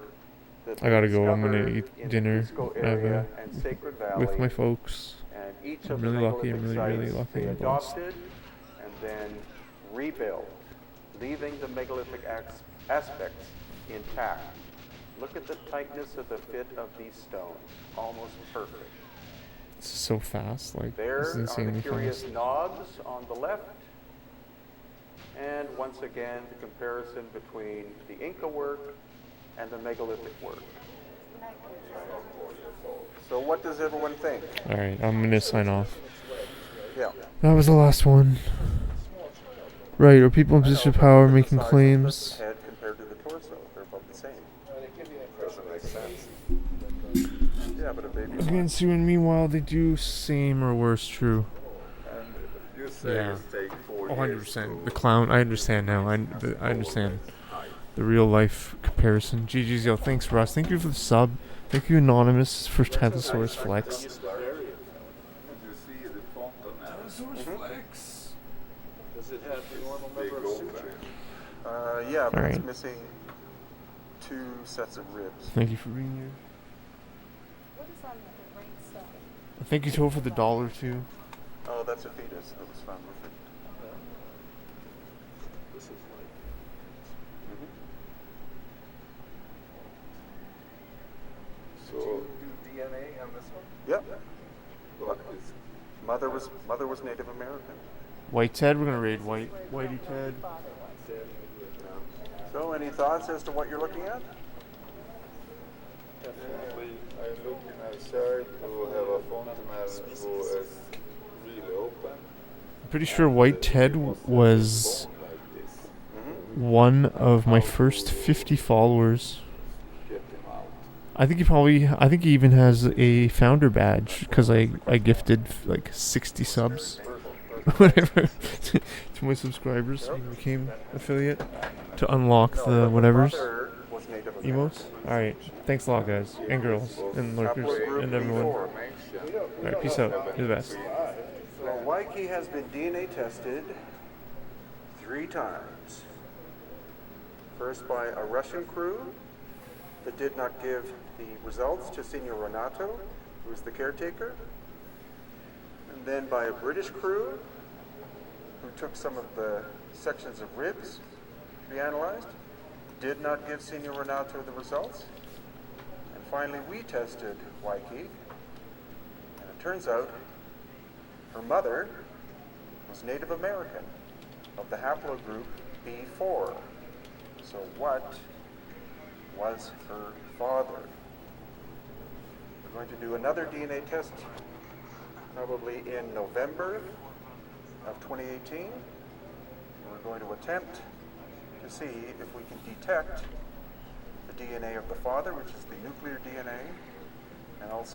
that I they gotta go. I'm gonna discovered eat in dinner. the Cusco I have area and Sacred Valley. with my folks. And each I'm of the really lucky. megalithic I'm really sites lucky they and blessed. adopted and then rebuilt, leaving the megalithic aspects intact. Look at the tightness of the fit of these stones, almost perfect. This is so fast. Like, this is There are the insanely curious fast. knobs on the left. And once again, the comparison between the Inca work and the megalithic work. So what does everyone think? Alright, I'm gonna sign off. Yeah. That was the last one. Right, are people in position of power making claims? Head compared to the torso, they're about the same. Doesn't make sense. Yeah, but a baby. Again, Sue, and meanwhile, they do same or worse true. And you say Yeah. it's take 4 Oh, years 100%. to- The clown, I understand now. I understand. The real life comparison. GG's, yo, thanks, Russ. Thank you for the sub. Thank you, Anonymous, for Tylosaurus Flex. And you see the fontanelle. Flex. Does it have the normal number of sutures? Yeah, but it's Alright. missing 2 sets of ribs. Thank you for being here. What is on the right side? Thank you, Toe, for the $1 too. Oh, that's a fetus that was found with it. This is like. So do DNA on this one? Yep. What is Mother was Native American. White Ted, we're gonna raid Whitey Ted. So, any thoughts as to what you're looking at? Definitely, I'm looking outside to have a fontanelle who is really open. I'm pretty sure White Ted was one of my first 50 followers. I think he even has a founder badge because I gifted like 60 subs, whatever, to my subscribers. He became affiliate to unlock the whatevers emotes. All right, thanks a lot, guys and girls and lurkers and everyone. All right, peace out. You're the best. Well, Waikiki has been DNA tested 3 times. First by a Russian crew that did not give the results to Senor Renato, who was the caretaker. And then by a British crew who took some of the sections of ribs to be analyzed, did not give Senor Renato the results. And finally we tested Waikiki, and it turns out her mother was Native American of the haplogroup B4. So what was her father? We're going to do another DNA test probably in November of 2018. We're going to attempt to see if we can detect the DNA of the father, which is the nuclear DNA, and also